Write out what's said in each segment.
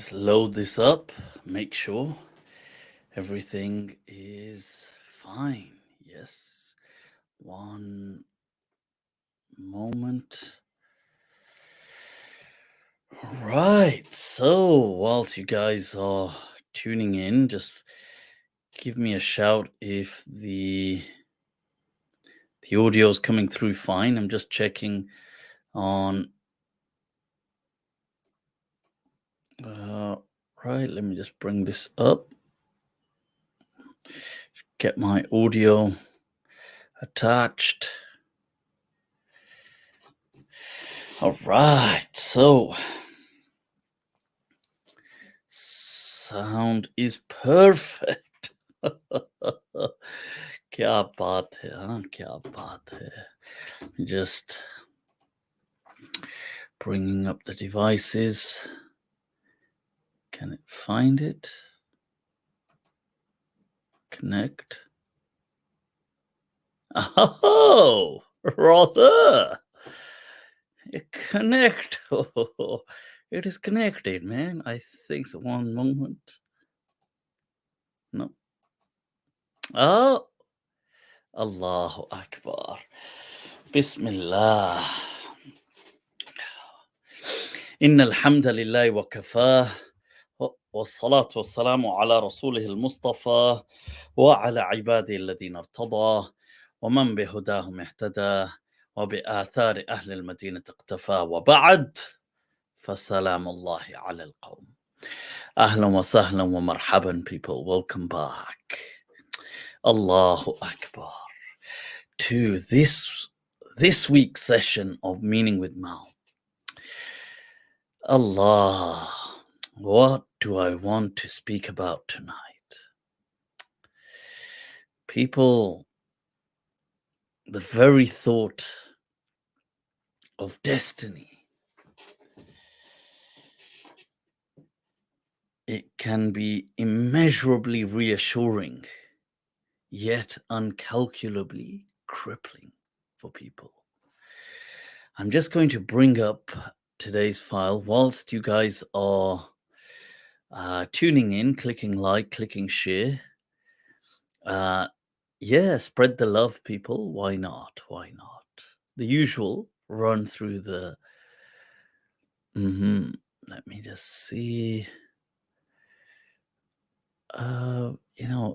just load this up, make sure everything is fine. Yes, one moment. Right, so whilst you guys are tuning in, just give me a shout if the audio is coming through fine. I'm just checking on. Right, let me just bring this up. Get my audio attached. All right, so sound is perfect. क्या बात है, हाँ, क्या बात है. Just bringing up the devices. Can it find it? Connect. Oh, rather. Connect. It is connected, man. I think so. One moment. No. Oh. Allahu Akbar. Bismillah. إن الحمد لله وكفاه والصلاة والسلام على رسوله المصطفى وعلى عباده الذين ارتضى ومن بهداهم اهتدى وبآثار أهل المدينة اقتفى وبعد فسلام الله على القوم. أهلا وسهلا ومرحبا people, welcome back. Allahu Akbar to this week's session of Meaning with MALM. Allah, what do I want to speak about tonight? People, the very thought of destiny, it can be immeasurably reassuring, yet uncalculably crippling for people. I'm just going to bring up today's file whilst you guys are tuning in, clicking like, clicking share. Yeah, spread the love, people. Why not? Why not? The usual, run through the... Let me just see.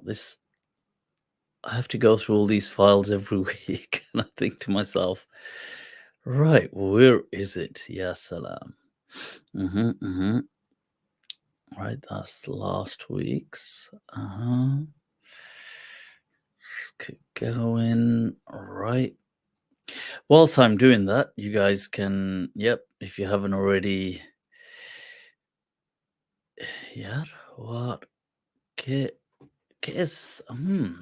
This... I have to go through all these files every week, and I think to myself, right, where is it? Ya salam. Right, that's last week's. Keep going. Right. Whilst I'm doing that, you guys can, if you haven't already. Yeah, what? Guess.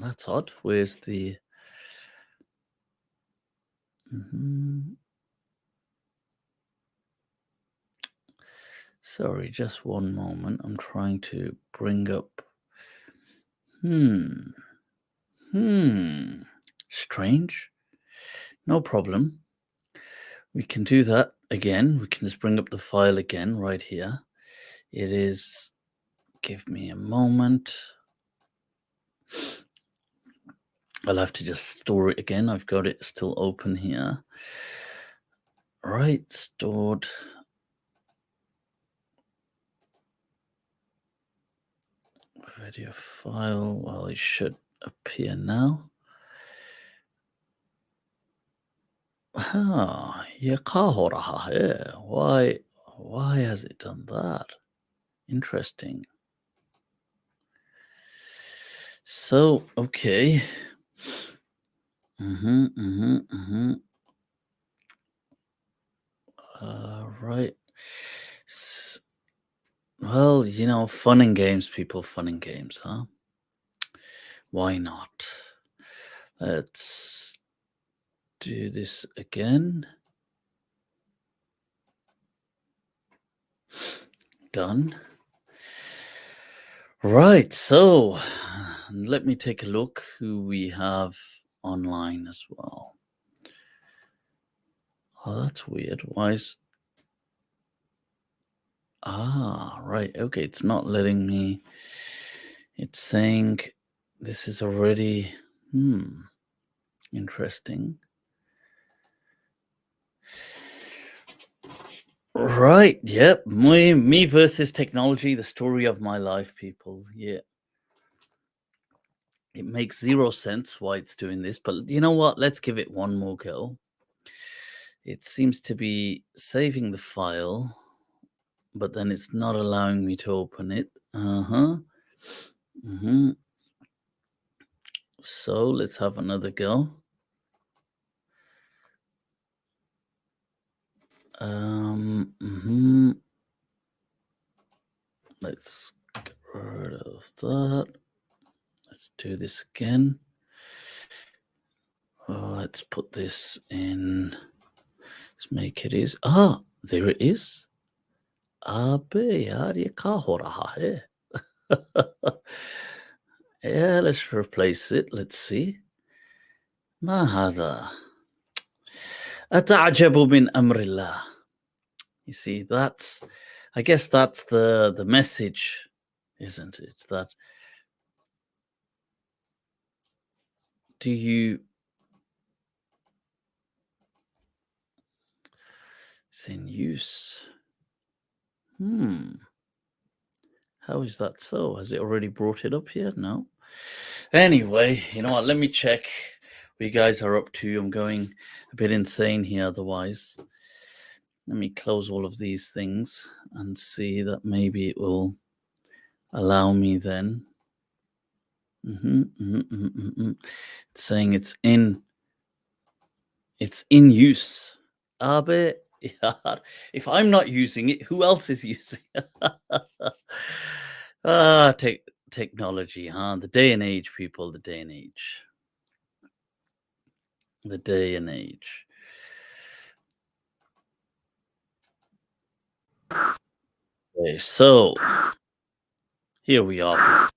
That's odd. Where's the. Sorry, just one moment. I'm trying to bring up. Strange. No problem. We can do that again. We can just bring up the file again right here. It is. Give me a moment. I'll have to just store it again. I've got it still open here. Right, stored. Video file. Well, it should appear now. ये क्या हो रहा है? Why has it done that? Interesting. So, okay. Right. Well, fun and games, people. Fun and games, huh? Why not? Let's do this again. Done. Right, so let me take a look who we have online as well. Oh, that's weird. Why is... Right. Okay, it's not letting me. It's saying this is already interesting. Right. Yep. Me versus technology, the story of my life, people. Yeah. It makes zero sense why it's doing this, but you know what? Let's give it one more go. It seems to be saving the file, but then it's not allowing me to open it. So let's have another go. Let's get rid of that. Let's do this again. Let's put this in. Let's make it easy. There it is. अबे यार ये क्या हो रहा है? Yeah, let's replace it. Let's see. ما هذا؟ أتعجب من أمر الله. You see, I guess that's the message, isn't it? That do you it's in use? How is that so? Has it already brought it up here? No. Anyway, you know what? Let me check what you guys are up to. I'm going a bit insane here otherwise. Let me close all of these things and see that maybe it will allow me then. It's saying it's in use. Abe, if I'm not using it, who else is using it? Technology, huh? The day and age, people, the day and age. The day and age. Okay, so here we are.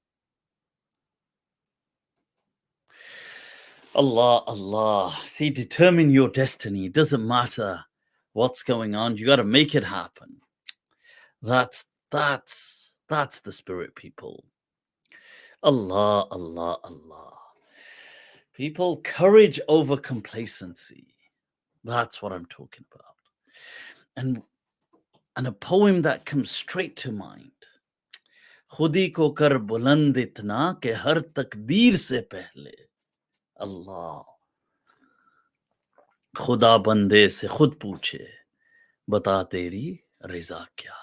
Allah. See, determine your destiny. It doesn't matter what's going on. You got to make it happen. That's the spirit, people. Allah. People, courage over complacency. That's what I'm talking about. And a poem that comes straight to mind. खुदी को कर बुलंद इतना कि हर तकदीर से पहले अल्लाह खुदा बंदे से खुद पूछे बता तेरी रज़ा क्या है.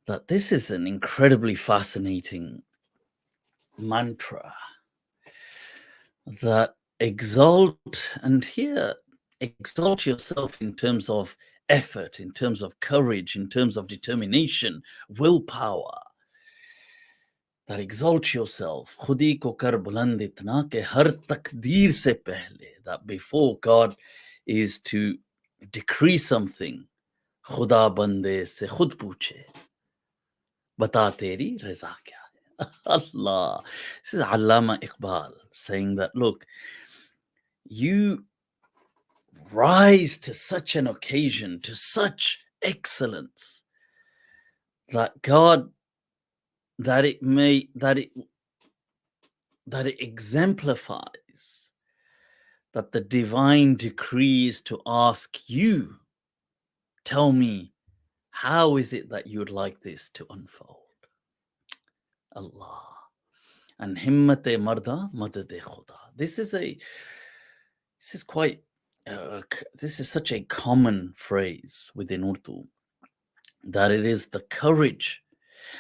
That this is an incredibly fascinating mantra that exalt yourself in terms of effort, in terms of courage, in terms of determination, willpower. That exalt yourself. खुदी को कर बुलंद इतना कि हर तकदीर से पहले, that before God is to decree something, खुदा बंदे से खुद पूछे बता तेरी रज़ा क्या है. Allah. This is Allama Iqbal saying that, look, you rise to such an occasion, to such excellence, that God, that it exemplifies, that the divine decree is to ask you, tell me, how is it that you would like this to unfold? Allah. And himmate marda madade khuda. This is such a common phrase within Urdu, that it is the courage.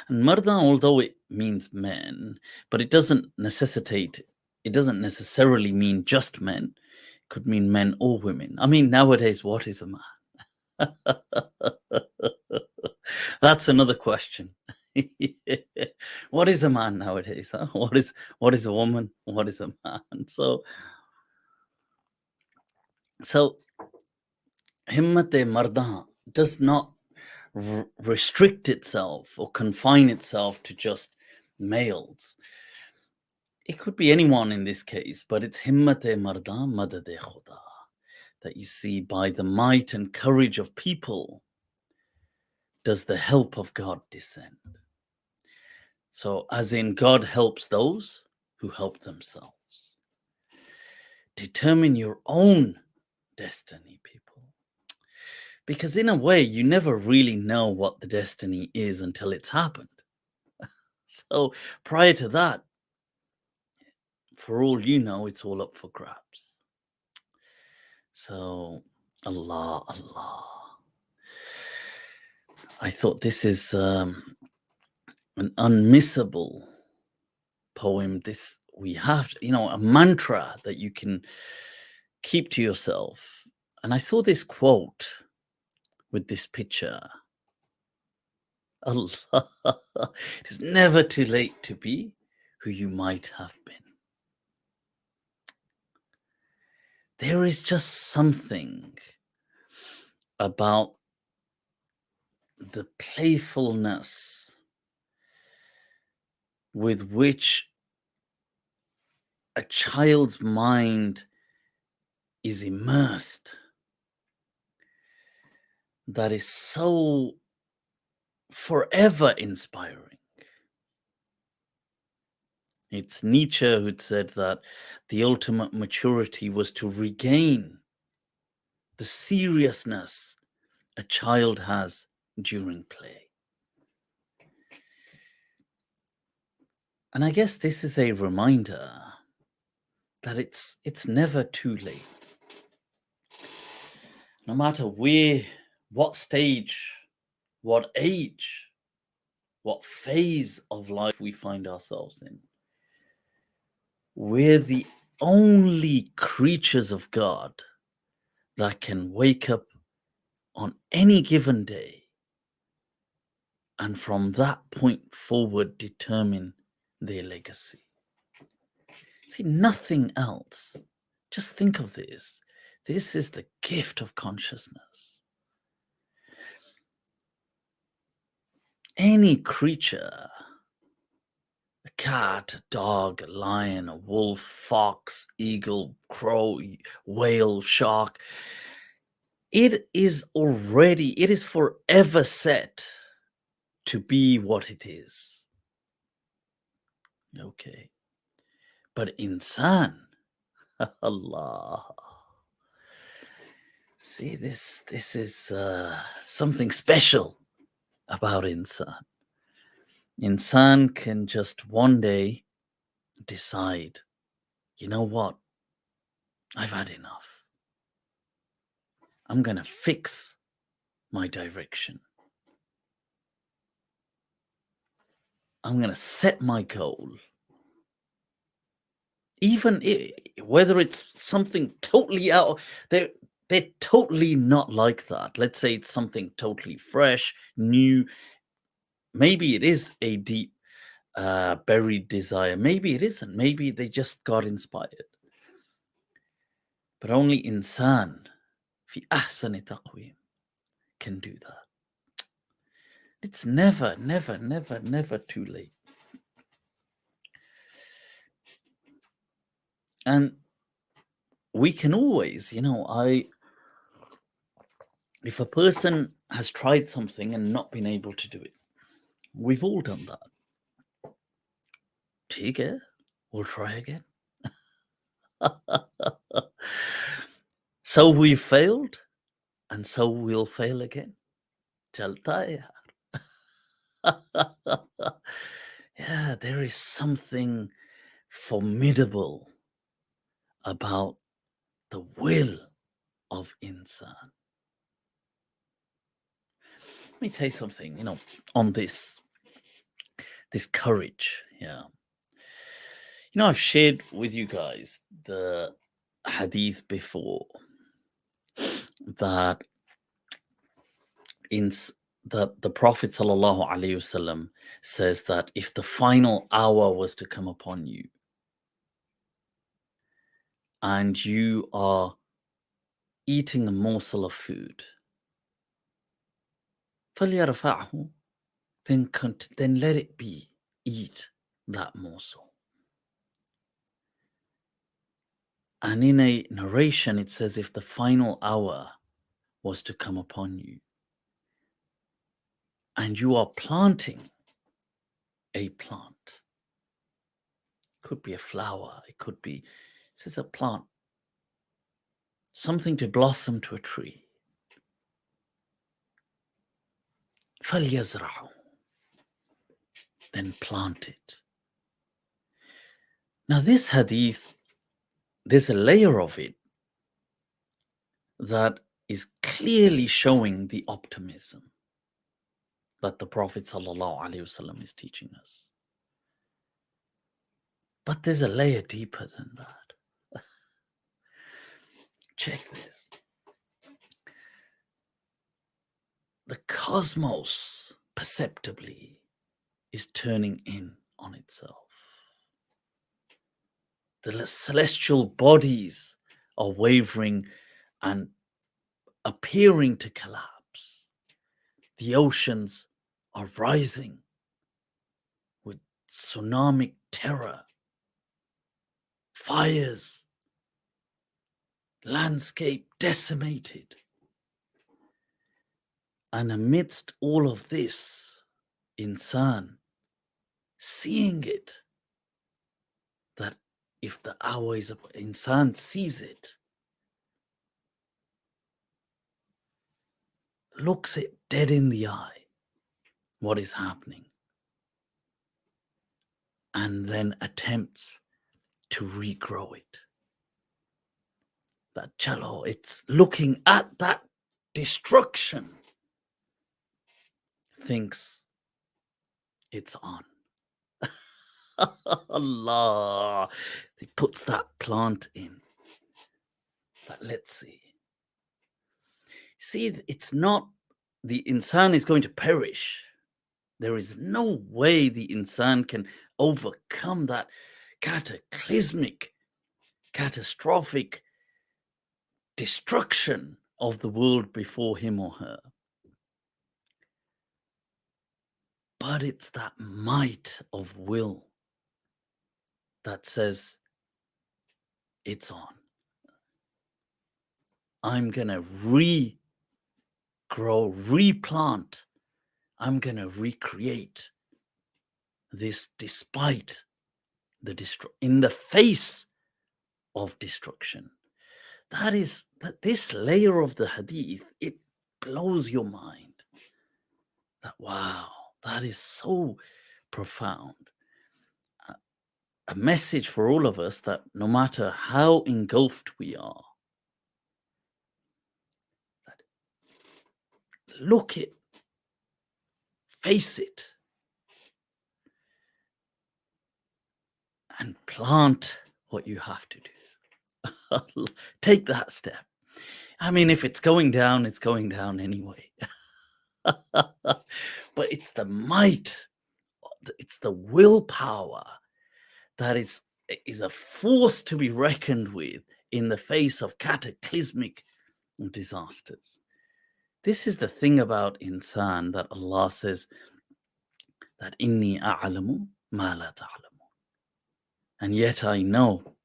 And marda, although it means men, but it doesn't necessarily mean just men. It could mean men or women. I mean, nowadays, what is a man? That's another question. What is a man nowadays? Huh? What is a woman? What is a man? So himmate marda does not restrict itself or confine itself to just males. It could be anyone in this case, but it's himmate marda madade khuda, that you see by the might and courage of people, does the help of God descend. So, as in, God helps those who help themselves. Determine your own destiny, people. Because in a way, you never really know what the destiny is until it's happened. So, prior to that, for all you know, it's all up for grabs. So, Allah. I thought this is an unmissable poem. This we have, a mantra that you can keep to yourself. And I saw this quote with this picture. Allah, it's never too late to be who you might have been. There is just something about the playfulness with which a child's mind is immersed that is so forever inspiring. It's Nietzsche who said that the ultimate maturity was to regain the seriousness a child has during play. And I guess this is a reminder that it's never too late. No matter where, what stage, what age, what phase of life we find ourselves in, we're the only creatures of God that can wake up on any given day and from that point forward determine their legacy. See, nothing else. Just think of this. This is the gift of consciousness. Any creature, a cat, a dog, a lion, a wolf, fox, eagle, crow, whale, shark, it is forever set to be what it is. Okay. But insan, Allah. See, this is something special about insan. Insan can just one day decide, you know what? I've had enough. I'm going to fix my direction. I'm going to set my goal. Even whether it's something totally out, they're totally not like that. Let's say it's something totally fresh, new. Maybe it is a deep, buried desire. Maybe it isn't. Maybe they just got inspired. But only insan, fi ahsani taqweem, can do that. It's never too late. And we can always, if a person has tried something and not been able to do it, we've all done that. Take it, we'll try again. So we failed, and so we'll fail again. Chalta hai yaar. Yeah, there is something formidable about the will of insan. Let me tell you something, on this courage. Yeah. I've shared with you guys the hadith before that that the Prophet ﷺ says that if the final hour was to come upon you and you are eating a morsel of food, فَلْيَرْفَعْهُ, then let it be, eat that morsel. And in a narration, it says, if the final hour was to come upon you, and you are planting a plant. It could be a flower, it could be, this is a plant, something to blossom to a tree. فَلْيَزْرَعُوا, then plant it. Now this hadith, there's a layer of it that is clearly showing the optimism that the Prophet ﷺ is teaching us. But there's a layer deeper than that. Check this. The cosmos perceptibly is turning in on itself. The celestial bodies are wavering and appearing to collapse. The oceans are rising with tsunamic terror, fires, landscape decimated. And amidst all of this, insan, seeing it, that if the hour is up, insan sees it, looks it dead in the eye, what is happening, and then attempts to regrow it. That chalo, it's looking at that destruction, thinks it's on. Allah, he puts that plant in. But let's see. See, it's not the insan is going to perish. There is no way the insan can overcome that cataclysmic, catastrophic destruction of the world before him or her. But it's that might of will that says, it's on. I'm going to regrow, replant. I'm going to recreate this despite the in the face of destruction. That is, that this layer of the hadith, it blows your mind. That, wow, that is so profound. A message for all of us that no matter how engulfed we are, that look it, face it, and plant what you have to do. Take that step. I mean, if it's going down, it's going down anyway. But it's the might, it's the willpower that is a force to be reckoned with in the face of cataclysmic disasters. This is the thing about insan, that Allah says that inni a'lamu ma la ta'lamu, and yet I know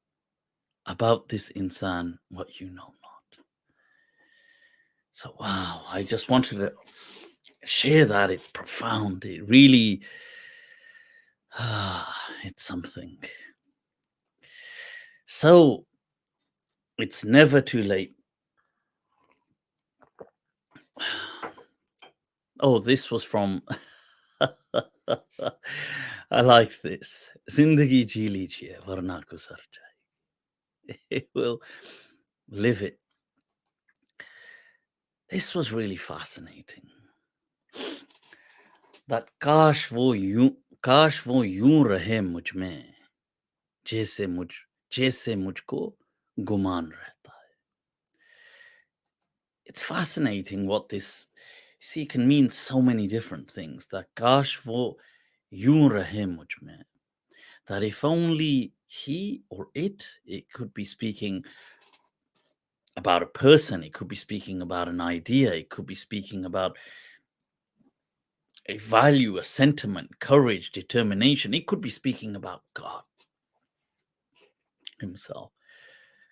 about this insan what you know not. So wow, I just wanted to share that. It's profound. It really, it's something. So it's never too late. Oh, this was from I like this. Zindagi ji lijiye, varna ko sar jaye. It will live it. This was really fascinating. That काश वो यूं रहे मुझ में जैसे मुझको गुमान रहता है. It's fascinating what this, see, can mean so many different things. That काश वो यूं रहे मुझ में. That if only he or it could be speaking about a person, it could be speaking about an idea, it could be speaking about a value, a sentiment, courage, determination. It could be speaking about God himself.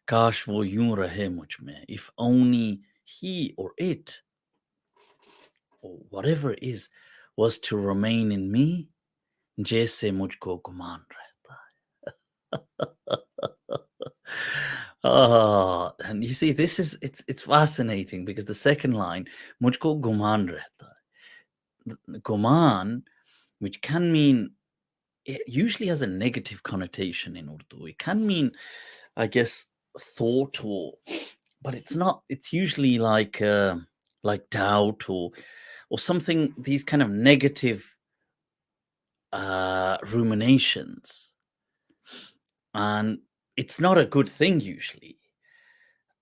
Kash wo yun rahe mujh mein. If only he or it, or whatever it is, was to remain in me, जैसे मुझको गुमान रहता है. And you see, it's fascinating because the second line, मुझको गुमान रहता है. Guman, which can mean, it usually has a negative connotation in Urdu. It can mean, I guess, thought, but it's not. It's usually like doubt or something. These kind of negative ruminations, and it's not a good thing usually.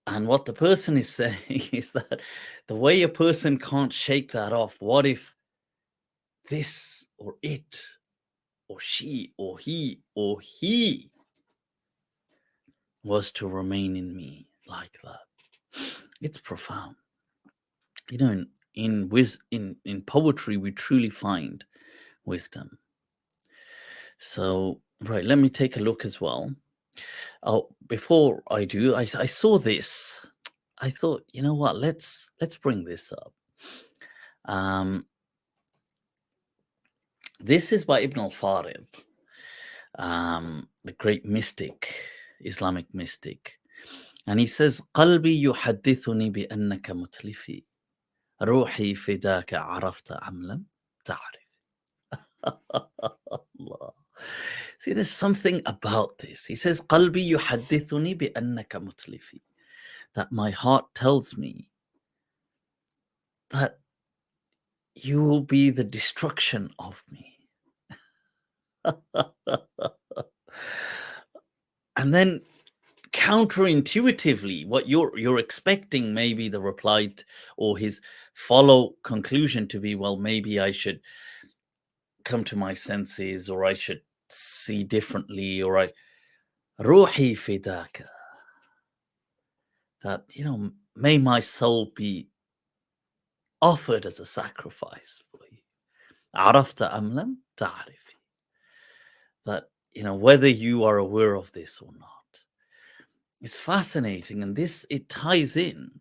And what the person is saying is that the way a person can't shake that off. What if this or it or she or he was to remain in me like that? It's profound. You know, in poetry, we truly find wisdom. So, right, let me take a look as well. Oh, before I do, I saw this. I thought, you know what? Let's bring this up. This is by Ibn al-Farid, the great mystic, Islamic mystic. And he says, قلبي يحدثني بأنك متلفي روحي فداك عرفت أم لم تعرف. Allah. See, there's something about this. He says, قلبي يحدثني بأنك متلفي. That my heart tells me that you will be the destruction of me. And then counterintuitively, what you're expecting maybe the reply or his follow conclusion to be, well, maybe I should come to my senses, or I should see differently, or Ruhi fidaka. That, you know, may my soul be offered as a sacrifice for you. Arafta am lam ta'rifi. That, you know, whether you are aware of this or not. It's fascinating, and it ties in.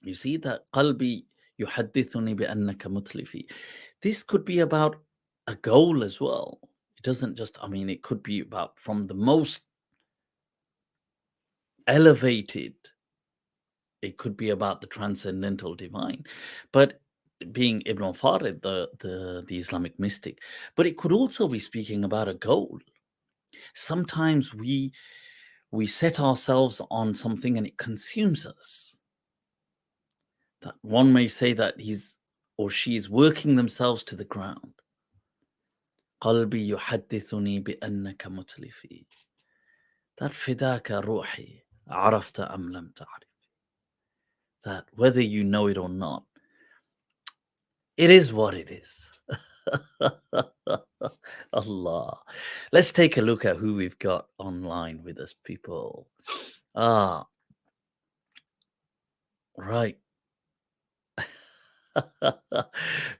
You see that qalbi yuhaddithuni bi annaka mutlifi. This could be about a goal as well. It doesn't just, it could be about from the most elevated. It could be about the transcendental divine, but being Ibn al-Farid, the Islamic mystic, but it could also be speaking about a goal. Sometimes we set ourselves on something and it consumes us. That one may say that he's or she is working themselves to the ground. قلبي يحدثني بأنك متلفي. That فداك روحي عرفت أم لم تعرف. That whether you know it or not, it is what it is. Allah. Let's take a look at who we've got online with us, people. Right.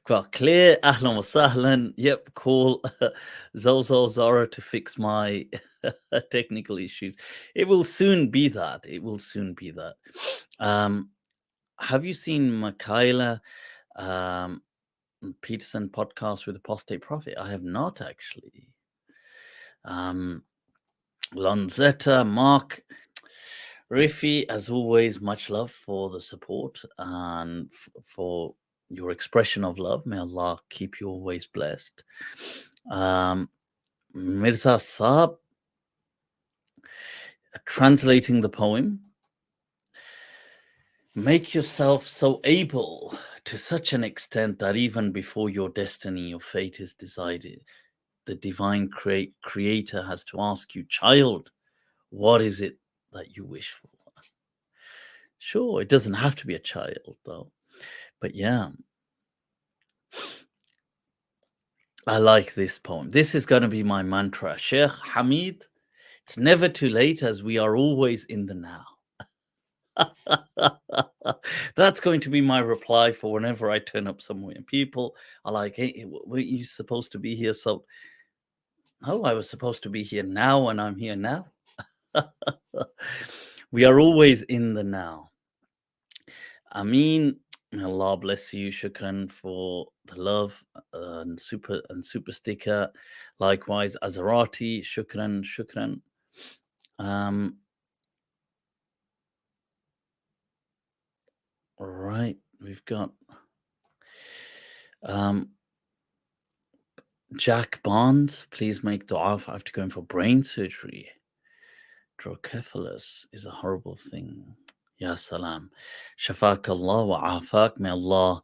Quite clear. Ahlan wa sahlan. Yep, call Zozo Zara to fix my technical issues. It will soon be that. It will soon be that. Have you seen Michaela Peterson podcast with Apostate Prophet? I have not actually. Lanzetta, Mark, Riffy, as always, much love for the support and for your expression of love. May Allah keep you always blessed. Mirza Saab, translating the poem. Make yourself so able to such an extent that even before your destiny, your fate is decided, the divine creator has to ask you, child, what is it that you wish for? Sure, it doesn't have to be a child, though. But yeah, I like this poem. This is going to be my mantra. Sheikh Hamid, it's never too late as we are always in the now. That's going to be my reply for whenever I turn up somewhere. And people are like, hey, were you supposed to be here? So, no, I was supposed to be here now and I'm here now. We are always in the now. Amin, May Allah bless you. Shukran for the love and super sticker. Likewise, Azarati. Shukran, shukran. Right, we've got Jack Barnes. Please make dua after going for brain surgery. Drocephalus is a horrible thing. Ya salam. Shafak Allah wa afak. May Allah,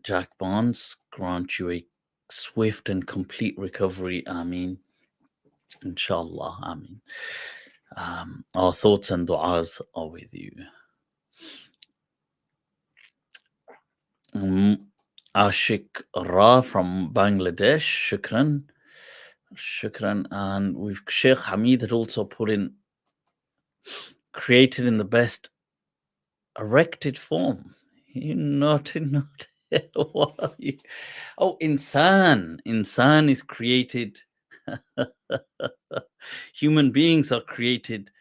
Jack Barnes, grant you a swift and complete recovery. Amin. Inshallah. Amin. Our thoughts and du'as are with you. Ashiqur from Bangladesh. Shukran. Shukran. And we've Sheikh Hamid had also put in created in the best erected form. You not what are you? Oh, insan. Insan is created. Human beings are created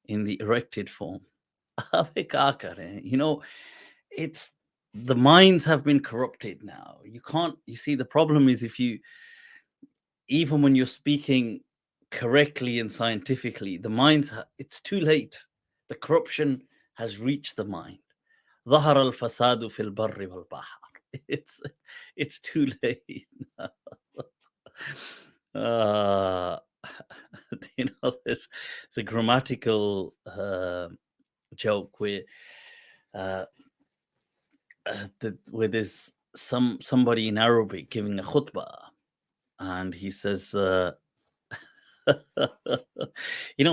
in the erected form. You know, it's the minds have been corrupted now. You see, the problem is even when you're speaking correctly and scientifically, the minds, it's too late. The corruption has reached the mind. ظهر الفساد في البر والبحر. It's too late. There's a grammatical joke where there's somebody in Arabic giving a khutbah, and he says,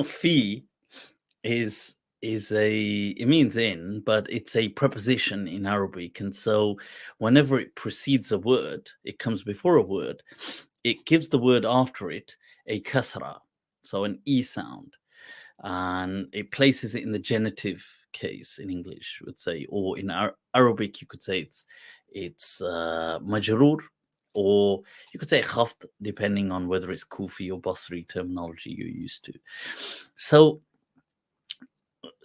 fi it means in, but it's a preposition in Arabic, and so whenever it precedes a word, it comes before a word, it gives the word after it a kasra, so an e sound, and it places it in the genitive case in English, would say, or in Arabic you could say it's majroor, or you could say khafd, depending on whether it's Kufi or Basri terminology you're used to. So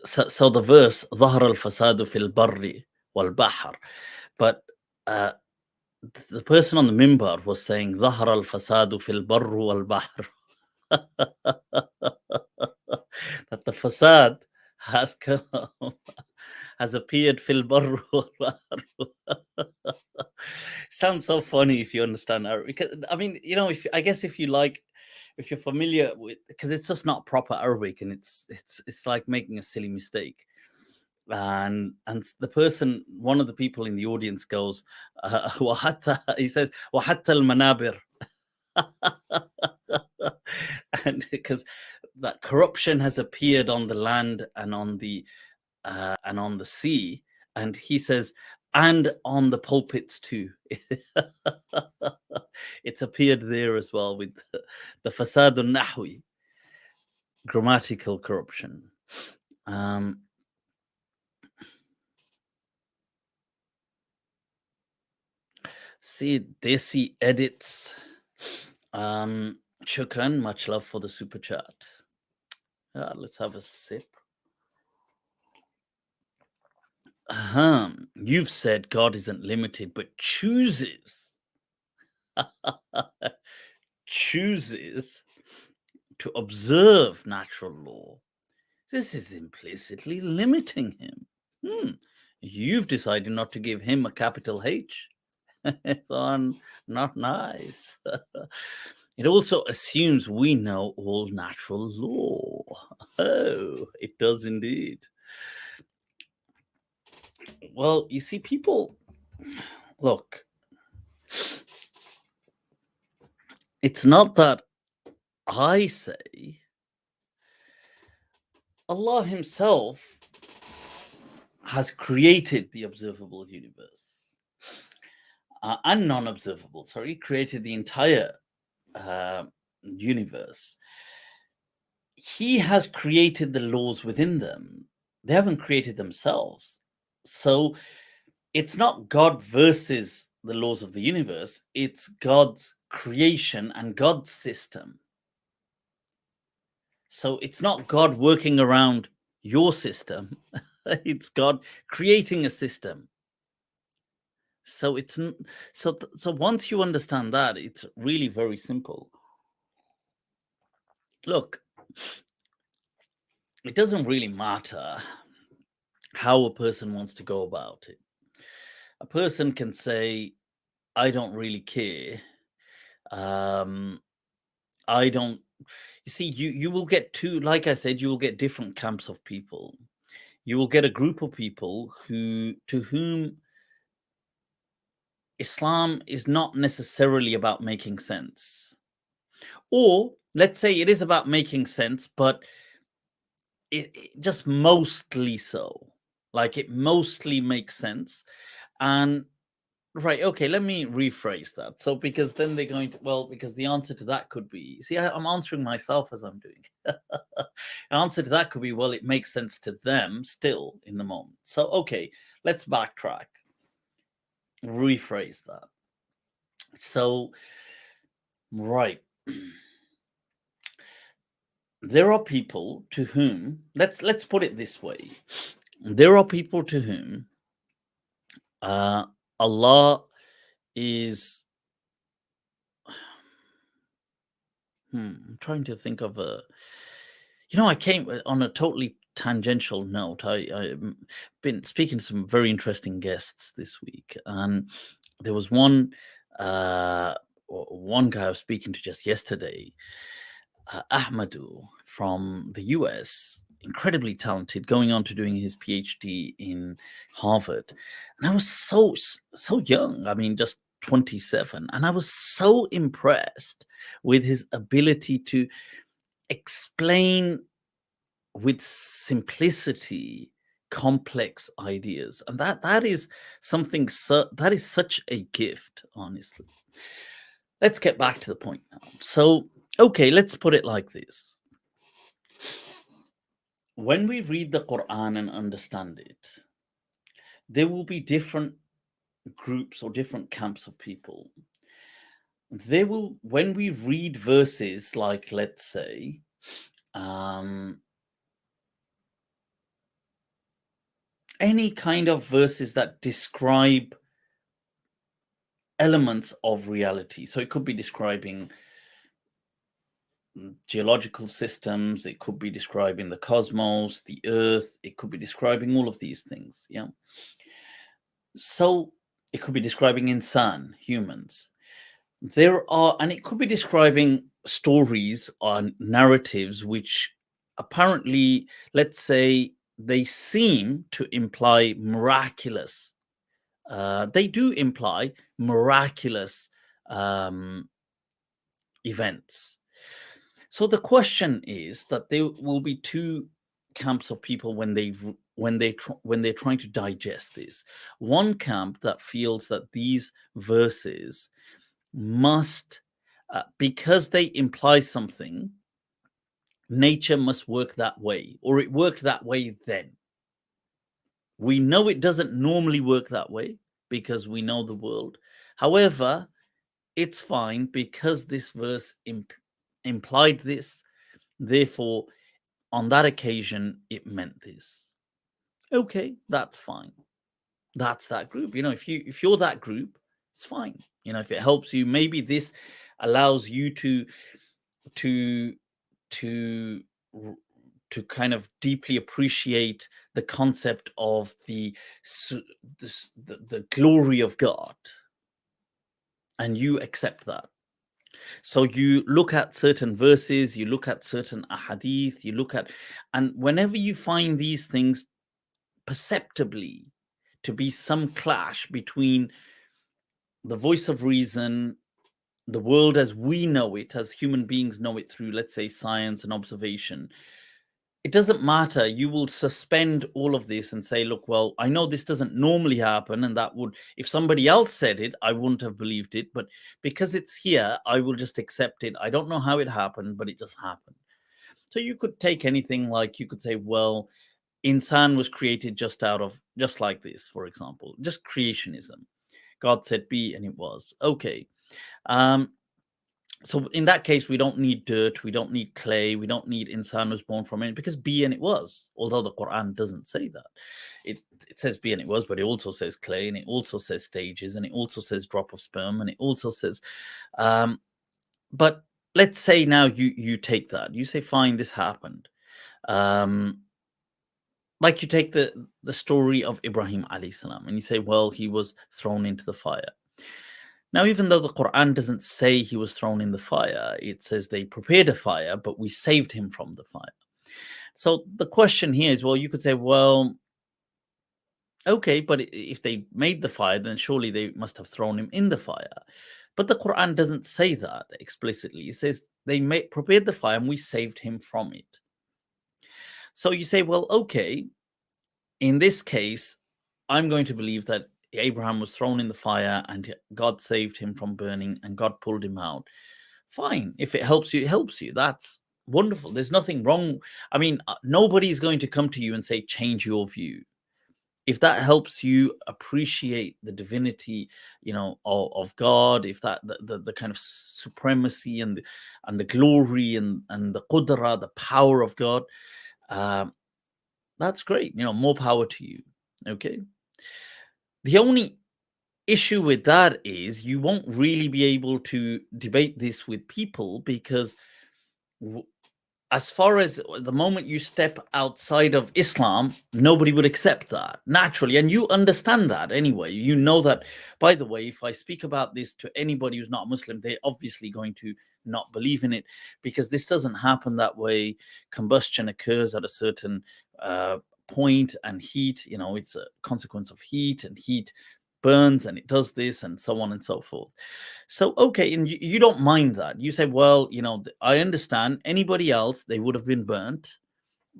the verse ظهر الفساد في البر والبحر, but the person on the mimbar was saying ظهر الفساد في البر والبحر. That the fasad has appeared fil barru wal bahr. Sounds so funny if you understand Arabic. I mean, if you're familiar with, because it's just not proper Arabic, and it's like making a silly mistake. And one of the people in the audience goes, he says, وَحَتَّى الْمَنَابِرِ. And because that corruption has appeared on the land and on the sea, and he says, and on the pulpits too. It's appeared there as well with the fasad al-nahwi, grammatical corruption. See, Desi edits. Shukran, much love for the super chat. Let's have a sip. You've said God isn't limited, but chooses to observe natural law. This is implicitly limiting him. You've decided not to give him a capital H. It's not nice. It also assumes we know all natural law. Oh, it does indeed. Well, you see, people, look, it's not that I say. Allah himself has created the observable universe and non-observable. He created the entire universe. He has created the laws within them. They haven't created themselves. So it's not God versus the laws of the universe. It's God's creation and God's system. So it's not God working around your system. It's God creating a system. So so once you understand that, it's really very simple. Look, it doesn't really matter how a person wants to go about it. A person can say, I don't really care. Um, I don't. You see, you will get two. Like I said, you will get different camps of people. You will get a group of people to whom Islam is not necessarily about making sense, or let's say it is about making sense, but it just mostly so. Like it mostly makes sense, and right, okay, let me rephrase that. So, because then they're going to, well, because the answer to that could be, see, I'm answering myself as I'm doing. The answer to that could be, well, it makes sense to them still in the moment. So, okay, let's backtrack, rephrase that. So, right, there are people to whom, let's put it this way, there are people to whom uh, Allah is. I'm trying to think of a. I came on a totally tangential note. I've been speaking to some very interesting guests this week, and there was one guy I was speaking to just yesterday, Ahmadu from the US, incredibly talented, going on to doing his PhD in Harvard, and I was so young. I mean, just 27, and I was so impressed with his ability to explain with simplicity complex ideas, and that is something, that is such a gift, honestly. Let's get back to the point now. So, okay, let's put it like this. When we read the Quran and understand it, there will be different groups or different camps of people. They will, when we read verses like, let's say, any kind of verses that describe elements of reality. So it could be describing geological systems, it could be describing the cosmos, the earth, it could be describing all of these things. Yeah. So it could be describing insan, humans. And it could be describing stories or narratives which apparently, let's say, they seem to imply miraculous. They do imply miraculous events. So the question is that there will be two camps of people when they're trying to digest this. One camp that feels that these verses must, because they imply something, nature must work that way, or it worked that way then. We know it doesn't normally work that way because we know the world. However, it's fine because this verse implied this. Therefore, on that occasion, it meant this. Okay, that's fine. That's that group. If you're that group, it's fine. If it helps you, maybe this allows you to to to kind of deeply appreciate the concept of the glory of God, and you accept that. So you look at certain verses, you look at certain ahadith, and whenever you find these things perceptibly to be some clash between the voice of reason, the world as we know it, as human beings know it through, let's say, science and observation, it doesn't matter. You will suspend all of this and say, look, well, I know this doesn't normally happen. And that would, if somebody else said it, I wouldn't have believed it. But because it's here, I will just accept it. I don't know how it happened, but it just happened. So you could take anything, like you could say, well, insan was created just like this, for example, just creationism. God said be, and it was. Okay. Um, So in that case, we don't need dirt, we don't need clay, we don't need insan was born from it, because be and it was. Although the Quran doesn't say that, it says be and it was, but it also says clay, and it also says stages, and it also says drop of sperm, and it also says. But let's say now you take that, you say fine, this happened. Like you take the story of Ibrahim alayhi salam, and you say, well, he was thrown into the fire. Now, even though the Quran doesn't say he was thrown in the fire, it says they prepared a fire, but we saved him from the fire. So the question here is, well, you could say, well, okay, but if they made the fire, then surely they must have thrown him in the fire. But the Quran doesn't say that explicitly. It says they prepared the fire and we saved him from it. So you say, well, okay, in this case, I'm going to believe that Abraham was thrown in the fire and God saved him from burning and God pulled him out. Fine. If it helps you, it helps you. That's wonderful. There's nothing wrong. I mean, nobody's going to come to you and say, change your view. If that helps you appreciate the divinity, of God, if that the kind of supremacy and the glory and the qudra, the power of God, that's great. More power to you. Okay. The only issue with that is you won't really be able to debate this with people, because as far as the moment you step outside of Islam, nobody would accept that naturally. And you understand that anyway. You know that, by the way, if I speak about this to anybody who's not Muslim, they're obviously going to not believe in it, because this doesn't happen that way. Combustion occurs at a certain point, and heat, it's a consequence of heat, and heat burns and it does this and so on and so forth. So, okay, and you don't mind that. You say, well, I understand anybody else, they would have been burnt,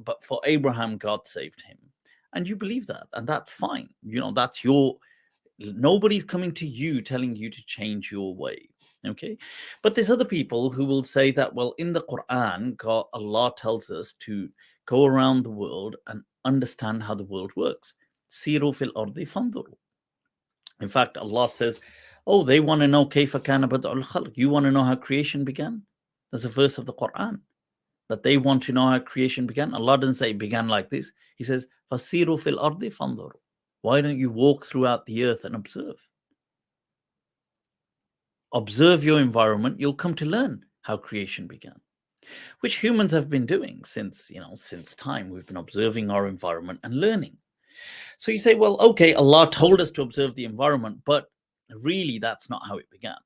but for Abraham, God saved him. And you believe that, and that's fine. That's nobody's coming to you telling you to change your way. Okay. But there's other people who will say that, well, in the Quran, Allah tells us to go around the world and understand how the world works. Siru fil ardi fanduru. In fact, Allah says, oh, they want to know kayfa kana bad'ul khalq. You want to know how creation began? There's a verse of the Quran that they want to know how creation began. Allah doesn't say it began like this. He says, fasiru fil ardi fanduru. Why don't you walk throughout the earth and observe? Observe your environment. You'll come to learn how creation began, which humans have been doing since time. We've been observing our environment and learning. So you say, well, okay, Allah told us to observe the environment, but really that's not how it began,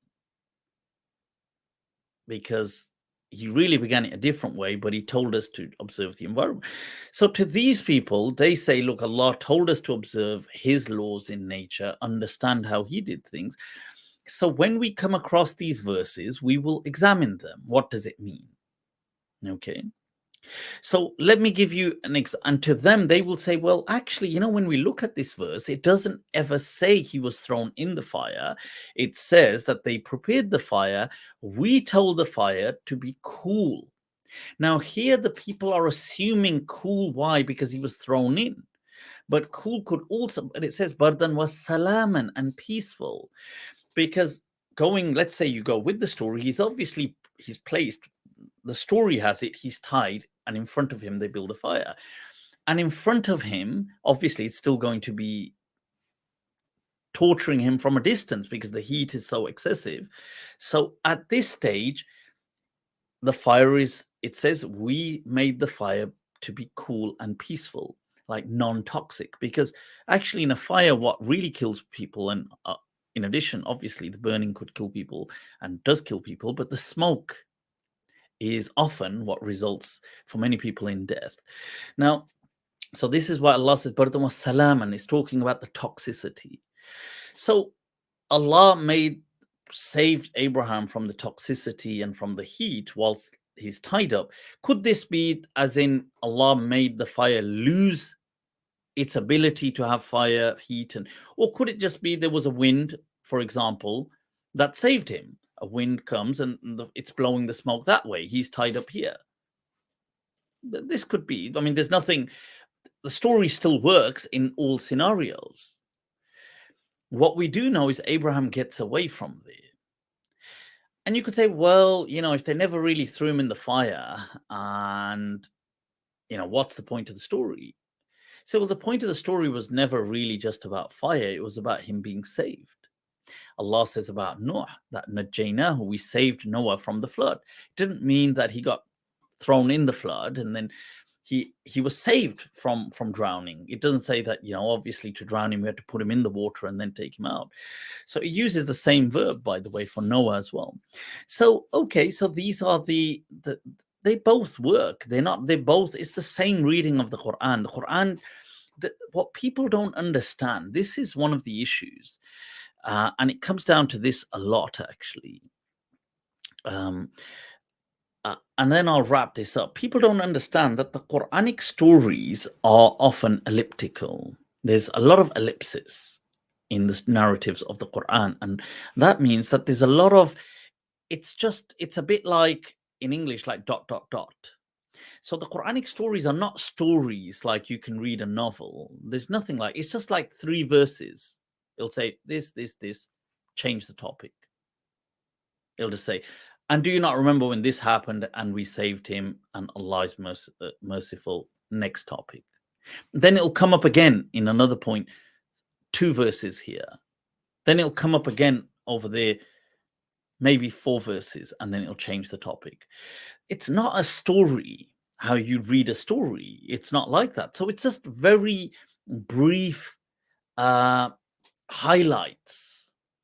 because he really began it a different way, but he told us to observe the environment. So to these people, they say, look, Allah told us to observe his laws in nature, understand how he did things. So when we come across these verses, we will examine them. What does it mean? Okay. So let me give you an example. And to them, they will say, well, actually, when we look at this verse, it doesn't ever say he was thrown in the fire. It says that they prepared the fire. We told the fire to be cool. Now, here the people are assuming cool. Why? Because he was thrown in. But cool could also, but it says Bardan was salaman and peaceful. Because let's say you go with the story, he's placed, the story has it, he's tied, and in front of him they build a fire, and in front of him obviously it's still going to be torturing him from a distance because the heat is so excessive. So at this stage, the fire it says we made the fire to be cool and peaceful, like non-toxic, because actually in a fire what really kills people, and in addition, obviously the burning could kill people and does kill people, but the smoke is often what results for many people in death. Now, so this is why Allah says, Bardan was salam, and is talking about the toxicity. So Allah saved Abraham from the toxicity and from the heat whilst he's tied up. Could this be as in Allah made the fire lose its ability to have fire, heat, or could it just be there was a wind, for example, that saved him? A wind comes and it's blowing the smoke that way. He's tied up here. This could be. I mean, there's nothing. The story still works in all scenarios. What we do know is Abraham gets away from there. And you could say, well, if they never really threw him in the fire, and, what's the point of the story? So, well, the point of the story was never really just about fire. It was about him being saved. Allah says about Noah that Najjaynahu, we saved Noah from the flood. It didn't mean that he got thrown in the flood and then he was saved from drowning. It doesn't say that, obviously to drown him, we had to put him in the water and then take him out. So it uses the same verb, by the way, for Noah as well. So, okay, so these are they both work. It's the same reading of the Quran. The Quran, what people don't understand, this is one of the issues. And it comes down to this a lot, actually. And then I'll wrap this up. People don't understand that the Quranic stories are often elliptical. There's a lot of ellipses in the narratives of the Quran. And that means that there's a lot of, it's a bit like in English, like ... So the Quranic stories are not stories like you can read a novel. There's nothing like, it's just like 3 verses. It'll say this, change the topic. It'll just say, and do you not remember when this happened and we saved him and Allah is merciful? Next topic. Then it'll come up again in another point, 2 verses here. Then it'll come up again over there, maybe 4 verses, and then it'll change the topic. It's not a story, how you read a story. It's not like that. So it's just very brief highlights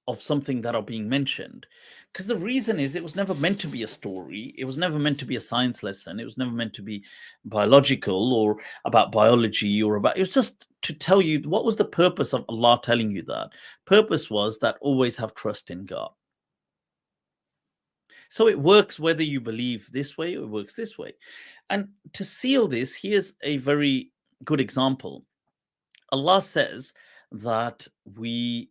of something that are being mentioned. Because the reason is it was never meant to be a story. It was never meant to be a science lesson. It was never meant to be biological or about biology or about, it was just to tell you what was the purpose of Allah telling you that. Purpose was that always have trust in God. So it works whether you believe this way or it works this way. And to seal this, here's a very good example. Allah says that there's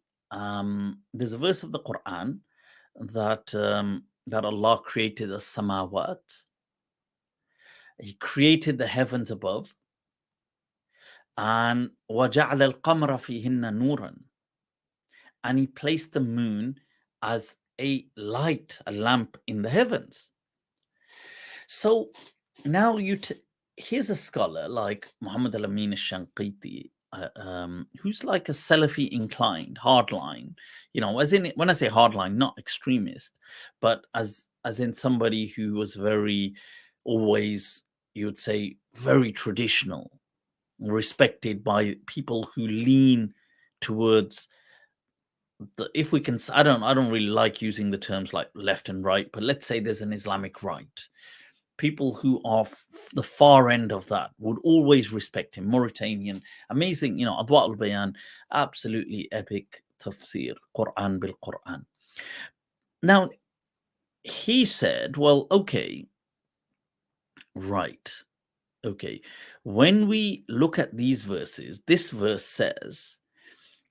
a verse of the Quran that Allah created the samawat. He created the heavens above. And وَجَعْلَ الْقَمْرَ فِيهِنَّ نُورًا. And he placed the moon as a light, a lamp in the heavens. So now here's a scholar like Muhammad al-Amin al-Shanqiti, who's like a Salafi inclined, hardline, as in, when I say hardline, not extremist, but as in somebody who was very, always, you would say, very traditional, respected by people who lean towards if we can, I don't really like using the terms like left and right, but let's say there's an Islamic right. People who are the far end of that would always respect him. Mauritanian, amazing, Adwa al-Bayan, absolutely epic tafsir, Qur'an bil Qur'an. Now, he said, well, okay, right, okay. When we look at these verses, this verse says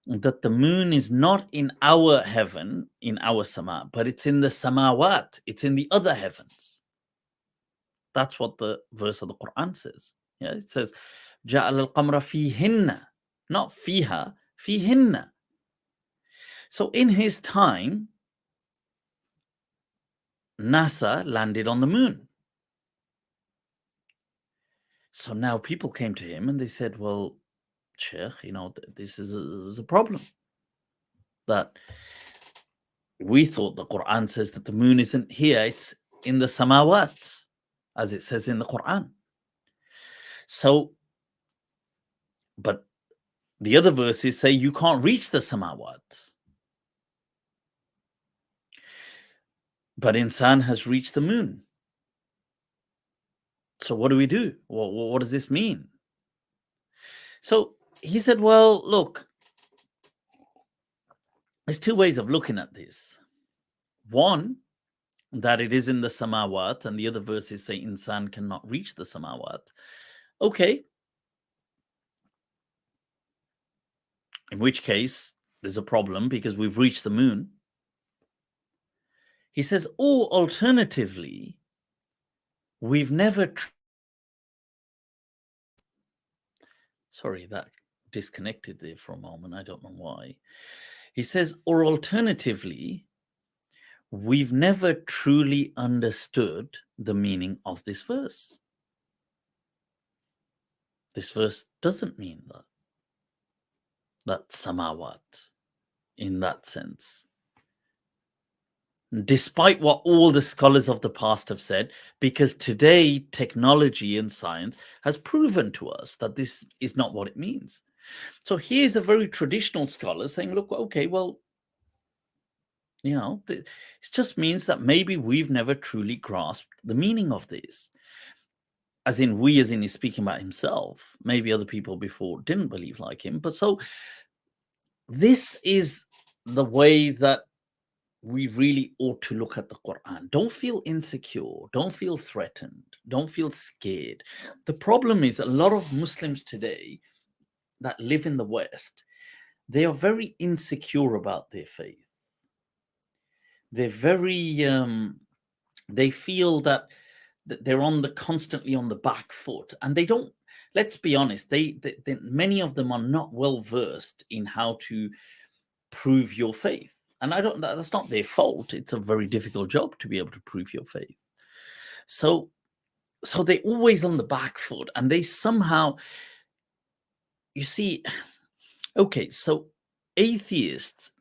that the moon is not in our heaven, in our sama, but it's in the samawat, it's in the other heavens. That's what the verse of the Quran says. Yeah, it says, Ja'al al-qamra fihinna, not fiha, fihinna. So in his time, NASA landed on the moon. So now people came to him and they said, well, Sheikh, this is a problem. That we thought the Quran says that the moon isn't here, it's in the samawat, as it says in the Quran. So, but the other verses say you can't reach the samawat. But insan has reached the moon. So what do we do? What does this mean? So he said, well, look, there's 2 ways of looking at this. One, that it is in the samawat, and the other verses say insan cannot reach the samawat. Okay. In which case, there's a problem because we've reached the moon. He says, or alternatively, we've never... Sorry, that disconnected there for a moment. I don't know why. He says, or alternatively, we've never truly understood the meaning of this verse. This verse doesn't mean that samawat in that sense. Despite what all the scholars of the past have said, because today technology and science has proven to us that this is not what it means. So here's a very traditional scholar saying, look, okay, well, it just means that maybe we've never truly grasped the meaning of this. As in he's speaking about himself. Maybe other people before didn't believe like him. But so this is the way that we really ought to look at the Quran. Don't feel insecure. Don't feel threatened. Don't feel scared. The problem is a lot of Muslims today that live in the West, they are very insecure about their faith. They're very, they feel that they're constantly on the back foot, and they don't. Let's be honest. They many of them are not well versed in how to prove your faith. And that's not their fault. It's a very difficult job to be able to prove your faith. So they're always on the back foot, and they somehow, you see, okay, so atheists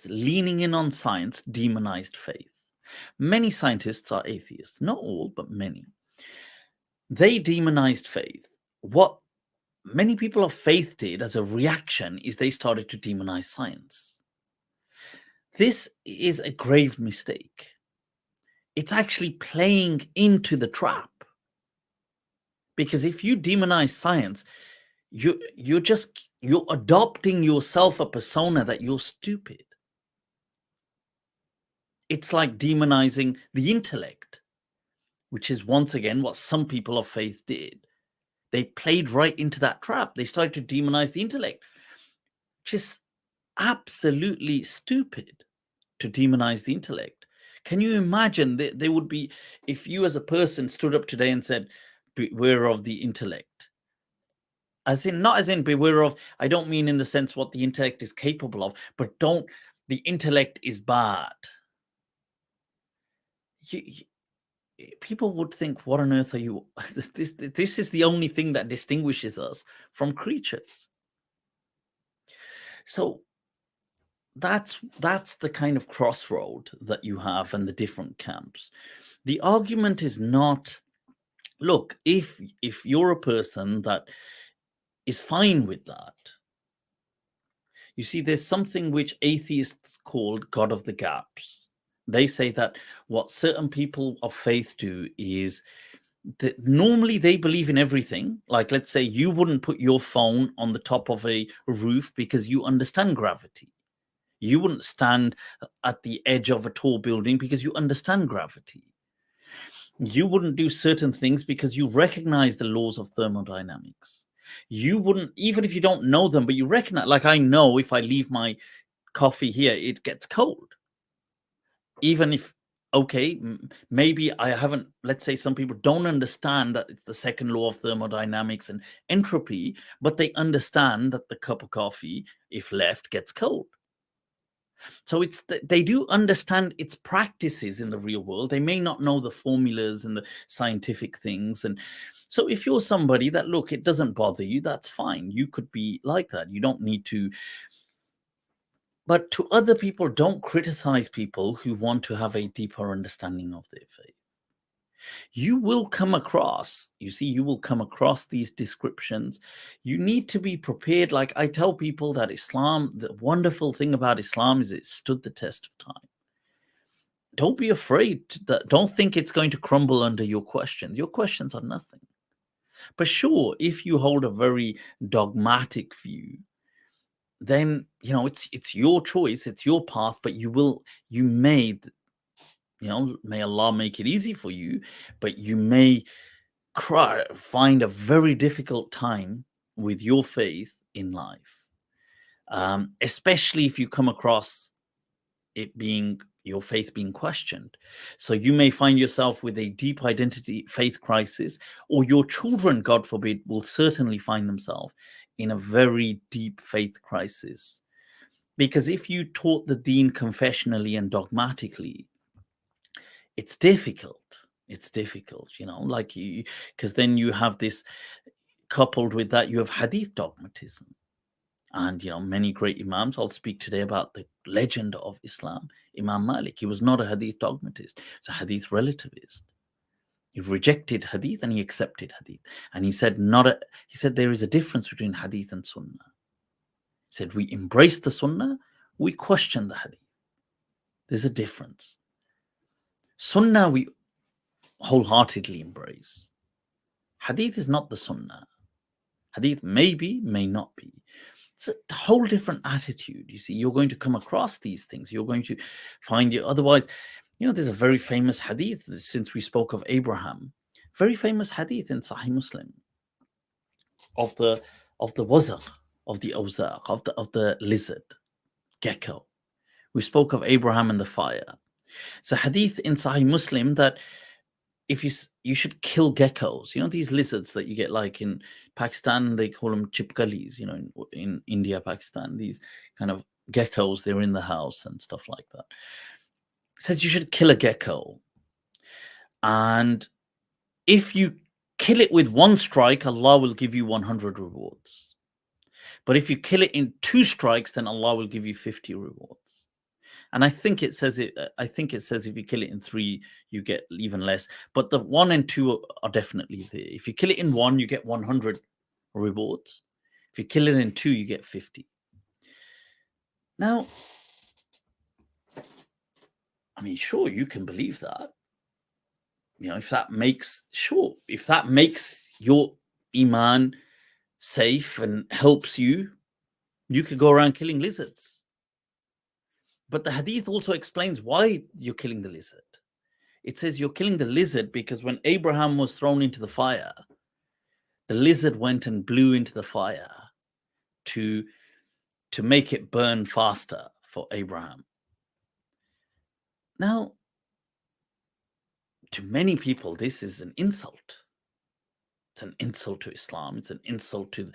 leaning in on science demonized faith. Many scientists are atheists, not all, but many. They demonized faith. What many people of faith did as a reaction is they started to demonize science. This is a grave mistake. It's actually playing into the trap. Because if you demonize science, you're adopting yourself a persona that you're stupid. It's like demonizing the intellect, which is once again what some people of faith did. They played right into that trap. They started to demonize the intellect, which is absolutely stupid to demonize the intellect. Can you imagine that there would be, if you as a person stood up today and said, beware of the intellect, not as in beware of, I don't mean in the sense what the intellect is capable of, but the intellect is bad. People would think, what on earth are you? This is the only thing that distinguishes us from creatures. So that's the kind of crossroad that you have and the different camps. The argument is not, look, if you're a person that is fine with that, you see, there's something which atheists called God of the gaps. They say that what certain people of faith do is that normally they believe in everything. Like, let's say you wouldn't put your phone on the top of a roof because you understand gravity. You wouldn't stand at the edge of a tall building because you understand gravity. You wouldn't do certain things because you recognize the laws of thermodynamics. You wouldn't, even if you don't know them, but you recognize, like I know if I leave my coffee here, it gets cold. Even if, okay, maybe I haven't, let's say some people don't understand that it's the second law of thermodynamics and entropy, but they understand that the cup of coffee, if left, gets cold. So they do understand its practices in the real world. They may not know the formulas and the scientific things. And so if you're somebody that, look, it doesn't bother you, that's fine. You could be like that. You don't need to. But to other people, don't criticize people who want to have a deeper understanding of their faith. You will come across these descriptions. You need to be prepared. Like I tell people that Islam, the wonderful thing about Islam is it stood the test of time. Don't be afraid. Don't think it's going to crumble under your questions. Your questions are nothing. But sure, if you hold a very dogmatic view, then it's your choice, it's your path, but may Allah make it easy for you, but you may find a very difficult time with your faith in life, especially if you come across your faith being questioned. So you may find yourself with a deep identity faith crisis, or your children, God forbid, will certainly find themselves in a very deep faith crisis. Because if you taught the deen confessionally and dogmatically, it's difficult. It's difficult, like because then you have this, coupled with that, you have hadith dogmatism. And, many great imams, I'll speak today about the legend of Islam, Imam Malik. He was not a hadith dogmatist, he's a hadith relativist. He rejected hadith and he accepted hadith. And he said, there is a difference between hadith and sunnah. He said, we embrace the sunnah, we question the hadith. There's a difference. Sunnah we wholeheartedly embrace. Hadith is not the sunnah. Hadith may be, may not be. It's a whole different attitude. You see, you're going to come across these things. You're going to find you. Otherwise, there's a very famous hadith, since we spoke of Abraham, very famous hadith in Sahih Muslim of the wazaq, of the awzaq, of the lizard, gecko. We spoke of Abraham and the fire. It's a hadith in Sahih Muslim that if you should kill geckos, these lizards that you get, like in Pakistan, they call them chipkalis, in India, Pakistan, these kind of geckos, they're in the house and stuff like that. It says you should kill a gecko. And if you kill it with one strike, Allah will give you 100 rewards. But if you kill it in 2 strikes, then Allah will give you 50 rewards. And I think it says if you kill it in 3, you get even less. But the 1 and 2 are definitely there. If you kill it in 1, you get 100 rewards. If you kill it in 2, you get 50. Now, I mean, sure, you can believe that. If that makes your iman safe and helps you, you could go around killing lizards. But the hadith also explains why you're killing the lizard. It says you're killing the lizard because when Abraham was thrown into the fire, the lizard went and blew into the fire to make it burn faster for Abraham. Now, to many people, this is an insult. It's an insult to Islam. It's an insult to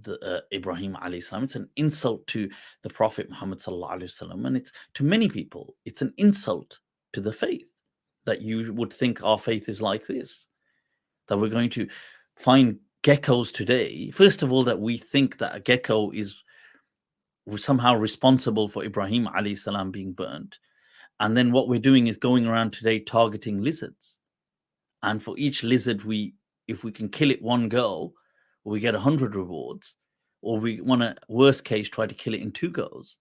the Ibrahim alayhi salam. It's an insult to the Prophet Muhammad sallallahu alaihi wasallam. And it's, to many people, it's an insult to the faith, that you would think our faith is like this, that we're going to find geckos today. First of all, that we think that a gecko is somehow responsible for Ibrahim alayhi salam being burnt. And then what we're doing is going around today targeting lizards. And for each lizard, if we can kill it one go, we get 100 rewards, or we want to, worst case, try to kill it in 2 goes.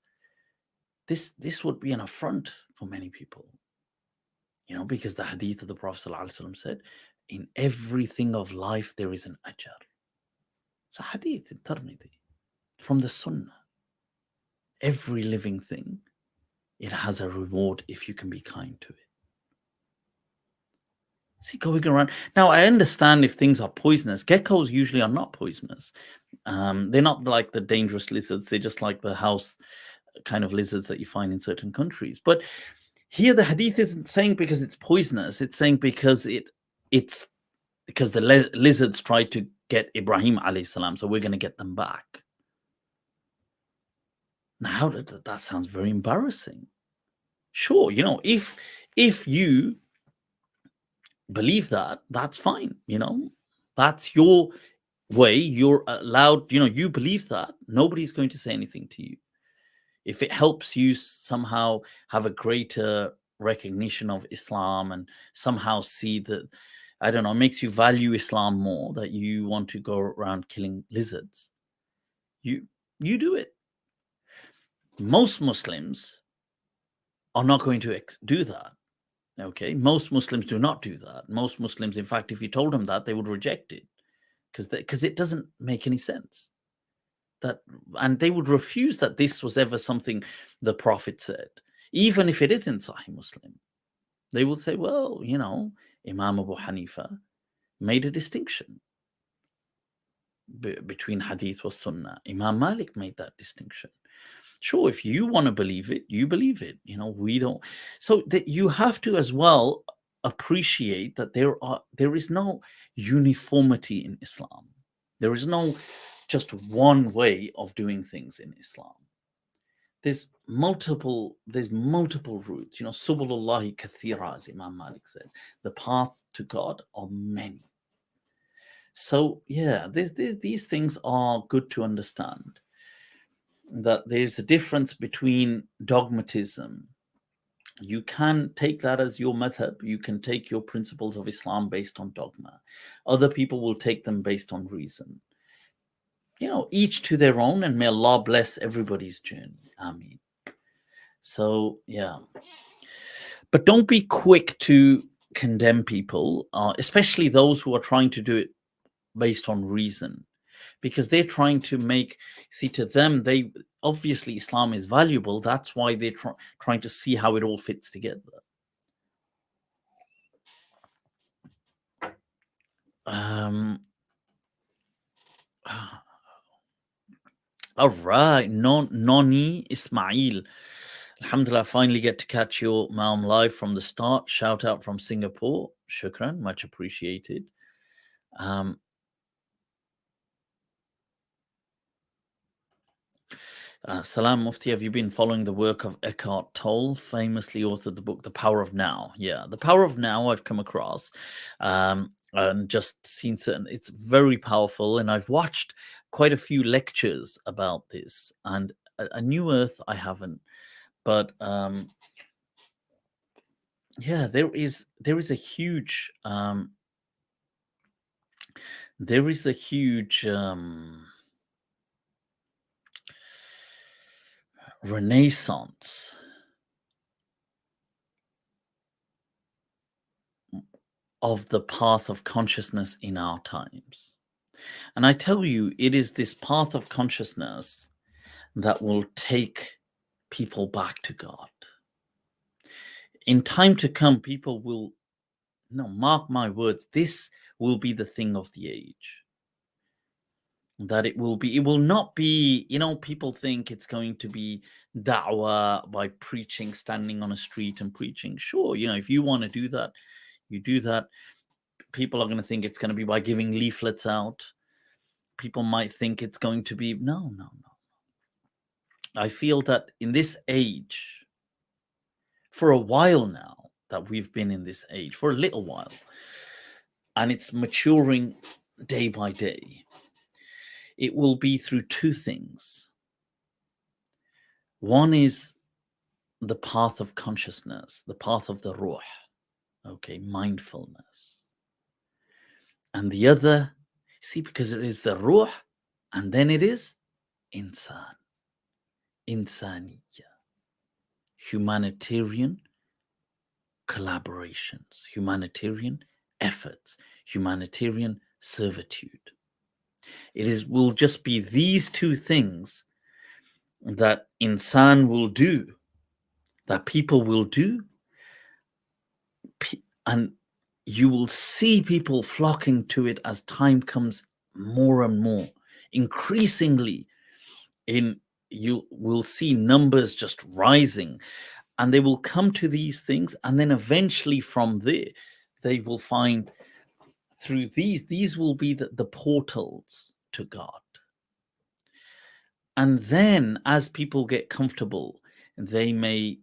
This would be an affront for many people, because the hadith of the Prophet ﷺ said, in everything of life there is an ajr. It's a hadith in Tirmidhi from the Sunnah. Every living thing, it has a reward if you can be kind to it. See, going around. Now, I understand if things are poisonous. Geckos usually are not poisonous. They're not like the dangerous lizards. They're just like the house kind of lizards that you find in certain countries. But here the hadith isn't saying because it's poisonous. It's saying because it's because the lizards tried to get Ibrahim alayhi salam, so we're going to get them back. Now, that sounds very embarrassing. Sure, if you believe that, that's fine. That's your way. You're allowed, you believe that. Nobody's going to say anything to you. If it helps you somehow have a greater recognition of Islam and somehow see that, I don't know, makes you value Islam more, that you want to go around killing lizards, you do it. Most Muslims are not going to do that. Okay, most Muslims do not do that. Most Muslims, in fact, if you told them that, they would reject it because it doesn't make any sense. And they would refuse that this was ever something the Prophet said, even if it is in Sahih Muslim. They would say, well, Imam Abu Hanifa made a distinction between hadith wa sunnah. Imam Malik made that distinction. Sure, if you want to believe it, you believe it. We don't. So that you have to as well appreciate that there is no uniformity in Islam. There is no just one way of doing things in Islam. there's multiple routes. Subulullahi kathira, as Imam Malik said. The path to God are many. So yeah, these things are good to understand. That there's a difference between dogmatism. You can take that as your madhab. You can take your principles of Islam based on dogma. Other people will take them based on reason. Each to their own, and may Allah bless everybody's journey. Amin. So, yeah. But don't be quick to condemn people, especially those who are trying to do it based on reason, because they're trying to to them, they obviously Islam is valuable. That's why they're trying to see how it all fits together. All right, Noni Ismail. Alhamdulillah, I finally get to catch your MALM live from the start. Shout out from Singapore. Shukran, much appreciated. Salam Mufti, have you been following the work of Eckhart Tolle, famously authored the book The Power of Now? Yeah, The Power of Now I've come across and just seen certain. It's very powerful, and I've watched quite a few lectures about this. And A New Earth I haven't, but yeah, there is a huge renaissance of the path of consciousness in our times. And I tell you, it is this path of consciousness that will take people back to God. In time to come, people will, no, mark my words, this will be the thing of the age. That it will not be, people think it's going to be da'wah by preaching, standing on a street and preaching. Sure, if you want to do that, you do that. People are going to think it's going to be by giving leaflets out. People might think it's going to be, no. I feel that in this age, for a while now, that we've been in this age, for a little while, and it's maturing day by day, it will be through two things. One is the path of consciousness, the path of the ruh, mindfulness. And the other, see, because it is the ruh, and then it is insan, insaniya, humanitarian collaborations, humanitarian efforts, humanitarian servitude. Will just be these two things that insan will do, that people will do, and you will see people flocking to it as time comes more and more. Increasingly, you will see numbers just rising, and they will come to these things, and then eventually from there, they will find through these will be the portals to God. And then as people get comfortable, they may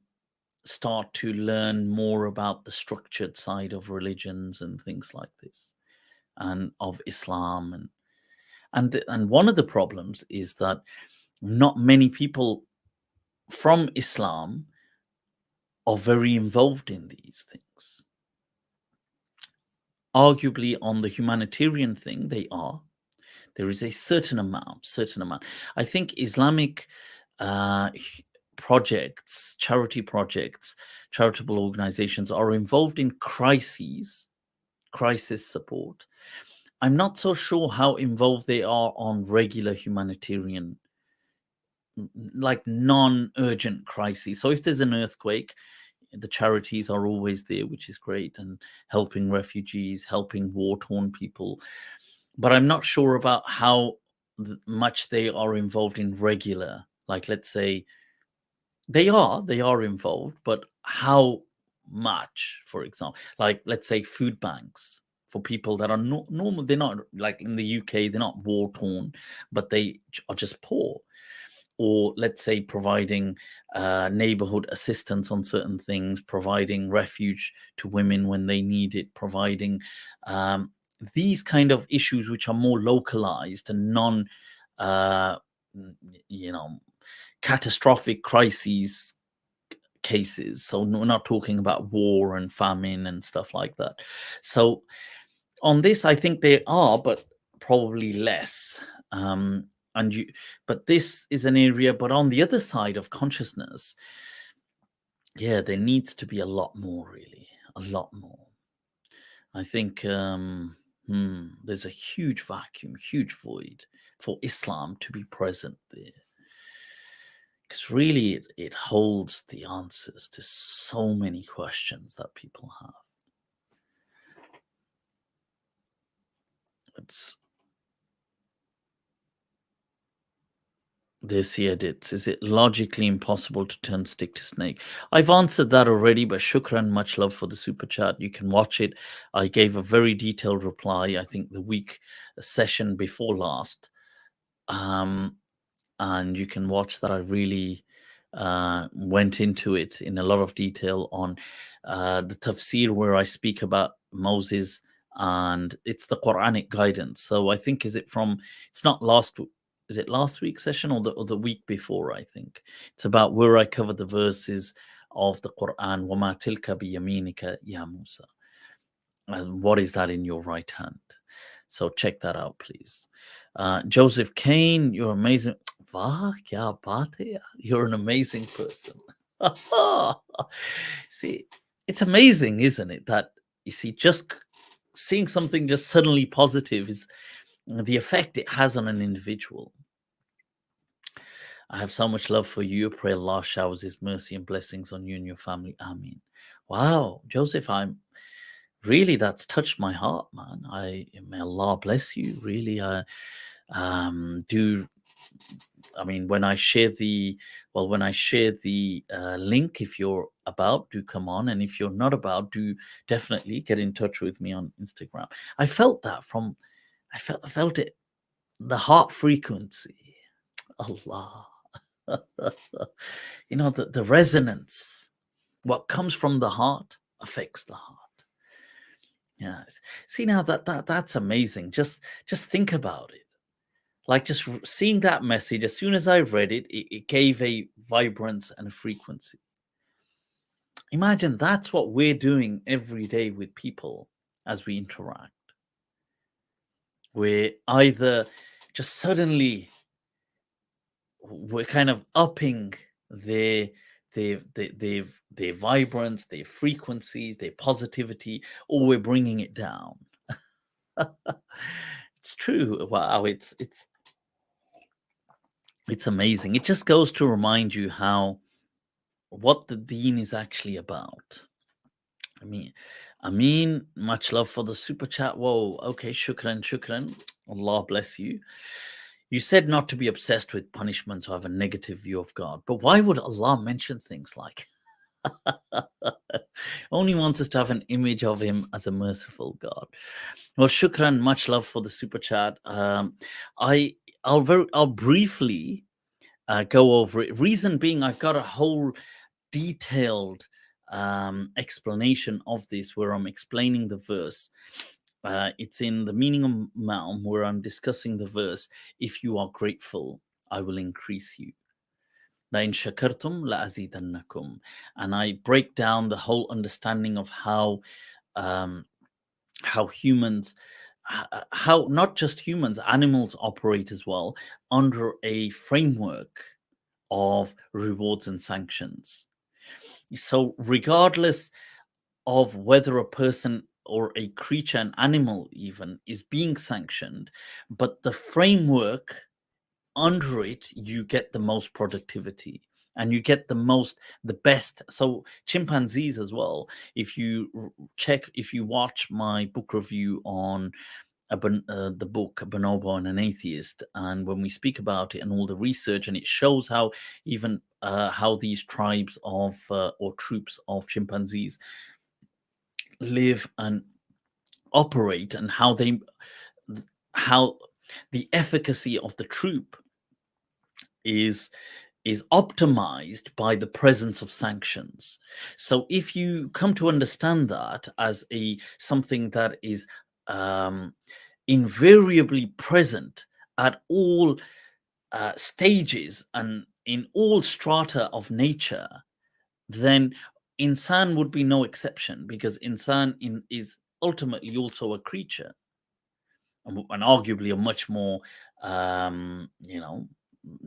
start to learn more about the structured side of religions and things like this, and of Islam. And one of the problems is that not many people from Islam are very involved in these things. Arguably on the humanitarian thing, they are. There is a certain amount. I think Islamic projects, charity projects, charitable organizations are involved in crisis support. I'm not so sure how involved they are on regular humanitarian, like non-urgent crises. So if there's an earthquake, the charities are always there, which is great, and helping refugees, helping war-torn people. But I'm not sure about how much they are involved in regular, like, let's say, they are involved, but how much? For example, like, let's say food banks for people that are normal. They're not, like in the UK, they're not war torn, but they are just poor. or let's say providing neighborhood assistance on certain things, providing refuge to women when they need it, providing these kind of issues which are more localized and non, uh, you know, catastrophic crises cases. So we're not talking about war and famine and stuff like that. So on this, I think there are, but probably less. And you, but this is an area. But on the other side of consciousness, yeah, there needs to be a lot more, really, a lot more. I think there's a huge vacuum, huge void for Islam to be present there. Because really, it holds the answers to so many questions that people have. There's the edits. Is it logically impossible to turn stick to snake? I've answered that already, but shukran, much love for the super chat. You can watch it. I gave a very detailed reply, I think the week session before last. And you can watch that. I really went into it in a lot of detail on the tafsir where I speak about Moses, and it's the Quranic Guidance. So I think it's not is it last week's session or the week before? I think it's about where I covered the verses of the Quran. وَمَا تِلْكَ بِيَمِينِكَ يَا Musa. And what is that in your right hand? So check that out, please. Joseph Kane, you're amazing. Wah, kya baat hai yaar. You're an amazing person. See, it's amazing, isn't it? That you see, just seeing something just suddenly positive is the effect it has on an individual. I have so much love for you. Pray Allah showers His mercy and blessings on you and your family. Amin. Wow, Joseph, that's touched my heart, man. May Allah bless you. Really, when I share the link, if you're about, do come on, and if you're not about, do definitely get in touch with me on Instagram. I felt it, the heart frequency. Allah. The resonance, what comes from the heart affects the heart. Yes. See, now that's amazing. Just think about it. Like just seeing that message, as soon as I read it, it gave a vibrance and a frequency. Imagine that's what we're doing every day with people as we interact. We're either just suddenly we're kind of upping their vibrance, their frequencies, their positivity, or we're bringing it down. It's true. Wow, it's amazing. It just goes to remind you what the deen is actually about. Amin, much love for the super chat. Whoa, okay, shukran. Allah bless you. You said not to be obsessed with punishments or have a negative view of God. But why would Allah mention things like only wants us to have an image of Him as a merciful God? Well, shukran, much love for the super chat. I'll briefly go over it. Reason being, I've got a whole detailed explanation of this where I'm explaining the verse. It's in the meaning of MALM where I'm discussing the verse, if you are grateful, I will increase you. لَإِن شَكَرْتُمْ لَأَزِيدَنَّكُمْ. And I break down the whole understanding of how humans, how not just humans, animals operate as well under a framework of rewards and sanctions. So regardless of whether a person or a creature, an animal even, is being sanctioned, but the framework under it, you get the most productivity and you get the best. So chimpanzees as well, if you watch my book review on the book Bonobo and an Atheist, and when we speak about it and all the research, and it shows how even how these tribes of or troops of chimpanzees live and operate, and how the efficacy of the troop is optimized by the presence of sanctions. So if you come to understand that as something that is invariably present at all stages and in all strata of nature, then insan would be no exception, because insan is ultimately also a creature, and arguably a much more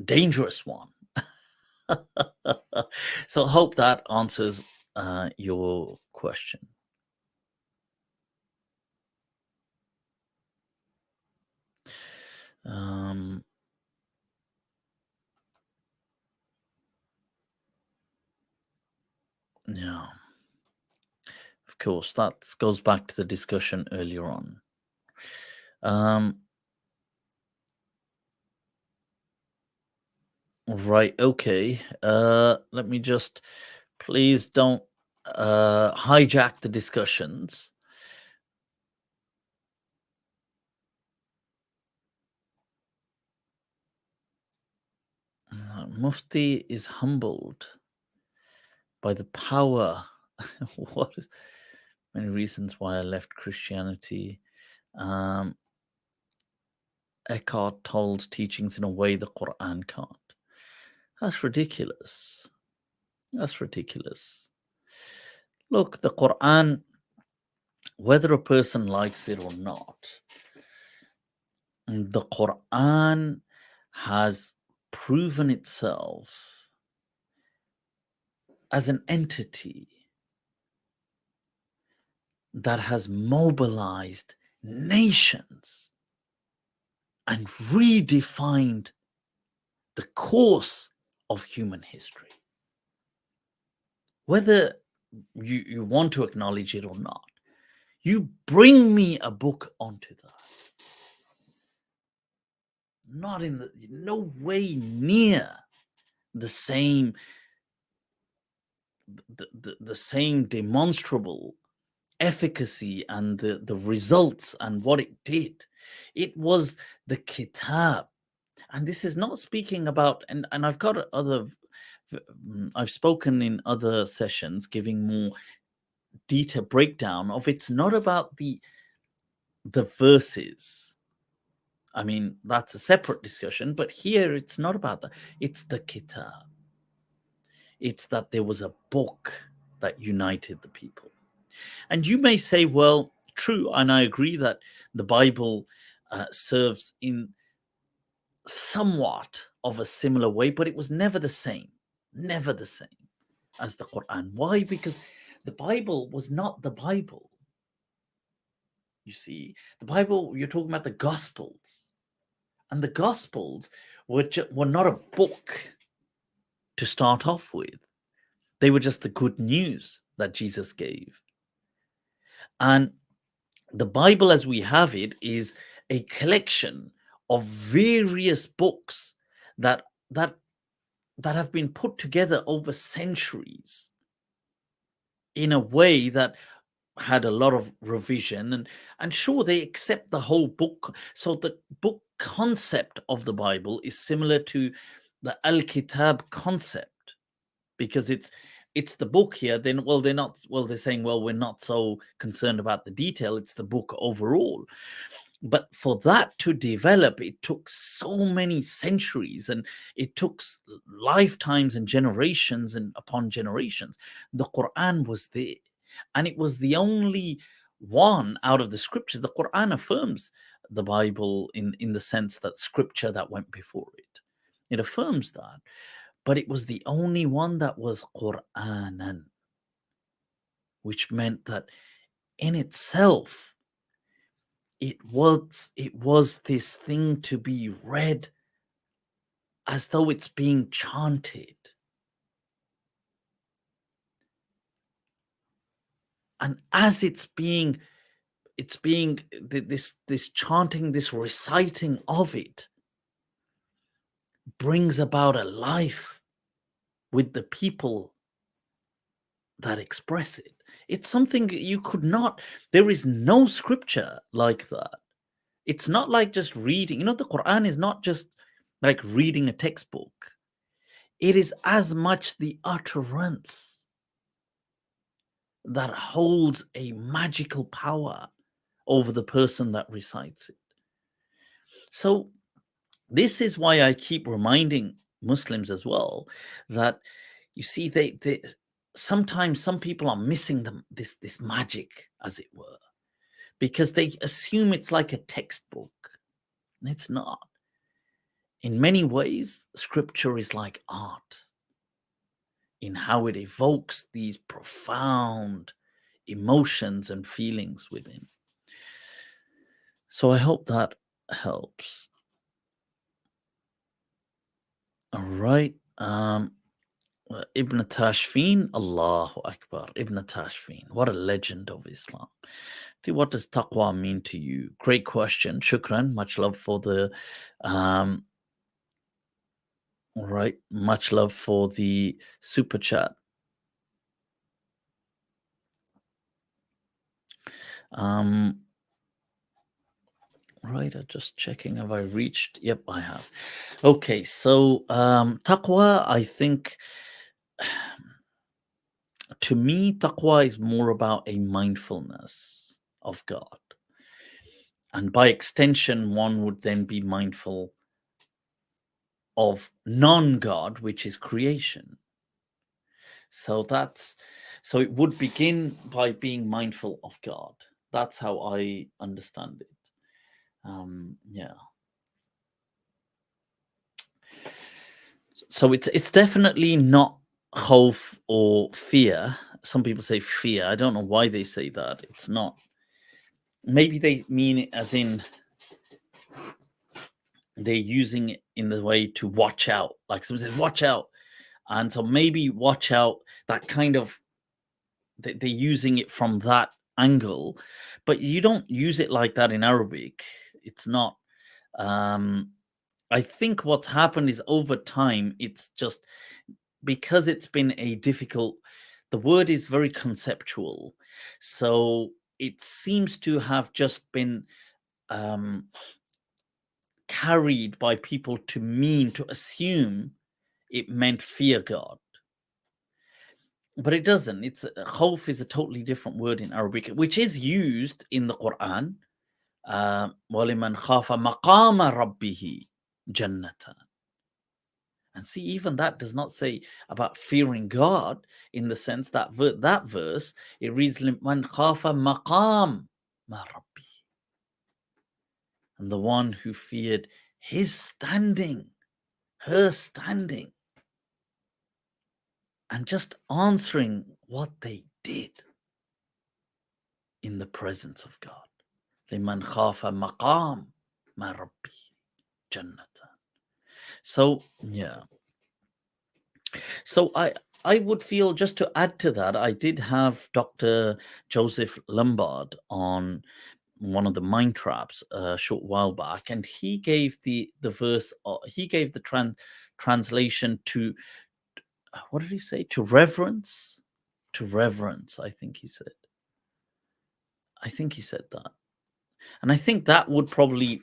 dangerous one. So I hope that answers your question. Yeah, of course, that goes back to the discussion earlier on. Right, okay. Let me just, please don't hijack the discussions. Mufti is humbled by the power. What is many reasons why I left Christianity? Eckhart Tolle's teachings in a way the Qur'an can't. That's ridiculous. That's ridiculous. Look, the Qur'an, whether a person likes it or not, the Qur'an has proven itself as an entity that has mobilized nations and redefined the course of human history. Whether you want to acknowledge it or not, you bring me a book onto that. Not in no way near the same the same demonstrable efficacy and the results and what it did. It was the kitab. And this is not speaking about, and I've got I've spoken in other sessions giving more detailed breakdown of, it's not about the verses. I mean, that's a separate discussion, but here it's not about that. It's the kitab. It's that there was a book that united the people. And you may say, well, true, and I agree that the Bible serves in somewhat of a similar way, but it was never the same as the Quran. Why? Because the Bible was not the Bible. You see, the Bible, you're talking about the Gospels, and the Gospels were not a book to start off with. They were just the good news that Jesus gave. And the Bible as we have it is a collection of various books that have been put together over centuries in a way that had a lot of revision, and sure, they accept the whole book. So the book concept of the Bible is similar to the Al-Kitab concept, because it's the book here. Then, well, they're saying, well, we're not so concerned about the detail, it's the book overall. But for that to develop, it took so many centuries, and it took lifetimes and generations and upon generations. The Quran was there, and it was the only one out of the scriptures. The Quran affirms the Bible in the sense that scripture that went before it. It affirms that. But it was the only one that was Qur'anan, which meant that in itself, it was this thing to be read as though it's being chanted. And as it's being this chanting, this reciting of it brings about a life with the people that express it. It's something you could not, there is no scripture like that. It's not like just reading. The Quran is not just like reading a textbook. It is as much the utterance that holds a magical power over the person that recites it. So this is why I keep reminding Muslims as well that you see they sometimes some people are missing this magic, as it were, because they assume it's like a textbook, and it's not. In many ways, scripture is like art in how it evokes these profound emotions and feelings within. So I hope that helps. All right. Ibn Tashfin, Allahu Akbar. Ibn Tashfin, what a legend of Islam. What does taqwa mean to you? Great question. Shukran. Much love for the all right. Much love for the super chat. Right, I'm just checking. Have I reached? Yep, I have. Okay, so taqwa, I think to me, taqwa is more about a mindfulness of God. And by extension, one would then be mindful of non-God, which is creation. So it would begin by being mindful of God. That's how I understand it. Yeah. So it's definitely not khawf or fear. Some people say fear. I don't know why they say that. It's not. Maybe they mean it as in they're using it in the way to watch out. Like someone says, watch out. And so maybe watch out, that kind of, they're using it from that angle. But you don't use it like that in Arabic. It's not. I think what's happened is over time, it's just because it's been a difficult, the word is very conceptual. So it seems to have just been carried by people to assume it meant fear God. But it doesn't. It's khawf is a totally different word in Arabic, which is used in the Quran. وَلِمَنْ خَافَ مَقَامَ رَبِّهِ جَنَّةً. And see, even that does not say about fearing God in the sense that that verse, it reads, "Man khafa maqam ma rabbi." And the one who feared his standing, her standing, and just answering what they did in the presence of God. "Liman khafa maqam ma rabbi jannatan." So, yeah. So I would feel, just to add to that, I did have Dr. Joseph Lombard on one of the Mindtraps a short while back, and he gave the verse, he gave the translation to, what did he say? To reverence, I think he said. I think he said that. And I think that would probably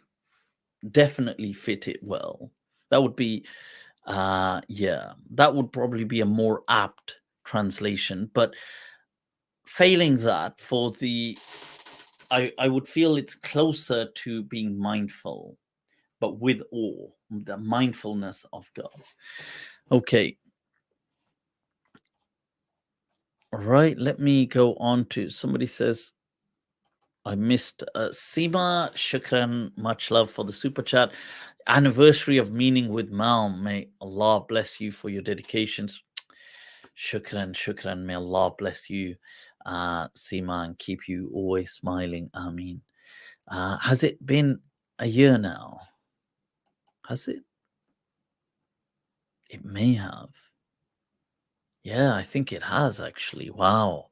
definitely fit it well. That would be that would probably be a more apt translation. But failing that, for the I would feel it's closer to being mindful, but with awe, the mindfulness of God. Okay. All right, let me go on to, somebody says, I missed Seema, shukran, much love for the super chat. Anniversary of Meaning with MALM. May Allah bless you for your dedications. Shukran. May Allah bless you, Seema, and keep you always smiling. Amin. Has it been a year now? Has it? It may have. Yeah, I think it has actually. Wow.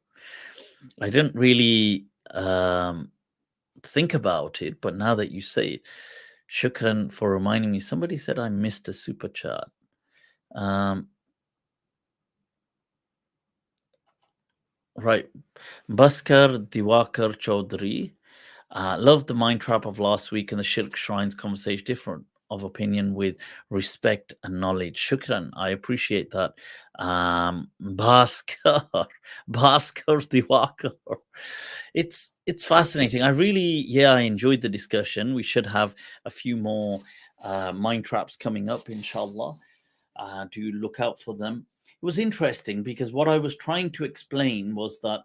I didn't really think about it, but now that you say it, shukran for reminding me. Somebody said I missed a super chat. Right. Bhaskar Diwakar Chaudhary. Loved the mind trap of last week and the Shirk Shrines conversation. Different of opinion with respect and knowledge. Shukran, I appreciate that. Bhaskar, Bhaskar Diwakar. It's fascinating. I enjoyed the discussion. We should have a few more mind traps coming up, inshallah. Do look out for them. It was interesting because what I was trying to explain was that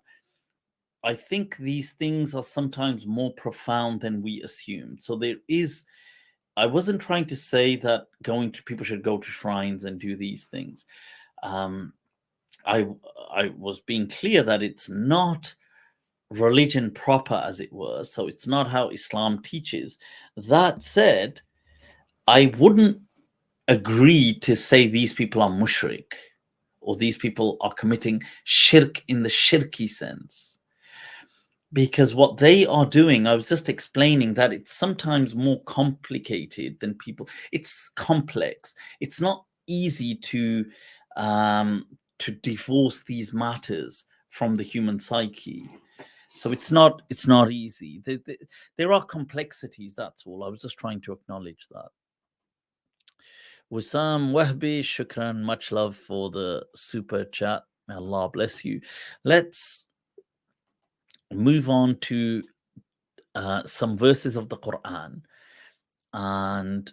I think these things are sometimes more profound than we assume. So I wasn't trying to say that people should go to shrines and do these things. I was being clear that it's not religion proper, as it were. So it's not how Islam teaches. That said, I wouldn't agree to say these people are mushrik or these people are committing shirk in the shirky sense. Because what they are doing, I was just explaining that it's sometimes more complicated than people. It's complex. It's not easy to divorce these matters from the human psyche. So it's not easy. There are complexities. That's all. I was just trying to acknowledge that. Wissam Wahbi, shukran, much love for the super chat. May Allah bless you. Let's move on to some verses of the Qur'an, and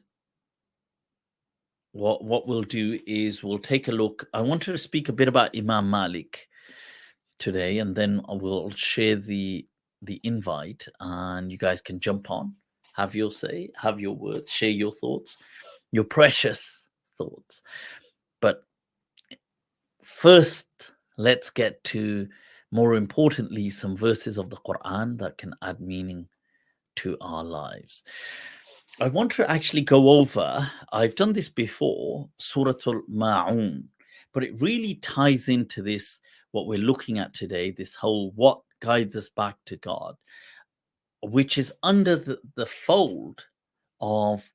what we'll do is we'll take a look. I wanted to speak a bit about Imam Malik today, and then we'll share the invite, and you guys can jump on, have your say, have your words, share your thoughts, your precious thoughts. But first, let's get to, more importantly, some verses of the Qur'an that can add meaning to our lives. I want to actually go over, I've done this before, Surah Al-Ma'un, but it really ties into this, what we're looking at today, this whole what guides us back to God, which is under the fold of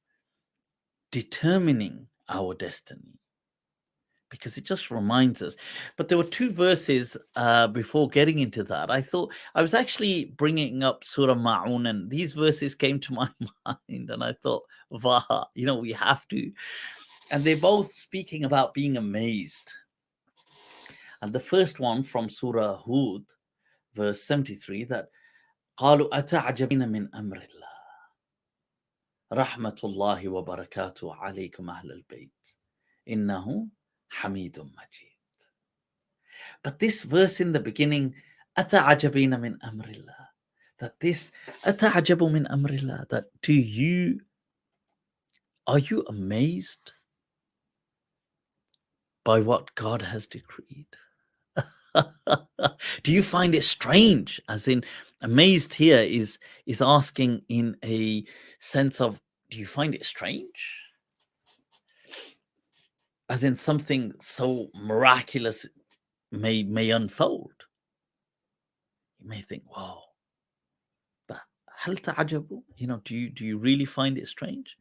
determining our destiny. Because it just reminds us. But there were two verses before getting into that. I thought I was actually bringing up Surah Ma'un, and these verses came to my mind, and I thought, Vaha, we have to. And they're both speaking about being amazed. And the first one from Surah Hud, verse 73, that قالوا أتعجبين من أمر الله رحمة الله وبركاته عليكم أهل البيت إنه Hamidun Majid. But this verse in the beginning, Ata'ajabina min amrillah, that this Ata'ajabu min amrillah, that are you amazed by what God has decreed? Do you find it strange? As in, amazed here is asking in a sense of, do you find it strange? As in something so miraculous may unfold. You may think, wow, but هل تعجبوا? Do you really find it strange?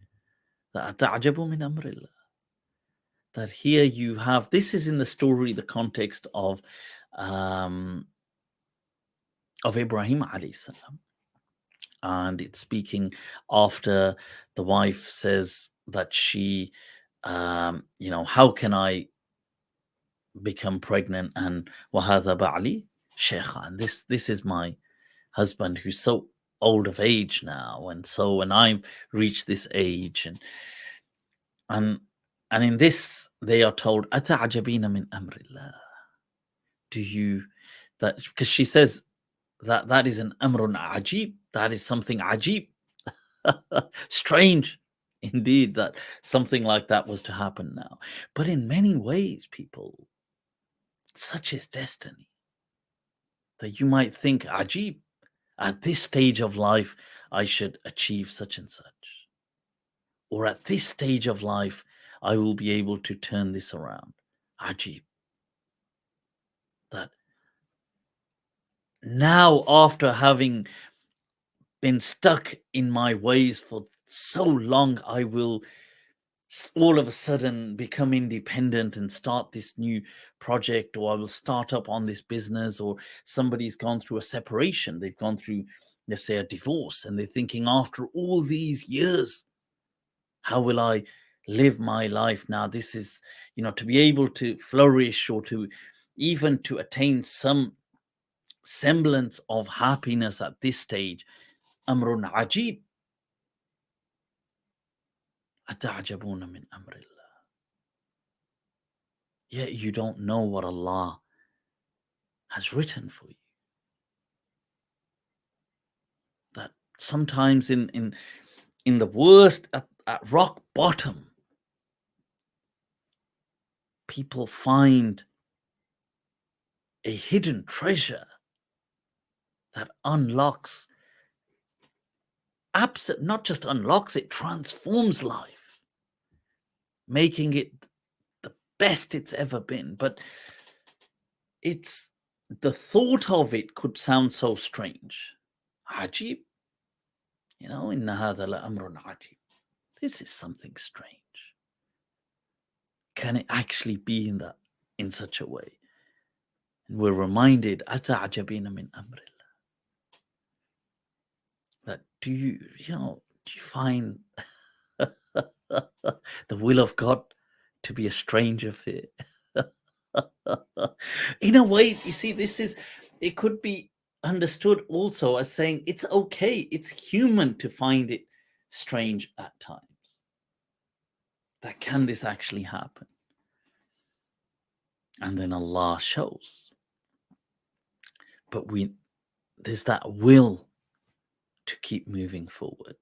That تعجبوا من أمر الله. That here you have, this is in the story, the context of Ibrahim alayhi salam. And it's speaking after the wife says that she, how can I become pregnant, and وَهَذَا بَعْلِي شَيْخًا, and this is my husband who's so old of age now, and so when I reach this age, and in this they are told أَتَعْجَبِينَ مِنْ أَمْرِ اللَّهِ, do you, that because she says that is an amrun ajib, that is something ajib, strange indeed that something like that was to happen now. But in many ways, people, such is destiny, that you might think, ajib, at this stage of life I should achieve such and such, or at this stage of life I will be able to turn this around. Ajib, that now, after having been stuck in my ways for so long, I will all of a sudden become independent and start this new project, or I will start up on this business, or somebody's gone through a separation, they've gone through, let's say, a divorce, and they're thinking, after all these years, How will I live my life now? This is, to be able to flourish or to even to attain some semblance of happiness at this stage. Amrun ajib. Ata'jabuna min amrillah. Yet you don't know what Allah has written for you. That sometimes in the worst, at rock bottom, people find a hidden treasure that unlocks, not just unlocks, it transforms life, making it the best it's ever been. But it's the thought of it could sound so strange. Ajib. Inna hadha la amrun ajib. This is something strange. Can it actually be in such a way? And we're reminded, ata'jabina min amrillah. That do you find the will of God to be a strange affair? In a way, you see, it could be understood also as saying it's okay, it's human to find it strange at times. That can this actually happen? And then Allah shows. But there's that will to keep moving forward.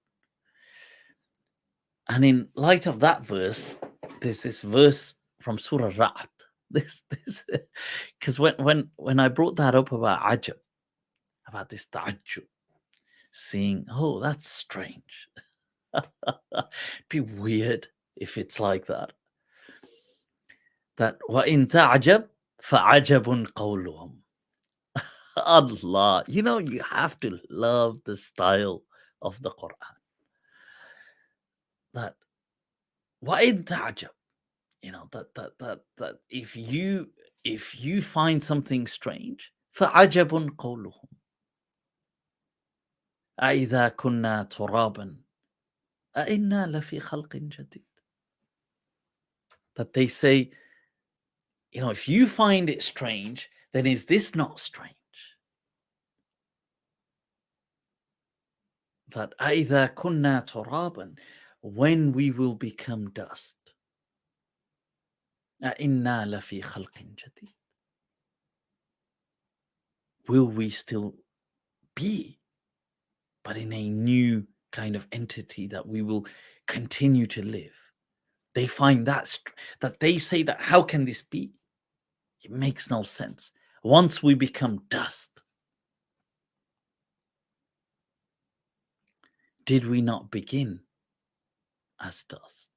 And in light of that verse, there's this verse from Surah Ra'd. This because when I brought that up about ajab, about this ta'ajjub, seeing, oh, that's strange. It'd be weird if it's like that. That wa in ta'jab fa'ajabun qawluhum. Allah, you have to love the style of the Quran. That wa in ta'jab, that if you find something strange, fa'ajabun qawluhum. أَإِذَا كُنَّا تُرَابًا أَإِنَّا لَفِي خَلْقٍ جَدِيدٍ. That they say, if you find it strange, then is this not strange? That أَإِذَا كُنَّا تُرَابًا, when we will become dust. أَإِنَّا لَفِي خَلْقٍ جَدِيدٍ. Will we still be, but in a new kind of entity that we will continue to live? They find that they say that, how can this be? It makes no sense. Once we become dust, did we not begin as dust?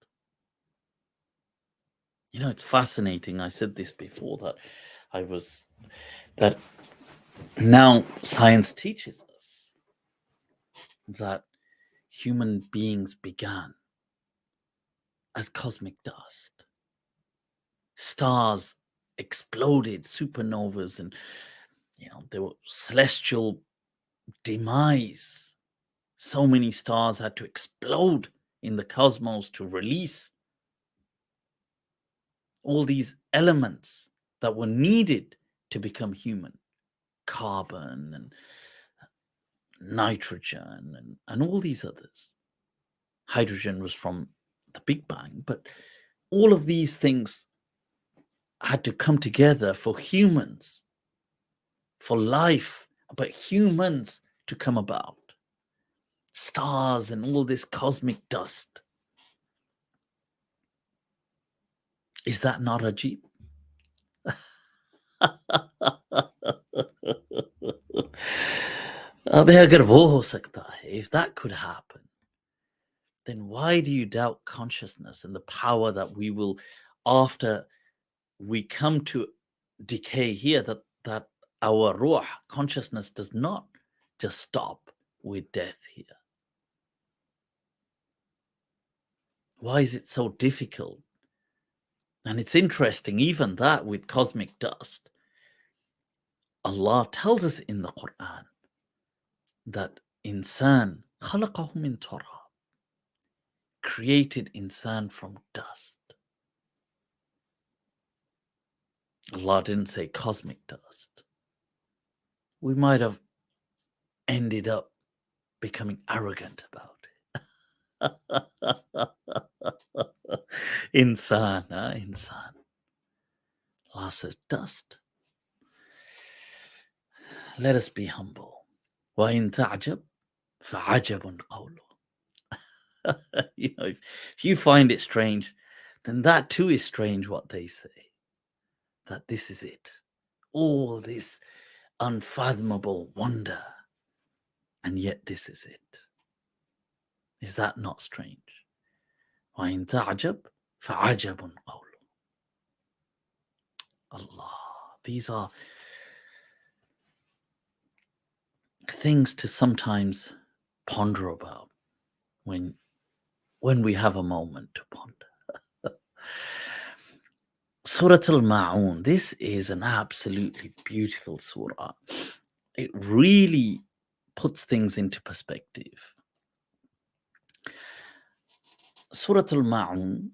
It's fascinating. I said this before, that now science teaches us that human beings began as cosmic dust. Stars exploded, supernovas, and there were celestial demise. So many stars had to explode in the cosmos to release all these elements that were needed to become human. Carbon and nitrogen and all these others. Hydrogen was from the Big Bang, but all of these things had to come together for humans, for life, but humans to come about. Stars and all this cosmic dust. Is that not ajib? If that could happen, then why do you doubt consciousness and the power that we will, after we come to decay here, that our ruh, consciousness, does not just stop with death here? Why is it so difficult? And it's interesting, even that with cosmic dust, Allah tells us in the Qur'an that insan khalaqahu min turab. created insan from dust. Allah didn't say cosmic dust. We might have ended up becoming arrogant about it. Insan, insan. Allah says dust. Let us be humble. وَإِن تَعْجَبْ فَعَجَبٌ قَوْلُهُ. If you find it strange, then that too is strange what they say. That this is it. All this unfathomable wonder. And yet this is it. Is that not strange? وَإِن تَعْجَبْ فَعَجَبٌ قَوْلُهُ. Allah. These are things to sometimes ponder about when we have a moment to ponder. Surah Al-Ma'un. This is an absolutely beautiful surah. It really puts things into perspective. Surah Al-Ma'un.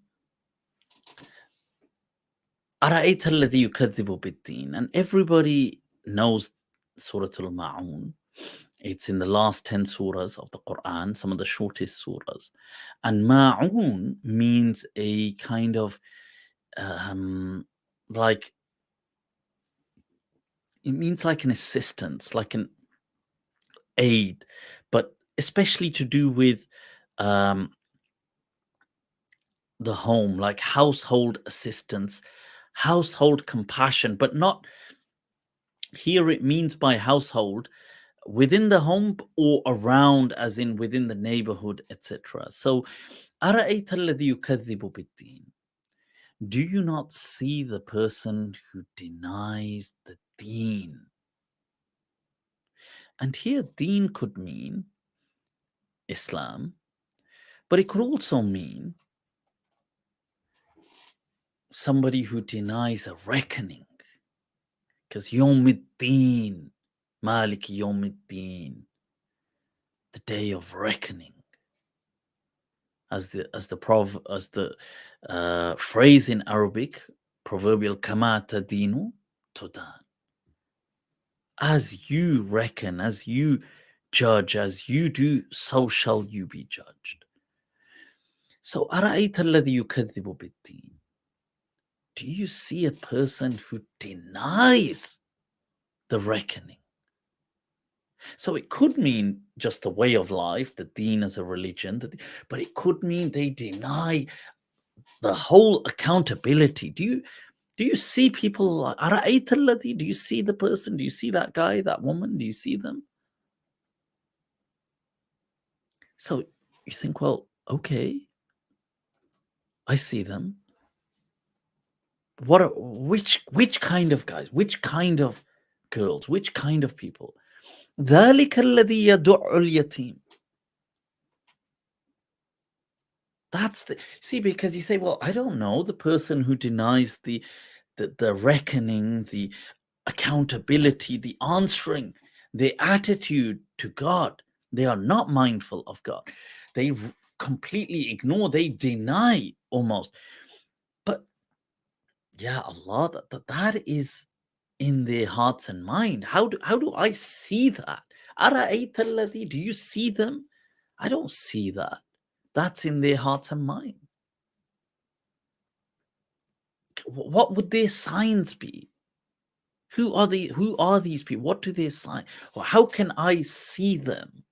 أَرَأَيْتَ الَّذِي يُكَذِّبُ بِالدِّينِ. And everybody knows Surah Al-Ma'un. It's in the last 10 surahs of the Qur'an, some of the shortest surahs. And Ma'un means a kind of like, it means like an assistance, like an aid, but especially to do with the home, like household assistance, household compassion, but not here. It means by household within the home or around, as in within the neighborhood, etc. So, أَرَأَيْتَ الَّذِي يُكَذِّبُ بِالدِّينِ. Do you not see the person who denies the deen? And here, deen could mean Islam, but it could also mean somebody who denies a reckoning. Because Yawmiddin, Malik Yawmiddin, the day of reckoning. As the phrase in Arabic, proverbial kama tadinu tudan. As you reckon, as you judge, as you do, so shall you be judged. So, أَرَأَيْتَ الَّذِي يُكَذِّبُ بِالدِّينِ. Do you see a person who denies the reckoning? So it could mean just the way of life, the deen as a religion, but it could mean they deny the whole accountability. Do you see people like أَرَأَيْتَ الَّذِي? Do you see the person? Do you see that guy, that woman? Do you see them? So you think, well, okay, I see them. Which kind of guys? Which kind of girls? Which kind of people? ذَلِكَ الَّذِي يَدُعُّ الْيَتِيمَ. That's because you say, well, I don't know, the person who denies the reckoning, the accountability, the answering, the attitude to God. They are not mindful of God. They completely ignore, they deny almost. But yeah, Allah, that is in their hearts and mind. How do I see that? أَرَأَيْتَ الَّذِي. Do you see them? I don't see that. That's in their hearts and mind. What would their signs be? Who are these people? What do they sign? How can I see them?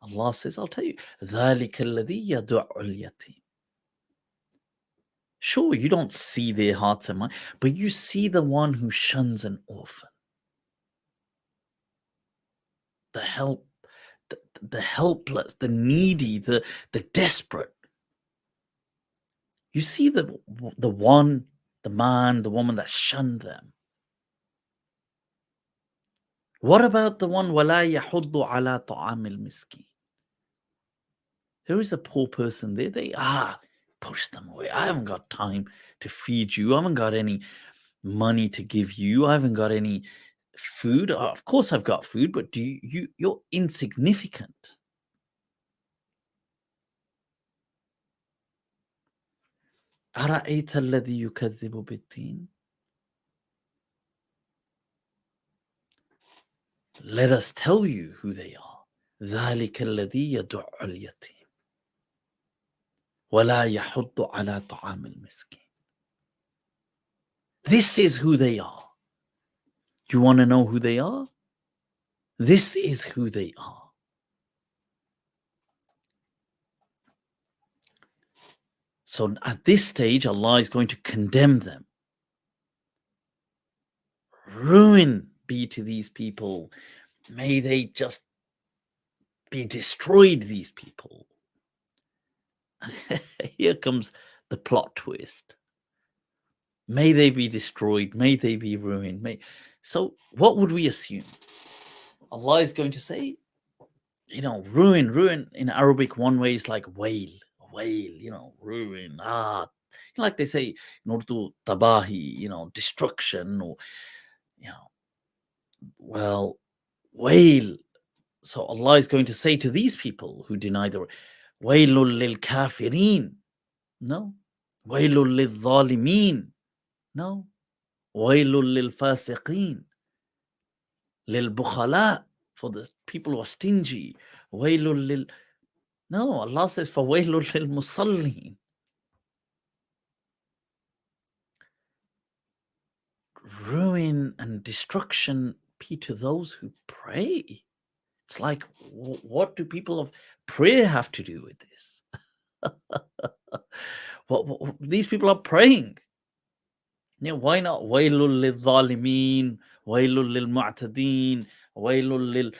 Allah says, I'll tell you. ذَلِكَ الَّذِي يَدُعُّ الْيَتِيمَ. Sure, you don't see their hearts and mind, but you see the one who shuns an orphan. The helpless, the needy, the desperate. You see the one, the man, the woman that shunned them. What about the one وَلَا يَحُضُّ عَلَى طَعَامِ الْمِسْكِينِ? There is a poor person there. They push them away. I haven't got time to feed you. I haven't got any money to give you. I haven't got any food. Of course I've got food, but you're insignificant. أَرَأَيْتَ الَّذِي يُكَذِّبُ بِالدِّينِ. Let us tell you who they are. ذَلِكَ الَّذِي يَدُعُّ الْيَتِيمَ وَلَا يَحُضُّ عَلَى طَعَامِ الْمِسْكِينِ. This is who they are. You want to know who they are? This is who they are. So at this stage, Allah is going to condemn them. Ruin be to these people. May they just be destroyed, these people. Here comes the plot twist. May they be destroyed. May they be ruined. So what would we assume? Allah is going to say, ruin in Arabic, one way is like wail, ruin. Like they say in Urdu, tabahi, destruction, or, well, wail. So Allah is going to say to these people who deny the wailul lil kafirin. No. Wailul lil zalimin. No. Wailul lil fasiqeen. Lil bukhala, for the people who are stingy. Wailul lil. No, Allah says for wailul lil musallin. Ruin and destruction be to those who pray. It's like, what do people of prayer have to do with this? what these people are praying. Why not wailul lil zalimin, wailul lil mu'tadin, wailul lil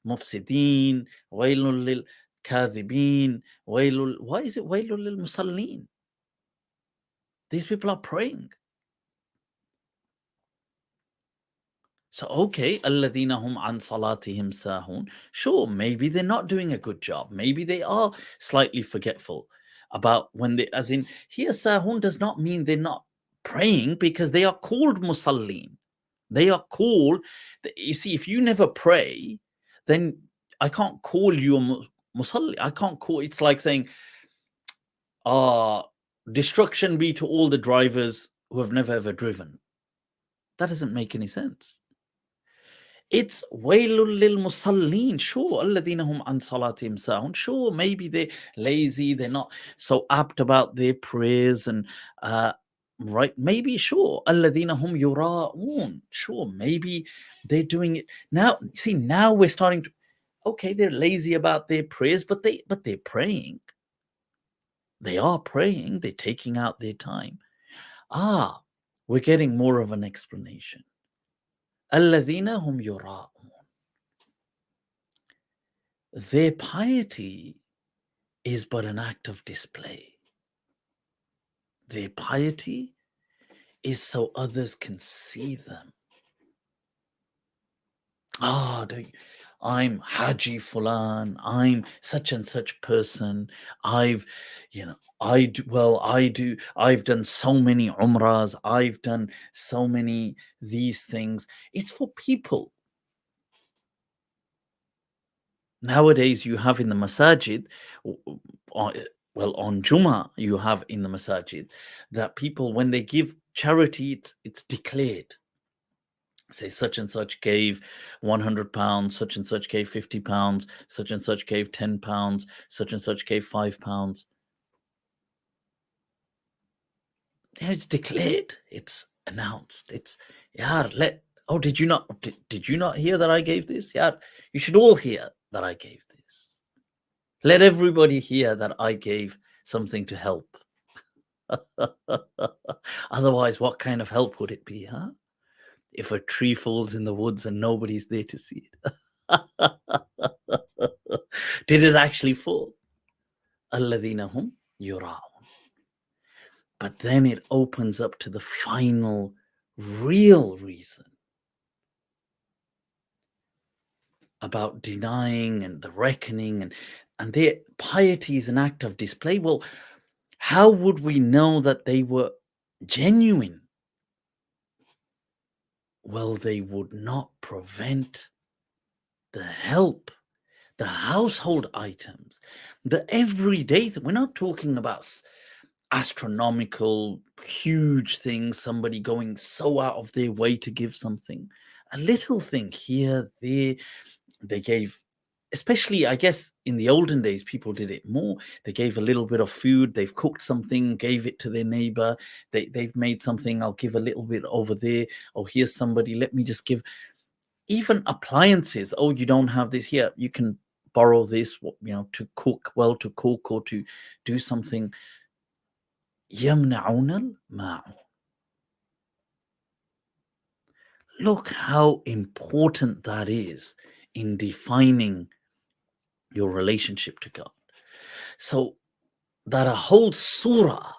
mufsidin, wailul lil kadhibin, why is it wailul lil musallin? These people are praying. So, okay, alladhina hum an salatihim sahun. Sure, maybe they're not doing a good job. Maybe they are slightly forgetful about when they, as in here, sahun does not mean they're not praying, because they are called musallin. They are called, you see, if you never pray, then I can't call you a musalli. I can't call, it's like saying, destruction be to all the drivers who have never ever driven. That doesn't make any sense. It's wailul lil musallin. Sure, alladhina hum an salatihim sahun. Sure, maybe they're lazy, they're not so apt about their prayers, and right, maybe, sure. Alladhina hum yura'un. Sure, maybe they're doing it. Now, see, now we're starting to, okay, they're lazy about their prayers, but they're praying. They are praying, they're taking out their time. We're getting more of an explanation. Alladhina hum yura'un. Their piety is but an act of display. Their piety is so others can see them. I'm Haji Fulan, I'm such and such person. I've done so many umrahs, I've done so many these things. It's for people. Nowadays, you have in the masajid, on Jummah, you have in the masajid that people, when they give charity, it's declared. Say such and such gave £100, such and such gave £50, such and such gave £10, such and such gave £5. Yeah, it's declared. It's announced. It's did you not hear that I gave this? Yeah, you should all hear that I gave this. Let everybody hear that I gave something to help. Otherwise, what kind of help would it be, huh? If a tree falls in the woods and nobody's there to see it. Did it actually fall? Alladhina hum yura'un. But then it opens up to the final, real reason about denying and the reckoning, and their piety is an act of display. Well, how would we know that they were genuine? Well, they would not prevent the help, the household items, the everyday. We're not talking about astronomical, huge things, somebody going so out of their way to give something. A little thing here, there, they gave, especially, I guess, in the olden days, people did it more. They gave a little bit of food, they've cooked something, gave it to their neighbor, they've made something, I'll give a little bit over there. Oh, here's somebody, let me just give. Even appliances. Oh, you don't have this here, you can borrow this, to cook, to cook or to do something. يمنعون الماعون. Look how important that is in defining your relationship to God. So that a whole surah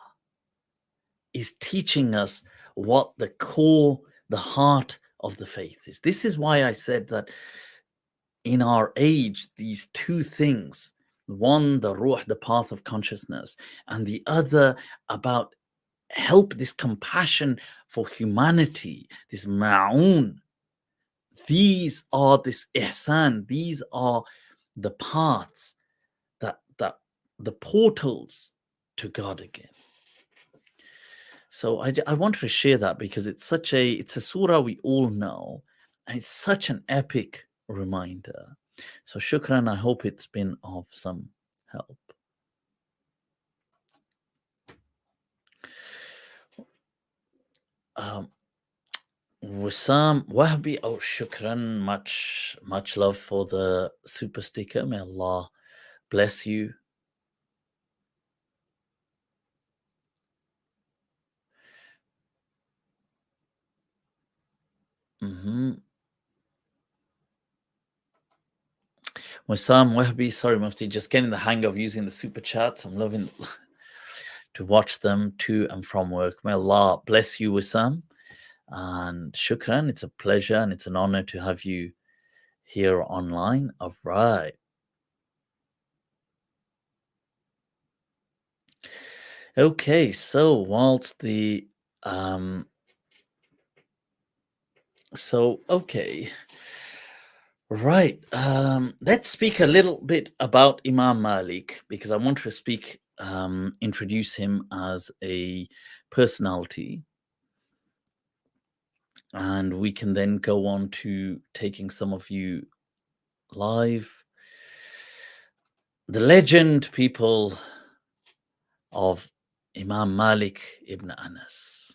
is teaching us what the core, the heart of the faith is. This is why I said that in our age, these two things, one, the ruh, the path of consciousness, and the other about help, this compassion for humanity, this ma'un, these are this ihsan, these are the paths, that the portals to God again. So I wanted to share that because it's a surah we all know, and it's such an epic reminder. So shukran, I hope it's been of some help. Wissam Wahbi, oh shukran, much love for the super sticker. May Allah bless you. Wissam Wahbi, sorry Mufti, just getting the hang of using the super chats. I'm loving to watch them to and from work. May Allah bless you, Wissam. And shukran, it's a pleasure and it's an honor to have you here online. All right. Okay, so whilst the right, let's speak a little bit about Imam Malik, because I want to introduce him as a personality, and we can then go on to taking some of you live. The legend, people, of Imam Malik ibn Anas.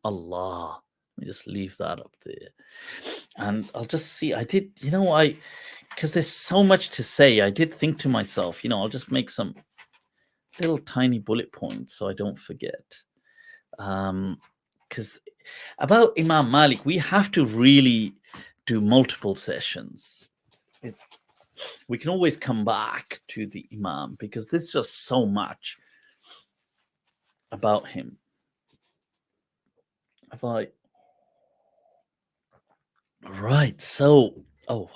Allah. Let me just leave that up there. And I'll just see. Because there's so much to say, I did think to myself, I'll just make some little tiny bullet points so I don't forget. Because about Imam Malik, we have to really do multiple sessions. We can always come back to the Imam because there's just so much about him. Right, so, oh,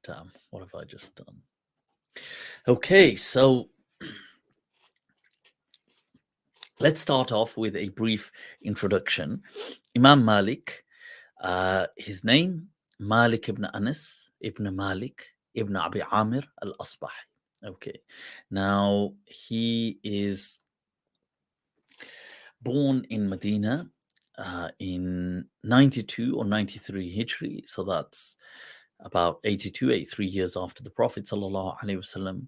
damn, what have I just done? Okay, so let's start off with a brief introduction. Imam Malik, his name, Malik ibn Anas, ibn Malik, ibn Abi Amir al-Asbahi. Okay, now he is born in Medina in 92 or 93 Hijri, so that's about 83 years after the Prophet sallallahu alaihi wasallam.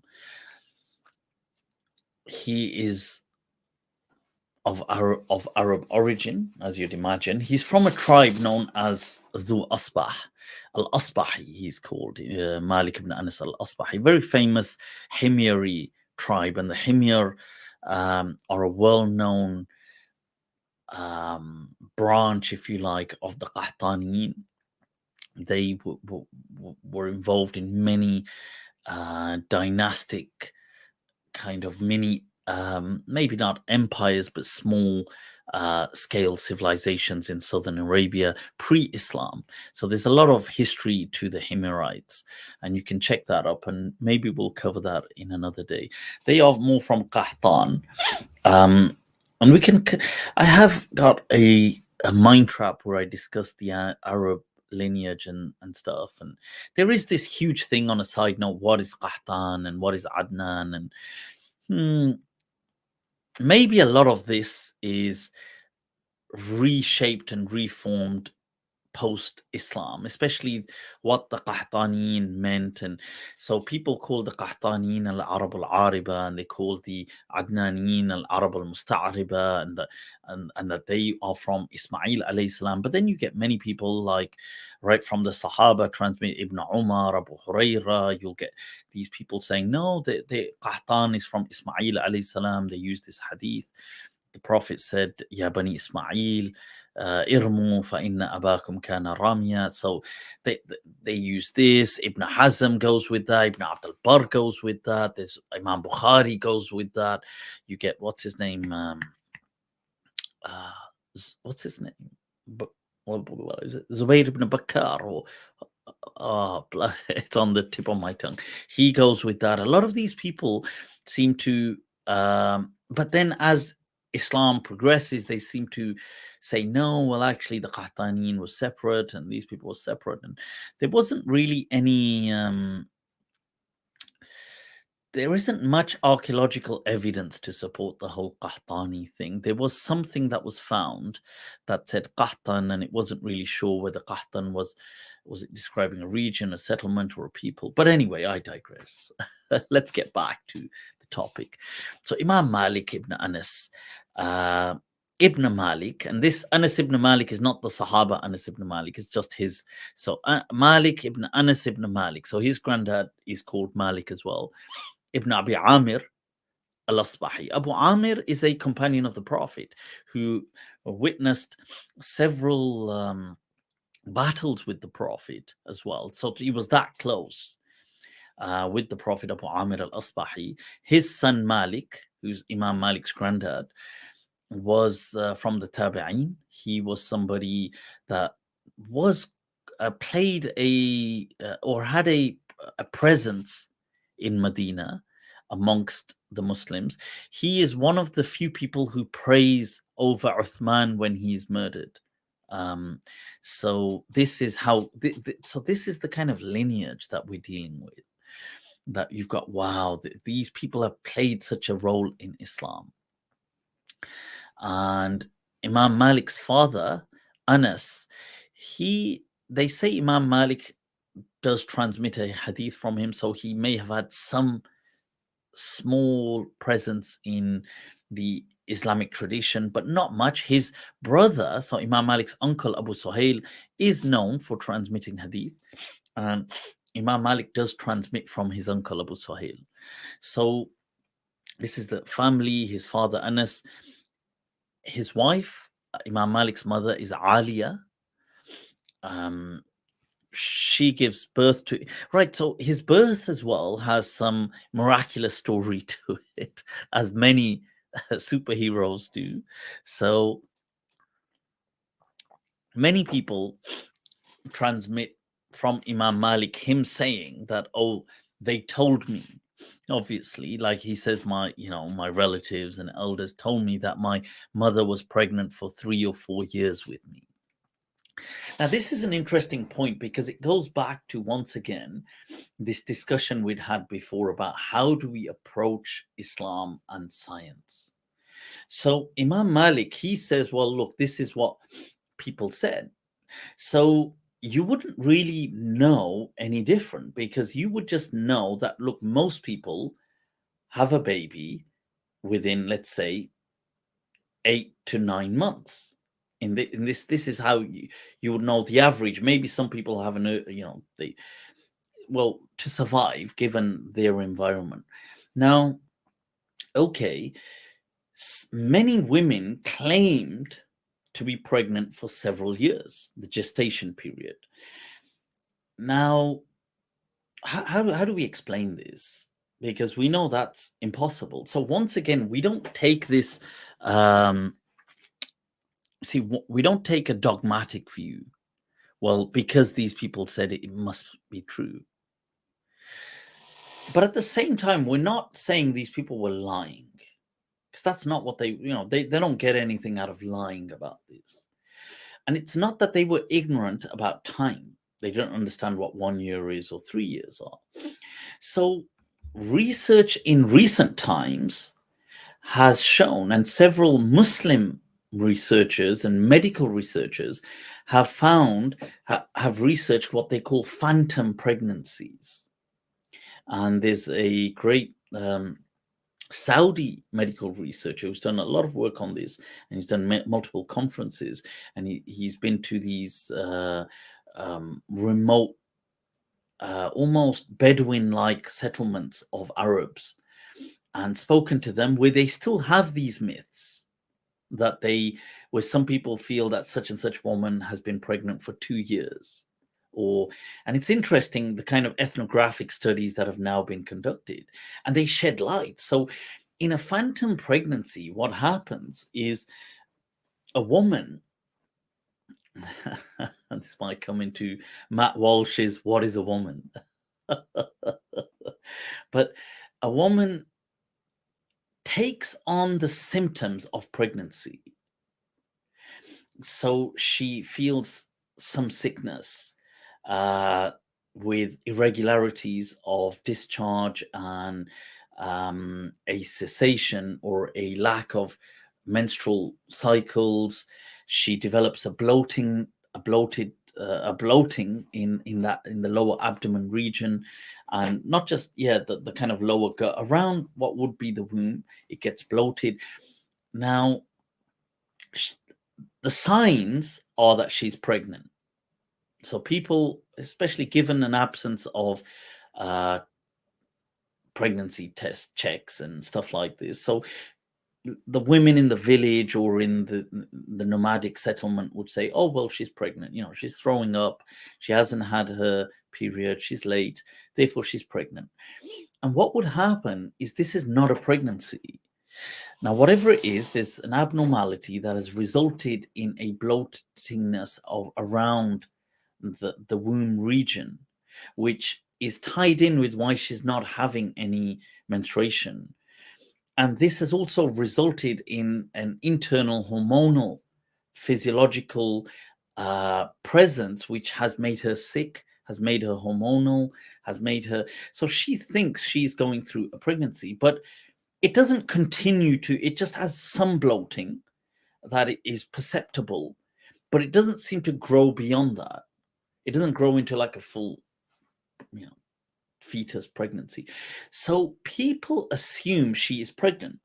He is of Arab origin, as you'd imagine. He's from a tribe known as Dhu Asbah. Al-Asbahi, he's called, Malik ibn Anas al-Asbahi. Very famous Himyari tribe, and the Himyar are a well-known branch, if you like, of the Qahtaniyin. They were involved in many dynastic kind of mini, maybe not empires, but small scale civilizations in southern Arabia pre-Islam. So there's a lot of history to the Himyarites, and you can check that up, and maybe we'll cover that in another day. They are more from Qahtan. And I have got a Mindtrap where I discuss the Arab lineage and stuff, and there is this huge thing on a side note: what is Qahtan and what is Adnan, and maybe a lot of this is reshaped and reformed post-Islam, especially what the Qahtaniyin meant. And so people call the Qahtaniyin al-Arab al-Ariba, and they call the Adnaniyin al-Arab al-Musta'ariba, and that they are from Ismail alayhi salam. But then you get many people like right from the Sahaba transmit Ibn Umar, Abu Huraira. You'll get these people saying, no, the Qahtan is from Ismail alayhi salam. They use this hadith. The Prophet said, Ya Bani Ismail, irmu fa inna abakum kana ramya. So they use this. Ibn Hazm goes with that. Ibn Abdul Bar goes with that. There's Imam Bukhari goes with that. You get, what's his name? What's his name? What is it? Zubayr ibn Bakar, or it's on the tip of my tongue. He goes with that. A lot of these people seem to, but then as Islam progresses, they seem to say, no, well, actually, the Qahtaniyin was separate and these people were separate. And there wasn't really any, there isn't much archaeological evidence to support the whole Qahtani thing. There was something that was found that said Qahtan, and it wasn't really sure whether Qahtan was it describing a region, a settlement, or a people. But anyway, I digress. Let's get back to the topic. So Imam Malik ibn Anas, Ibn Malik, and this Anas ibn Malik is not the Sahaba Anas ibn Malik, it's just his. So Malik ibn Anas ibn Malik. So his granddad is called Malik as well. Ibn Abi Amir al-Asbahi. Abu Amir is a companion of the Prophet who witnessed several battles with the Prophet as well. So he was that close with the Prophet, Abu Amir al-Asbahi. His son Malik, who's Imam Malik's granddad, was from the Tabi'een. He was somebody that was played or had a presence in Medina amongst the Muslims. He is one of the few people who praise over Uthman when he is murdered. So this is how. So this is the kind of lineage that we're dealing with. That you've got. Wow, these people have played such a role in Islam. And Imam Malik's father, Anas, they say Imam Malik does transmit a hadith from him, so he may have had some small presence in the Islamic tradition, but not much. His brother, so Imam Malik's uncle Abu Suhail, is known for transmitting hadith, and Imam Malik does transmit from his uncle Abu Suhail. So this is the family, his father Anas, his wife, Imam Malik's mother, is Aliyah. She gives birth to, right, so his birth as well has some miraculous story to it, as many superheroes do. So many people transmit from Imam Malik him saying that, oh, they told me, obviously, like he says, my relatives and elders told me that my mother was pregnant for 3 or 4 years with me. Now, this is an interesting point because it goes back to, once again, this discussion we'd had before about how do we approach Islam and science. So Imam Malik, he says, well, look, this is what people said. So you wouldn't really know any different because you would just know that, look, most people have a baby within, let's say, 8 to 9 months. This is how you would know the average. Maybe some people have to survive given their environment. Now, okay, many women claimed to be pregnant for several years, the gestation period. Now, how do we explain this? Because we know that's impossible. So once again, we don't take this. We don't take a dogmatic view. Well, because these people said it must be true. But at the same time, we're not saying these people were lying, because that's not what they don't get anything out of lying about this. And it's not that they were ignorant about time. They don't understand what 1 year is or 3 years are. So research in recent times has shown, and several Muslim researchers and medical researchers have found, have researched what they call phantom pregnancies. And there's a great Saudi medical researcher who's done a lot of work on this, and he's done multiple conferences, and he's been to these remote, almost Bedouin-like settlements of Arabs, and spoken to them where they still have these myths that where some people feel that such and such woman has been pregnant for 2 years. And it's interesting the kind of ethnographic studies that have now been conducted, and they shed light. So in a phantom pregnancy, what happens is a woman, and this might come into Matt Walsh's What is a Woman? But a woman takes on the symptoms of pregnancy. So she feels some sickness, with irregularities of discharge and a cessation or a lack of menstrual cycles. She develops a bloating in the lower abdomen region, and not just the kind of lower gut around what would be the womb. It gets bloated. Now, the signs are that she's pregnant. So people, especially given an absence of pregnancy test checks and stuff like this, so the women in the village or in the nomadic settlement would say, oh, well, she's pregnant. She's throwing up. She hasn't had her period. She's late. Therefore, she's pregnant. And what would happen is this is not a pregnancy. Now, whatever it is, there's an abnormality that has resulted in a bloatingness around the womb region, which is tied in with why she's not having any menstruation. And this has also resulted in an internal hormonal physiological presence, which has made her sick, has made her hormonal, has made her... So she thinks she's going through a pregnancy, but it doesn't continue to... It just has some bloating that is perceptible, but it doesn't seem to grow beyond that. It doesn't grow into like a full, fetus pregnancy. So people assume she is pregnant.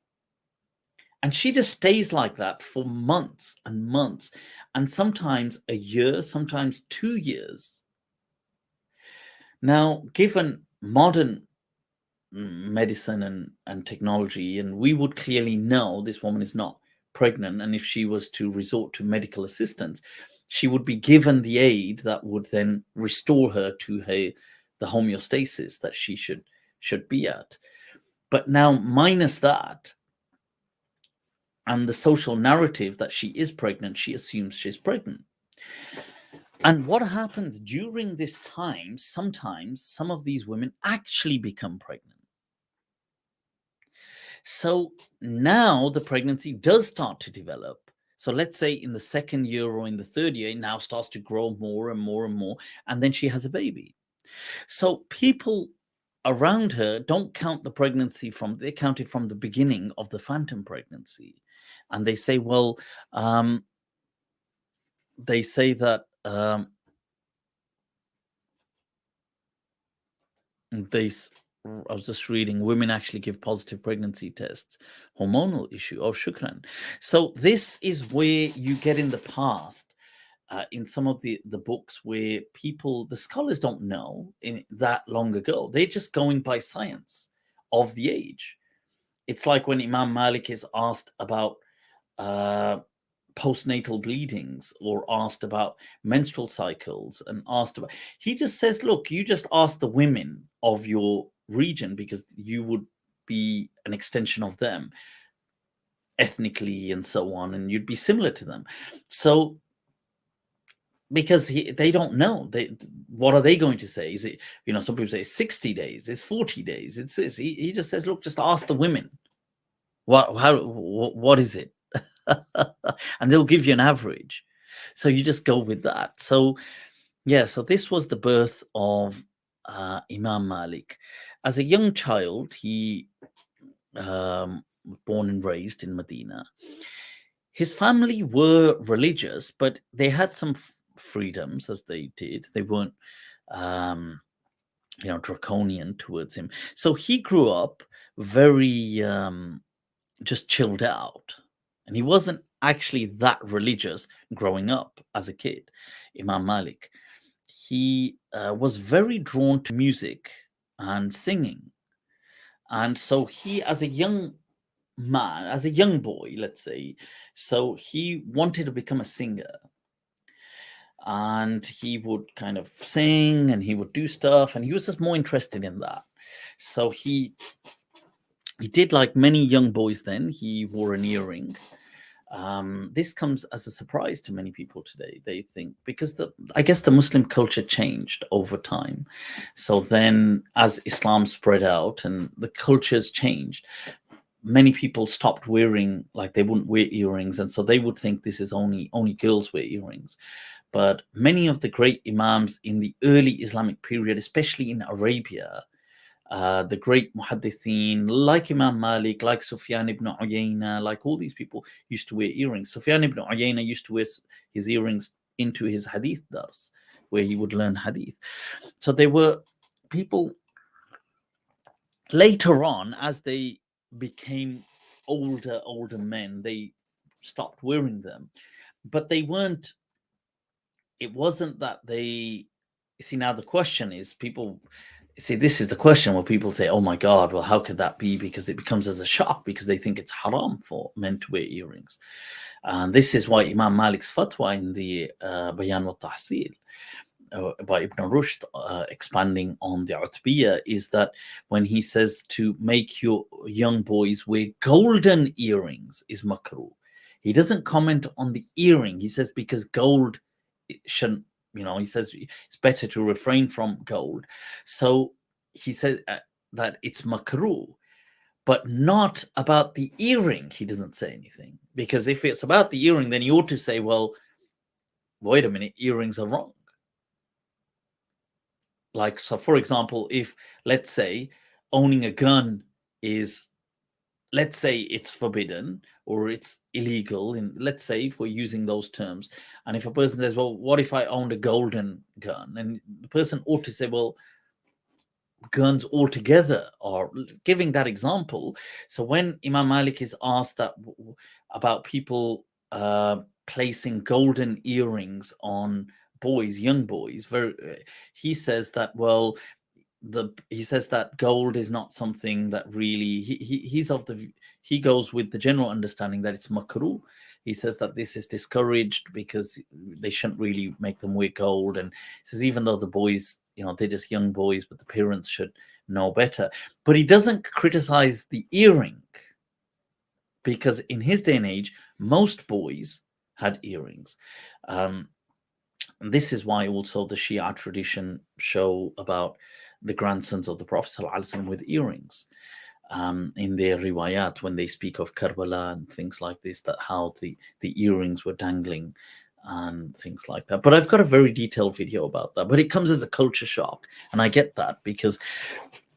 And she just stays like that for months and months, and sometimes a year, sometimes 2 years. Now, given modern medicine and technology, and we would clearly know this woman is not pregnant, and if she was to resort to medical assistance, she would be given the aid that would then restore her to the homeostasis that she should be at. But now, minus that, and the social narrative that she is pregnant, she assumes she's pregnant. And what happens during this time, sometimes some of these women actually become pregnant. So now the pregnancy does start to develop. So let's say in the second year or in the third year, it now starts to grow more and more and more, and then she has a baby. So people around her don't count the pregnancy they count it from the beginning of the phantom pregnancy. And they say, well, they say that I was just reading, women actually give positive pregnancy tests, hormonal issue. Oh, shukran. So this is where you get in the past, in some of the books where the scholars don't know in that long ago. They're just going by science of the age. It's like when Imam Malik is asked about postnatal bleedings, or asked about menstrual cycles, and he just says, look, you just ask the women of your region, because you would be an extension of them ethnically and so on, and you'd be similar to them. So because they don't know, what are they going to say? Is it, some people say 60 days, it's 40 days, it's this. He just says, look, just ask the women what is it. And they'll give you an average, so you just go with that. So so this was the birth of Imam Malik. As a young child, he born and raised in Medina. His family were religious, but they had some freedoms as they did. They weren't, draconian towards him. So he grew up very just chilled out. And he wasn't actually that religious growing up as a kid, Imam Malik. He was very drawn to music and singing. And so he, as a young man, as a young boy, let's say, so he wanted to become a singer. And he would kind of sing and he would do stuff, and he was just more interested in that. So he did like many young boys then, he wore an earring. This comes as a surprise to many people today. They think, because I guess the Muslim culture changed over time. So then as Islam spread out and the cultures changed, many people stopped wearing, like they wouldn't wear earrings. And so they would think this is only girls wear earrings. But many of the great Imams in the early Islamic period, especially in Arabia, the great muhaddithin like Imam Malik, like Sufyan ibn Uyayna, like all these people used to wear earrings. Sufyan ibn Uyayna used to wear his earrings into his hadith dars, where he would learn hadith. So there were people later on, as they became older men, they stopped wearing them. But they weren't, it wasn't that they, see, now the question is, people see, this is the question where people say, oh my God, well, how could that be? Because it becomes as a shock, because they think it's haram for men to wear earrings. And this is why Imam Malik's fatwa in the Bayan wa Tahsil by Ibn Rushd, expanding on the Utbiyah, is that when he says to make your young boys wear golden earrings is makruh. He doesn't comment on the earring. He says because gold shouldn't, he says it's better to refrain from gold. So he says that it's makruh, but not about the earring. He doesn't say anything, because if it's about the earring, then he ought to say, well, wait a minute, earrings are wrong. Like, so for example, if, let's say, owning a gun is, let's say it's forbidden or it's illegal, in, let's say, if we're using those terms, and if a person says, well, what if I owned a golden gun? And the person ought to say, well, guns altogether are, giving that example. So when Imam Malik is asked that about people placing golden earrings on boys, young boys, he says that, well, he says that gold is not something that really, he goes with the general understanding that it's makruh. He says that this is discouraged because they shouldn't really make them wear gold. And he says, even though the boys, they're just young boys, but the parents should know better. But he doesn't criticize the earring, because in his day and age, most boys had earrings. And this is why also the Shia tradition show about the grandsons of the Prophet ﷺ with earrings in their riwayat, when they speak of Karbala and things like this, that how the earrings were dangling and things like that. But I've got a very detailed video about that. But it comes as a culture shock, and I get that, because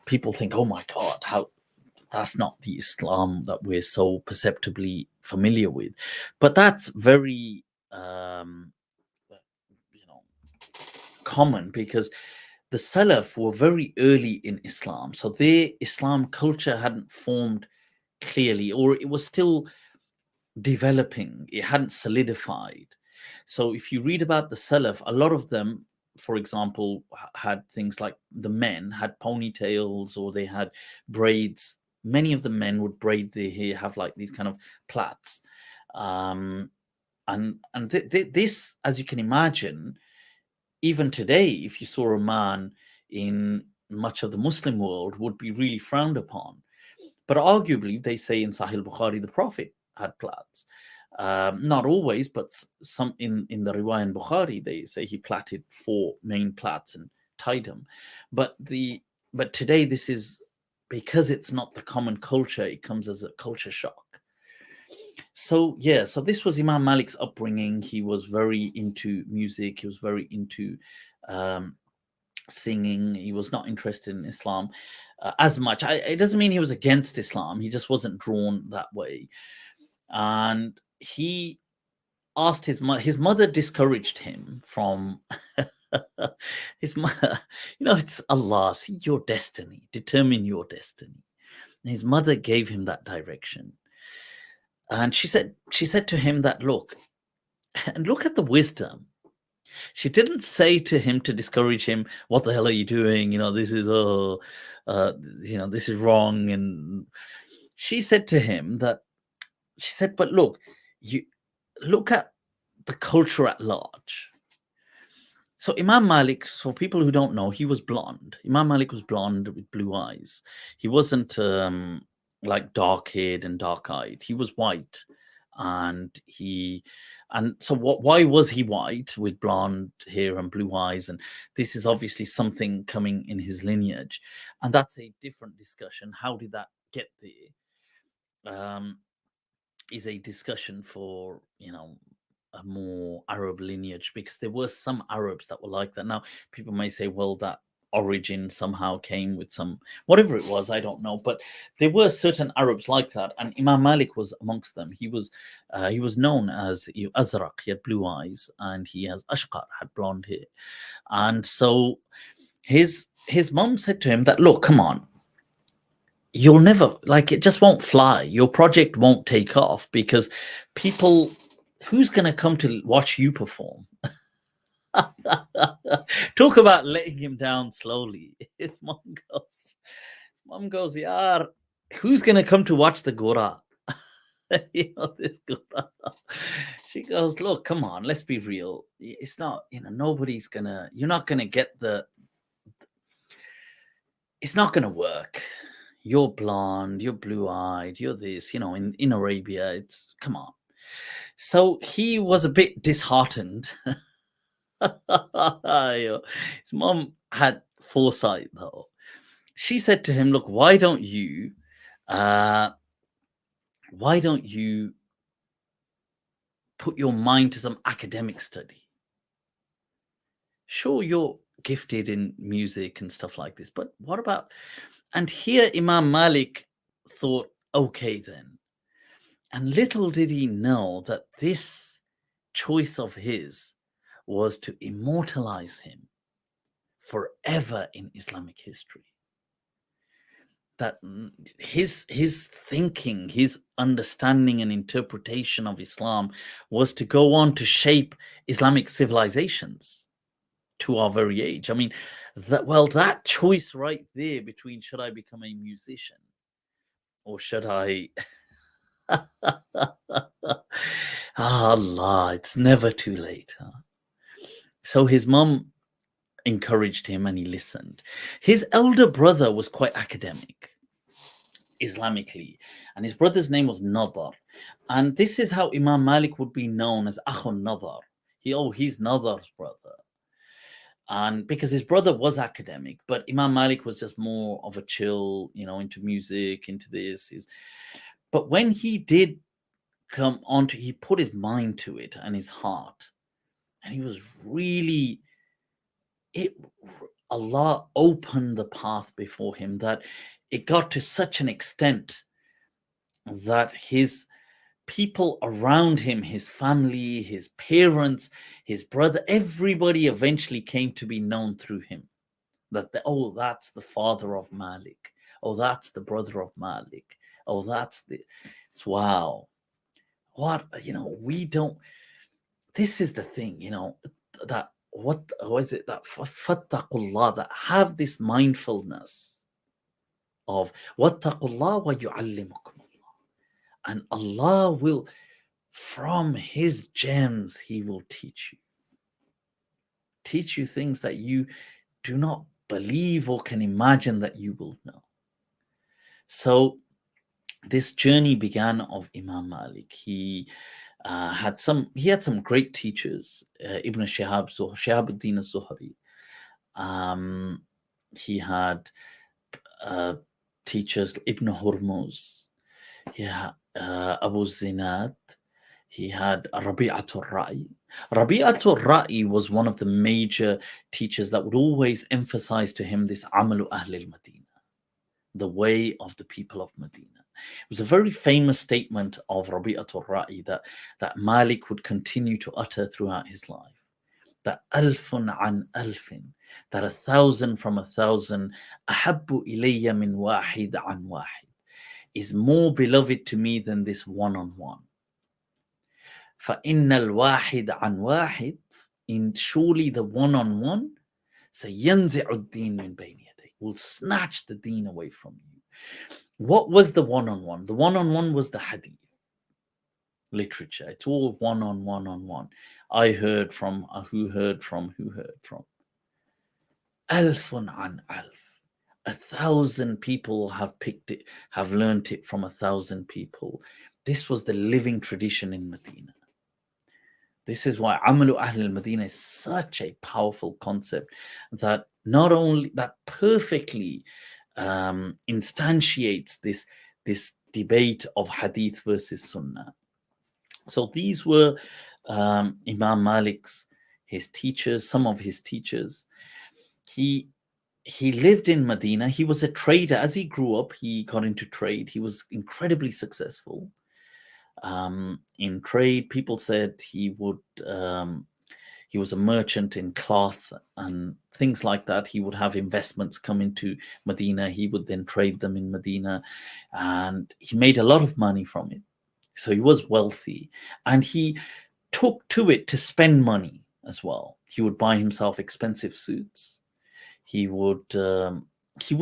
people think, oh my God, how that's not the Islam that we're so perceptibly familiar with. But that's very common, because the Salaf were very early in Islam, so their Islam culture hadn't formed clearly, or it was still developing, it hadn't solidified. So if you read about the Salaf, a lot of them, for example, had things like, the men had ponytails, or they had braids. Many of the men would braid their hair, have like these kind of plaits. This, as you can imagine, even today, if you saw a man in much of the Muslim world, would be really frowned upon. But arguably, they say in Sahih Bukhari, the Prophet had plaits. Not always, but some in the Riwayah in Bukhari, they say he plaited 4 main plaits and tied them. But today, this is, because it's not the common culture, it comes as a culture shock. So so this was Imam Malik's upbringing. He was very into music. He was very into singing. He was not interested in Islam as much. It doesn't mean he was against Islam. He just wasn't drawn that way. And he asked his mother discouraged him from his mother. It's Allah. See your destiny. Determine your destiny. And his mother gave him that direction. And she said to him that, look at the wisdom. She didn't say to him to discourage him, what the hell are you doing? This is this is wrong. And she said to him that, but look, you look at the culture at large. So Imam Malik, for people who don't know, he was blonde. Imam Malik was blonde with blue eyes. He wasn't like dark-haired and dark-eyed. He was white. And so why was he white with blonde hair and blue eyes? And this is obviously something coming in his lineage. And that's a different discussion. How did that get there? Is a discussion for, a more Arab lineage, because there were some Arabs that were like that. Now, people may say, well, that origin somehow came with some, whatever it was, I don't know. But there were certain Arabs like that. And Imam Malik was amongst them. He was known as Azraq. He had blue eyes, and he has Ashqar, had blonde hair. And so his mom said to him that, look, come on, you'll never, it just won't fly. Your project won't take off, because people, who's going to come to watch you perform? Talk about letting him down slowly. His mom goes, yeah, who's going to come to watch the Gora? This Gora. She goes, look, come on, let's be real. It's not, nobody's going to, you're not going to get it's not going to work. You're blonde, you're blue-eyed, you're this, in Arabia, it's, come on. So he was a bit disheartened. His mom had foresight, though. She said to him, look, why don't you put your mind to some academic study? Sure, you're gifted in music and stuff like this, but what about... And here Imam Malik thought, okay then. And little did he know that this choice of his was to immortalize him forever in Islamic history. That his thinking, his understanding and interpretation of Islam was to go on to shape Islamic civilizations to our very age. I mean, that choice right there between, should I become a musician or should I... Allah, it's never too late. Huh? So his mom encouraged him and he listened. His elder brother was quite academic Islamically, and his brother's name was Nadar. And this is how Imam Malik would be known as Akhun Nadar. He's Nadar's brother. And because his brother was academic, but Imam Malik was just more of a chill, into music, into this. But when he did come onto, he put his mind to it and his heart, and he was really... Allah opened the path before him that it got to such an extent that his people around him, his family, his parents, his brother, everybody eventually came to be known through him. That's the father of Malik. Oh, that's the brother of Malik. Oh, it's wow. What, we don't... This is the thing, that... What was it that fattaqullah, that have this mindfulness of wattaqullah wa yu'allimukum Allah, and Allah will, from his gems, he will teach you things that you do not believe or can imagine that you will know. So this journey began of Imam Malik. He had some great teachers, Ibn Shihabuddin al-Zuhri. He had teachers, Ibn Hurmuz, Abu Zinad. He had Rabi'atul Ra'i. Rabi'atul Ra'i was one of the major teachers that would always emphasize to him this Amalu Ahlil Madina, the way of the people of Medina. It was a very famous statement of Rabi'atul Ra'i that Malik would continue to utter throughout his life. That alfun an alfin, that 1,000 from 1,000, ahabbu ilayya min wahid an wahid, is more beloved to me than this one-on-one. فَإِنَّ الْوَاحِدَ عَنْ وَاحِدٍ, in surely the one-on-one, سَيَنْزِعُ الدِّينَ مِنْ بَيْنِ يَدَيْهِ, will snatch the deen away from you. What was the one-on-one? The one-on-one was the hadith literature. It's all one-on-one. I heard from, who heard from, who heard from. Alfun an alf. 1,000 people have picked it, have learnt it from 1,000 people. This was the living tradition in Medina. This is why Amalu Ahl al-Madina is such a powerful concept that not only that perfectly instantiates this debate of hadith versus sunnah. So these were Imam Malik's, his teachers, some of his teachers. He lived in Medina. He was a trader. As he grew up, he got into trade. He was incredibly successful in trade. People said he was a merchant in cloth and things like that. He would have investments come into Medina. He would then trade them in Medina, and he made a lot of money from it. So he was wealthy, and he took to it to spend money as well. He would buy himself expensive suits. He would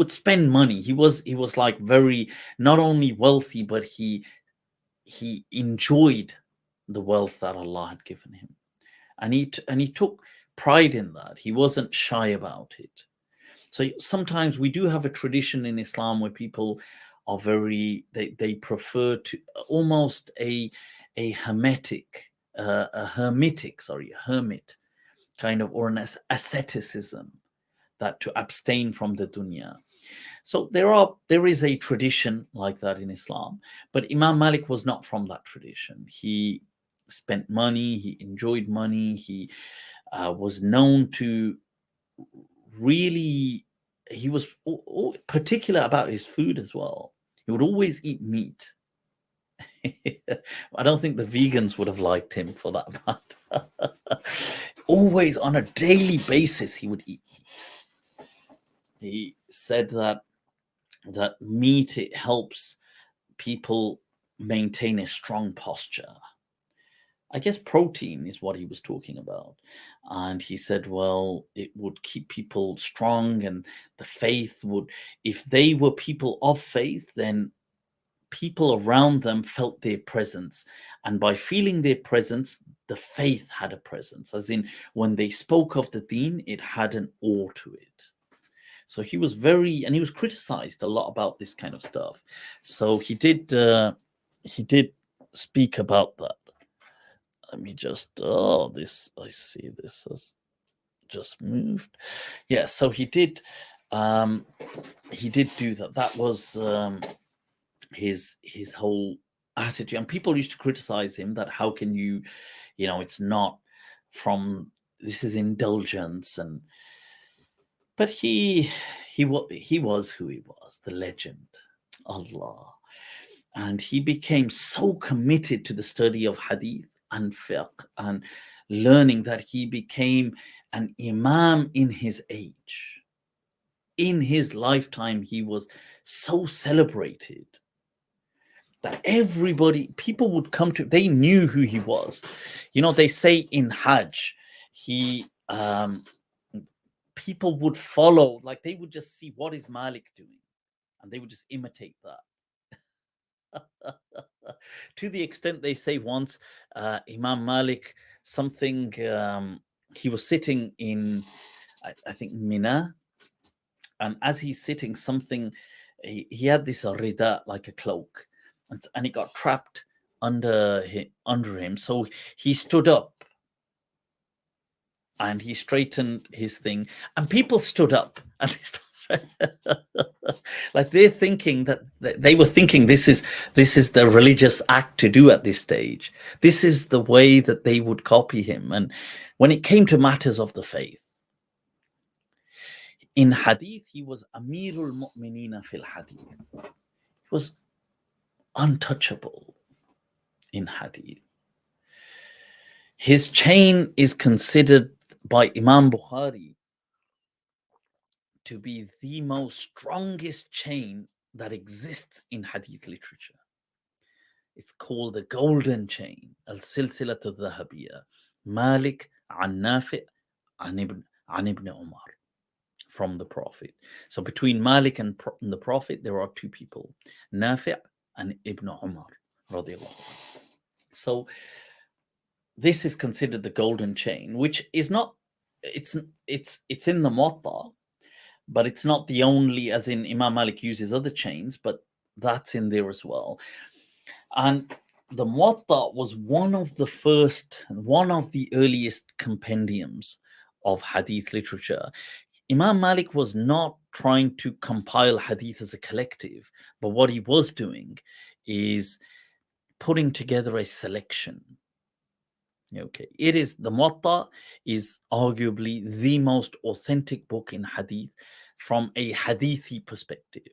spend money. He was like very, not only wealthy, but he enjoyed the wealth that Allah had given him, and he took pride in that. He wasn't shy about it. So sometimes we do have a tradition in Islam where people are very, they prefer to almost a hermit kind of, or an asceticism, that to abstain from the dunya. So there is a tradition like that in Islam, but Imam Malik was not from that tradition. He spent money, he enjoyed money, he was known to really, he was particular about his food as well. He would always eat meat. I don't think the vegans would have liked him for that matter. Always on a daily basis he would eat meat. He said that meat, it helps people maintain a strong posture. I guess protein is what he was talking about. And he said, well, it would keep people strong, and the faith would, if they were people of faith, then people around them felt their presence. And by feeling their presence, the faith had a presence. As in, when they spoke of the deen, it had an awe to it. So he was very, and he was criticized a lot about this kind of stuff. So he did speak about that. Let me just, I see this has just moved. Yeah, so he did do that. That was his whole attitude. And people used to criticize him that how can you, it's not from, this is indulgence. But he was who he was, the legend, Allah. And he became so committed to the study of hadith and fiqh and learning that he became an imam in his age. In his lifetime, he was so celebrated that people would come to, they knew who he was. They say in Hajj, people would follow, like they would just see what is Malik doing, and they would just imitate that. To the extent they say once, Imam Malik, something, he was sitting in, I think, Mina, and as he's sitting, something, he had this rida, like a cloak, and it got trapped under him. So he stood up and he straightened his thing, and people stood up and they started Like they're thinking that they were thinking this is the religious act to do at this stage. This is the way that they would copy him. And when it came to matters of the faith, in Hadith, he was Amirul Mu'minina fil Hadith. He was untouchable in Hadith. His chain is considered by Imam Bukhari to be the most strongest chain that exists in Hadith literature. It's called the golden chain, al-silsilat al-dhahabiyya. Malik an Nafi' an Ibn Omar, from the Prophet. So between Malik and the Prophet, there are two people, Nafi' and Ibn Omar, radiallahu. So this is considered the golden chain, which is not, it's in the Mut'ah, but it's not the only, as in Imam Malik uses other chains, but that's in there as well. And the Mut'ah was one of the earliest compendiums of Hadith literature. Imam Malik was not trying to compile Hadith as a collective, but what he was doing is putting together a selection. Okay, the Mut'ah is arguably the most authentic book in Hadith from a Hadithi perspective.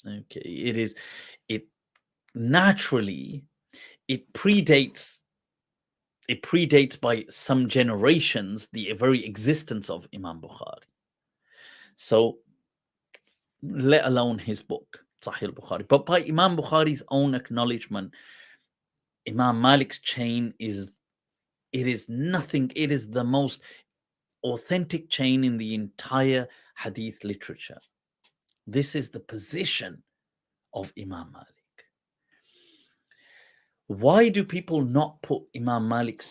Okay, it naturally, it predates by some generations the very existence of Imam Bukhari. So, let alone his book, Sahih Bukhari. But by Imam Bukhari's own acknowledgement, Imam Malik's chain is the most authentic chain in the entire Hadith literature. This is the position of Imam Malik. Why do people not put Imam Malik's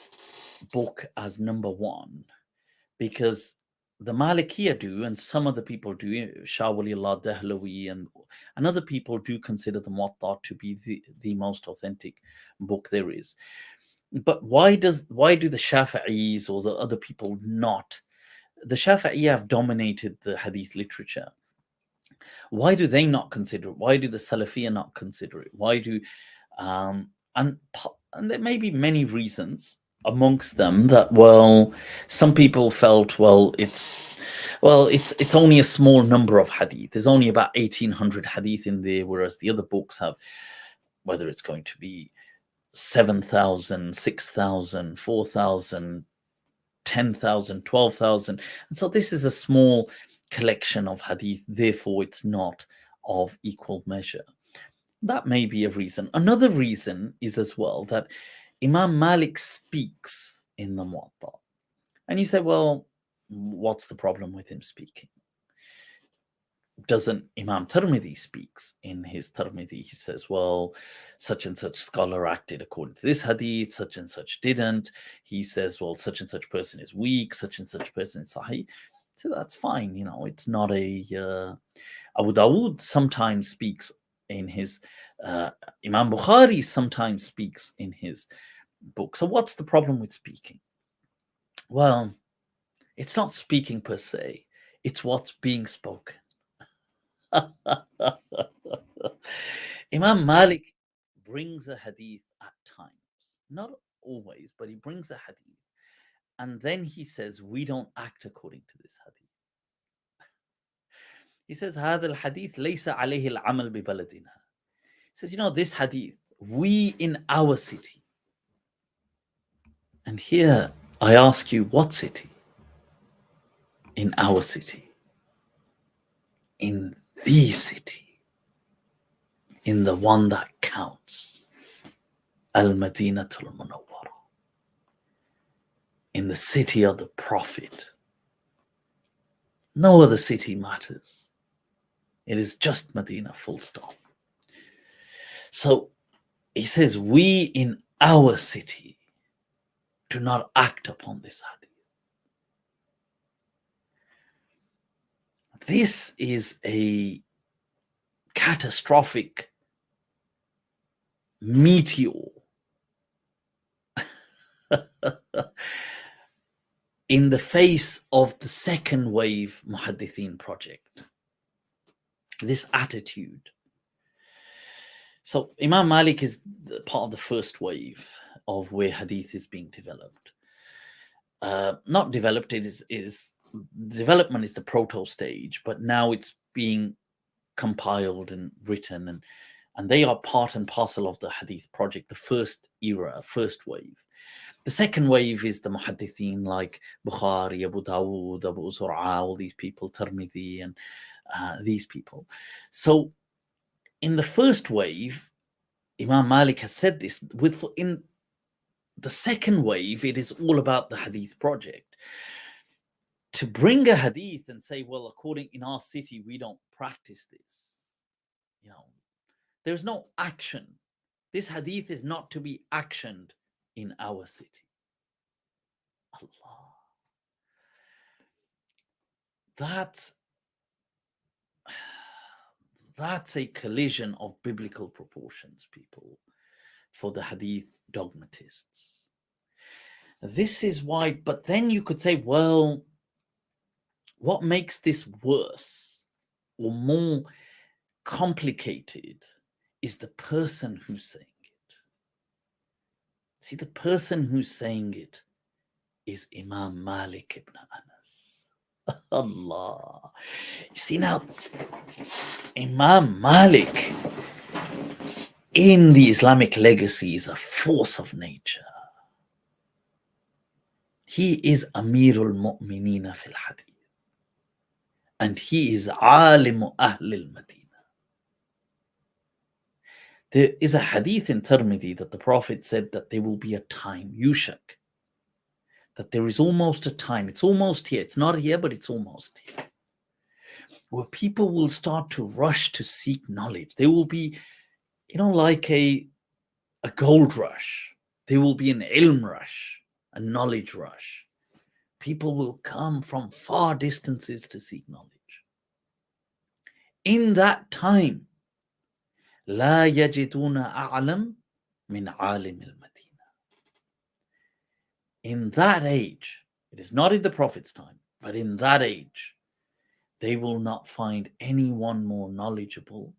book as number one? Because the Malikiyya do, and some other people do, Shah Waliullah Dahlawi and other people do consider the Muwatta to be the most authentic book there is. But why do the Shafi'is or the other people not? The Shafi'i have dominated the Hadith literature. Why do they not consider it? Why do the Salafiyya not consider it? Why do and there may be many reasons amongst them that, well, some people felt, it's only a small number of hadith. There's only about 1,800 hadith in there, whereas the other books have, whether it's going to be 7,000, 6,000, 4,000, 10,000, 12,000. And so this is a small collection of hadith, therefore it's not of equal measure. That may be a reason. Another reason is as well that Imam Malik speaks in the Muwatta. And you say, well, what's the problem with him speaking? Doesn't Imam Tirmidhi speaks in his Tirmidhi? He says, well, such and such scholar acted according to this hadith, such and such didn't. He says, well, such and such person is weak, such and such person is sahih. So that's fine. It's not a... Abu Dawood sometimes speaks in his... Imam Bukhari sometimes speaks in his book. So what's the problem with speaking? Well, it's not speaking per se. It's what's being spoken. Imam Malik brings a hadith at times, not always, but he brings a hadith, and then he says, we don't act according to this hadith. He says, هذا الحديث ليس عليه العمل ببلدنا. He says, this hadith, we in our city. And here I ask you, what city? In our city. In the city. In the one that counts. Al-Madinatul Munawwara. In the city of the Prophet. No other city matters. It is just Medina, full stop. So he says, we in our city do not act upon this hadith. This is a catastrophic meteor in the face of the second wave Muhaddithin project, this attitude. So Imam Malik is part of the first wave of where Hadith is being developed. Not developed, it is development is the proto stage, but now it's being compiled and written, and they are part and parcel of the Hadith project, the first era, first wave. The second wave is the Muhaddithin like Bukhari, Abu Dawud, Abu Zur'a, all these people, Tirmidhi, and these people. So in the first wave, Imam Malik has said this. In the second wave, it is all about the Hadith project. To bring a Hadith and say, well, according in our city, we don't practice this. There's no action. This Hadith is not to be actioned in our city. Allah. That's a collision of biblical proportions, people, for the Hadith dogmatists. This is why, but then you could say, well, what makes this worse or more complicated is the person who's saying it. See, the person who's saying it is Imam Malik ibn Anas. Allah. You see now, Imam Malik in the Islamic legacy is a force of nature. He is Amirul Mu'minina fil Hadith. And he is Alimu Ahlil Madina. There is a hadith in Tirmidhi that the Prophet said that there will be a time, yushak, that there is almost a time, it's almost here, it's not here, but it's almost here, where people will start to rush to seek knowledge. There will be, like a gold rush. There will be an ilm rush, a knowledge rush. People will come from far distances to seek knowledge. In that time, لا يجدون أعلم من عالم المدينة. In that age, it is not in the Prophet's time, but in that age, they will not find anyone more knowledgeable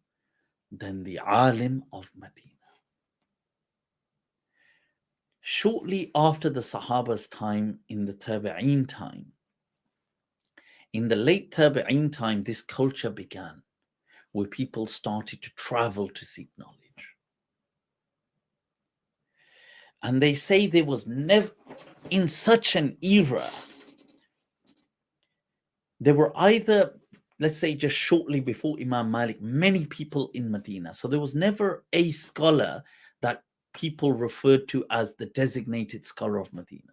than the alim of Medina. Shortly after the Sahaba's time, in the Tabi'een time, in the late Tabi'een time, this culture began, where people started to travel to seek knowledge. And they say there was never, in such an era, there were either, let's say just shortly before Imam Malik, many people in Medina. So there was never a scholar that people referred to as the designated scholar of Medina.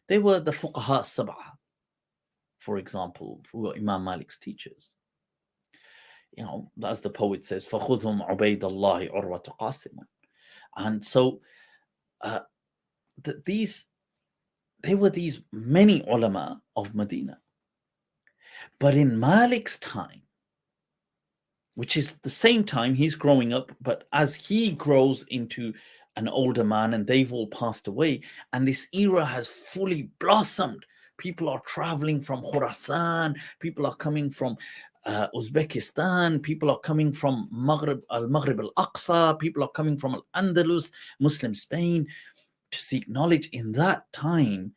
They were the Fuqaha Sab'ah, for example, who were Imam Malik's teachers. As the poet says, فَخُذْهُمْ عُبَيْدَ اللَّهِ عُرْوَةَ قَاسِمٌ. And so there were these many ulama of Medina. But in Malik's time, which is the same time he's growing up, but as he grows into an older man and they've all passed away, and this era has fully blossomed. People are traveling from Khurasan, people are coming from Uzbekistan, people are coming from Maghrib al-Aqsa, people are coming from Al-Andalus, Muslim Spain, to seek knowledge. In that time,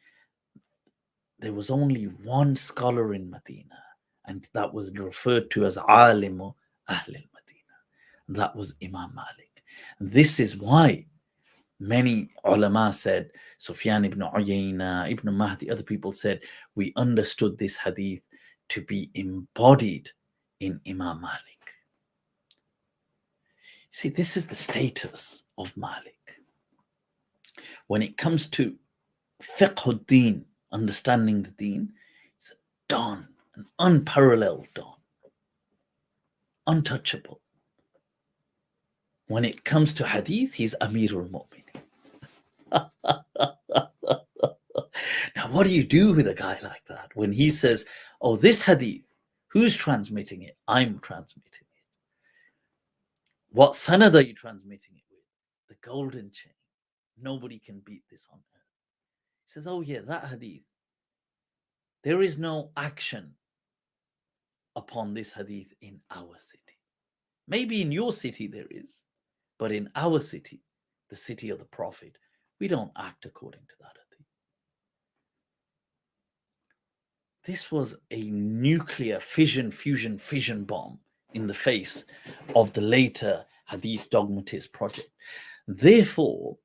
there was only one scholar in Medina, and that was referred to as Alimu Ahlil Medina. That was Imam Malik. This is why many ulama said, Sufyan ibn Uyayna, Ibn Mahdi, other people said, we understood this hadith to be embodied in Imam Malik. See, this is the status of Malik. When it comes to fiqh din, understanding the deen, it's a don, an unparalleled don, untouchable. When it comes to hadith, he's Amirul Mu'minin. Now, what do you do with a guy like that when he says, oh, this hadith, who's transmitting it? I'm transmitting it. What sanad are you transmitting it with? The golden chain. Nobody can beat this on earth. He says, oh yeah, that hadith, There is no action upon this hadith in our city. Maybe in your city there is, but in our city, the city of the Prophet, we don't act according to that hadith. This was a nuclear fusion bomb in the face of the later hadith dogmatist project. Therefore,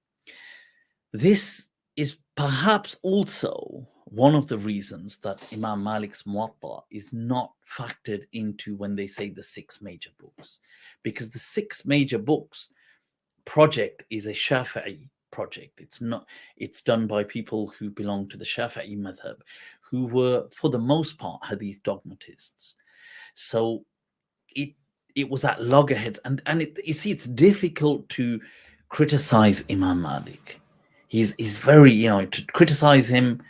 this is perhaps also one of the reasons that Imam Malik's Muwatta is not factored into when they say the 6 major books, because the 6 major books project is a Shafi'i project. It's done by people who belong to the Shafi'i madhab, who were for the most part hadith dogmatists. So it was at loggerheads, and you see, it's difficult to criticize Imam Malik. He's very, to criticize him,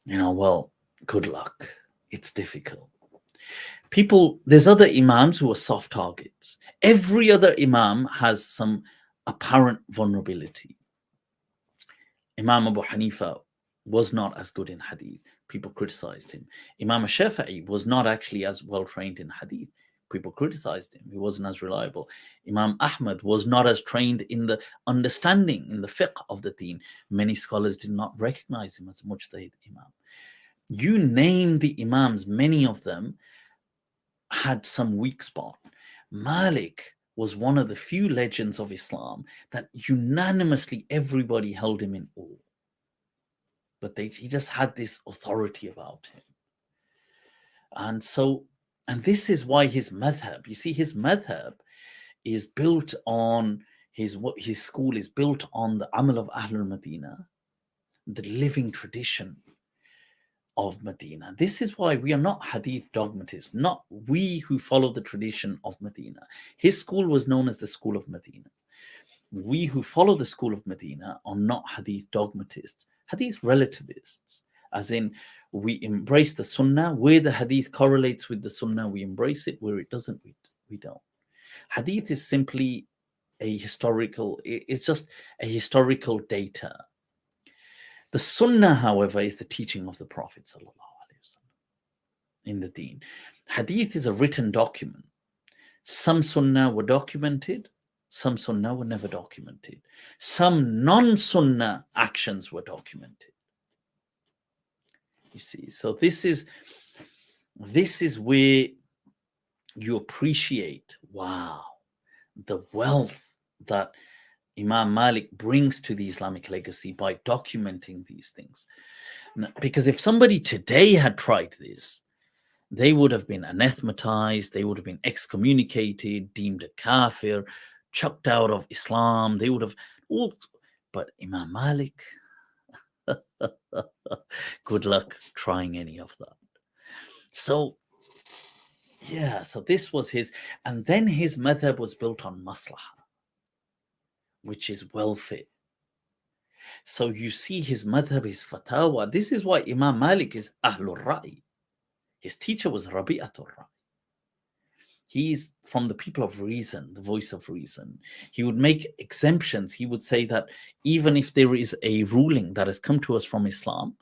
well, good luck. It's difficult. There's other imams who are soft targets. Every other imam has some apparent vulnerability. Imam Abu Hanifa was not as good in hadith. People criticized him. Imam Shafi'i was not actually as well trained in hadith. People criticized him. He wasn't as reliable. Imam Ahmad was not as trained in the understanding, in the fiqh of the deen. Many scholars did not recognize him as a mujtahid imam. You name the imams, many of them had some weak spot. Malik was one of the few legends of Islam that unanimously everybody held him in awe. But he just had this authority about him. And this is why his madhab, you see, his madhab is built on, his school is built on the amal of Ahlul Madinah, the living tradition of Medina. This is why we are not hadith dogmatists, not we who follow the tradition of Medina. His school was known as the school of Medina. We who follow the school of Medina are not hadith dogmatists, hadith relativists, as in we embrace the sunnah. Where the hadith correlates with the sunnah, we embrace it. Where it doesn't, we don't. Hadith is simply it's just a historical data. The sunnah, however, is the teaching of the Prophet in the deen. Hadith is a written document. Some sunnah were documented, some sunnah were never documented. Some non-sunnah actions were documented. You see, so this is where you appreciate, wow, the wealth that Imam Malik brings to the Islamic legacy by documenting these things. Because if somebody today had tried this, they would have been anathematized, they would have been excommunicated, deemed a kafir, chucked out of Islam. They would have all, but Imam Malik, good luck trying any of that. So this was his, and then his madhab was built on maslahah, which is welfare. So you see, his madhab is fatawa. This is why Imam Malik is Ahlul Ra'i. His teacher was Rabi'atul Ra'i. He's from the people of reason, the voice of reason. He would make exemptions. He would say that even if there is a ruling that has come to us from Islam,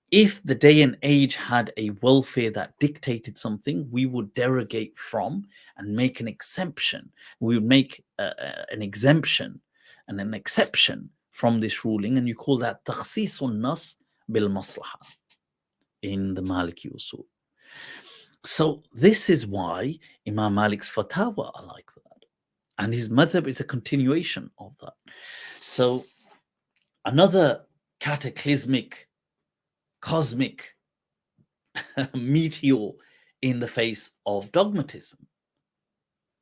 if the day and age had a welfare that dictated something, we would derogate from and make an exemption. We would make an exemption and an exception from this ruling, and you call that takhsisun nas bil maslaha in the Maliki usul. So this is why Imam Malik's fatwa are like that, and his madhab is a continuation of that. So another cataclysmic, cosmic meteor in the face of dogmatism,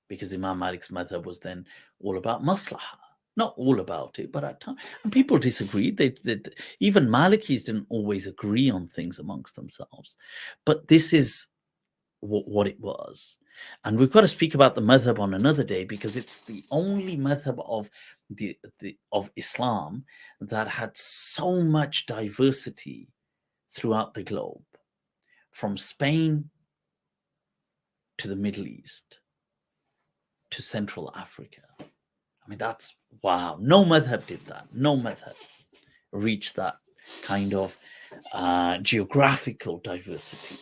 because Imam Malik's madhab was then all about maslahah. Not all about it, but at times, and people disagreed. They even Malikis didn't always agree on things amongst themselves. But this is what it was, and we've got to speak about the madhab on another day, because it's the only madhab of Islam that had so much diversity throughout the globe, from Spain to the Middle East to Central Africa. I mean, that's wow. No madhab did that. No madhab reached that kind of geographical diversity.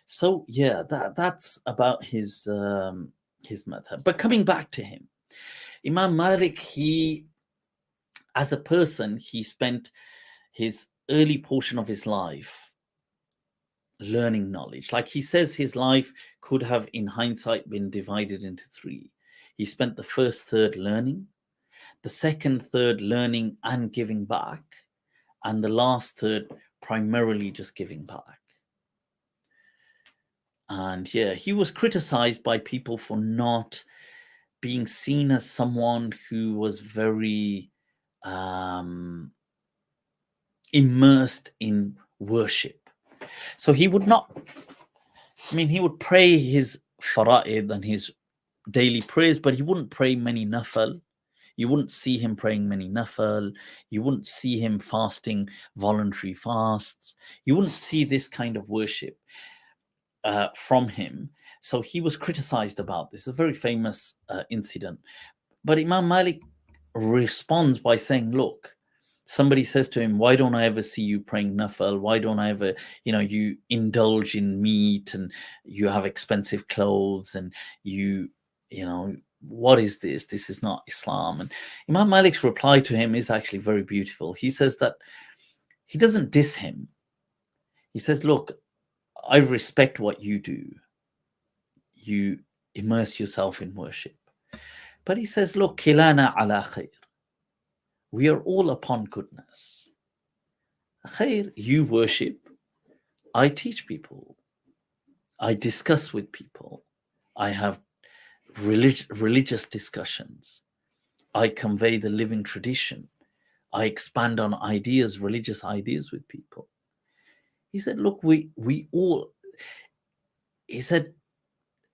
So yeah, that's about his madhab. But coming back to him, Imam Malik, he, as a person, he spent his early portion of his life learning knowledge. Like he says, his life could have, in hindsight, been divided into three. He spent the first third learning, the second third learning and giving back, and the last third primarily just giving back. And yeah, he was criticized by people for not being seen as someone who was very immersed in worship. So he would not, he would pray his fara'id and his daily prayers, but he wouldn't pray many nafal. You wouldn't see him praying many nafal. You wouldn't see him fasting voluntary fasts. You wouldn't see this kind of worship from him. So he was criticized about this, a very famous incident. But Imam Malik responds by saying, look, somebody says to him, why don't I ever see you praying nafal? Why don't I ever, you indulge in meat and you have expensive clothes and you what is this? This is not Islam. And Imam Malik's reply to him is actually very beautiful. He says that he doesn't diss him. He says, look, I respect what you do. You immerse yourself in worship. But he says, look, kilana ala khair. We are all upon goodness. Khair, you worship. I teach people. I discuss with people. I have religious discussions. I convey the living tradition. I expand on ideas, religious ideas with people. He said, look, we all, he said,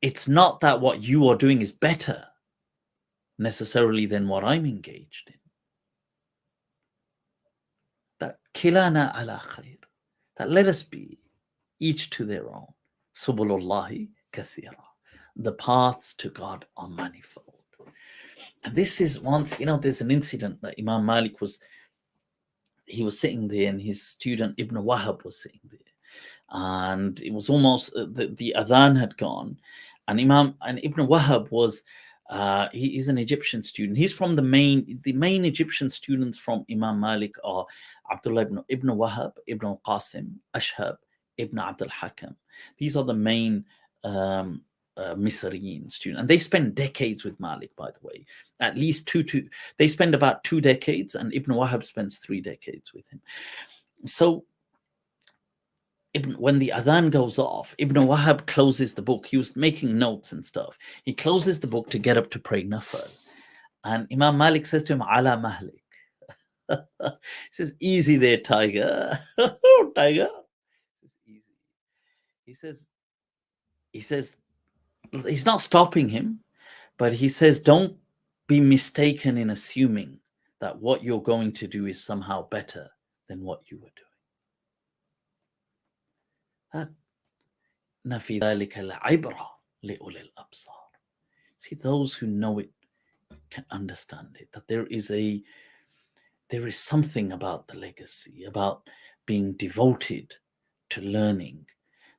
it's not that what you are doing is better necessarily than what I'm engaged in. That kilana ala khair, that let us be each to their own. Subulullahi kathira. The paths to God are manifold. And this is once, there's an incident that Imam Malik was sitting there and his student Ibn Wahab was sitting there. And it was almost, the adhan had gone. And Ibn Wahab was, he's an Egyptian student. He's from the main Egyptian students from Imam Malik are Abdullah ibn Wahab, Ibn Qasim, Ashhab, Ibn Abdul Hakam. These are the main Misriyin students. And they spend decades with Malik, by the way. At least they spend about 2 decades, and Ibn Wahab spends 3 decades with him. So when the adhan goes off, Ibn Wahab closes the book. He was making notes and stuff. He closes the book to get up to pray nafal. And Imam Malik says to him, ala mahlik. He says, easy there, tiger. Tiger. It's easy. He says, he's not stopping him, but he says, don't be mistaken in assuming that what you're going to do is somehow better than what you were doing. See, those who know it can understand it, that there is something about the legacy, about being devoted to learning,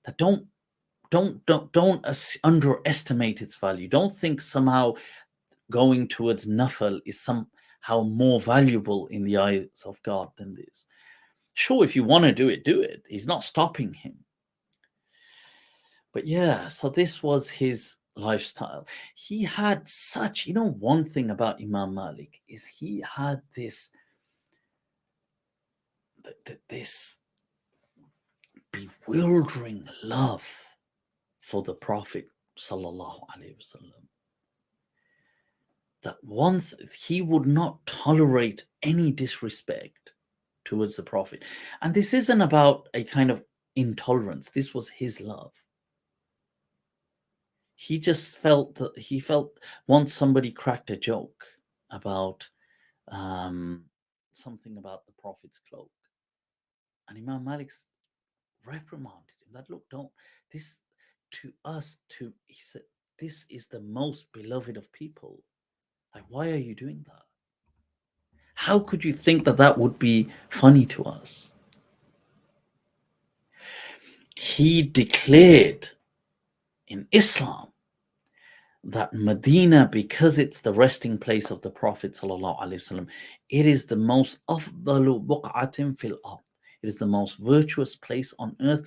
that don't underestimate its value. Don't think somehow going towards nafal is somehow more valuable in the eyes of God than this. Sure, if you want to do it, do it. He's not stopping him. But yeah, so this was his lifestyle. He had such, one thing about Imam Malik is he had this bewildering love for the Prophet sallallahu alaihi wasallam. That he would not tolerate any disrespect towards the Prophet. And this isn't about a kind of intolerance. This was his love. He just felt once somebody cracked a joke about something about the Prophet's cloak. And Imam Malik reprimanded him that, look, don't, this to us, he said, this is the most beloved of people. Like, why are you doing that? How could you think that would be funny to us? he declared in Islam that Medina, because it's the resting place of the Prophet ﷺ, it is the most afdalu buq'atin fil ard. It is the most virtuous place on earth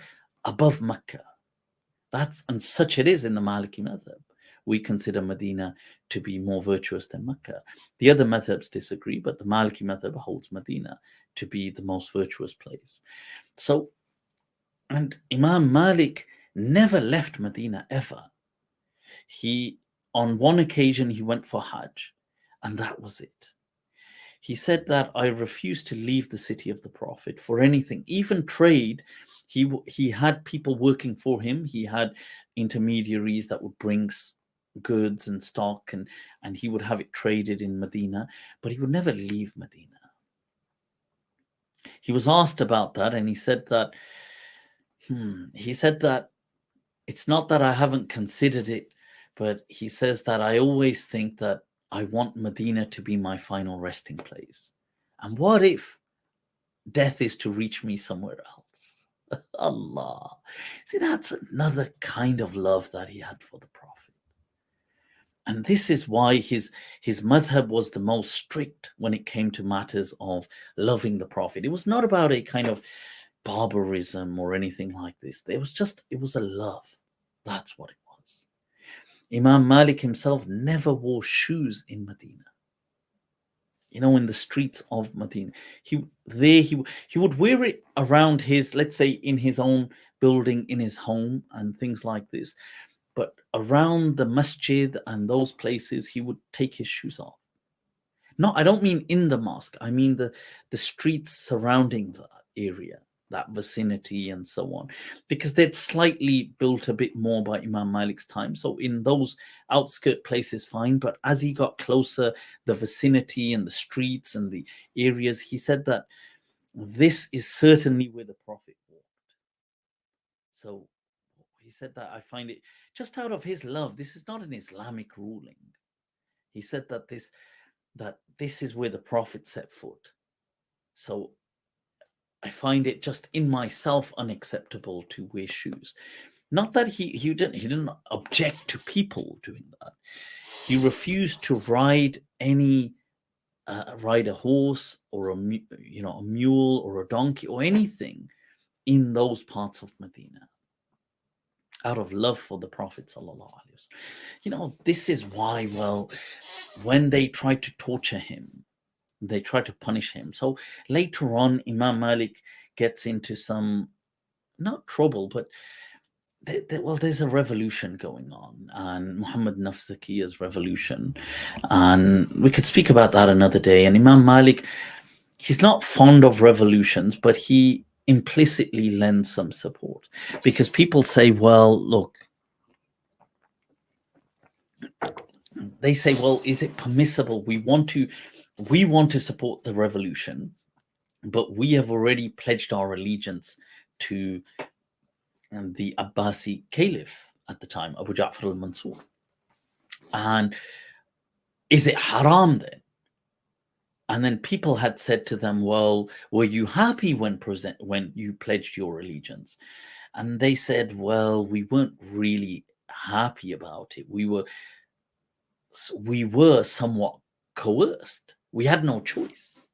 above Mecca. And such it is in the Maliki madhab. We consider Medina to be more virtuous than Mecca. The other madhabs disagree, but the Maliki madhab holds Medina to be the most virtuous place. So, and Imam Malik never left Medina ever. On one occasion, he went for Hajj, and that was it. He said that I refuse to leave the city of the Prophet for anything, even trade. He had people working for him. He had intermediaries that would bring goods and stock, and he would have it traded in Medina, but he would never leave Medina. He was asked about that, and he said that it's not that I haven't considered it, but he says that I always think that I want Medina to be my final resting place. And what if death is to reach me somewhere else? Allah. See, that's another kind of love that he had for the Prophet. And this is why his madhab was the most strict when it came to matters of loving the Prophet. It was not about a kind of barbarism or anything like this. It was a love. That's what it was. Imam Malik himself never wore shoes in Medina. In the streets of Medina. He would wear it around his, let's say, in his own building, in his home and things like this. But around the masjid and those places, he would take his shoes off. No, I don't mean in the mosque. I mean the streets surrounding that area, that vicinity and so on, because they'd slightly built a bit more by Imam Malik's time. So in those outskirt places, fine. But as he got closer, the vicinity and the streets and the areas, he said that this is certainly where the Prophet walked. So he said that I find it just out of his love. This is not an Islamic ruling. He said that this is where the Prophet set foot. So I find it just in myself unacceptable to wear shoes. Not that he didn't object to people doing that. He refused to ride a horse or a mule or a donkey or anything in those parts of Medina, out of love for the Prophet sallallahu alaihi wasallam. This is why, when they tried to torture him, they tried to punish him. So later on, Imam Malik gets into some, not trouble, but there's a revolution going on, and Muhammad Nafzakiya's revolution, and we could speak about that another day. And Imam Malik, he's not fond of revolutions, but he implicitly lends some support, because people say, well, look, they say, well, is it permissible? We want to support the revolution, but we have already pledged our allegiance to the Abbasi Caliph at the time, Abu Ja'far al-Mansur. And is it haram then? And then people had said to them, well, were you happy when you pledged your allegiance? And they said, well, we weren't really happy about it. We were somewhat coerced. We had no choice.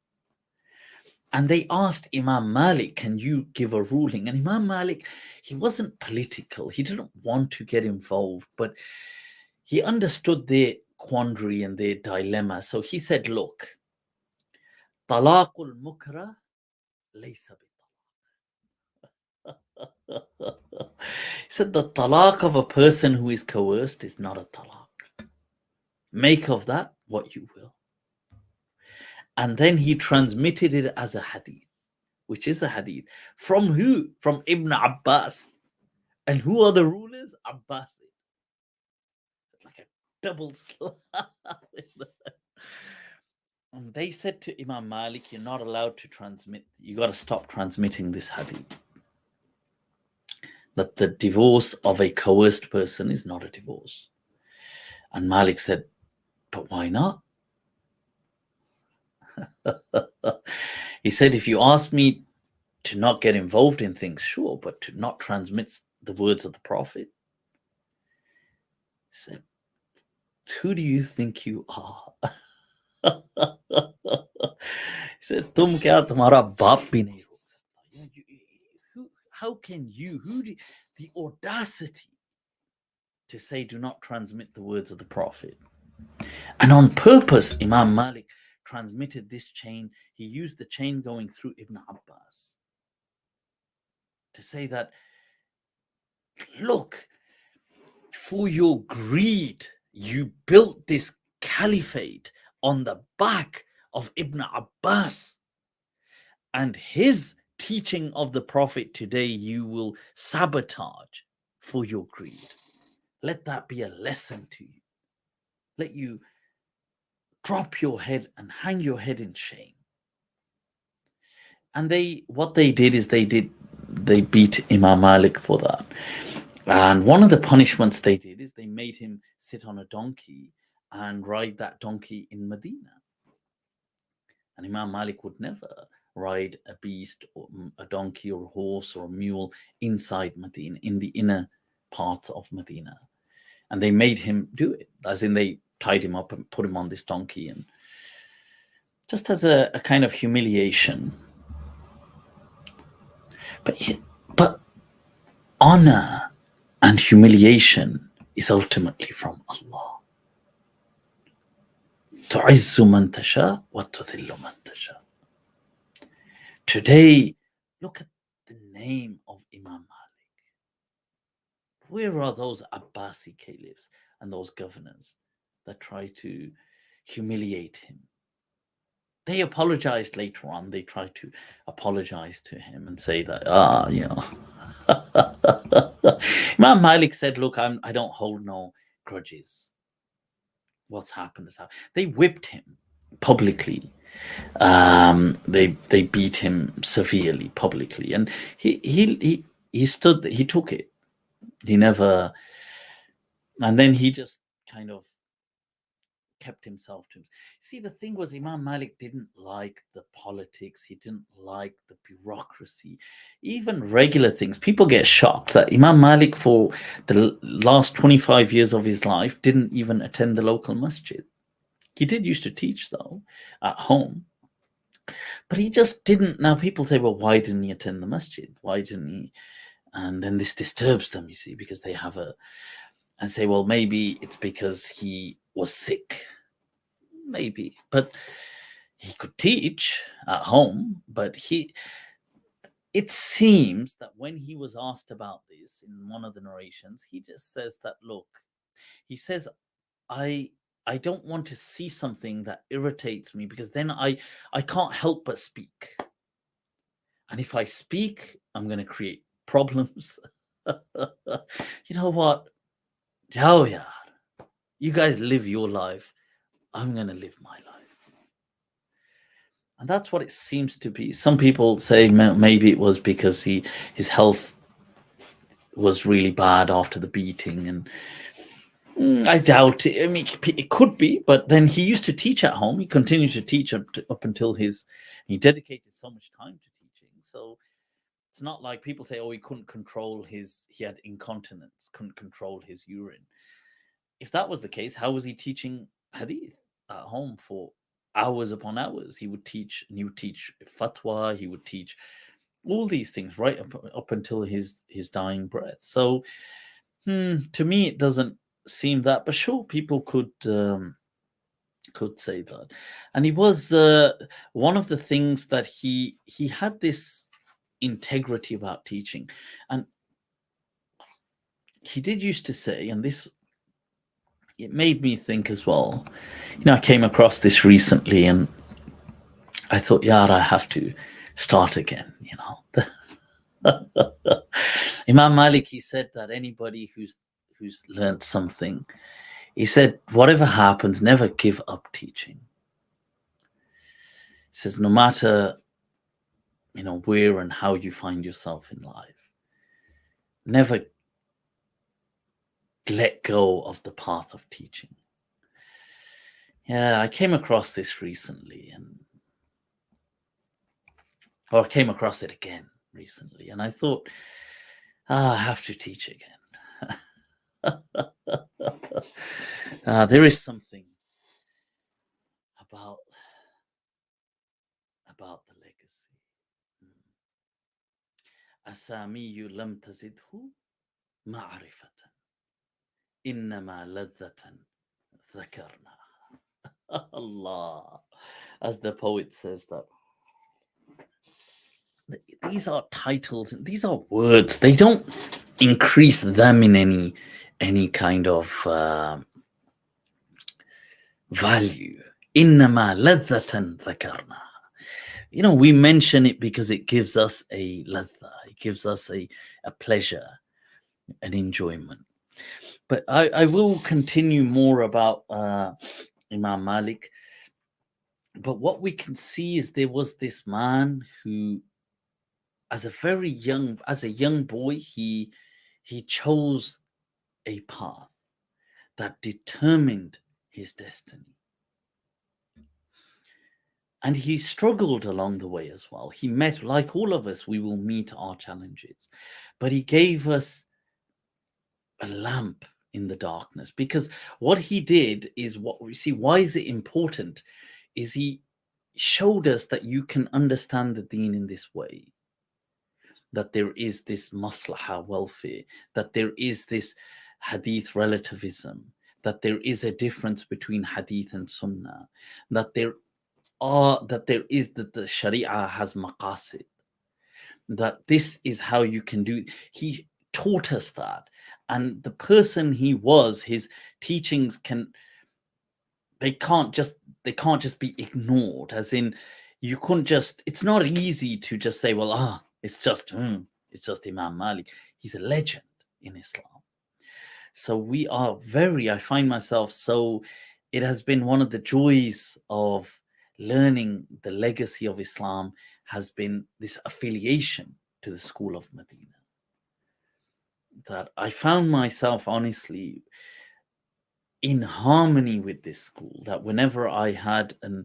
And they asked Imam Malik, can you give a ruling? And Imam Malik, he wasn't political. He didn't want to get involved, but he understood their quandary and their dilemma. So he said, look, talaqul mukrah laysa bitalaq. He said the talaq of a person who is coerced is not a talaq. Make of that what you will. And then he transmitted it as a hadith, which is a hadith. From who? From Ibn Abbas. And who are the rulers? Abbas. Like a double slap. And they said to Imam Malik, you're not allowed to transmit. You got to stop transmitting this hadith. That the divorce of a coerced person is not a divorce. And Malik said, but why not? He said, if you ask me To not get involved in things, sure, but to not transmit the words of the Prophet. He said, who do you think you are? He said, Tum kya tumhara baap bhi nahi rok sakta. How can you, the audacity to say do not transmit the words of the Prophet? And on purpose, Imam Malik transmitted this chain. He used the chain going through Ibn Abbas to say that, look, for your greed, you built this caliphate on the back of Ibn Abbas, and his teaching of the Prophet today you will sabotage for your greed. Let that be a lesson to you. Let you drop your head and hang your head in shame. And what they did is they beat Imam Malik for that. And one of the punishments they did is they made him sit on a donkey and ride that donkey in Medina. And Imam Malik would never ride a beast or a donkey or a horse or a mule inside Medina, in the inner part of Medina. And they made him do it, as in they tied him up and put him on this donkey, and just as a kind of humiliation. But honor and humiliation is ultimately from Allah. تُعِزُّ مَن تَشَاءُ وَتُذِلُّ مَن تَشَاءُ. Today, look at the name of Imam Malik. Where are those Abbasi caliphs and those governors that try to humiliate him? They apologized later on. They tried to apologize to him and say that, Imam Malik said, look, I don't hold no grudges. What's happened is how they whipped him publicly. They beat him severely publicly, and he stood. He took it. He never, and then he just kind of kept himself to himself. See, the thing was, Imam Malik didn't like the politics. He didn't like the bureaucracy, even regular things. People get shocked that Imam Malik, for the last 25 years of his life, didn't even attend the local masjid. He did used to teach, though, at home. But he just didn't. Now, people say, well, why didn't he attend the masjid? Why didn't he? And then this disturbs them, you see, because they have and say, well, maybe it's because he was sick. Maybe. But he could teach at home. But it seems that when he was asked about this in one of the narrations, he just says that, look, he says, I don't want to see something that irritates me, because then I can't help but speak. And if I speak, I'm going to create problems. You know what? Jao yaar. You guys live your life. I'm going to live my life. And that's what it seems to be. Some people say maybe it was because his health was really bad after the beating, and I doubt it. I mean, it could be, but then he used to teach at home. He continued to teach up until he dedicated so much time to teaching. So it's not like people say, oh, he couldn't control he had incontinence, couldn't control his urine. If that was the case, how was he teaching hadith at home for hours upon hours? He would teach fatwa, he would teach all these things right up until his dying breath. So to me, it doesn't seem that, but sure, people could say that. And he was one of the things that he had this integrity about teaching, and he did used to say, and this, it made me think as well. I came across this recently, and I thought, I have to start again. Imam Malik, he said that anybody who's learned something, he said, whatever happens, never give up teaching. He says, no matter where and how you find yourself in life, never let go of the path of teaching. I came across this recently, and or I came across it again recently, and I thought, I have to teach again. There is something about the legacy. أسامي لم تزده معرفة إنما لذة ذكرناها. Allah, as the poet says, that these are titles, these are words. They don't increase them in any kind of value. إنما لذة ذكرناها. We mention it because it gives us a ladha, it gives us a pleasure, an enjoyment. But I will continue more about Imam Malik. But what we can see is there was this man who, as a young boy, he chose a path that determined his destiny. And he struggled along the way as well. He met, like all of us, we will meet our challenges. But he gave us a lamp in the darkness, because what he did is, what we see, why is it important, is he showed us that you can understand the deen in this way, that there is this maslaha, welfare, that there is this hadith relativism, that there is a difference between hadith and sunnah, that there is that the sharia has maqasid, that this is how you can do. He taught us that, and the person he was, his teachings they can't just be ignored, as in, you couldn't just, it's not easy to just say, well, it's just Imam Malik. He's a legend in Islam. So I find myself, so it has been one of the joys of learning the legacy of Islam, has been this affiliation to the school of Medina, that I found myself honestly in harmony with this school, that whenever I had a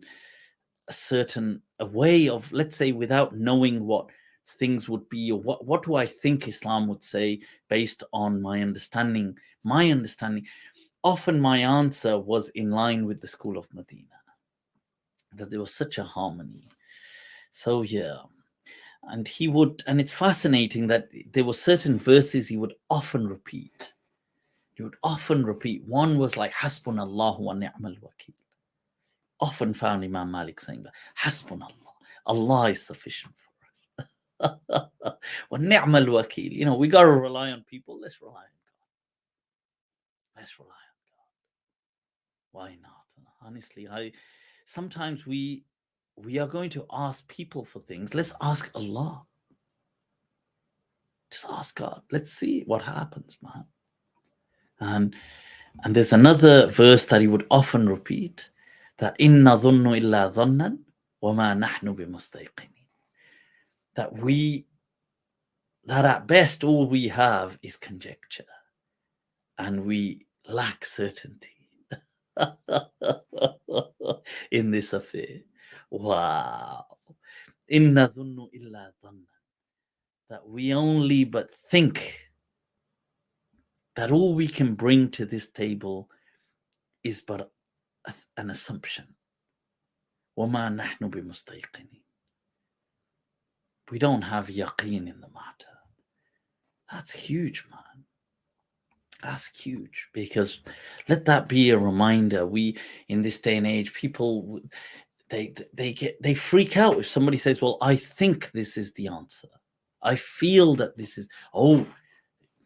way of, let's say, without knowing what things would be, or what do I think Islam would say based on my understanding, often my answer was in line with the school of Medina, that there was such a harmony. So yeah, and it's fascinating that there were certain verses he would often repeat. One was like, Hasbunallahu wa ni'mal wakil. Often found Imam Malik saying that, Hasbunallah, Allah is sufficient for us. Wa ni'mal wakil. We got to rely on people. Let's rely on God. Why not? Honestly, sometimes we are going to ask people for things. Let's ask Allah. Just ask God. Let's see what happens, man. And there's another verse that he would often repeat, that inna dhunnu illa dhannan wa ma nahnu bimustayqinin. That at best all we have is conjecture, and we lack certainty in this affair. Wow. Inna dhunnu illa dhannan. That we only but think, that all we can bring to this table is but an assumption. وَمَا نَحْنُ بِمُسْتَيْقِنِينَ. We don't have yaqeen in the matter. That's huge, man. That's huge, because let that be a reminder. We, in this day and age, people, they freak out if somebody says, well, I think this is the answer. I feel that this is, oh,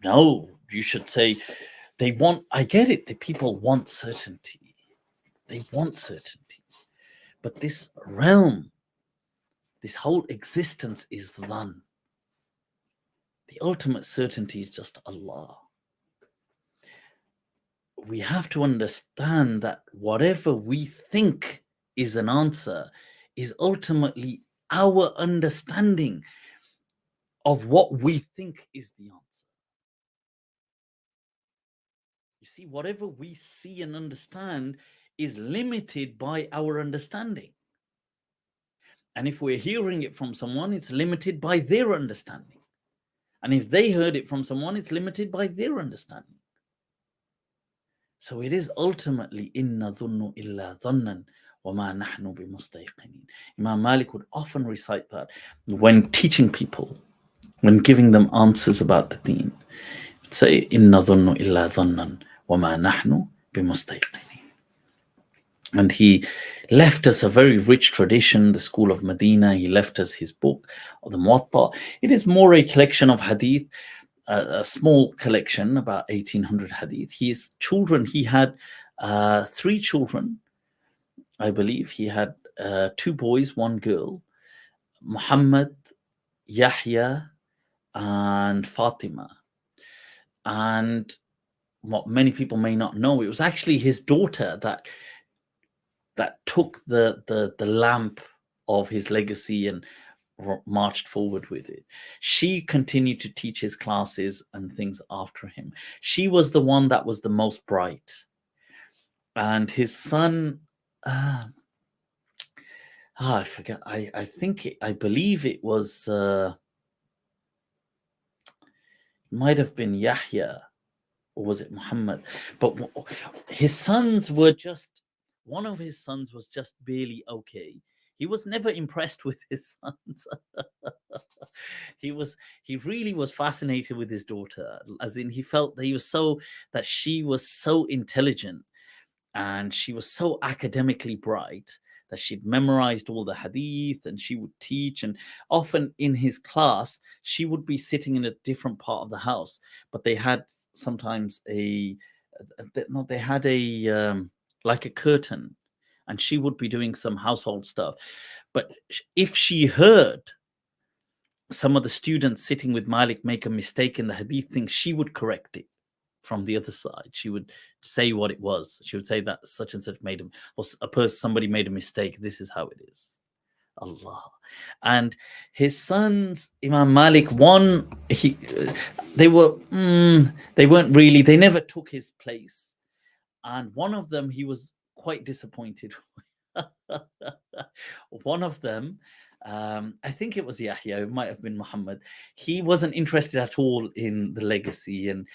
no, you should say, I get it, the people want certainty. They want certainty. But this realm, this whole existence is dhan. The ultimate certainty is just Allah. We have to understand that whatever we think is an answer is ultimately our understanding of what we think is the answer. You see, whatever we see and understand is limited by our understanding. And if we're hearing it from someone, it's limited by their understanding. And if they heard it from someone, it's limited by their understanding. So it is ultimately inna dhunnu illa dhannan wa ma nahnu bimustayqinin. Imam Malik would often recite that when teaching people, when giving them answers about the deen. He'd say inna dhunnu illa dhannan wa ma nahnu bimustayqinin. And he left us a very rich tradition, the school of Medina. He left us his book, the Mut'ah. It is more a collection of hadith, a small collection, about 1800 hadith. His children, he had 3 children, I believe. He had 2 boys, 1 girl, Muhammad, Yahya, and Fatima. And what many people may not know, it was actually his daughter that took the lamp of his legacy and marched forward with it. She continued to teach his classes and things after him. She was the one that was the most bright. And his son, I forget, I believe it was, might have been Yahya, or was it Muhammad? But his sons were just, one of his sons was just barely okay. He was never impressed with his sons. He really was fascinated with his daughter, as in he felt that she was so intelligent and she was so academically bright that she'd memorized all the hadith and she would teach. And often in his class, she would be sitting in a different part of the house, but they had sometimes like a curtain, and she would be doing some household stuff. But if she heard some of the students sitting with Malik make a mistake in the hadith thing, she would correct it from the other side. She would say what it was. She would say that such and such made him, or somebody made a mistake. This is how it is. Allah. And his sons, Imam Malik, they never took his place. And one of them, he was quite disappointed. One of them, I think it was Yahya, it might have been Muhammad. He wasn't interested at all in the legacy, and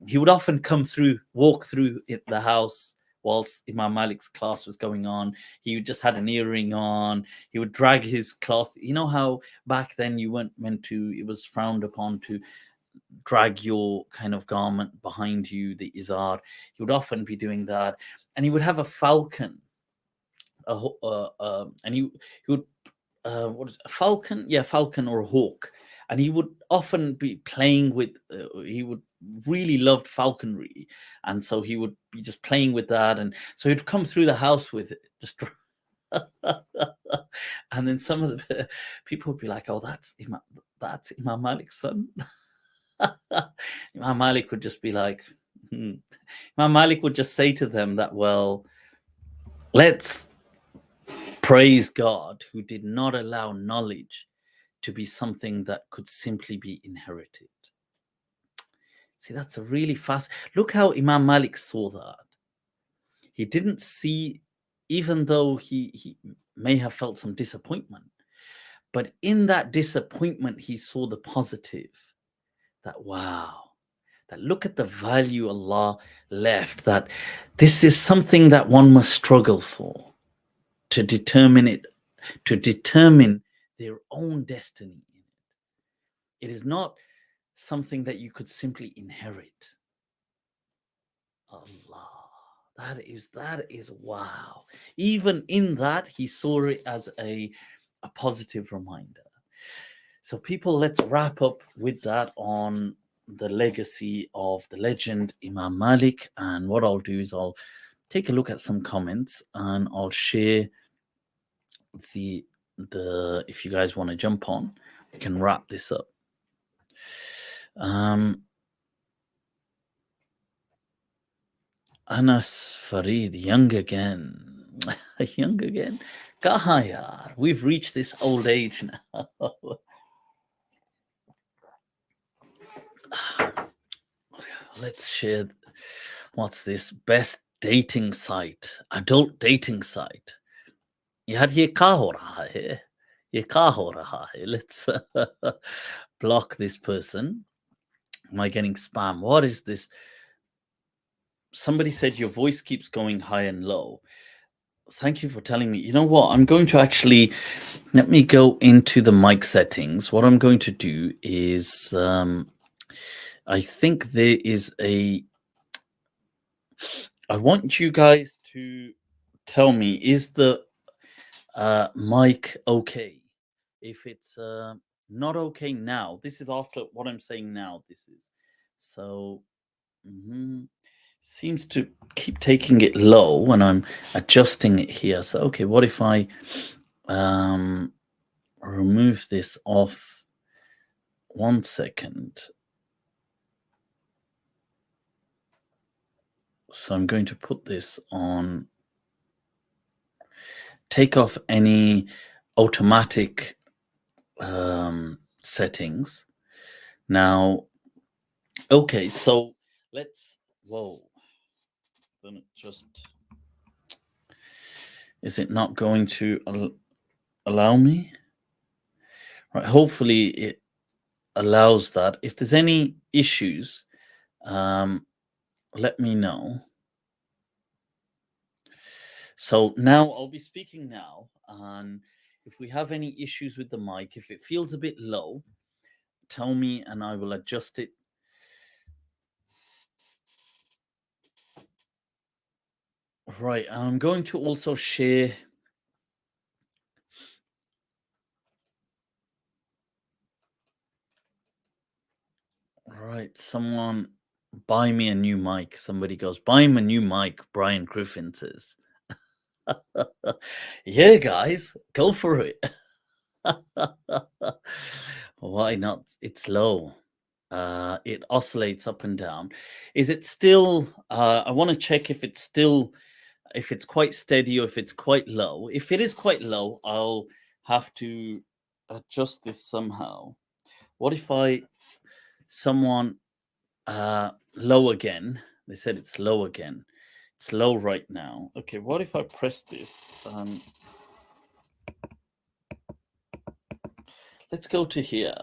he would often walk through the house whilst Imam Malik's class was going on. He just had an earring on. He would drag his cloth. You know how back then you weren't meant to, it was frowned upon to drag your kind of garment behind you, the izar. He would often be doing that. And he would have a falcon. And he would, what is it, a falcon? Yeah, falcon or a hawk. And he would often be playing with, he would really loved falconry. And so he would be just playing with that. And so he'd come through the house with it, just and then some of the people would be like, oh, that's Imam Malik's son. Imam Malik would just be like, Imam Malik would just say to them that, well, let's praise God who did not allow knowledge to be something that could simply be inherited. See, that's a really fast. Look how Imam Malik saw that. He didn't see, even though he may have felt some disappointment, but in that disappointment, he saw the positive. That, wow, that look at the value Allah left, that this is something that one must struggle for, to determine their own destiny in it. It is not something that you could simply inherit. Allah, that is wow. Even in that, he saw it as a positive reminder. So people, let's wrap up with that on the legacy of the legend Imam Malik. And what I'll do is I'll take a look at some comments and I'll share the if you guys want to jump on, we can wrap this up. Anas Farid, young again. Young again? Kaha yaar, we've reached this old age now. Let's share. What's this? Best dating site, adult dating site. यार ये क्या हो रहा है? ये क्या हो रहा hai? Let's block this person. Am I getting spam? What is this? Somebody said your voice keeps going high and low. Thank you for telling me. You know what? I'm going to actually let me go into the mic settings. What I'm going to do is I think there is a. I want you guys to tell me, is the mic okay? If it's not okay now, this is after what I'm saying now. This is so. Seems to keep taking it low when I'm adjusting it here. So okay, what if I remove this off? 1 second. So I'm going to put this on. Take off any automatic settings. Now, okay, so let's. Whoa. Then it just. Is it not going to allow me? Right. Hopefully it allows that. If there's any issues, let me know. So now I'll be speaking now, and if we have any issues with the mic, if it feels a bit low, tell me and I will adjust it. Right, I'm going to also share. Right, someone buy me a new mic. Somebody goes, buy him a new mic, Brian Griffin says. Yeah, guys, go for it. Why not? It's low. It oscillates up and down. Is it still? I want to check if it's still, if it's quite steady or if it's quite low. If it is quite low, I'll have to adjust this somehow. What if someone low again? They said it's low again. It's low right now. Okay, what if I press this? Let's go to here.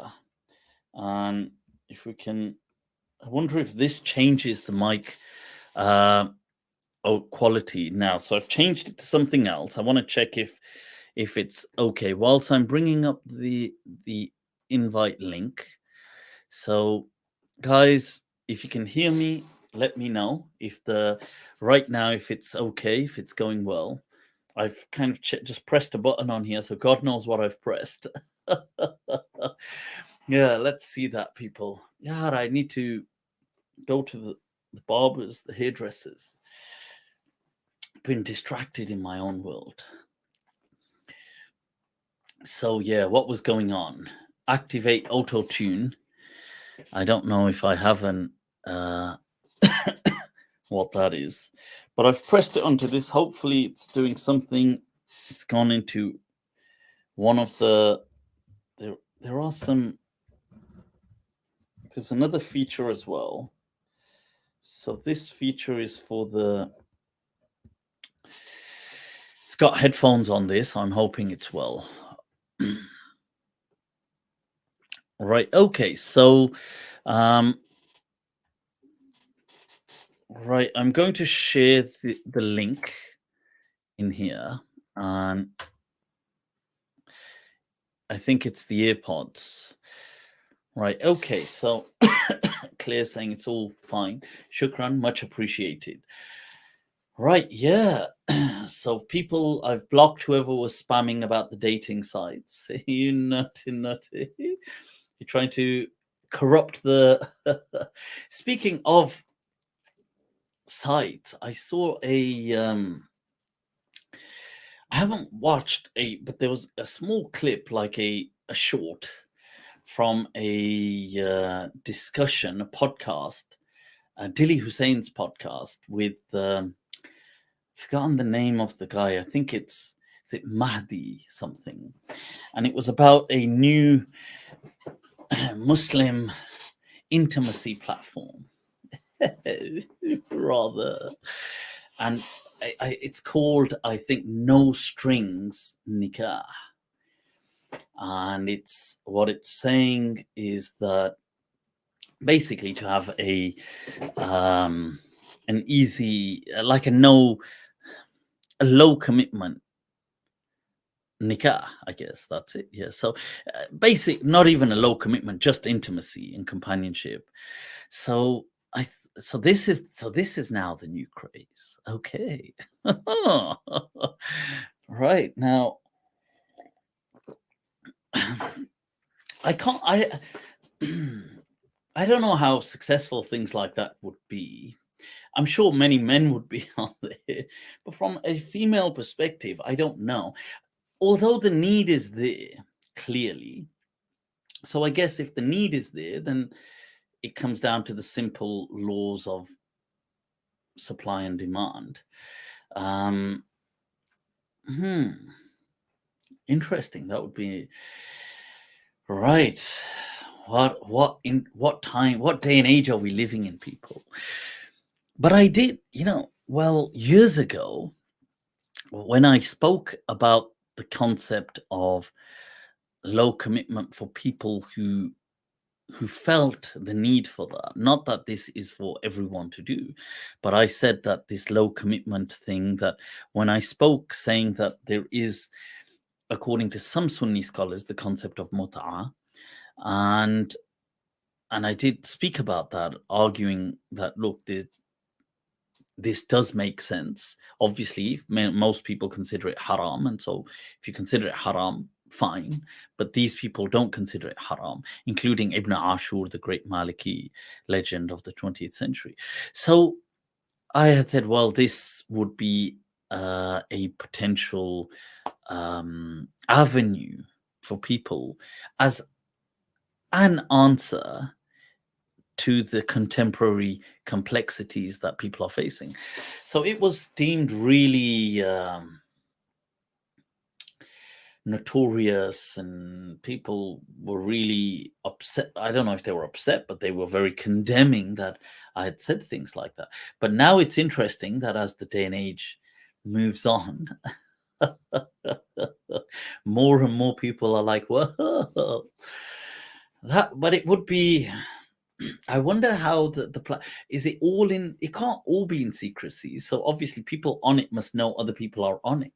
And if we can, I wonder if this changes the mic quality now. So I've changed it to something else. I want to check if it's okay whilst I'm bringing up the invite link. So guys, if you can hear me, let me know if right now if it's okay, if it's going well. I've kind of just pressed a button on here, so God knows what I've pressed. Yeah, let's see that, people. Yeah, I need to go to the barbers, the hairdressers. Been distracted in my own world. So yeah, what was going on? Activate auto tune. I don't know if I haven't what that is, but I've pressed it onto this. Hopefully it's doing something. It's gone into one of the there are some, there's another feature as well. So this feature is for it's got headphones on this. I'm hoping it's well. Right. Okay. So, right. I'm going to share the link in here, and I think it's the AirPods. Right. Okay. So, Claire saying it's all fine. Shukran, much appreciated. Right. Yeah. So people, I've blocked whoever was spamming about the dating sites. You nutty. You're trying to corrupt the. Speaking of sites, I saw I haven't watched but there was a small clip, like a short from a discussion, a podcast, Dili Hussein's podcast with forgotten the name of the guy. I think is it Mahdi something, and it was about a new Muslim intimacy platform, rather, and it's called, I think, No Strings Nikah. and what it's saying is that basically to have an easy, like a low commitment nikah, I guess that's it. Yeah. So not even a low commitment, just intimacy and companionship. So so this is now the new craze. Okay. Right now, I can't. I don't know how successful things like that would be. I'm sure many men would be on there, but from a female perspective, I don't know. Although the need is there, clearly. So I guess if the need is there, then it comes down to the simple laws of supply and demand. Interesting. That would be right. What day and age are we living in, people? But I did, well, years ago, when I spoke about the concept of low commitment for people who felt the need for that, not that this is for everyone to do, but I said that this low commitment thing, that when I spoke saying that there is, according to some Sunni scholars, the concept of Mut'ah, and I did speak about that, arguing that, look, this does make sense. Obviously, most people consider it haram, and so if you consider it haram, fine. But these people don't consider it haram, including Ibn Ashur, the great Maliki legend of the 20th century. So I had said, well, this would be a potential avenue for people as an answer to the contemporary complexities that people are facing. So it was deemed really notorious, and people were really upset. I don't know if they were upset, but they were very condemning that I had said things like that. But now it's interesting that as the day and age moves on, more and more people are like, whoa, but it would be, I wonder how the is it all in, it can't all be in secrecy. So obviously people on it must know other people are on it,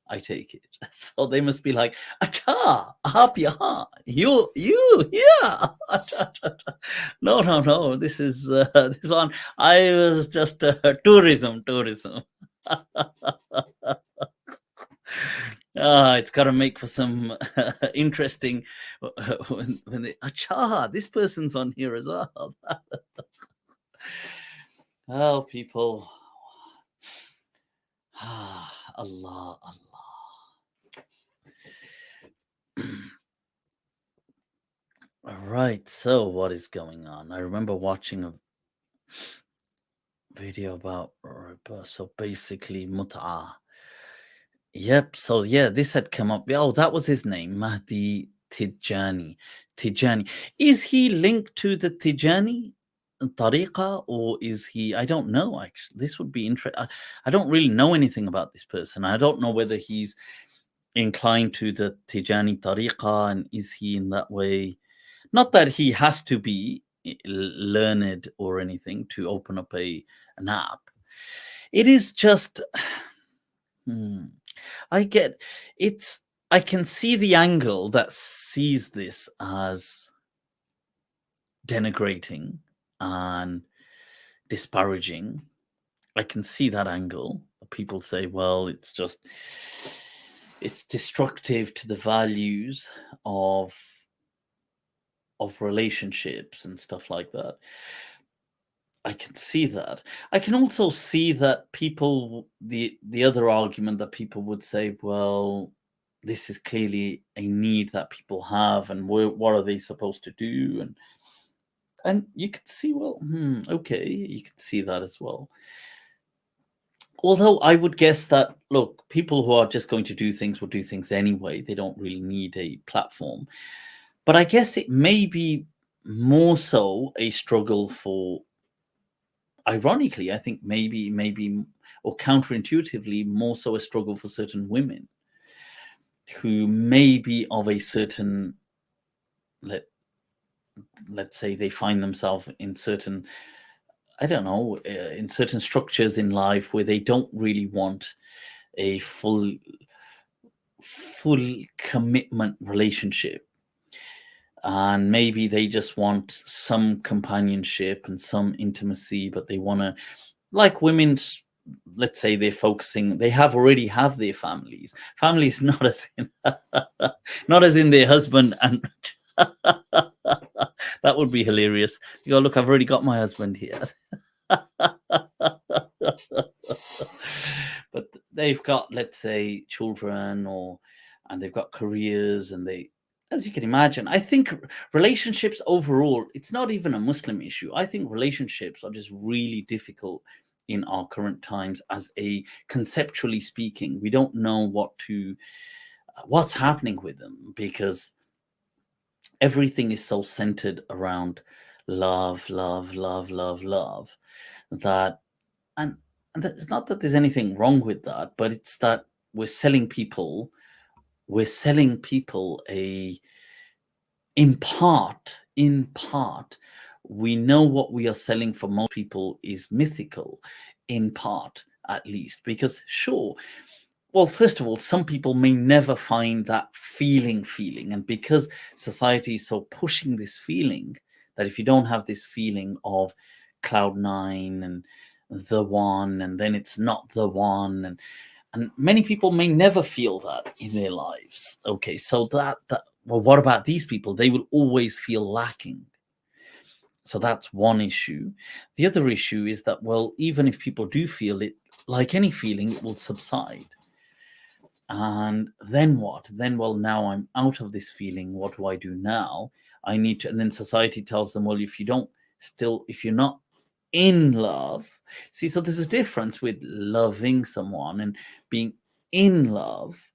I take it. So they must be like, acha, aap yahan, you, yeah. No. This is this one. I was just tourism. It's got to make for some interesting when they, acha, this person's on here as well. Oh, people. Allah. All right, so what is going on? I remember watching a video about riba. So basically, Mut'ah. Yep. So yeah, this had come up. Oh, that was his name, Mahdi Tidjani. Tidjani. Is he linked to the Tidjani tariqa, or is he? I don't know. Actually, this would be interesting. I don't really know anything about this person. I don't know whether he's inclined to the Tidjani tariqa, and is he in that way? Not that he has to be learned or anything to open up an app. It is just, I get it's. I can see the angle that sees this as denigrating and disparaging. I can see that angle. People say, well, it's destructive to the values of relationships and stuff like that. I can see that. I can also see that people, the other argument that people would say, well, this is clearly a need that people have, and what are they supposed to do? And you could see, well, okay, you could see that as well. Although I would guess that, look, people who are just going to do things will do things anyway. They don't really need a platform. But I guess it may be more so a struggle for, ironically, I think maybe or counterintuitively, more so a struggle for certain women. who may be of a certain, let's say they find themselves in certain, I don't know, in certain structures in life where they don't really want a full commitment relationship, and maybe they just want some companionship and some intimacy, but they want to, like women's, let's say they're focusing, they already have their families, not as in not as in their husband and that would be hilarious. You go, look, I've already got my husband here. But they've got, let's say, children, and they've got careers, and they, as you can imagine, I think relationships overall, it's not even a Muslim issue. I think relationships are just really difficult in our current times, as a conceptually speaking. We don't know what's happening with them, because everything is so centered around love, that, and it's not that there's anything wrong with that, but it's that we're selling people a, in part, we know what we are selling for most people is mythical, in part at least, because sure, well, first of all, some people may never find that feeling, and because society is so pushing this feeling, that if you don't have this feeling of cloud nine and the one, and then it's not the one, and many people may never feel that in their lives. Okay, so that well, what about these people? They will always feel lacking. So that's one issue. The other issue is that, well, even if people do feel it, like any feeling, it will subside. And then what? Then, well, now I'm out of this feeling. What do I do now? I need to, and then society tells them, well, if you're not in love, see, so there's a difference with loving someone and being in love.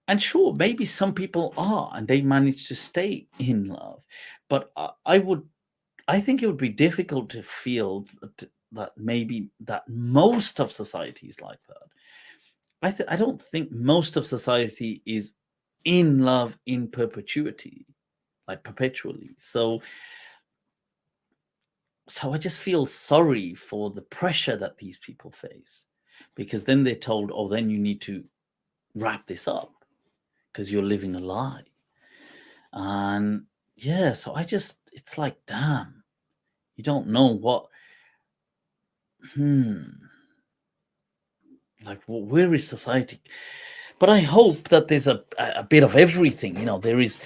And sure, maybe some people are, and they manage to stay in love. But I think it would be difficult to feel that maybe that most of society is like that. I don't think most of society is in love in perpetuity, like perpetually. So I just feel sorry for the pressure that these people face, because then they're told, oh, then you need to wrap this up because you're living a lie. And yeah, so it's like, damn, you don't know what, like, where is society? But I hope that there's a bit of everything. There is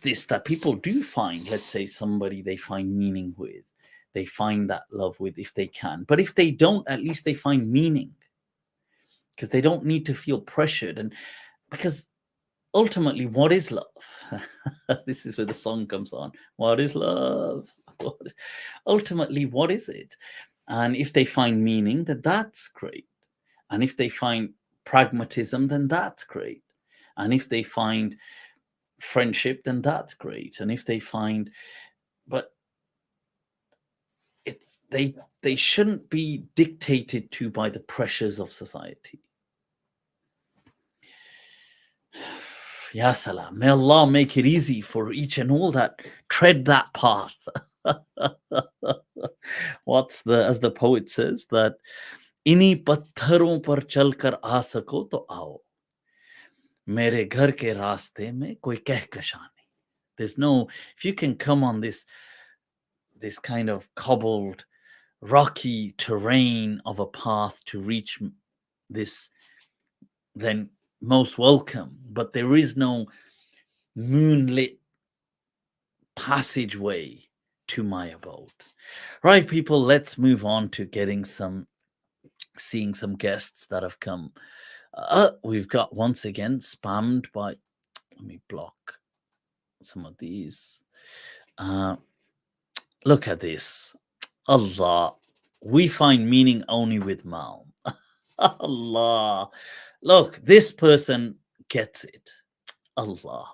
this, that people do find, let's say, somebody they find meaning with, they find that love with, if they can. But if they don't, at least they find meaning, because they don't need to feel pressured. And because ultimately, what is love? This is where the song comes on. What is love? Ultimately, what is it? And if they find meaning, then that's great. And if they find pragmatism, then that's great. And if they find friendship, then that's great. And if they find, but they shouldn't be dictated to by the pressures of society. Ya salam. May Allah make it easy for each and all that tread that path. As the poet says, that इन्हीं पत्थरों पर चलकर आ सको तो आओ, मेरे घर के रास्ते में कोई कहकशां नहीं. There's no, if you can come on this kind of cobbled, rocky terrain of a path to reach this, then most welcome. But there is no moonlit passageway to my abode. Right, people, let's move on to seeing some guests that have come. We've got, once again, spammed by, let me block some of these. Look at this. Allah, we find meaning only with MALM. Allah. Look, this person gets it. Allah.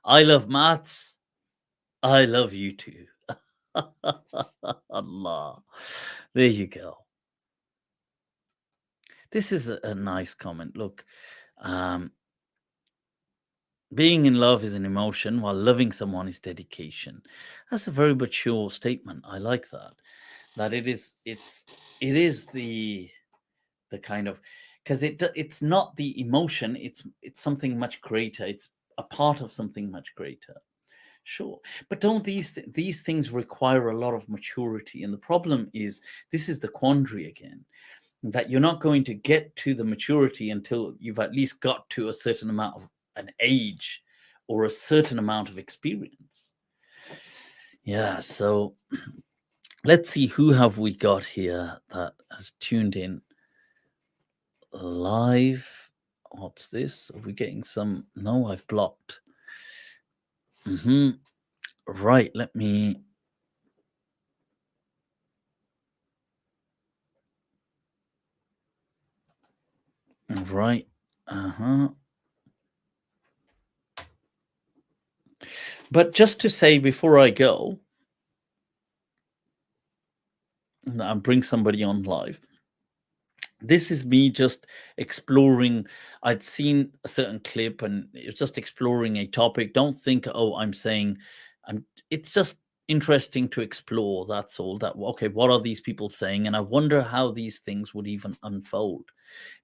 I love maths. I love you too. Allah. There you go. This is a nice comment. Look, Being in love is an emotion, while loving someone is dedication. That's a very mature statement. I like that. That it is the kind of, because it's not the emotion. It's something much greater. It's a part of something much greater. Sure, but don't these things require a lot of maturity? And the problem is, this is the quandary again, that you're not going to get to the maturity until you've at least got to a certain amount of an age or a certain amount of experience. Yeah, so let's see, who have we got here that has tuned in live? What's this? Are we getting some? No, I've blocked. Right, let me. Right. But just to say before I go, and bring somebody on live, this is me just exploring. I'd seen a certain clip and it's just exploring a topic. Don't think, oh, I'm saying it's just interesting to explore. That's all. That okay, what are these people saying? And I wonder how these things would even unfold,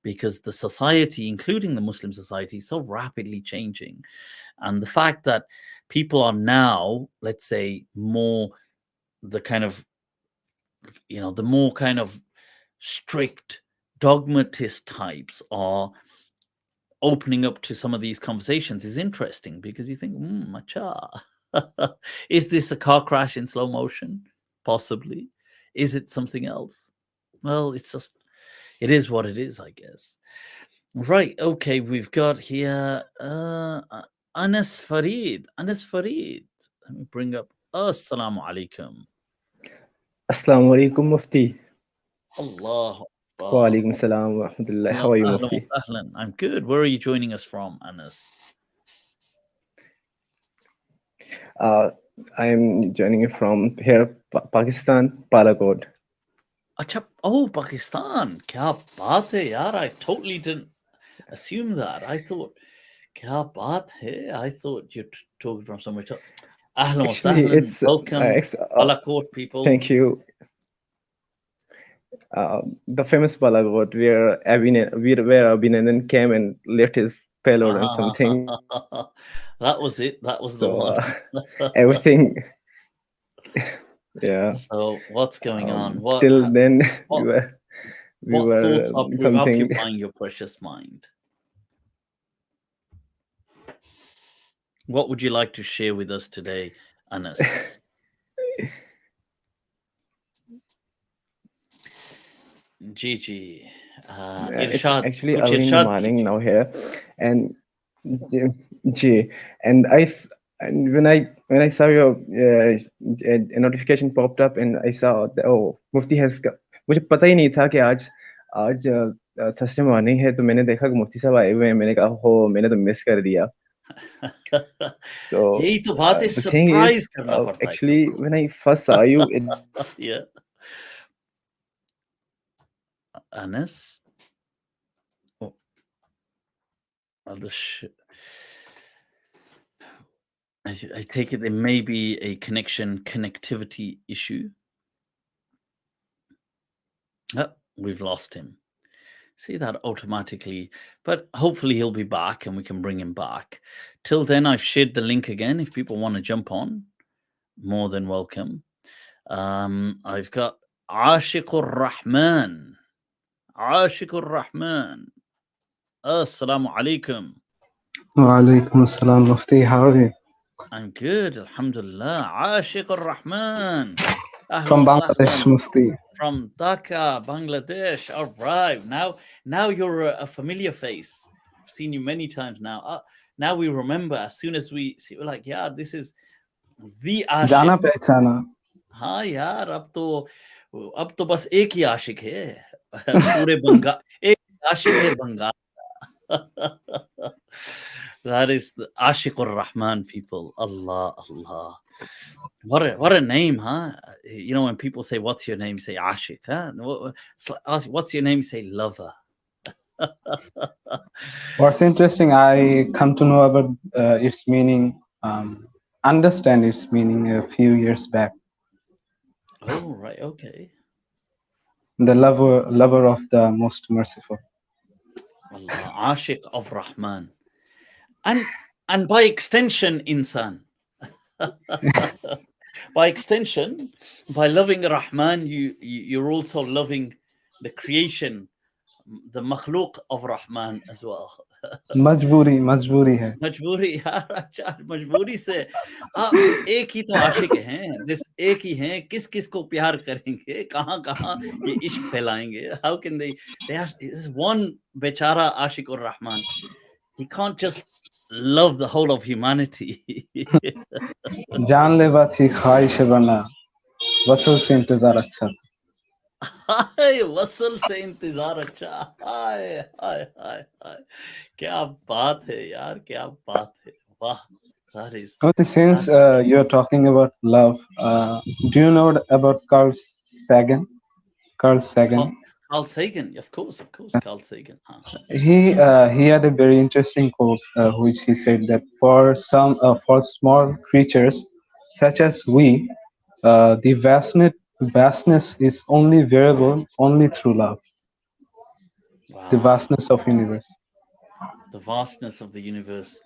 because the society, including the Muslim society, is so rapidly changing. And the fact that people are now, let's say, more the kind of, the more kind of strict dogmatist types are opening up to some of these conversations is interesting, because you think, macha, is this a car crash in slow motion? Possibly. Is it something else? Well, it is what it is, I guess. Right. Okay. We've got here Anas Farid. Anas Farid. Let me bring up. Assalamu alaikum. Assalamu alaikum, Mufti. Allah. Wa alaikum salam wa rahmatullah. How are you, Mufti? I'm good. Where are you joining us from, Anas? I'm joining you from here, Pakistan, Palakot. Oh, Pakistan. Kya baat hai, yaar. I totally didn't assume that. I thought, kya baat hai. I thought you're talking from somewhere. Ahlan wa sahlan. Welcome, Palakot people. Thank you. The famous Palakot, where Abhinandan came and left his payload and something. That was it. That was the one. Everything. Yeah. So what's going on? Till then, we what were thoughts are preoccupying your precious mind? What would you like to share with us today, Anas? Gigi. It's actually early in the morning now here, and and when I saw your a notification popped up and I saw that, oh, Mufti has मुझे पता ही नहीं था कि आज Thursday morning है, तो मैंने देखा कि मुफ्ती साहब आए हुए हैं. मैंने कहा, हो, मैंने तो मिस कर दिया. So यही तो बात है, सरप्राइज करना पड़ता है. Actually, when I first saw you, yeah. Anas, I'll just I take it there may be a connectivity issue. Oh, we've lost him. See that automatically, but hopefully he'll be back and we can bring him back. Till then, I've shared the link again. If people want to jump on, more than welcome. I've got Ashiqur Rahman. Ashiqur Rahman. Assalamu alaikum. Wa alaikum assalam, Mufti. How are you? I'm good, alhamdulillah. Ashiqur Rahman. From Bangladesh, Mufti. From Dhaka, Bangladesh. All right. Now you're a familiar face. I've seen you many times now. Now we remember. As soon as we see, we're like, yeah, this is the Ashiq. Jana pehchana. हाँ यार, अब तो बस एक ही आशिक है पूरे बंगाल. एक आशिक है Bengal. That is the Ashiqur Rahman people. Allah, Allah. What a name, huh? You know, when people say, what's your name? Say Ashiq, huh? What's your name? Say lover. What's interesting, I come to know about its meaning, understand its meaning a few years back. Oh, right, okay. The lover of the most merciful. Allah, Ashiq of Rahman. And by extension, insan. By extension, by loving Rahman, you're also loving the creation, the makhluk of Rahman as well. मजबूरी है. मजबूरी यार, अच्छा मजबूरी से आप एक ही तो आशिक हैं, दिस एक ही हैं, किस किस को प्यार करेंगे, कहाँ कहाँ ये इश्क फैलाएंगे. How can they this one बेचारा Ashiqur Rahman, he can't just love the whole of humanity. जानलेवा थी ख्वाहिश वरना वसल से इंतजार अच्छा. हाय वसल से इंतजार अच्छा. हाय हाय हाय हाय, क्या बात है यार, क्या बात है. वाह. That is, Since you're talking about love, do you know about Carl Sagan? Carl Sagan. Carl Sagan, of course, Carl Sagan. He had a very interesting quote, which he said that for small creatures such as we, the vastness is only variable only through love. Wow. The vastness of universe. The vastness of the universe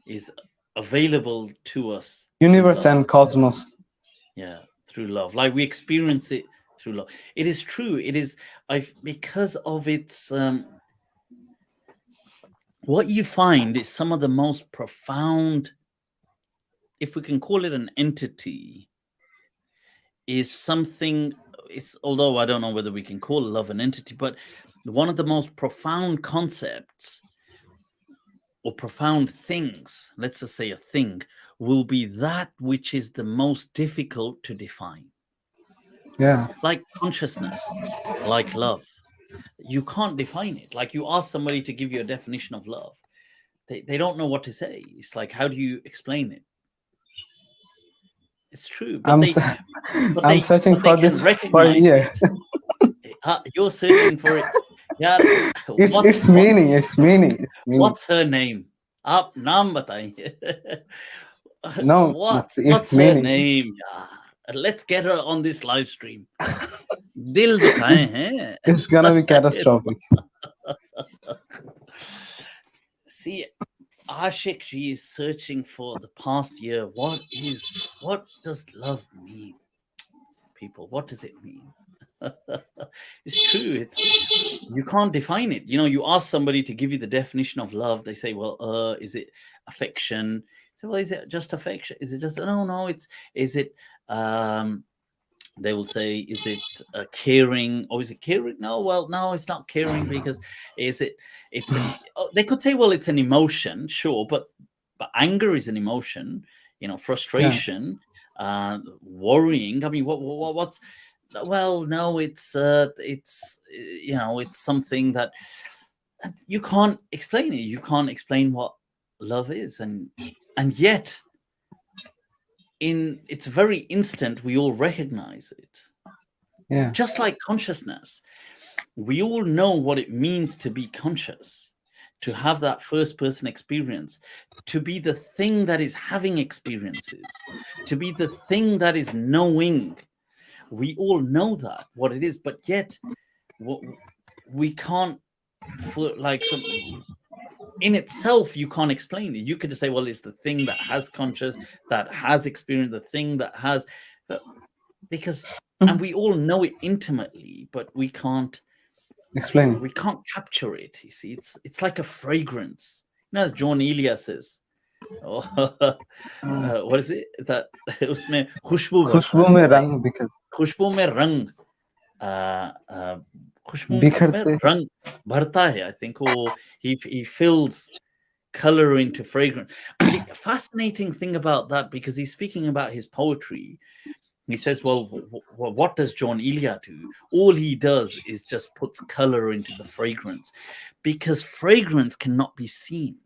is available to us. Universe and cosmos. Yeah, through love. Like we experience it through love. It is true. It is because of its what you find is some of the most profound, if we can call it an entity, is something. It's, although I don't know whether we can call love an entity, but one of the most profound concepts or profound things, let's just say a thing, will be that which is the most difficult to define. Yeah. Like consciousness, like love. You can't define it. Like you ask somebody to give you a definition of love, they don't know what to say. It's like, how do you explain it? It's true. But I'm searching for this for a year. You're searching for it. Yeah. It's meaning. What's her name? Aap naam bataiye. No, what's it's her meaning. name? Yeah. Let's get her on this live stream. Dil dukhaye hain. It's gonna be catastrophic. See, Ashiq, she is searching for the past year. What does love mean? People, what does it mean? It's true. You can't define it. You know, you ask somebody to give you the definition of love. They say, well, is it affection? So, well, is it just affection? Is it just, no, is it, they will say, is it caring, or is it caring? No, well, no, it's not caring, because they could say, well, it's an emotion, sure, but anger is an emotion, you know, frustration, worrying. I mean, what's, well, no, it's you know, it's something that you can't explain it. You can't explain what love is, and yet in its very instant we all recognize it. Yeah. Just like consciousness, we all know what it means to be conscious, to have that first person experience, to be the thing that is having experiences, to be the thing that is knowing. We all know that, what it is, but yet we can't, in itself, you can't explain it. You could just say, well, it's the thing that has conscious, that has experience, the thing that has, because, and we all know it intimately, but we can't explain it. We can't capture it. You see, it's like a fragrance. You know, as John Elia says, what is it? That उसमें खुशबू में रंग बिखर, खुशबू में रंग, खुशबू में रंग भरता है. I think, or he fills color into fragrance. But the fascinating thing about that, because he's speaking about his poetry, he says, well, what does John Elia do? All he does is just puts color into the fragrance, because fragrance cannot be seen.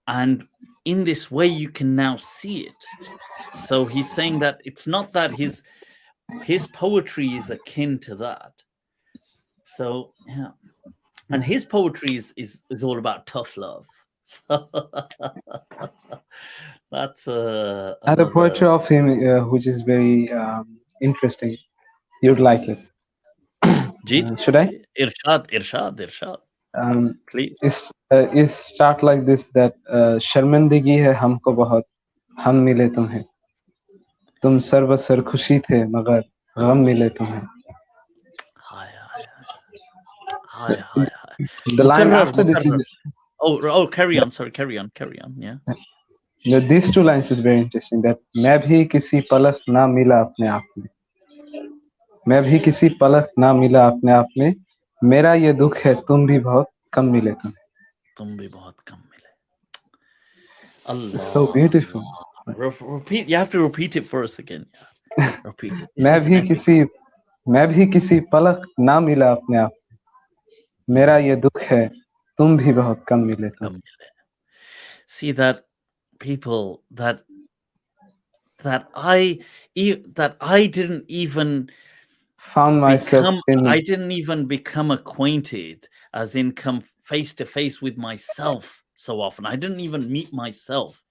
And in this way, you can now see it. So he's saying that it's not that his poetry is akin to that. So, yeah. And his poetry is all about tough love. So that's And a poetry another. of him, which is very interesting. You'd like it. Ji, Should I? irshad, Um, please. Is start like this that शर्मिंदगी है हमको बहुत हम मिले तुम्हें तुम सर्वसर खुशी थे मगर गम मिले तुम्हें. Hi. The line after this Mukarrar. is Oh, carry on. Sorry, carry on. Yeah. these two lines is very interesting. That मैं भी किसी पलक ना मिला अपने आप में मैं भी किसी पलक ना मिला अपने आप में मेरा ये दुख है तुम भी बहुत कम मिले तुम्हें. तुम भी बहुत कम मिले. Allah. It's so beautiful. Repeat. You have to repeat it for us again. Yeah. Repeat it. मैं भी किसी पलक ना मिला अपने आप में मेरा ये दुख है तुम भी बहुत कम मिले तुम्हें. See that people that I didn't even found myself I didn't even become acquainted, as in come face to face with myself so often. I didn't even meet myself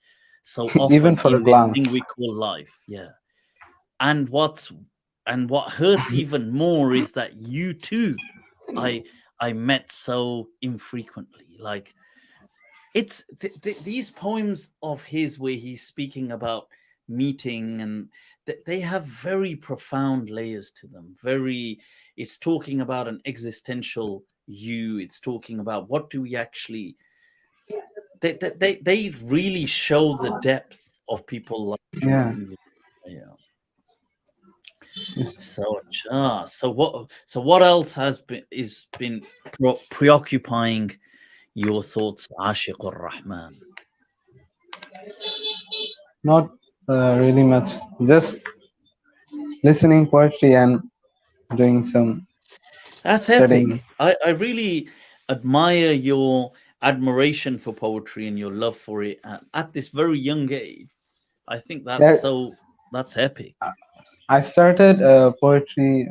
so often, even for in a glance. this thing we call life. Yeah. And what hurts even more is that you too I met so infrequently. Like, it's these poems of his where he's speaking about meeting, and they have very profound layers to them. It's talking about an existential you. It's talking about what do we actually. They really show the depth of people like Yeah. Yeah. So what else has been preoccupying your thoughts, Ashiqur Rahman? Not really much. Just listening poetry and doing some. That's studying. epic. I really admire your admiration for poetry and your love for it at this very young age. I think that's epic. I started poetry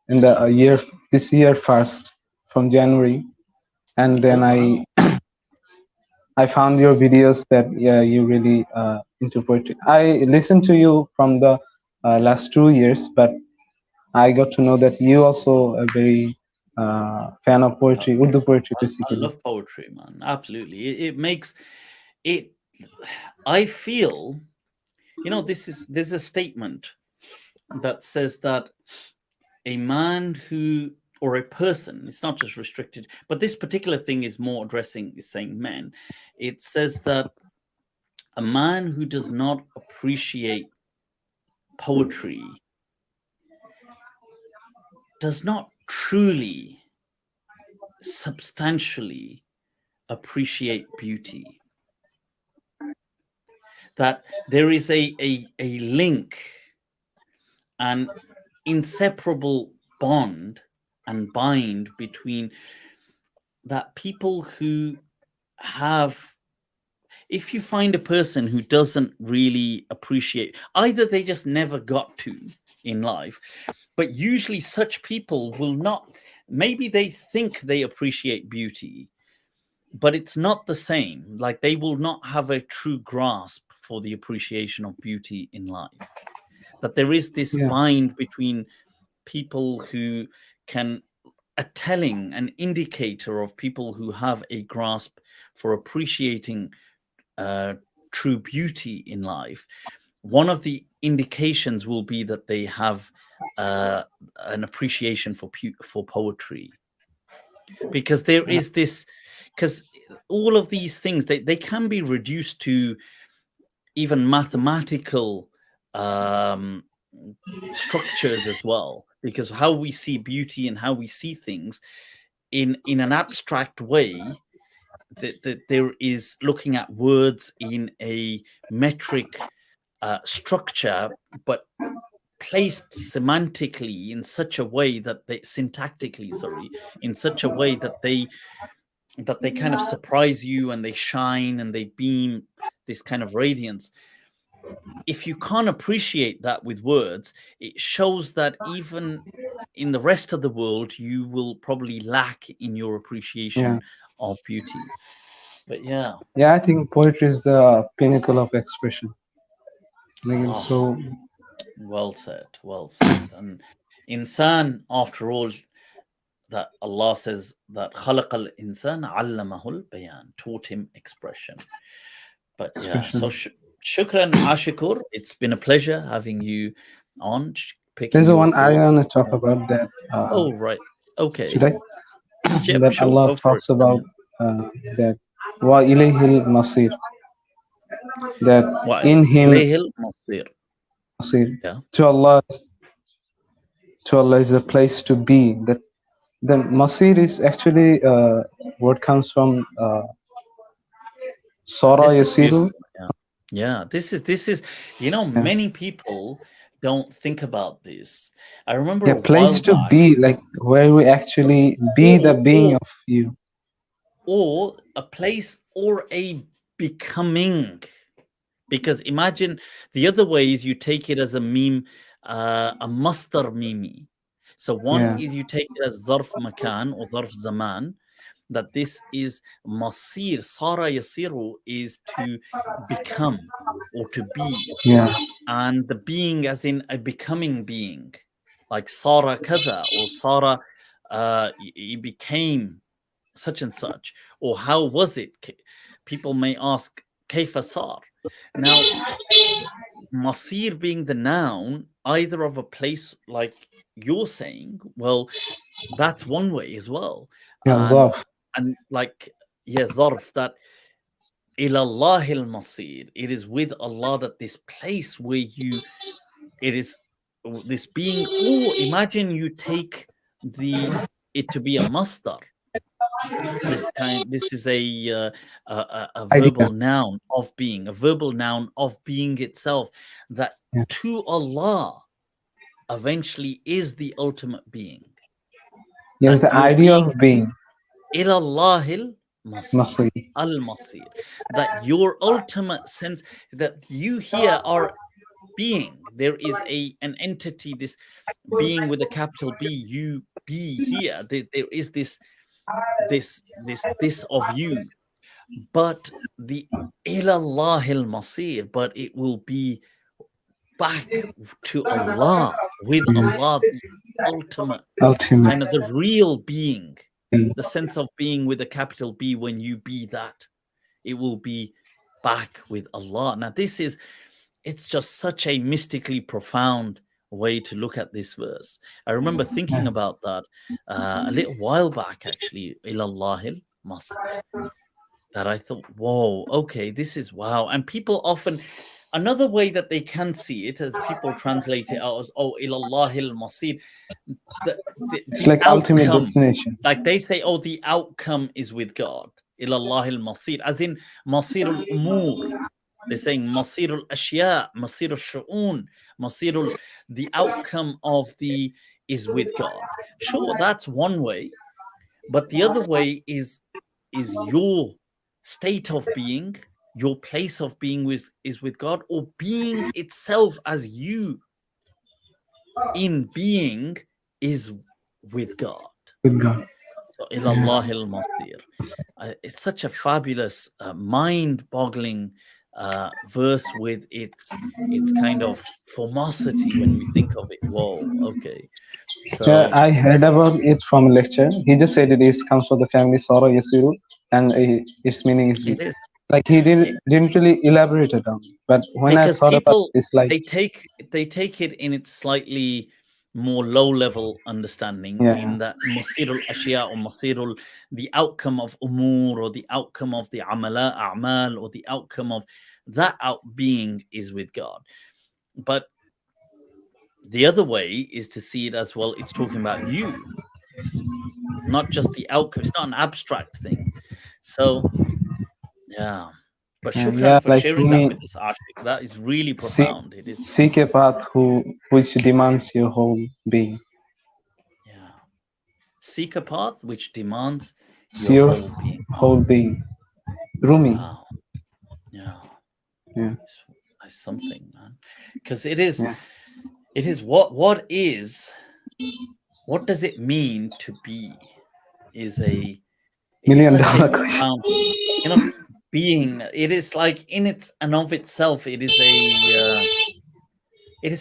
in the this year first from January, and then wow. I found your videos that you really into poetry. I listened to you from the last 2 years, but I got to know that you also a very fan of poetry, Urdu poetry, basically. I love poetry, man. Absolutely. It makes it. I feel, there's a statement that says that a man who, or a person, it's not just restricted, but this particular thing is saying men. It says that a man who does not appreciate poetry does not truly, substantially appreciate beauty. That there is a link, an inseparable bond and bind between that people who have. If you find a person who doesn't really appreciate, either they just never got to in life, but usually such people will not, maybe they think they appreciate beauty, but it's not the same. Like, they will not have a true grasp for the appreciation of beauty in life. That there is this bind between people who can, an indicator of people who have a grasp for appreciating true beauty in life. One of the indications will be that they have an appreciation for poetry, because there is this, because all of these things, they can be reduced to even mathematical structures as well, because how we see beauty and how we see things in an abstract way, that there is looking at words in a metric structure, but placed semantically in such a way that in such a way that they kind of surprise you, and they shine and they beam this kind of radiance. if you can't appreciate that with words, it shows that even in the rest of the world, you will probably lack in your appreciation of beauty. But yeah. Yeah, I think poetry is the pinnacle of expression. Like it's Oh, so well said, well said. And insan, after all, that Allah says that خلق الإنسان علمه البيان, taught him expression. But yeah, so shukran, Ashiqur. It's been a pleasure having you on. There's Your one I thoughts. want to talk about that. Oh, right. Okay. Should I? Yep, That sure, Allah go for talks it. about that wa ilayhil masir. That in Him, Ilayhil masir. Yeah. to Allah is the place to be. That the masir is actually what comes from Surah Yasiru. Yeah, this is many people don't think about this. I remember a place to be, like where we actually be the being of you, or a place or a becoming. Because imagine the other way is you take it as a meme, a mastar mimi. So one is you take it as dharf makan or dharf zaman, that this is masir, sara yasiru, is to become or to be. And the being as in a becoming being, like sara kada or sara, he became such and such, or how was it? People may ask kayfa sar. Now, masir being the noun, either of a place like you're saying, well, that's one way as well. And like, dharf, that ilallahil masir, it is with Allah that this place where it is this being, or imagine you take it to be a masdar. This is a verbal noun of being, a verbal noun of being itself, that to Allah eventually is the ultimate being. Yes, the idea of being. Ilallahil masir, al-masir, that your ultimate sense, that you here are being. There is an entity, this being with a capital B, you be here. There is this of you, but the ilallahil masir, but it will be back to Allah, with Allah, the ultimate kind of the real being, the sense of being with a capital B. When you be that, it will be back with Allah. Now it's just such a mystically profound way to look at this verse. I remember thinking about that a little while back, actually, ilallahil masir, that I thought, whoa, okay, this is wow. And people often, another way that they can see it, as people translate it out as, oh, ilallahil masir, it's like outcome, ultimate destination. Like they say, oh, the outcome is with God, ilallahil masir, as in masir al-umur. They're saying masir al-ashya, masir al-shu'un, masir the outcome of the is with God. Sure, that's one way, but the other way is your state of being, your place of being is with God, or being itself as you in being is with God. So ilallahil masir. It's such a fabulous, mind-boggling verse with its kind of formosity when we think of it. Whoa, okay. So I heard about it from a lecture. He just said it comes from the family Surah Yasiru, and its meaning is like he didn't really elaborate it on. But when I thought about it, it's like they take it in its slightly more low-level understanding, in that masirul ashya or masirul, the outcome of umur, or the outcome of the a'mal, or the outcome of that being is with God. But the other way is to see it as, well, it's talking about you, not just the outcome. It's not an abstract thing. So yeah. But shukran for sharing that with us, Ashiq. That is really profound. It is. Seek a path which demands your whole being. Yeah. Seek a path which demands your whole being. Whole being. Rumi. Wow. Yeah. it's something, man, because it is Yeah. what does it mean to be is Million such a dollar question. profound, being. It is like in its and of itself, it is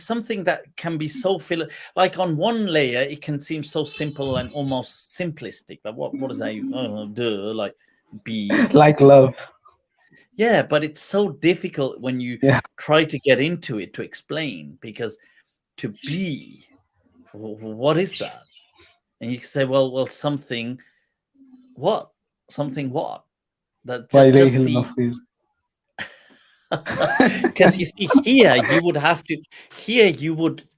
something that can be so like on one layer it can seem so simple and almost simplistic. Like what is that? Like be is just Like love. yeah, but it's so difficult when you Yeah. try to get into it to explain, because to be, what is that? And you can say, well, something what? Something what? That just وإليه the المصير. because you see, here you would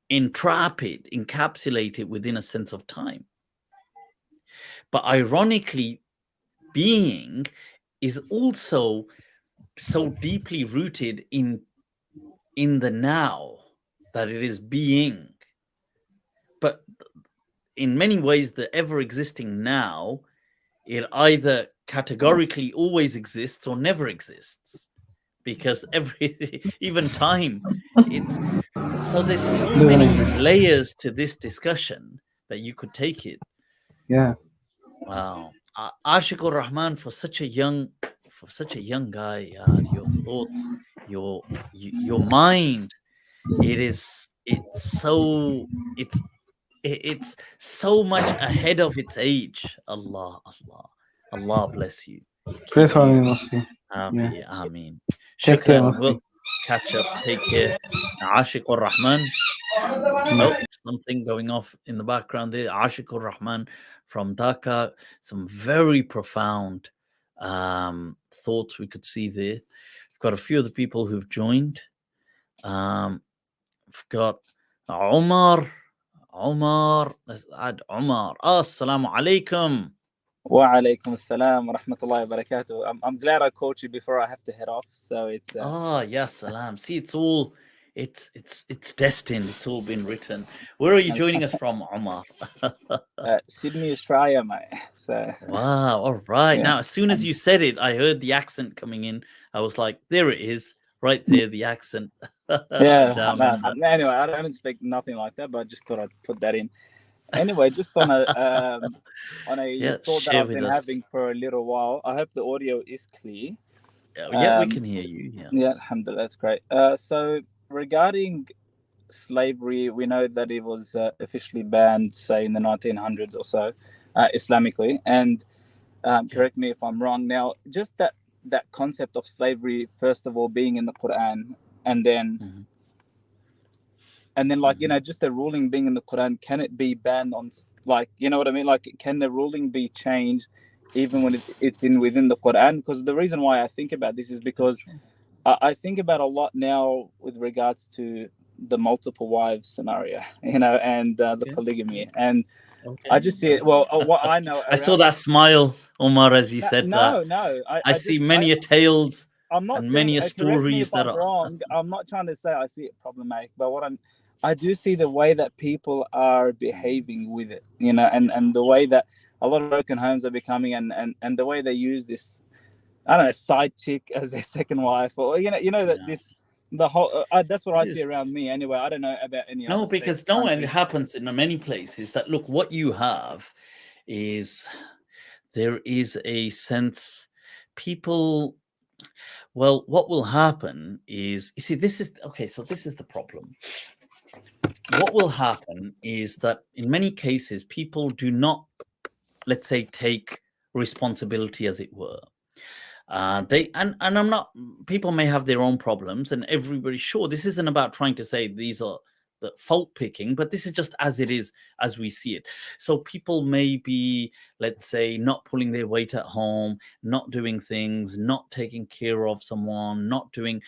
entrap it, encapsulate it within a sense of time. But ironically, being is also so deeply rooted in the now that it is being. But in many ways, the ever existing now, it either categorically always exists or never exists, because even time, it's so there's so Doesn't many exist. layers to this discussion that you could take it. Yeah. Wow. Ashiqur Rahman, for such a young guy, your thoughts, your mind, it's so much ahead of its age. Allah bless you. Pray Keep for me, you Mufti. happy. Amin. Take care, Shukran. Mufti. We'll catch up. Take care. Ashiqur Rahman. Oh, something going off in the background there. Ashiqur Rahman from Dhaka. Some very profound thoughts we could see there. We've got a few of the people who've joined. We've got Omar. Let's add Omar. Assalamu alaikum. Wa alaikum assalam wa rahmatullahi wa barakatuh. I'm glad I caught you before I have to head off. So it's Yes, salam. See, it's all it's destined. It's all been written. Where are you joining us from, Omar? Sydney, Australia, mate. So Wow. All right. yeah. Now, as soon as you said it, I heard the accent coming in. I was like, there it is, right there, the accent. Yeah. Down under. Anyway, I don't expect nothing like that, but I just thought I'd put that in. Anyway, just on a Yeah, thought that share I've with been us. having for a little while. I hope the audio is clear. Yeah, we can hear you. Yeah. Yeah, alhamdulillah, that's great. So regarding slavery, we know that it was officially banned, say, in the 1900s or so, Islamically. And correct me if I'm wrong. Now, just that concept of slavery, first of all, being in the Qur'an, and then, like, just the ruling being in the Qur'an, can it be banned on, like, you know what I mean? Like, can the ruling be changed even when it's within the Qur'an? Because the reason why I think about this is because I think about a lot now with regards to the multiple wives scenario, and the polygamy. And I just see it. Well, what I know. I saw that smile, Omar, as you said that. No. I see many tales. I'm not and saying, many correct me stories if that I'm are wrong. I'm not trying to say I see it problematic, but I do see the way that people are behaving with it, and the way that a lot of broken homes are becoming, and the way they use this, I don't know, side chick as their second wife, or that this the whole that's what I see around me anyway. I don't know about any other because and it happens in many places that look, what you have is there is a sense people. Well, what will happen is, you see, this is okay. So this is the problem. What will happen is that in many cases, people do not, let's say, take responsibility, as it were. They and I'm not. People may have their own problems, and everybody. Sure, this isn't about trying to say these are the fault picking, but this is just as it is, as we see it. So people may be, let's say, not pulling their weight at home, not doing things, not taking care of someone, not doing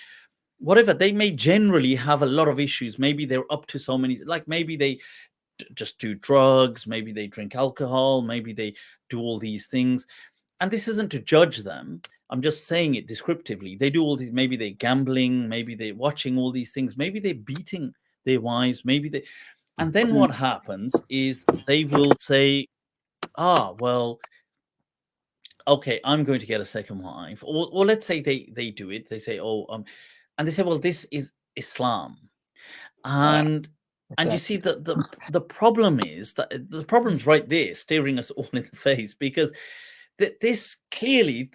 whatever. They may generally have a lot of issues. Maybe they're up to so many, like maybe they just do drugs, maybe they drink alcohol, maybe they do all these things. And this isn't to judge them. I'm just saying it descriptively. They do all these, maybe they're gambling, maybe they're watching all these things, maybe they're beating their wives, maybe they, and then what happens is they will say, well, okay, I'm going to get a second wife. Or let's say they do it. They say, and they say, well, this is Islam. And you see that the problem is that the problem's right there, staring us all in the face, because this clearly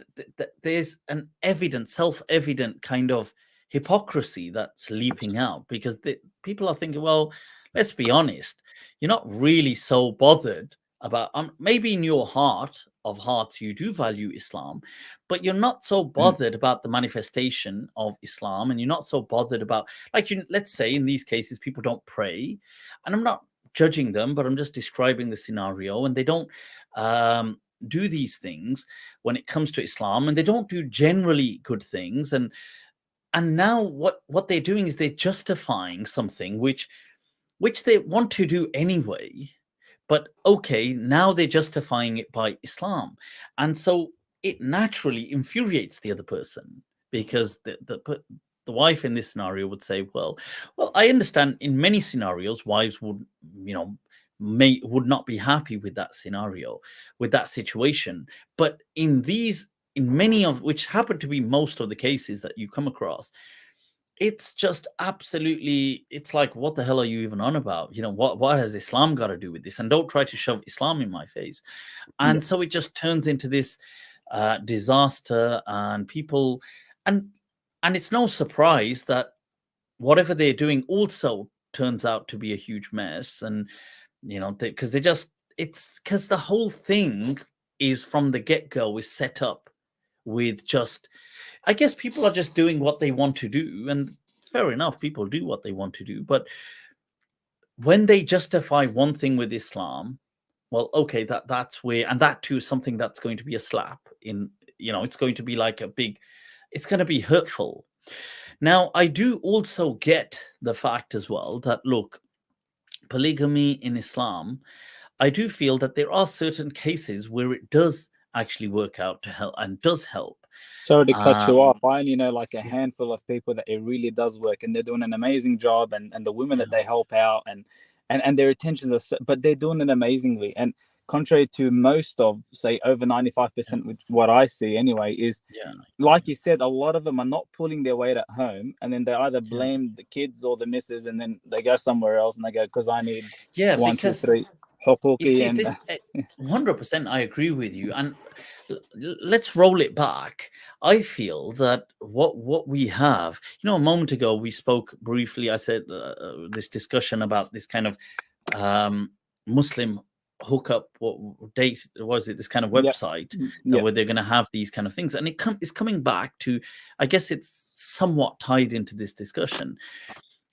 there's an evident, self-evident kind of hypocrisy that's leaping out, because people are thinking, well, let's be honest, you're not really so bothered about, maybe in your heart of hearts you do value Islam, but you're not so bothered about the manifestation of Islam, and you're not so bothered about, like, let's say in these cases people don't pray, and I'm not judging them, but I'm just describing the scenario, and they don't do these things when it comes to Islam, and they don't do generally good things, and now what they're doing is they're justifying something which they want to do anyway, but okay, now they're justifying it by Islam, and so it naturally infuriates the other person, because the wife in this scenario would say, well, I understand in many scenarios wives would, would not be happy with that scenario, with that situation, but in many of which happen to be most of the cases that you come across, it's just absolutely, it's like, what the hell are you even on about? What has Islam got to do with this? And don't try to shove Islam in my face. And so it just turns into this disaster, and people, and it's no surprise that whatever they're doing also turns out to be a huge mess. And because it's because the whole thing is, from the get-go, is set up with just, I guess people are just doing what they want to do, and fair enough, people do what they want to do, but when they justify one thing with Islam, well, okay, that's where, and that too is something that's going to be a slap in, it's going to be like it's going to be hurtful. Now, I do also get the fact as well that, look, polygamy in Islam, I do feel that there are certain cases where it does actually work out to help, and does help. Sorry to cut you off. I only know like a handful of people that it really does work, and they're doing an amazing job, and the women that they help out, and their intentions are, but they're doing it amazingly. And contrary to most of, say, over 95%, with what I see anyway, is like you said, a lot of them are not pulling their weight at home, and then they either blame the kids or the missus, and then they go somewhere else and they go, because I need 1, 2, 3. You see, this 100%, I agree with you. And let's roll it back. I feel that what we have, a moment ago we spoke briefly. I said this discussion about this kind of Muslim hookup, what date was it? This kind of website where they're going to have these kind of things, and it's coming back to, I guess it's somewhat tied into this discussion.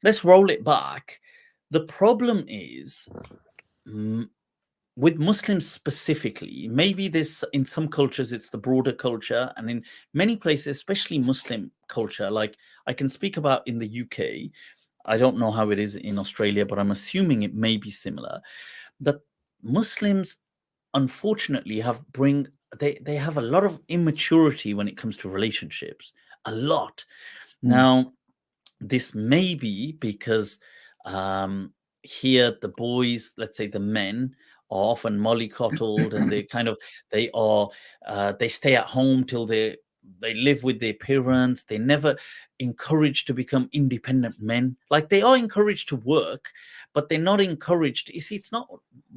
Let's roll it back. The problem is, with Muslims specifically, maybe this, in some cultures it's the broader culture, and in many places, especially Muslim culture, like I can speak about in the UK, I don't know how it is in Australia, but I'm assuming it may be similar, that Muslims unfortunately they have a lot of immaturity when it comes to relationships, a lot. Now, this may be because here the boys, let's say the men, are often mollycoddled, and they stay at home till they live with their parents. They're never encouraged to become independent men. Like, they are encouraged to work, but they're not encouraged. You see, it's not,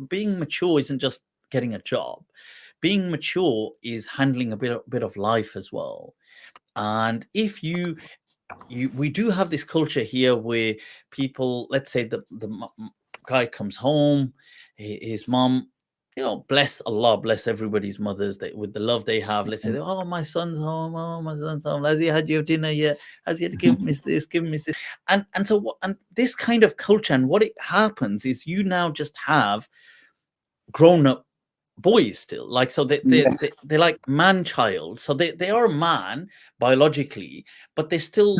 being mature isn't just getting a job. Being mature is handling a bit of life as well. And if we do have this culture here where people, let's say the guy comes home, his mom, bless Allah, bless everybody's mothers, with the love they have. Let's say, oh, my son's home. Oh, my son's home. Has he had your dinner yet? Has he had to give me this? Give me this. And this kind of culture, and what it happens is, you now just have grown up boys still, like, so they're like man-child, so they are a man biologically, but they're still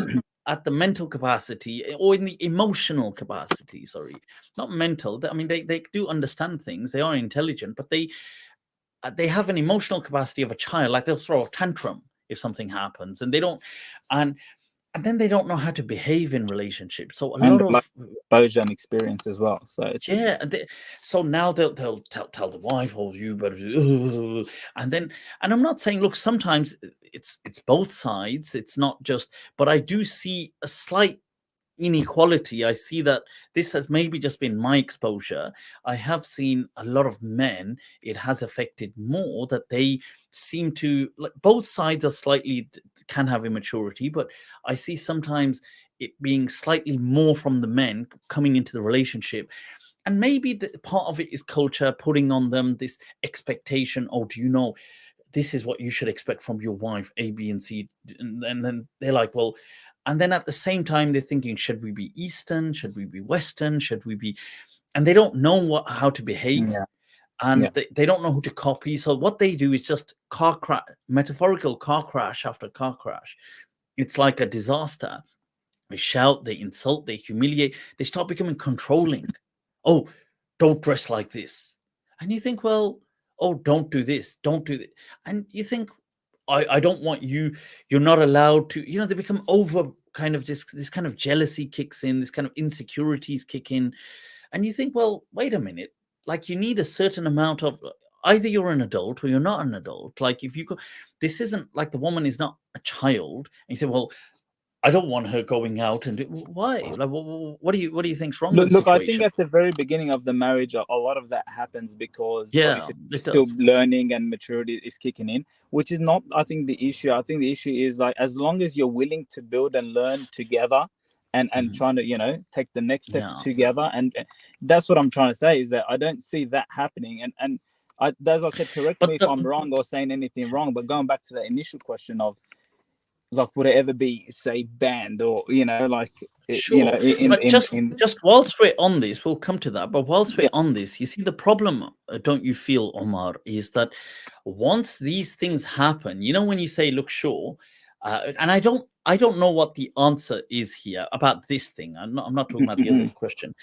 at the mental capacity, or in the emotional capacity, sorry, not mental. I mean, they do understand things, they are intelligent, but they have an emotional capacity of a child. Like, they'll throw a tantrum if something happens, and they don't, and then they don't know how to behave in relationships. So a lot of Bojan experience as well. So it's, so now they'll tell the wife, oh, you better do, and I'm not saying, look, sometimes it's both sides. It's not just, but I do see a slight inequality. I see that this has maybe just been my exposure. I have seen a lot of men, it has affected more, that they seem to, like, both sides are slightly, can have immaturity, but I see sometimes it being slightly more from the men coming into the relationship. And maybe the part of it is culture putting on them this expectation. Oh, do you know, this is what you should expect from your wife, A, B, and C. And then they're like, well, and then at the same time, they're thinking, should we be Eastern? Should we be Western? Should we be? And they don't know how to behave. Yeah. And Yeah. they don't know who to copy. So what they do is just car crash, metaphorical car crash after car crash. It's like a disaster. They shout, they insult, they humiliate. They start becoming controlling. Oh, don't dress like this. And you think, well, oh, don't do this, don't do that. And you think, I don't want you, you're not allowed to, they become over kind of this kind of jealousy kicks in, this kind of insecurities kick in. And you think, well, wait a minute, like you need a certain amount of, either you're an adult or you're not an adult. Like if you go, this isn't like the woman is not a child. And you say, well, I don't want her going out and why? Like, what do you think's wrong with the Look, I situation? think at the very beginning of the marriage, a lot of that happens because obviously it still does. learning and maturity is kicking in, which is not, I think, the issue. I think the issue is like, as long as you're willing to build and learn together and trying to, take the next steps together. And that's what I'm trying to say, is that I don't see that happening. And as I said, correct me if I'm wrong or saying anything wrong, but going back to the initial question of, like, would it ever be, say, banned or like sure, but just whilst we're on this, we'll come to that, but whilst we're on this, you see the problem, don't you feel, Omar, is that once these things happen, when you say, look, sure, and I don't know what the answer is here about this thing. I'm not talking about the other question,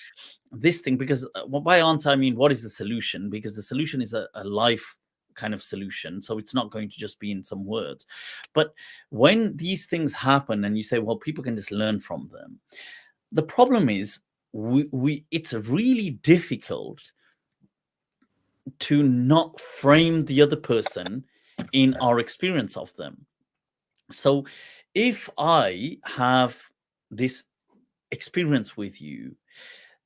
this thing, because by answer I mean what is the solution, because the solution is a life kind of solution, so it's not going to just be in some words. But when these things happen and you say, well, people can just learn from them, the problem is it's really difficult to not frame the other person in our experience of them. So if I have this experience with you,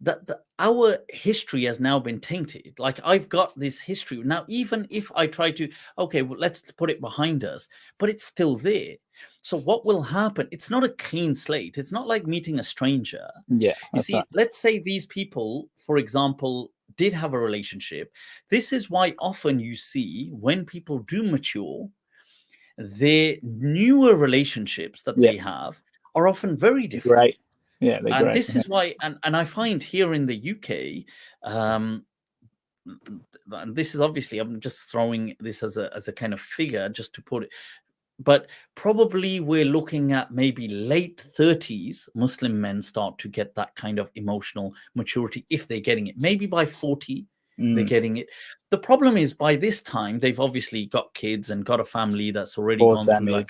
that our history has now been tainted. Like, I've got this history now, even if I try to, okay, well, let's put it behind us, but it's still there. So what will happen? It's not a clean slate. It's not like meeting a stranger. Yeah, you see, let's say these people, for example, did have a relationship. This is why often you see when people do mature, their newer relationships that they have are often very different. Right. Yeah, and great. This is why, and I find here in the UK, and this is obviously, I'm just throwing this as a kind of figure just to put it, but probably we're looking at maybe late 30s, Muslim men start to get that kind of emotional maturity if they're getting it. Maybe by 40, they're getting it. The problem is by this time, they've obviously got kids and got a family that's already gone through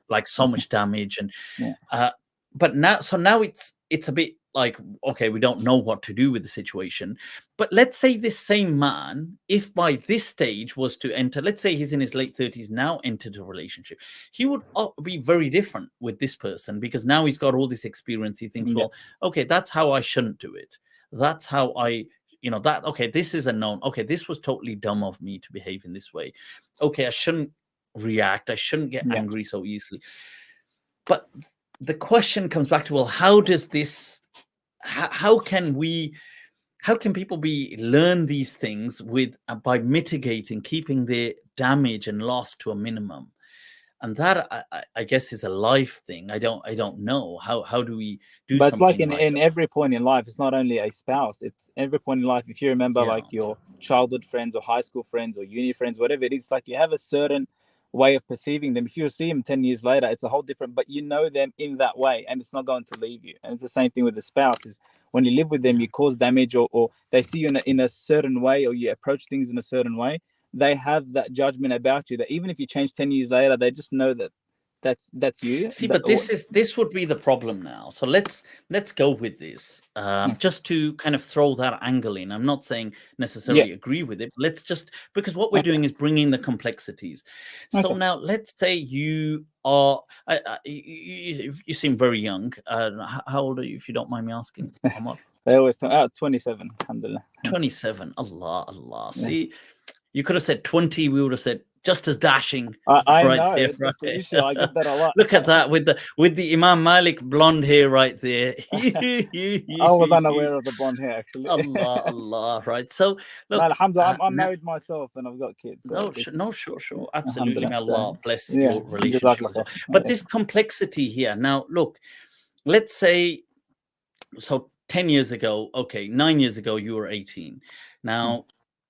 like so much damage. And but now it's a bit like, okay, we don't know what to do with the situation. But let's say this same man, if by this stage was to enter, let's say he's in his late 30s now, entered a relationship, he would be very different with this person, because now he's got all this experience. He thinks, well, okay, that's how I shouldn't do it. That's how I, okay, this is a known, okay, this was totally dumb of me to behave in this way. Okay, I shouldn't react. I shouldn't get angry so easily. But the question comes back to, well, how does this, how can people learn these things by mitigating, keeping their damage and loss to a minimum? And that I guess is a life thing. I don't know how do we do. But it's like in that? every point in life. It's not only a spouse. It's every point in life. If you remember, like your childhood friends or high school friends or uni friends, whatever it is, like you have a certain way of perceiving them. If you see them 10 years later, it's a whole different, but you know them in that way, and it's not going to leave you. And it's the same thing with the spouse. Is when you live with them, you cause damage, or they see you in a certain way, or you approach things in a certain way. They have that judgment about you that even if you change 10 years later, they just know that's you. See, but this would be the problem now. So let's go with this, just to kind of throw that angle in. I'm not saying necessarily agree with it. Let's just, because what we're doing is bringing the complexities. So now let's say you are you seem very young. How old are you, if you don't mind me asking, Omar? They always tell 27, alhamdulillah. 27. Allah. Yeah. See, you could have said 20. We would have said just as dashing. I right know, there, that's right. the issue. I get that a lot. Look at that with the Imam Malik blonde hair right there. I was unaware of the blonde hair, actually. Allah, right. So look, no, alhamdulillah, I'm married myself and I've got kids. So sure. Absolutely. May Allah bless yeah, your relationship as well. But this complexity here. Now, look, let's say, so 10 years ago, okay, 9 years ago, you were 18. Now,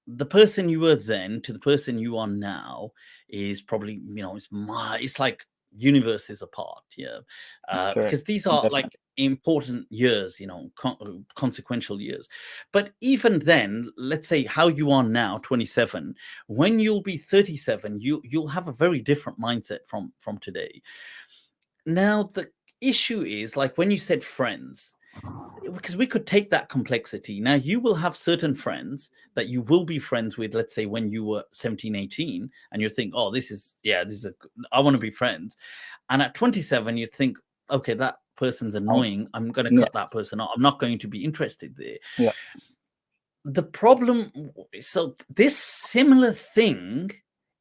the person you were then to the person you are now is probably, it's like universes apart. Yeah. Because these are like important years, consequential years. But even then, let's say how you are now, 27, when you'll be 37, you'll have a very different mindset from today. Now, the issue is, like when you said friends, because we could take that complexity. Now, you will have certain friends that you will be friends with, let's say when you were 17, 18, and you think, oh, I want to be friends. And at 27, you think, okay, that person's annoying. I'm going to cut that person off. I'm not going to be interested there. Yeah. The problem, so this similar thing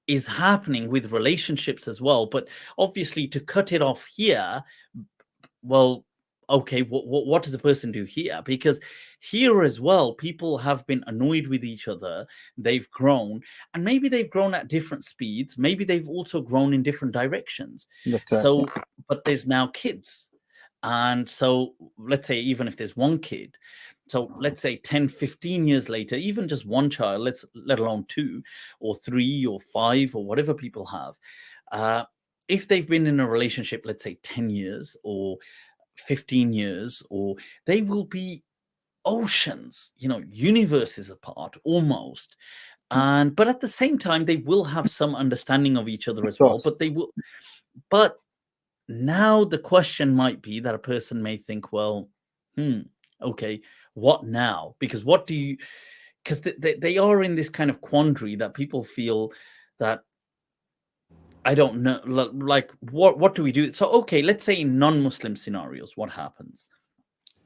is happening with relationships as well. But obviously, to cut it off here, well, okay, what does a person do here? Because here as well, people have been annoyed with each other. They've grown, and maybe they've grown at different speeds. Maybe they've also grown in different directions. That's correct. So, but there's now kids. And so let's say even if there's one kid, so let's say 10, 15 years later, even just one child, let alone 2 or 3 or 5 or whatever people have, if they've been in a relationship, let's say 10 years or 15 years, or they will be oceans, universes apart almost. But at the same time, they will have some understanding of each other as well. But now the question might be that a person may think, well, okay, what now? Because they are in this kind of quandary that people feel that, I don't know, like, what do we do? So, okay, let's say in non-Muslim scenarios, what happens?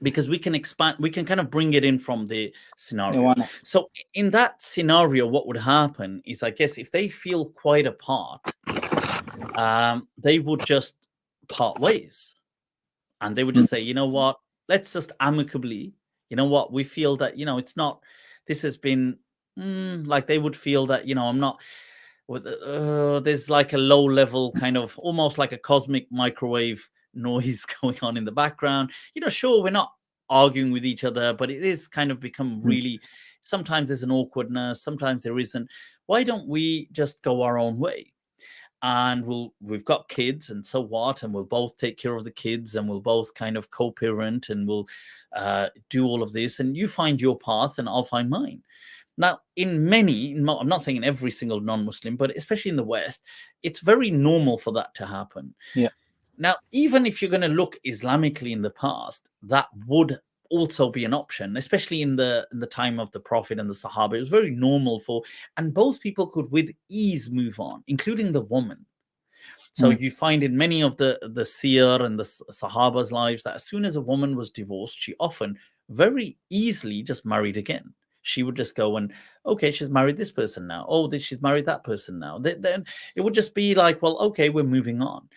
Because we can expand, we can kind of bring it in from the scenario. So in that scenario, what would happen is, I guess, if they feel quite apart, they would just part ways. And they would just say, you know what, let's just amicably, we feel that, it's not, this has been, like they would feel that, I'm not, there's like a low level kind of almost like a cosmic microwave noise going on in the background. Sure, we're not arguing with each other, but it is kind of become really, sometimes there's an awkwardness, sometimes there isn't. Why don't we just go our own way? And we've got kids, and so what? And we'll both take care of the kids, and we'll both kind of co-parent, and we'll do all of this, and you find your path and I'll find mine. Now, I'm not saying in every single non-Muslim, but especially in the West, it's very normal for that to happen. Yeah. Now, even if you're going to look Islamically in the past, that would also be an option, especially in the time of the Prophet and the Sahaba. It was very normal and both people could with ease move on, including the woman. So you find in many of the seer and the Sahaba's lives that as soon as a woman was divorced, she often very easily just married again. She would just go and, okay, she's married this person now. Oh, she's married that person now. Then it would just be like, well, okay, we're moving on.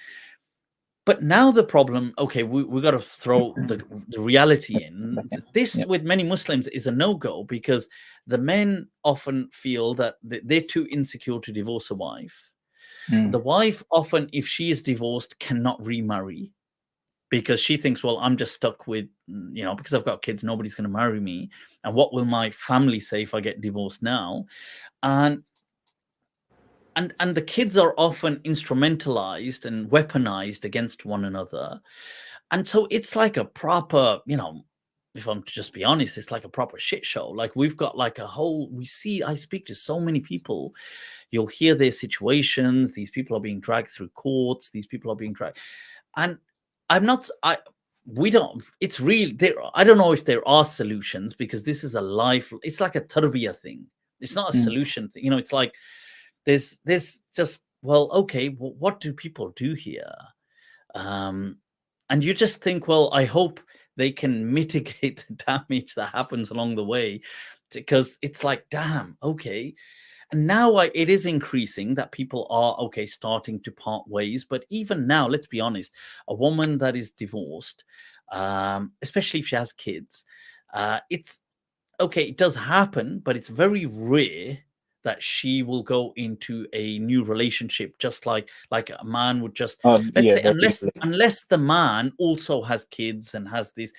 But now the problem, okay, we got to throw the reality in. This, with many Muslims, is a no-go because the men often feel that they're too insecure to divorce a wife. The wife often, if she is divorced, cannot remarry because she thinks, well, I'm just stuck with, because I've got kids, nobody's going to marry me. And what will my family say if I get divorced now? And the kids are often instrumentalized and weaponized against one another. And so it's like a proper, if I'm to just be honest, it's like a proper shit show. Like we've got like I speak to so many people, you'll hear their situations. These people are being dragged through courts. These people are being dragged. And it's real. I don't know if there are solutions because this is a life. It's like a tarbiyah thing. It's not a solution thing. It's like, there's just well, okay, what do people do here? And you just think, well, I hope they can mitigate the damage that happens along the way, because it's like, damn, okay. And now it is increasing that people are, okay, starting to part ways. But even now, let's be honest, a woman that is divorced, especially if she has kids, it's okay, it does happen, but it's very rare that she will go into a new relationship just like a man would just, let's yeah, say, very unless the man also has kids and has this.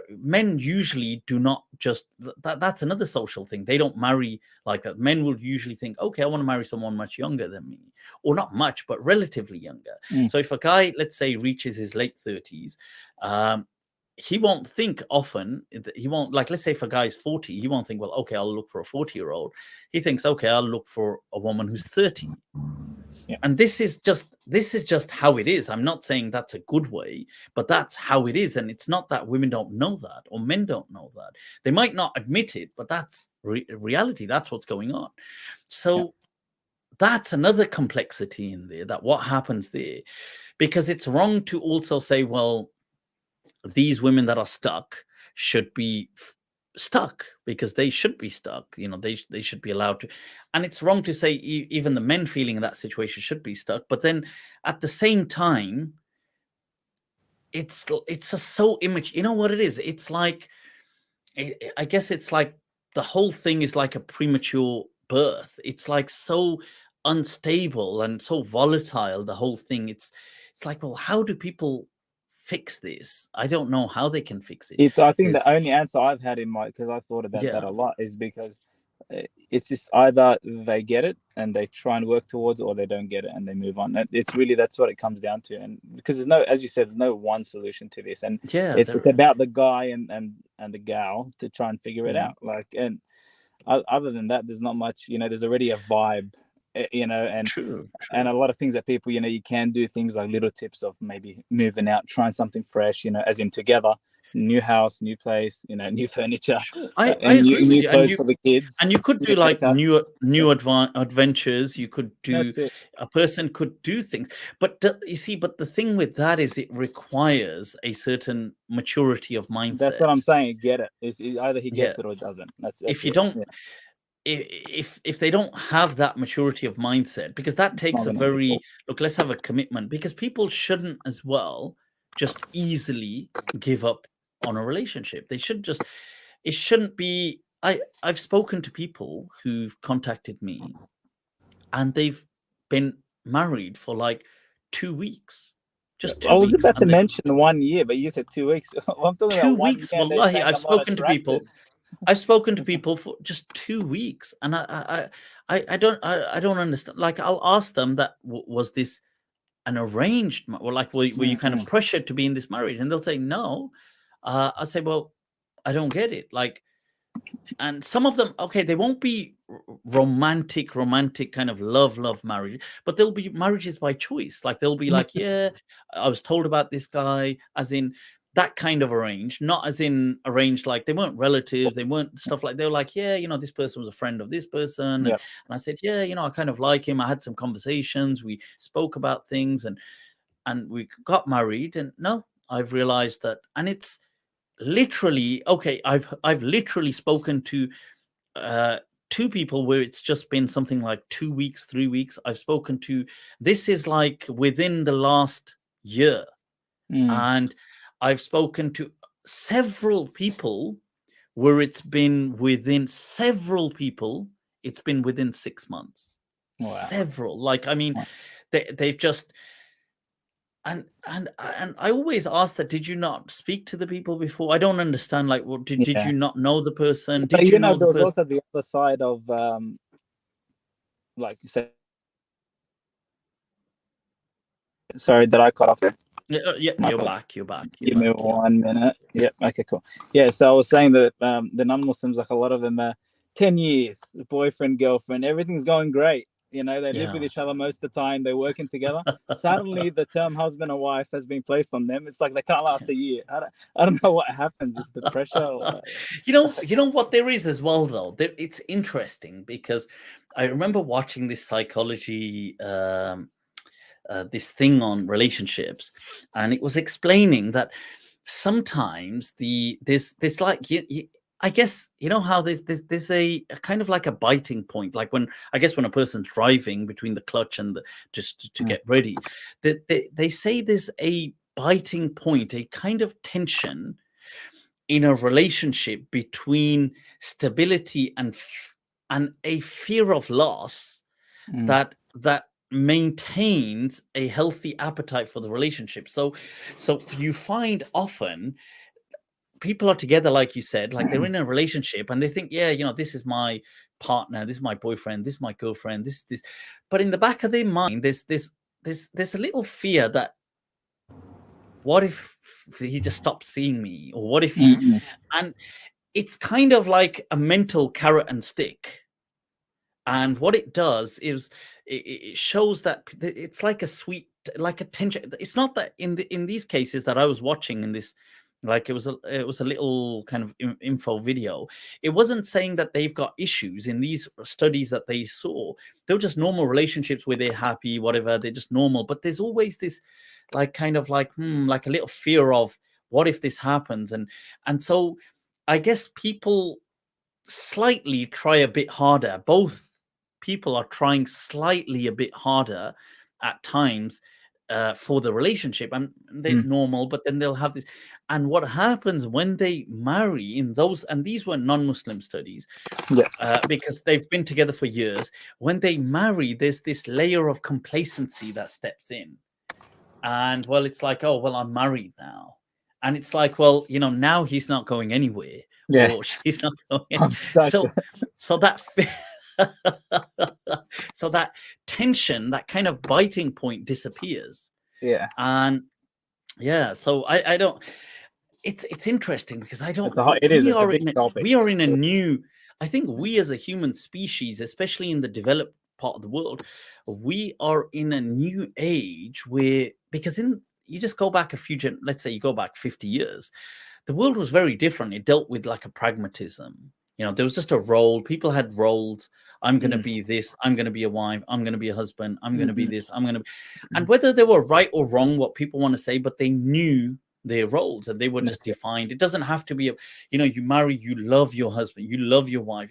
Men usually do not just that's another social thing. They don't marry like that. Men will usually think, okay, I want to marry someone much younger than me, or not much, but relatively younger. So if a guy, let's say, reaches his late 30s, he won't think often. He won't, like, let's say if a guy is 40, he won't think, well, okay, I'll look for a 40-year-old. He thinks, okay, I'll look for a woman who's 30. Yeah. And this is just how it is. I'm not saying that's a good way, but that's how it is. And it's not that women don't know that or men don't know that. They might not admit it, but that's reality. That's what's going on. So that's another complexity in there, that what happens there, because it's wrong to also say, well, these women that are stuck should be stuck, because they should be stuck. They should be allowed to. And it's wrong to say even the men feeling in that situation should be stuck. But then at the same time, it's so image. You know what it is? It's like, I guess it's like the whole thing is like a premature birth. It's like so unstable and so volatile, the whole thing. It's like, well, how do people fix this? I don't know how they can fix it. I think the only answer I've had in my, because I've thought about that a lot, is because it's just either they get it and they try and work towards it, or they don't get it and they move on. It's really, that's what it comes down to. And because there's no, as you said, there's no one solution to this. And it's about the guy and the gal to try and figure it out. Like, and other than that, there's not much. There's already a vibe. And true. And a lot of things that people, you can do things like little tips of maybe moving out, trying something fresh, as in together, new house, new place, new furniture, I and agree new clothes for the kids. And you could do like new adventures. You could do, That's it. a person could do things. But you see, but the thing with that is it requires a certain maturity of mindset. That's what I'm saying. Get it. It's either he gets it or doesn't. That's if you don't. If they don't have that maturity of mindset, because that takes a very let's have a commitment, because people shouldn't as well just easily give up on a relationship. They should just, it shouldn't be. I've spoken to people who've contacted me and they've been married for like 2 weeks. Just 2 weeks. I was about to mention 1 year, but you said 2 weeks. I'm talking 2 about 1 weeks. year. Wallahi, I've spoken to people. I've spoken to people for just 2 weeks, and I don't understand. Like, I'll ask them that, was this an arranged, or like, were you kind of pressured to be in this marriage? And they'll say no. I'll say, well, I don't get it. Like, and some of them, okay, they won't be romantic kind of love marriage, but they'll be marriages by choice. Like, they'll be like, yeah, I was told about this guy, as in that kind of arranged, not as in arranged like they weren't relatives, they weren't stuff like, they were like, yeah, this person was a friend of this person. And I said, yeah, I kind of like him. I had some conversations, we spoke about things, and we got married. And no, I've realized that, and it's literally, okay, I've literally spoken to 2 people where it's just been something like 2 weeks, 3 weeks. I've spoken to, this is like within the last year. And I've spoken to several people where it's been within 6 months. Wow. Several. Like, I mean, they've just, and I always ask that, did you not speak to the people before? I don't understand. Like, well, did you not know the person? Did you know the person? There was also the other side of, like you said. Sorry, did I cut off there? Yeah, you're back. Give me 1 minute. Yep. Okay, cool. Yeah, so I was saying that the non-Muslims, like a lot of them are 10 years, boyfriend, girlfriend, everything's going great. You know, they live with Yeah. each other most of the time. They're working together. Suddenly, the term husband and wife has been placed on them. It's like they can't last a year. I don't know what happens. It's the pressure. Or... You know what there is as well, though. It's interesting because I remember watching this psychology, this thing on relationships, and it was explaining that sometimes there's like I guess you know how there's a kind of like a biting point, like when I guess when a person's driving between the clutch and the just to get ready, they say there's a biting point, a kind of tension in a relationship between stability and a fear of loss that maintains a healthy appetite for the relationship. So you find often people are together, like you said, like they're in a relationship and they think, yeah, you know, this is my partner, this is my boyfriend, this is my girlfriend, this, but in the back of their mind, there's a little fear that what if he just stops seeing me, or what if he, and it's kind of like a mental carrot and stick. And what it does is it shows that it's like a sweet, like a tension. It's not that in these cases that I was watching in this, like it was a little kind of info video. It wasn't saying that they've got issues in these studies that they saw. They were just normal relationships where they're happy, whatever. They're just normal. But there's always this, like kind of like like a little fear of what if this happens, and so I guess people slightly try a bit harder. Both people are trying slightly a bit harder at times for the relationship, and they're normal, but then they'll have this. And what happens when they marry in those, and these were non-Muslim studies, because they've been together for years, when they marry, there's this layer of complacency that steps in. And well, it's like, oh, well, I'm married now. And it's like, well, you know, now he's not going anywhere. Yeah. Or she's not going I'm stuck. So that so that tension, that kind of biting point disappears. Yeah. And yeah, so I don't, it's interesting because I don't, we are in a new, I think we as a human species, especially in the developed part of the world, we are in a new age where, because you just go back let's say you go back 50 years, the world was very different. It dealt with like a pragmatism. You know, there was just a role. People had roles. I'm going to be this. I'm going to be a wife. I'm going to be a husband. I'm going to be this. I'm going to be... And whether they were right or wrong, what people want to say, but they knew their roles and they were just defined. It doesn't have to be, you know, you marry, you love your husband, you love your wife.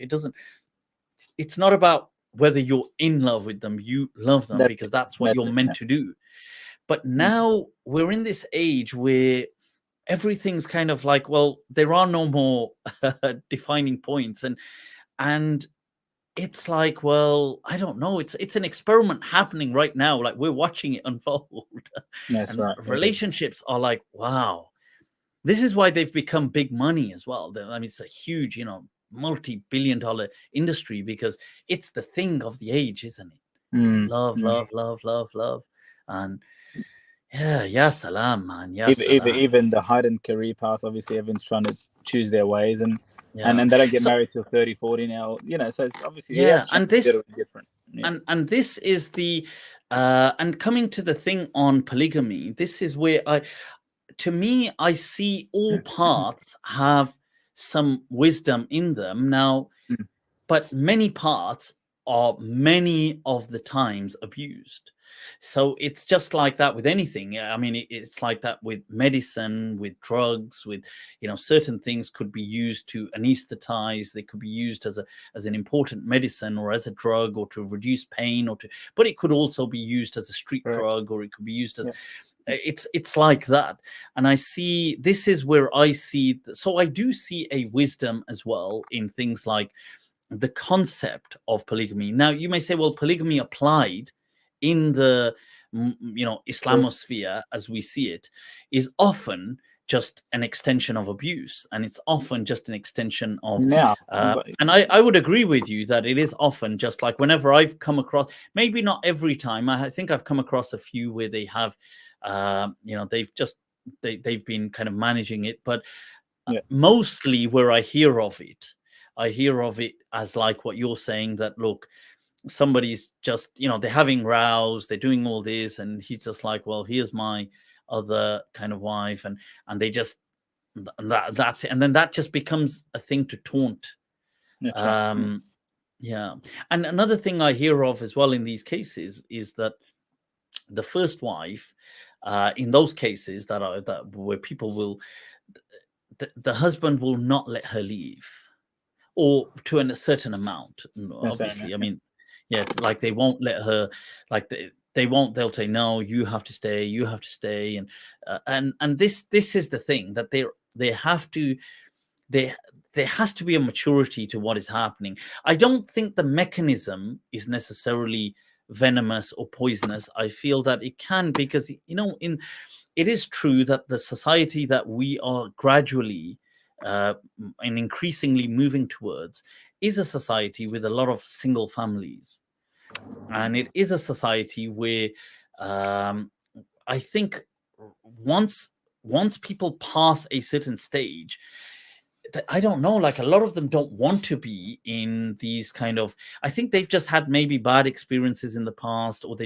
It's not about whether you're in love with them. You love them because that's what you're meant to do. But now we're in this age where everything's kind of like, well, there are no more defining points, and it's like, well, I don't know. It's an experiment happening right now. Like we're watching it unfold. That's right. Relationships are like, wow, this is why they've become big money as well. I mean, it's a huge, you know, multi-billion-dollar industry because it's the thing of the age, isn't it? Love, and yeah, salam, man. Even the hidden career paths, obviously everyone's trying to choose their ways, and then they don't get married till 30, 40 now, you know, so it's obviously and this different. And this is the and coming to the thing on polygamy, this is where to me I see all parts have some wisdom in them now, but many parts are many of the times abused. So it's just like that with anything. I mean, it's like that with medicine, with drugs, with, you know, certain things could be used to anesthetize. They could be used as an important medicine or as a drug or to reduce pain but it could also be used as a street drug, or it could be used as it's like that. And this is where I see. So I do see a wisdom as well in things like the concept of polygamy. Now you may say, well, polygamy applied in the, you know, Islamosphere as we see it is often just an extension of abuse, and it's often just an extension of and I would agree with you that it is often just like, whenever I've come across, maybe not every time, I think I've come across a few where they have you know, they've been kind of managing it, but mostly where I hear of it as like what you're saying, that look, somebody's just, they're having rows, they're doing all this, and he's just like, well, here's my other kind of wife, and they just that's it. And then that just becomes a thing to taunt. Yeah. And another thing I hear of as well in these cases is that the first wife, in those cases that where people will, the husband will not let her leave, or to a certain amount. Obviously, I mean, yeah, like they won't let her, like they won't. They'll say, no, you have to stay, you have to stay, and this is the thing, that they have to. There has to be a maturity to what is happening. I don't think the mechanism is necessarily venomous or poisonous. I feel that it can, because it is true that the society that we are gradually and increasingly moving towards is a society with a lot of single families, and it is a society where I think once people pass a certain stage, I don't know, like a lot of them don't want to be in these kind of, I think they've just had maybe bad experiences in the past, or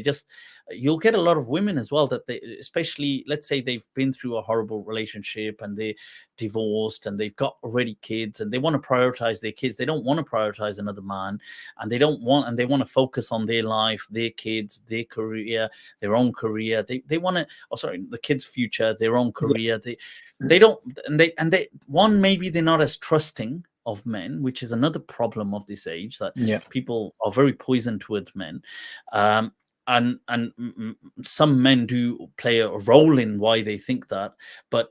you'll get a lot of women as well that they, especially, let's say they've been through a horrible relationship and they're divorced and they've got already kids and they want to prioritize their kids. They don't want to prioritize another man, and they want to focus on their life, their kids, their career, their own career. They want to, the kids' future, their own career. They don't, and they maybe they're not as trusting of men, which is another problem of this age, that people are very poisoned towards men. And some men do play a role in why they think that, but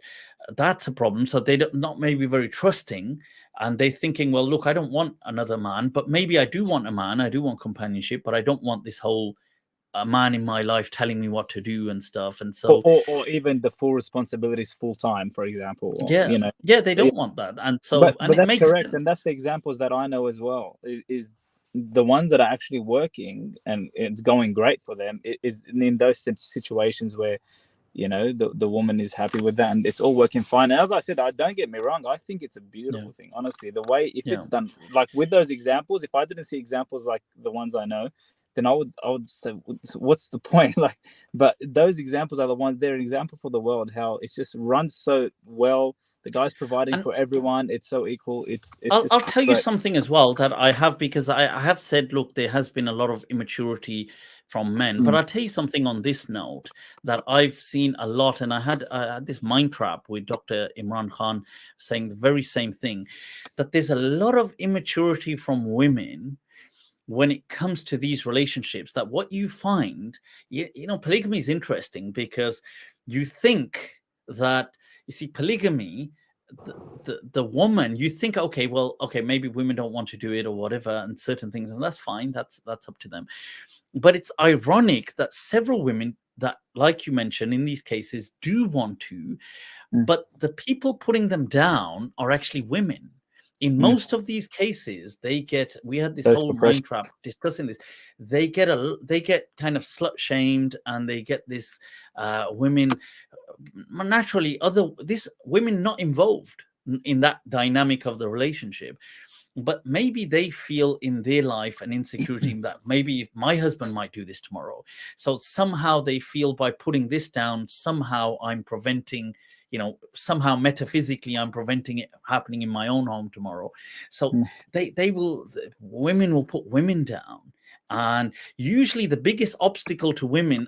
that's a problem. So they're not maybe very trusting, and they're thinking, well, look, I don't want another man, but maybe I do want a man, I do want companionship, but I don't want this whole a man in my life telling me what to do and stuff. And so, or even the full responsibilities full time, for example. They don't want that. And so, but it that's makes correct, sense. and that's the examples that I know as well. Is the ones that are actually working and it's going great for them is in those situations where the woman is happy with that and it's all working fine. And as I said, don't get me wrong, I think it's a beautiful thing, honestly, the way it's done. Like with those examples, if I didn't see examples like the ones I know, then I would say, what's the point? Like, but those examples are the ones, they're an example for the world, how it's just runs so well. The guy's providing for everyone. It's so equal. I'll tell you something as well that I have, because I have said, look, there has been a lot of immaturity from men. But I'll tell you something on this note that I've seen a lot. And I had this Mindtrap with Dr. Imran Khan saying the very same thing, that there's a lot of immaturity from women when it comes to these relationships. That what you find, polygamy is interesting, because you think that, you see, polygamy, the woman, you think, okay, maybe women don't want to do it or whatever, and certain things, and that's fine, that's up to them. But it's ironic that several women that, like you mentioned, in these cases do want to, but the people putting them down are actually women. In most of these cases, we had this whole Mindtrap discussing this. They get kind of slut shamed, and they get this women, naturally, women not involved in that dynamic of the relationship, but maybe they feel in their life an insecurity that maybe if my husband might do this tomorrow, so somehow they feel by putting this down, somehow I'm preventing. Somehow metaphysically, I'm preventing it happening in my own home tomorrow. So women will put women down, and usually the biggest obstacle to women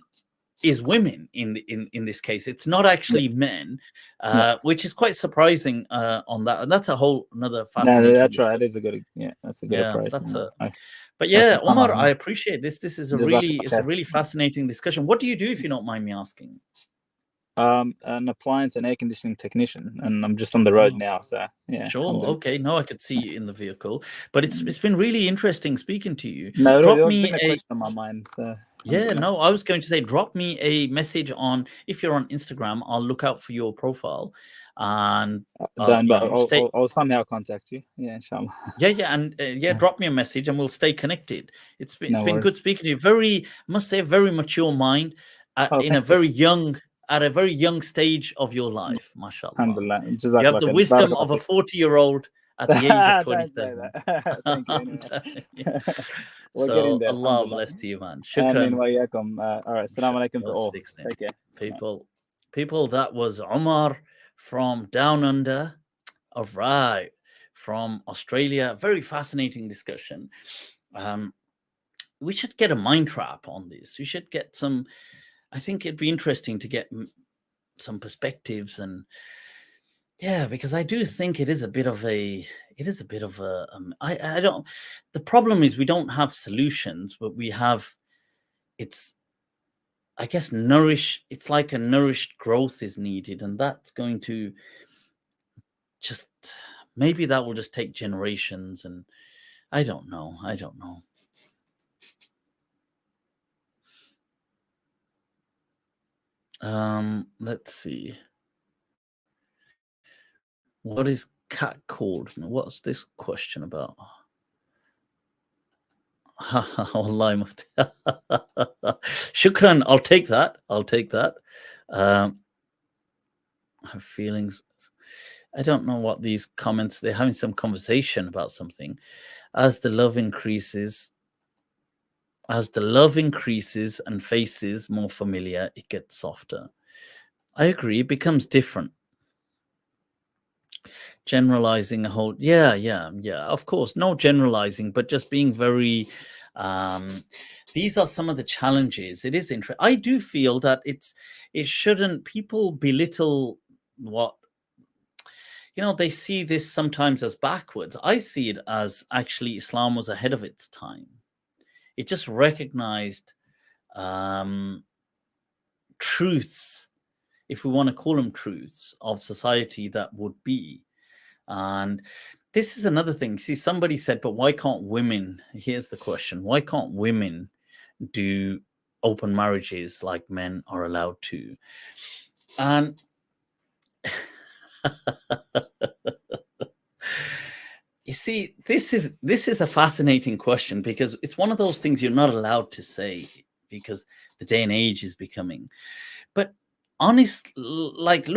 is women in this case. It's not actually men, which is quite surprising on that. And that's a whole another fascinating. No, that's right. It is a good, that's a good approach. But Omar, I appreciate this. This is a really fascinating discussion. What do you do, if you don't mind me asking? An appliance and air conditioning technician, and I'm just on the road now, so sure. Okay, no, I could see you in the vehicle, but it's been really interesting speaking to you. No, drop me a question on my mind, so I was going to say, drop me a message on, if you're on Instagram, I'll look out for your profile, and I'll somehow contact you. Inshallah. And drop me a message and we'll stay connected. It's been good speaking to you. Must say, very mature mind in a very young. At a very young stage of your life, mashallah. Alhamdulillah. You have the wisdom of a 40-year-old at the age of Don't say 27. that. Thank you. I'm Anyway. telling you. We're So getting there. Allah Alhamdulillah. bless you, man. Amin Shukran. wa iyaakum. All right. Assalamu alaikum to Let's all. fix it. Take care. People, that was Omar from down under. All right. From Australia. Very fascinating discussion. We should get a Mindtrap on this. We should get some, I think it'd be interesting to get some perspectives, and yeah, because I do think it is a bit of a I don't, the problem is we don't have solutions, but we have, it's, I guess, it's like a nourished growth is needed, and that's going to just, maybe that will just take generations, and I don't know. Let's see. What is cat called? What's this question about? Wallahi, Mufti. Shukran. I'll take that. Have feelings. I don't know what these comments, they're having some conversation about something. As the love increases and faces more familiar, it gets softer. I agree. It becomes different. Generalizing a whole, yeah, of course, no generalizing, but just being very, these are some of the challenges. It is interesting. I do feel that it shouldn't, people belittle what, they see this sometimes as backwards. I see it as actually Islam was ahead of its time. It just recognized truths, if we want to call them truths, of society that would be. And this is another thing. See, somebody said, but why can't women, here's the question, why can't women do open marriages like men are allowed to? And you see, this is a fascinating question, because it's one of those things you're not allowed to say, because the day and age is becoming. But honest, like,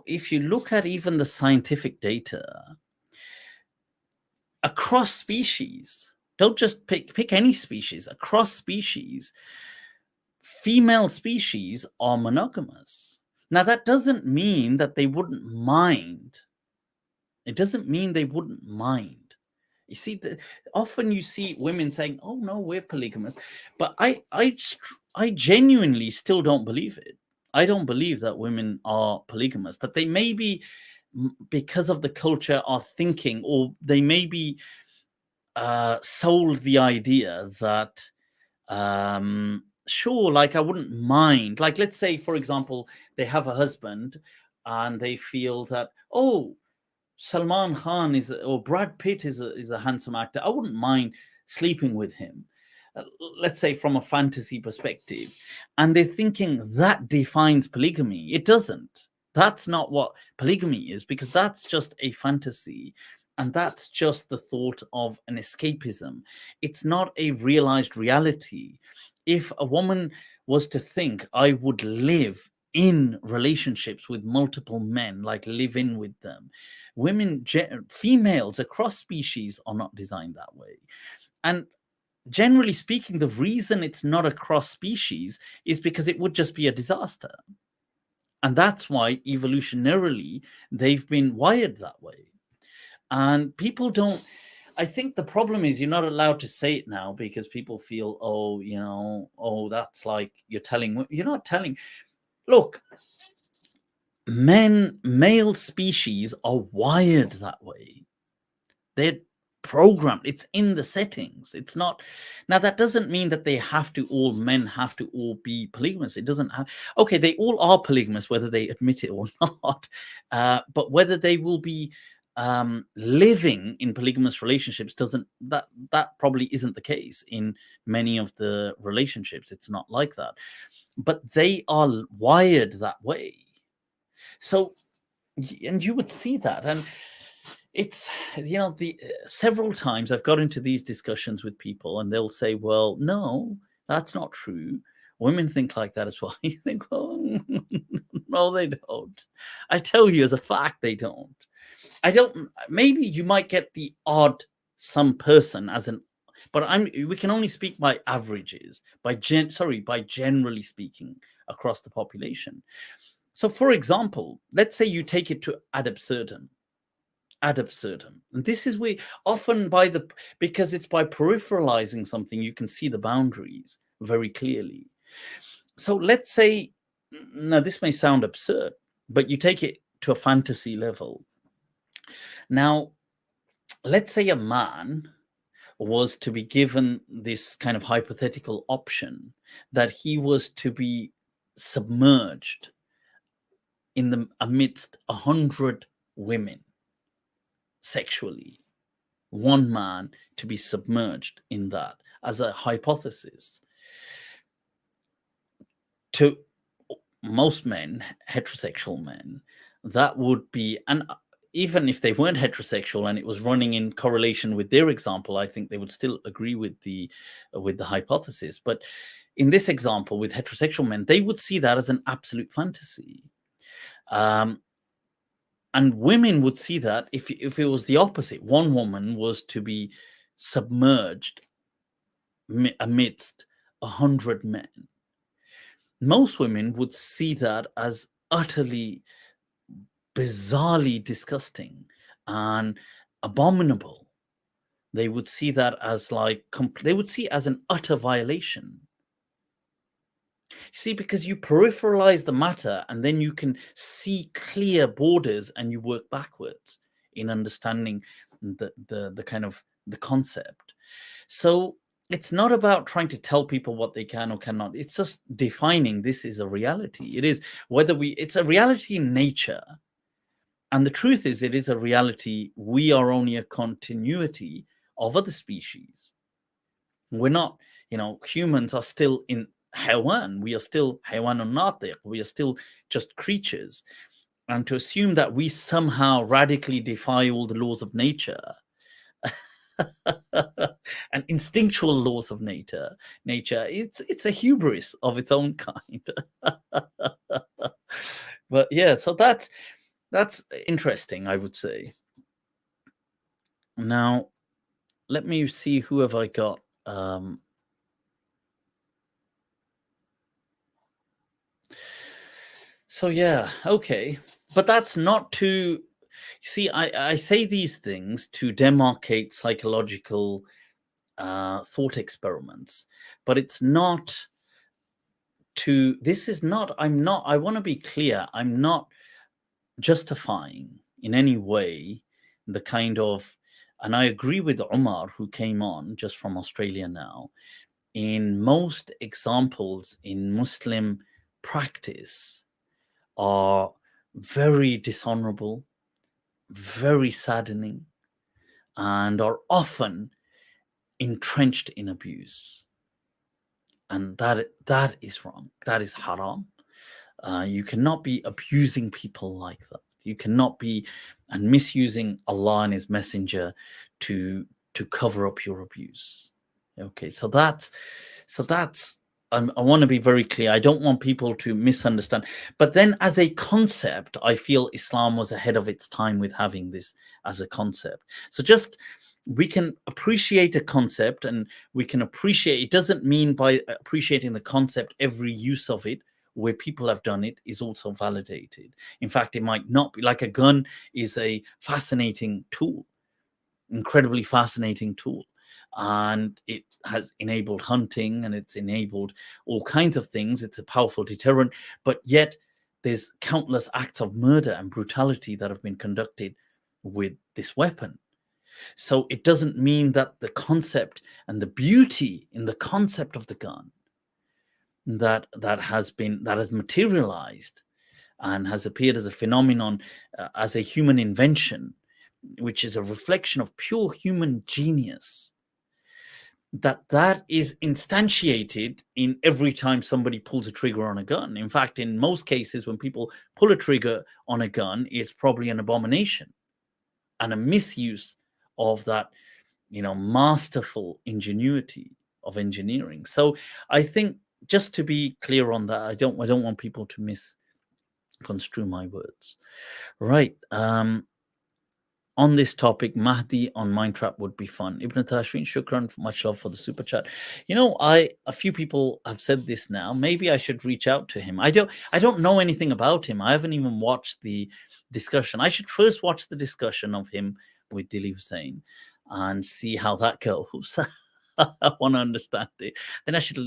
if you look at even the scientific data across species, don't just pick any species, across species, female species are monogamous. Now, that doesn't mean that they wouldn't mind. It doesn't mean they wouldn't mind. You see, often you see women saying, oh no, we're polygamous, but I genuinely still don't believe it. I don't believe that women are polygamous, that they may be, because of the culture, are thinking, or they may be sold the idea that, sure, like, I wouldn't mind. Like, let's say, for example, they have a husband and they feel that, oh, Salman Khan or Brad Pitt is a handsome actor, I wouldn't mind sleeping with him. Let's say from a fantasy perspective, and they're thinking that defines polygamy. It doesn't. That's not what polygamy is, because that's just a fantasy, and that's just the thought of an escapism. It's not a realized reality. If a woman was to think, I would live in relationships with multiple men, like live in with them, females across species are not designed that way. And generally speaking, the reason it's not across species is because it would just be a disaster. And that's why evolutionarily they've been wired that way. And people don't, I think the problem is you're not allowed to say it now, because people feel, oh, that's like you're not telling. Look, male species are wired that way. They're programmed. It's in the settings. It's not. Now, that doesn't mean that men have to all be polygamous. It doesn't have. Okay, they all are polygamous, whether they admit it or not. But whether they will be living in polygamous relationships that probably isn't the case in many of the relationships. It's not like that. But they are wired that way. So, and you would see that. And it's, several times I've got into these discussions with people, and they'll say, well, no, that's not true. Women think like that as well. You think, well, no, they don't. I tell you as a fact, they don't. maybe you might get the odd some person as an, but we can only speak by averages, by generally speaking across the population. So for example, let's say you take it to ad absurdum. And this is where often because it's by peripheralizing something, you can see the boundaries very clearly. So let's say, now this may sound absurd, but you take it to a fantasy level. Now, let's say a man was to be given this kind of hypothetical option that he was to be submerged amidst 100 women sexually, one man to be submerged in that as a hypothesis. To most men, heterosexual men, that would be, and even if they weren't heterosexual and it was running in correlation with their example, I think they would still agree with the hypothesis. But in this example with heterosexual men, they would see that as an absolute fantasy. And women would see that if it was the opposite, one woman was to be submerged amidst 100 men. Most women would see that as utterly, bizarrely disgusting and abominable. They would see that as they would see it as an utter violation. See, because you peripheralize the matter and then you can see clear borders and you work backwards in understanding the kind of the concept. So it's not about trying to tell people what they can or cannot. It's just defining this is a reality. It is it's a reality in nature. And the truth is, it is a reality. We are only a continuity of other species. We're not, humans are still in Hayawan. We are still Hayawanun Natiq. We are still just creatures. And to assume that we somehow radically defy all the laws of nature and instinctual laws of nature, it's a hubris of its own kind. But yeah, so that's interesting, I would say. Now, let me see who have I got. So yeah, okay. But that's not to see, I say these things to demarcate psychological thought experiments, but it's not to, I want to be clear, I'm not justifying in any way the kind of, and I agree with Omar, who came on just from Australia now, in most examples in Muslim practice are very dishonorable, very saddening, and are often entrenched in abuse. And that is wrong. That is haram. You cannot be abusing people like that. You cannot be and misusing Allah and His Messenger to cover up your abuse. Okay, so that's I want to be very clear. I don't want people to misunderstand. But then as a concept, I feel Islam was ahead of its time with having this as a concept. So just, we can appreciate a concept, and we can appreciate, it doesn't mean by appreciating the concept, every use of it where people have done it is also validated. In fact, it might not be. Like a gun is a fascinating tool, incredibly fascinating tool. And it has enabled hunting, and it's enabled all kinds of things. It's a powerful deterrent, but yet there's countless acts of murder and brutality that have been conducted with this weapon. So it doesn't mean that the concept and the beauty in the concept of the gun that has materialized and has appeared as a phenomenon, as a human invention, which is a reflection of pure human genius, that is instantiated in every time somebody pulls a trigger on a gun. In fact, in most cases, when people pull a trigger on a gun, it's probably an abomination and a misuse of that, masterful ingenuity of engineering. So I think, just to be clear on that, I don't want people to misconstrue my words. Right. on this topic, Mahdi on Mindtrap would be fun. Ibn Tashrin, shukran, much love for the super chat. You know, a few people have said this now. Maybe I should reach out to him. I don't know anything about him. I haven't even watched the discussion. I should first watch the discussion of him with Dili Hussein and see how that goes. I want to understand it. Then I should,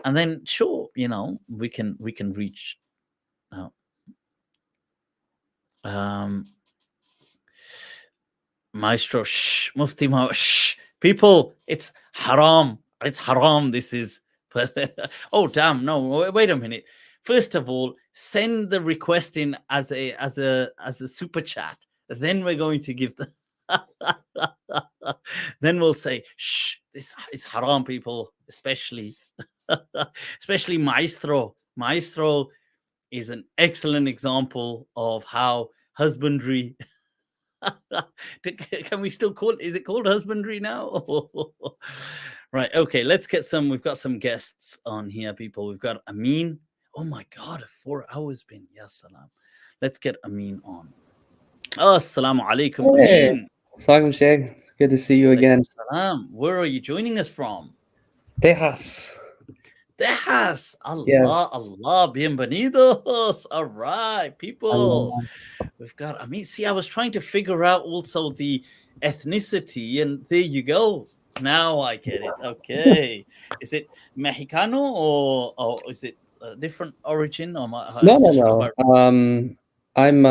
and then sure, you know, we can reach out. Maestro, shh, Mufti, shh, people, it's haram. It's haram. This is, oh damn, no, wait a minute. First of all, send the request in as a super chat. Then we're going to give the. Then we'll say, shh, this is haram, people, especially Maestro. Maestro is an excellent example of how husbandry. Can we still call it? Is it called husbandry now? Right. Okay. Let's get some. We've got some guests on here, people. We've got Amin. Oh my God, 4 hours been. Yes, salam. Let's get Amin on. Assalamu alaikum, Hey. Amin. Salam Sheikh. It's good to see you again. Salam. Where are you joining us from? Tejas. Tejas. Allah, Yes. Allah, bienvenidos. All right, people. Allah. We've got, I mean, see, I was trying to figure out also the ethnicity, and there you go. Now I get it. Okay. Is it Mexicano or is it a different origin? Or No. I'm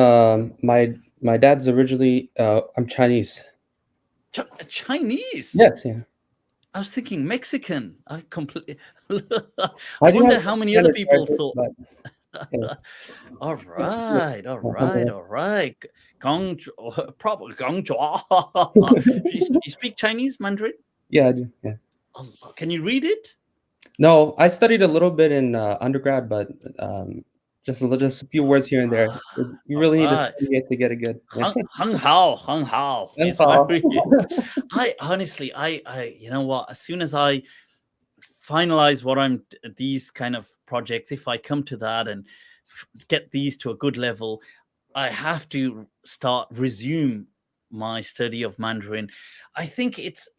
my dad's originally I'm Chinese. Chinese? Yes, yeah. I was thinking Mexican. I completely. I I do wonder have how many kind other of people characters, thought. yeah. All right. Probably you speak Chinese, Mandarin? Yeah, I do. Yeah. Allah. Can you read it? No, I studied a little bit in undergrad, but just a few words here and there. You really need to study it to get it good. Hung Hao. Yes, I honestly, I you know what? As soon as I finalize what I'm these kind of projects, if I come to that and get these to a good level, I have to resume my study of Mandarin. I think it's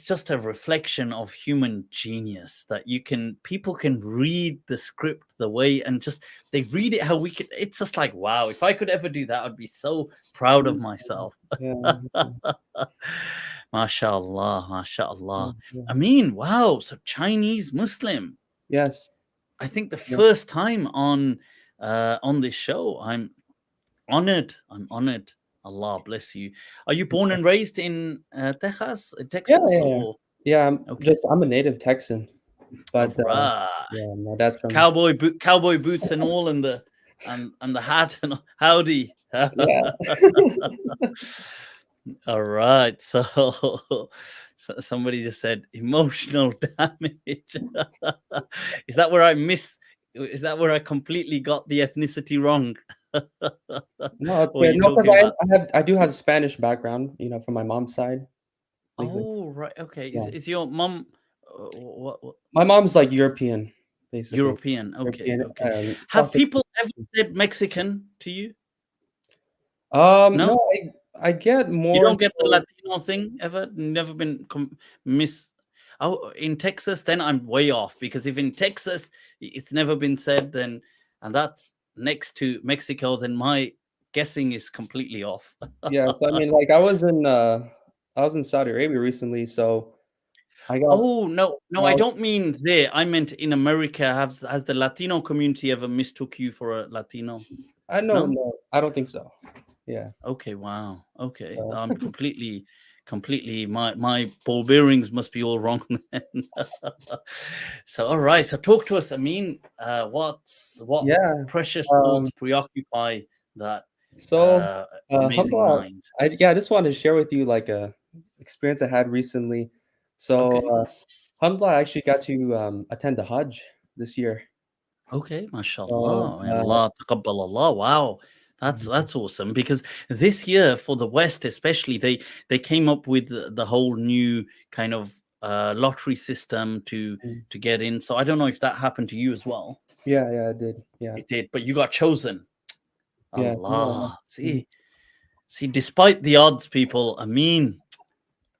just a reflection of human genius that people can read the script the way and just they read it how we could. It's just like, wow, if I could ever do that, I'd be so proud of myself. Yeah. Mashallah. I mean, wow. So Chinese Muslim. Yes. I think the first time on this show. I'm honored. Allah bless you. Are you born and raised in Texas? Yeah. I'm a native Texan. But my dad's from cowboy boots and all, and the hat and howdy. Yeah. All right. So somebody just said emotional damage. Is that where I completely got the ethnicity wrong? No, because I do have Spanish background, from my mom's side. Oh, right. Okay. Yeah. Is your mom what? My mom's like European, basically. European. Okay. Have people ever said Mexican to you? No, I get more. You don't get the Latino thing ever? Never been in Texas? Then I'm way off, because if in Texas it's never been said, then and that's next to Mexico, then my guessing is completely off. Yeah, so I mean, like I was in Saudi Arabia recently, so I got. Oh no, I don't mean there. I meant in America. Has the Latino community ever mistook you for a Latino? No, I don't think so. Yeah. Okay. Wow. Okay. I'm completely. My ball bearings must be all wrong then. So all right. So talk to us. I mean, what precious thoughts preoccupy that amazing mind? I just wanted to share with you like a experience I had recently. So, alhamdulillah, I actually got to attend the Hajj this year. Okay, mashallah. Allah taqabbal Allah. Wow. That's awesome, because this year for the West especially, they came up with the whole new kind of lottery system to get in. So I don't know if that happened to you as well. Yeah, it did. Yeah, it did. But you got chosen. Yeah, Allah. See, See, despite the odds, people, Amin,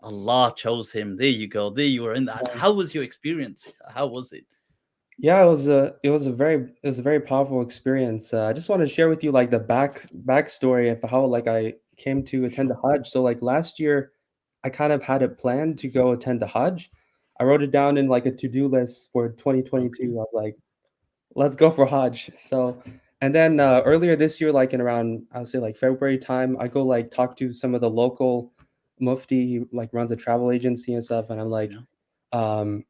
Allah chose him. There you go. There you were in that. How was your experience? How was it? Yeah, it was a very powerful experience. I just want to share with you like the backstory of how like I came to attend the Hajj. So like last year, I kind of had it planned to go attend the Hajj. I wrote it down in like a to-do list for 2022. I was like, let's go for Hajj. So, and then earlier this year, like in around I would say like February time, I go like talk to some of the local Mufti. He like runs a travel agency and stuff, and I'm like, what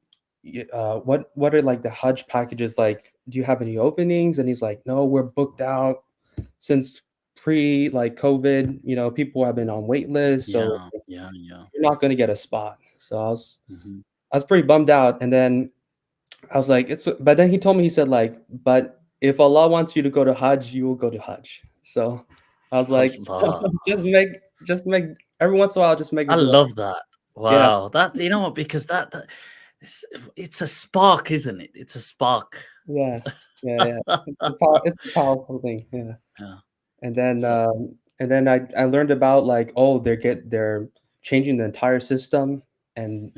are like the Hajj packages like? Do you have any openings? And he's like, no, we're booked out since pre like COVID. You know, people have been on wait lists, so yeah. you're not gonna get a spot. So I was pretty bummed out, and then I was like, but then he told me, he said like, but if Allah wants you to go to Hajj, you will go to Hajj. So I was like, just make every once in a while, just make. I love that. Wow, that you know what? Because that it's a spark, isn't it? It's a spark. Yeah. It's a powerful thing. Yeah. And then I learned about like, oh, they're changing the entire system, and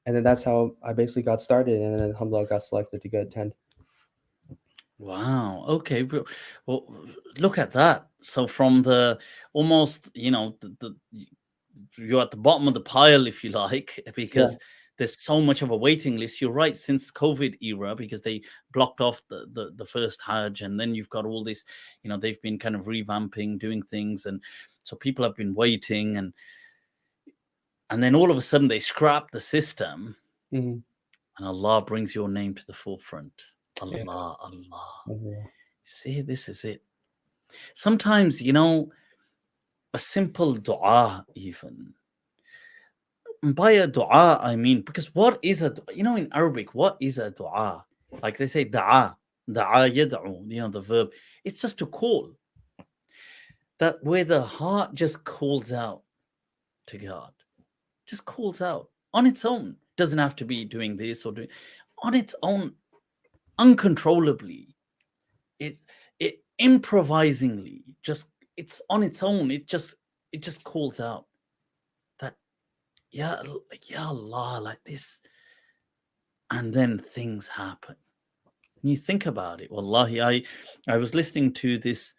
then that's how I basically got started, and then alhamdulillah got selected to go attend. Wow. Okay. Well, look at that. So from the almost, you're at the bottom of the pile, if you like, because there's so much of a waiting list. You're right, since COVID era, because they blocked off the first Hajj, and then you've got all this, they've been kind of revamping, doing things, and so people have been waiting, and then all of a sudden they scrap the system, and Allah brings your name to the forefront. Allah. See, this is it. Sometimes, a simple dua, even. And by a dua, I mean, because what is a, in Arabic, what is a dua? Like they say, da'a yad'u, the verb. It's just to call. That where the heart just calls out to God. Just calls out on its own. Doesn't have to be doing this or doing, on its own, uncontrollably. It improvisingly, just it's on its own. It just calls out that, Ya Allah, like this, and then things happen. When you think about it, wallahi, I was listening to this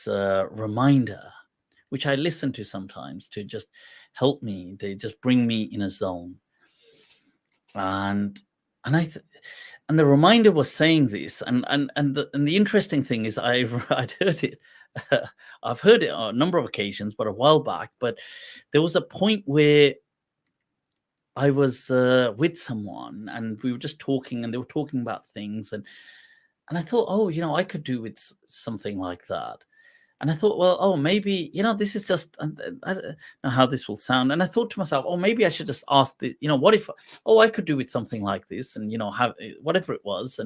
reminder, which I listen to sometimes to just help me. They just bring me in a zone, and the reminder was saying this, and the interesting thing is I'd heard it. I've heard it on a number of occasions, but a while back. But there was a point where I was with someone, and we were just talking, and they were talking about things, and I thought, oh, I could do with something like that. And I thought, well, oh, maybe, this is just, I don't know how this will sound. And I thought to myself, oh, maybe I should just ask what if, I could do with something like this, and, have whatever it was.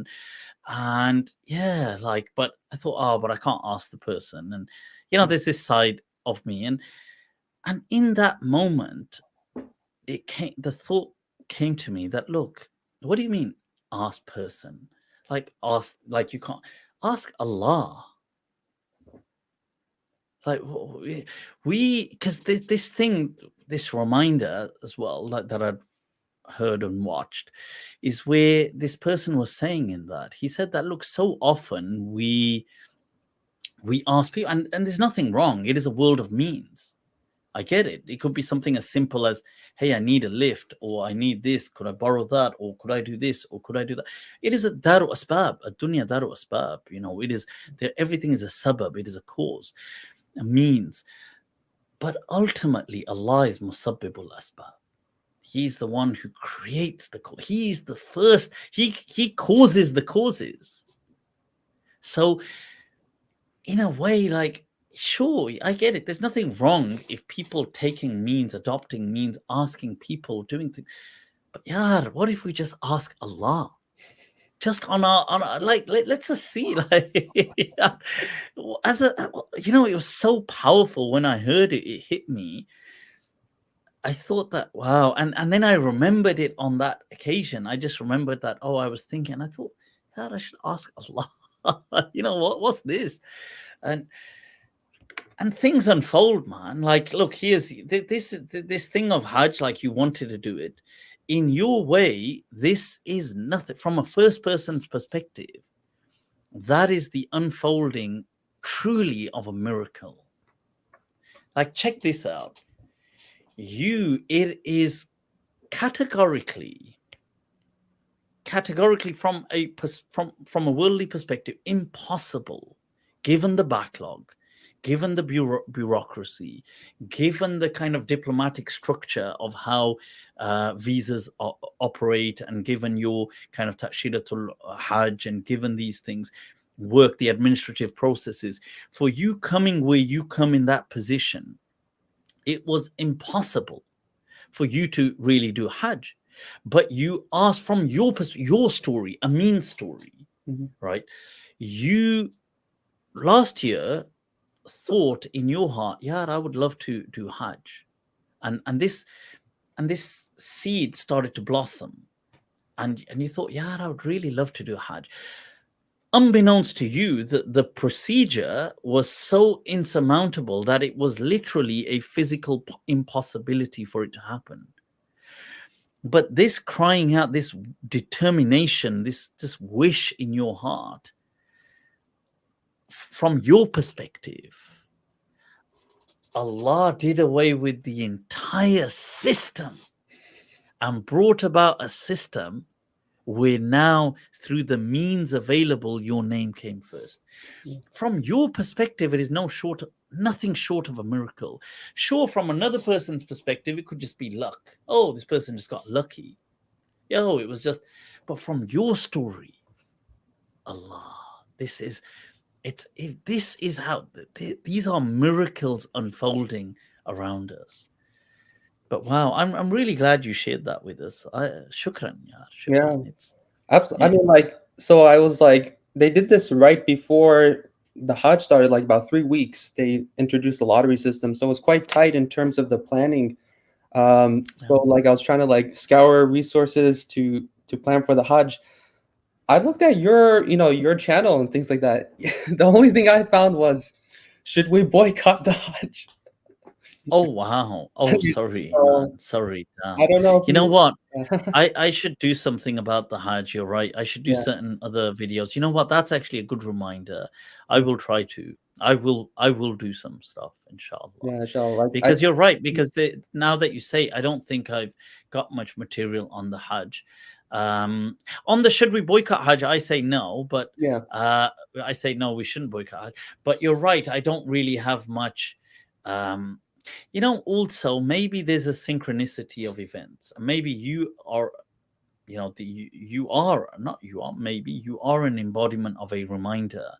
And yeah, like, but I thought, oh, but I can't ask the person. And, there's this side of me. And in that moment, the thought came to me that, look, what do you mean ask person? Like you can't ask Allah. Like because this reminder as well, like that I'd heard and watched, is where this person was saying in that he said that, look, so often we ask people, and there's nothing wrong. It is a world of means. I get it. It could be something as simple as, hey, I need a lift, or I need this. Could I borrow that? Or could I do this? Or could I do that? It is a daru asbab, a dunya daru asbab. It is there. Everything is a sabab. It is a cause, a means. But ultimately, Allah is musabbibul asbab. He's the one who creates the cause. He's the first. He causes the causes. So, in a way, like, sure, I get it. There's nothing wrong if people taking means, adopting means, asking people, doing things. But yeah, what if we just ask Allah? Just on our like, let's just see, like, it was so powerful when I heard it. It hit me. I thought that, wow, and then I remembered it on that occasion. I just remembered that. Oh, I was thinking. I thought, God, I should ask Allah. What's this? and things unfold, man. Like, look, here's this thing of Hajj, like you wanted to do it in your way. This is nothing from a first person's perspective. That is the unfolding truly of a miracle. Like, check this out. It is categorically from a worldly perspective impossible, given the backlog, given the bureaucracy, given the kind of diplomatic structure of how visas operate, and given your kind of Tashiratul Hajj, and given these things work, the administrative processes, for you coming where you come in that position, it was impossible for you to really do Hajj. But you asked from your story, Amin's story, right? You last year thought in your heart, yeah, I would love to do Hajj, and this seed started to blossom, and you thought, yeah, I would really love to do Hajj. Unbeknownst to you, the procedure was so insurmountable that it was literally a physical impossibility for it to happen. But this crying out, this determination, this wish in your heart, from your perspective, Allah did away with the entire system and brought about a system where now, through the means available, your name came first. From your perspective, it is nothing short of a miracle. Sure, from another person's perspective, it could just be luck. Oh, this person just got lucky. It was just. But from your story, Allah, this is how these are miracles unfolding around us. But wow, I'm really glad you shared that with us. Shukran, yaar. Shukran. Yeah, absolutely. I mean, like, so I was like, they did this right before the Hajj started, like about 3 weeks. They introduced the lottery system, so it was quite tight in terms of the planning. So like, I was trying to like scour resources to plan for the Hajj. I looked at your channel and things like that. The only thing I found was, should we boycott the Hajj? Oh wow! Oh, sorry, sorry. I don't know. You know what? I should do something about the Hajj. You're right. I should do certain other videos. You know what? That's actually a good reminder. I will try to. I will do some stuff, inshallah. Yeah, inshallah. Because you're right. Because now that you say, I don't think I've got much material on the Hajj. On the should we boycott Hajj, I say no, but I say no, we shouldn't boycott Hajj. But you're right. I don't really have much. Also, maybe there's a synchronicity of events. Maybe you are, maybe you are an embodiment of a reminder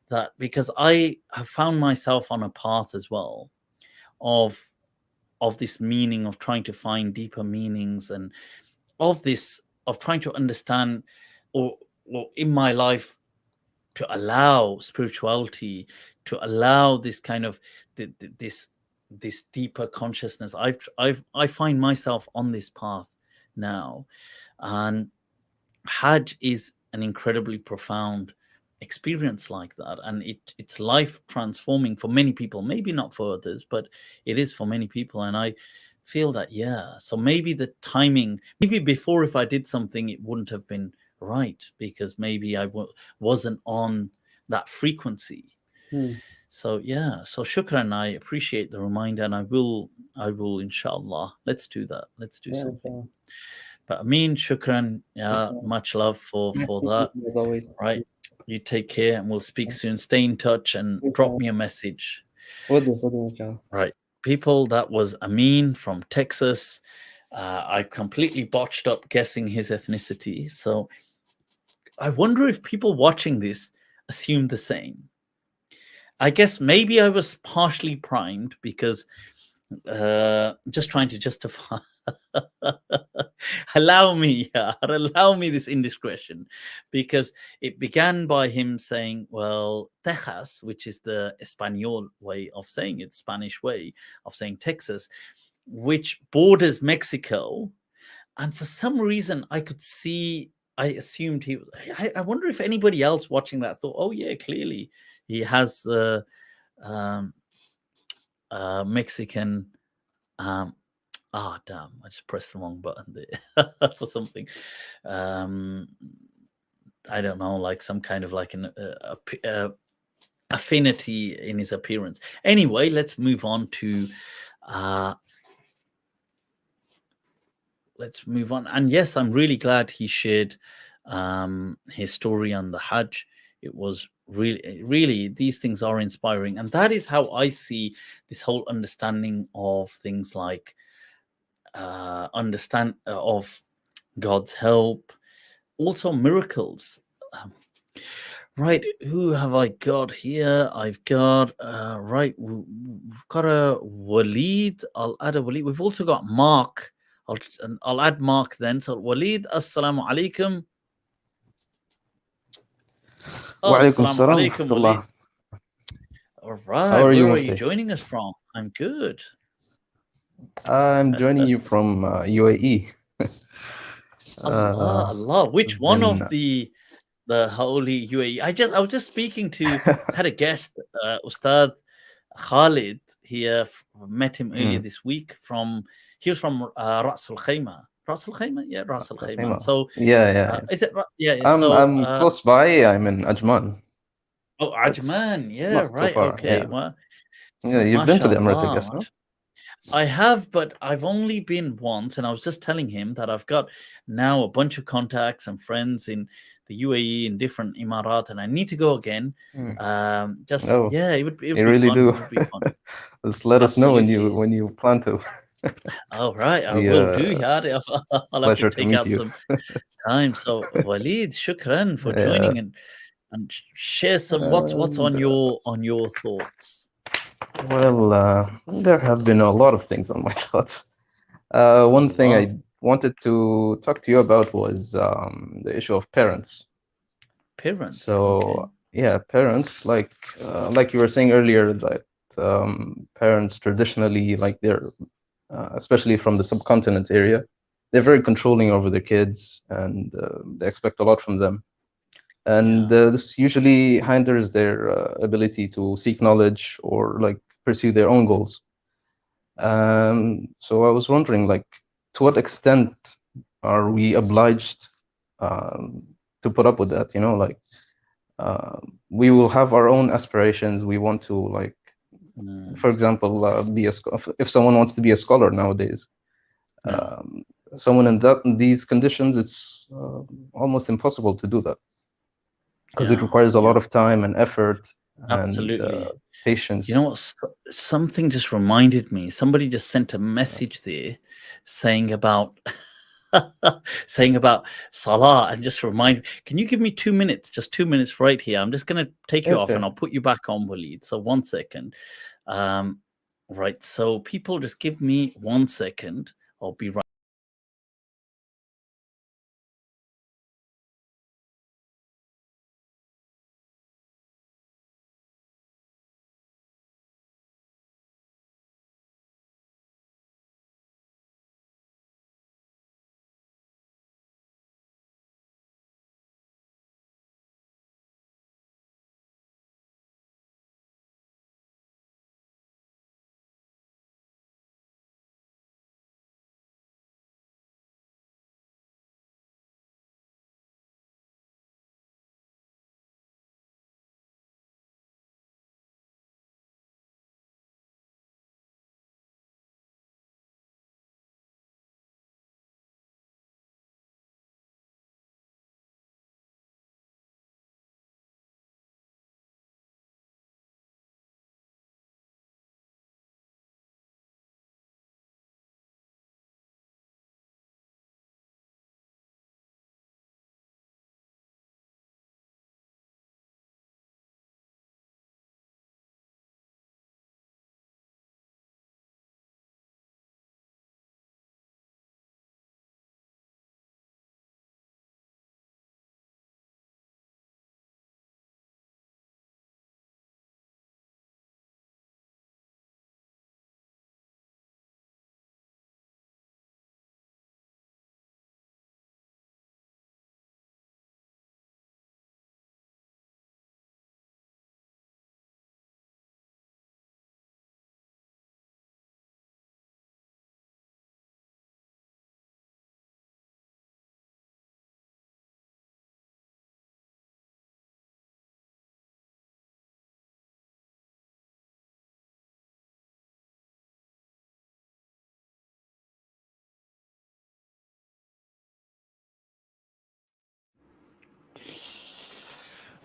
that, because I have found myself on a path as well of this meaning, of trying to find deeper meanings, and of trying to understand, or in my life, to allow spirituality, to allow this kind of this deeper consciousness. I find myself on this path now, and Hajj is an incredibly profound experience like that, and it's life transforming for many people. Maybe not for others, but it is for many people. And I feel that, so maybe the timing, maybe before, if I did something, it wouldn't have been right, because maybe I wasn't on that frequency. So shukran, I appreciate the reminder, and I will inshallah. Let's do that. Let's do something. But Amin, shukran, much love for that. As always. Right. You take care, and we'll speak soon. Stay in touch and drop me a message. Right. People, that was Amin from Texas. I completely botched up guessing his ethnicity. So I wonder if people watching this assume the same. I guess maybe I was partially primed, because just trying to justify. allow me this indiscretion, because it began by him saying, well, Texas, which is the Espanol way of saying it, Spanish way of saying Texas, which borders Mexico. And for some reason, I could see I assumed he. I wonder if anybody else watching that thought, oh yeah, clearly he has the Mexican. Damn! I just pressed the wrong button there for something. I don't know, like some kind of like an affinity in his appearance. Anyway, let's move on to. Let's move on. And yes, I'm really glad he shared his story on the Hajj. It was really, these things are inspiring. And that is how I see this whole understanding of things like of God's help, also miracles. Right, who have I got here? I've got, right, we've got a Waleed. I'll add a Waleed. We've also got Mark. I'll add Mark then. So, Waleed, assalamu alaikum. Walaikum Assalamu salam, alaikum, Waleed. rahmatullah. All How right, are you, where are you Mufti? joining us from? I'm good. I'm joining you from UAE. Allah. Which one Been of the holy UAE? I was just speaking to, had a guest, Ustad Khalid here. Met him earlier this week he was from Ras Al Khaimah. Ras Al Khaimah? Yeah, Ras Al Khaimah. And so, yeah. is it? Yeah. I'm close by. I'm in Ajman. Oh, Ajman. Yeah, Not so right. far. Okay. Yeah. Well, Yeah, you've been to the Emirates, I mashallah. guess, no? I have, but I've only been once, and I was just telling him that I've got now a bunch of contacts and friends in the UAE in different Emirat, and I need to go again. Oh, It would you be really fun. do. It would be fun. Just let us know Absolutely. when you plan to. All right, I Be will do. a Yeah, I'll have to pleasure to take meet out you. some time. So, Waleed, shukran for Yeah. joining and share some. What's on And, your thoughts? well, there have been a lot of things on my thoughts. One thing Allah. I wanted to talk to you about was the issue of parents. Parents. So Okay. yeah, parents, like you were saying earlier, that parents traditionally, like they're especially from the subcontinent area, they're very controlling over their kids, and they expect a lot from them. And this usually hinders their ability to seek knowledge or like pursue their own goals. So I was wondering, like, to what extent are we obliged to put up with that? You know, like, we will have our own aspirations. We want to, like, for example, if someone wants to be a scholar nowadays, someone in these conditions, it's almost impossible to do that because it requires a lot of time and effort and patience. You know what? Something just reminded me. Somebody just sent a message there saying about Salah, and just remind. Can you give me 2 minutes? Just 2 minutes right here. I'm just going to take you off and I'll put you back on, Waleed. So 1 second. Right. So people, just give me 1 second. I'll be right.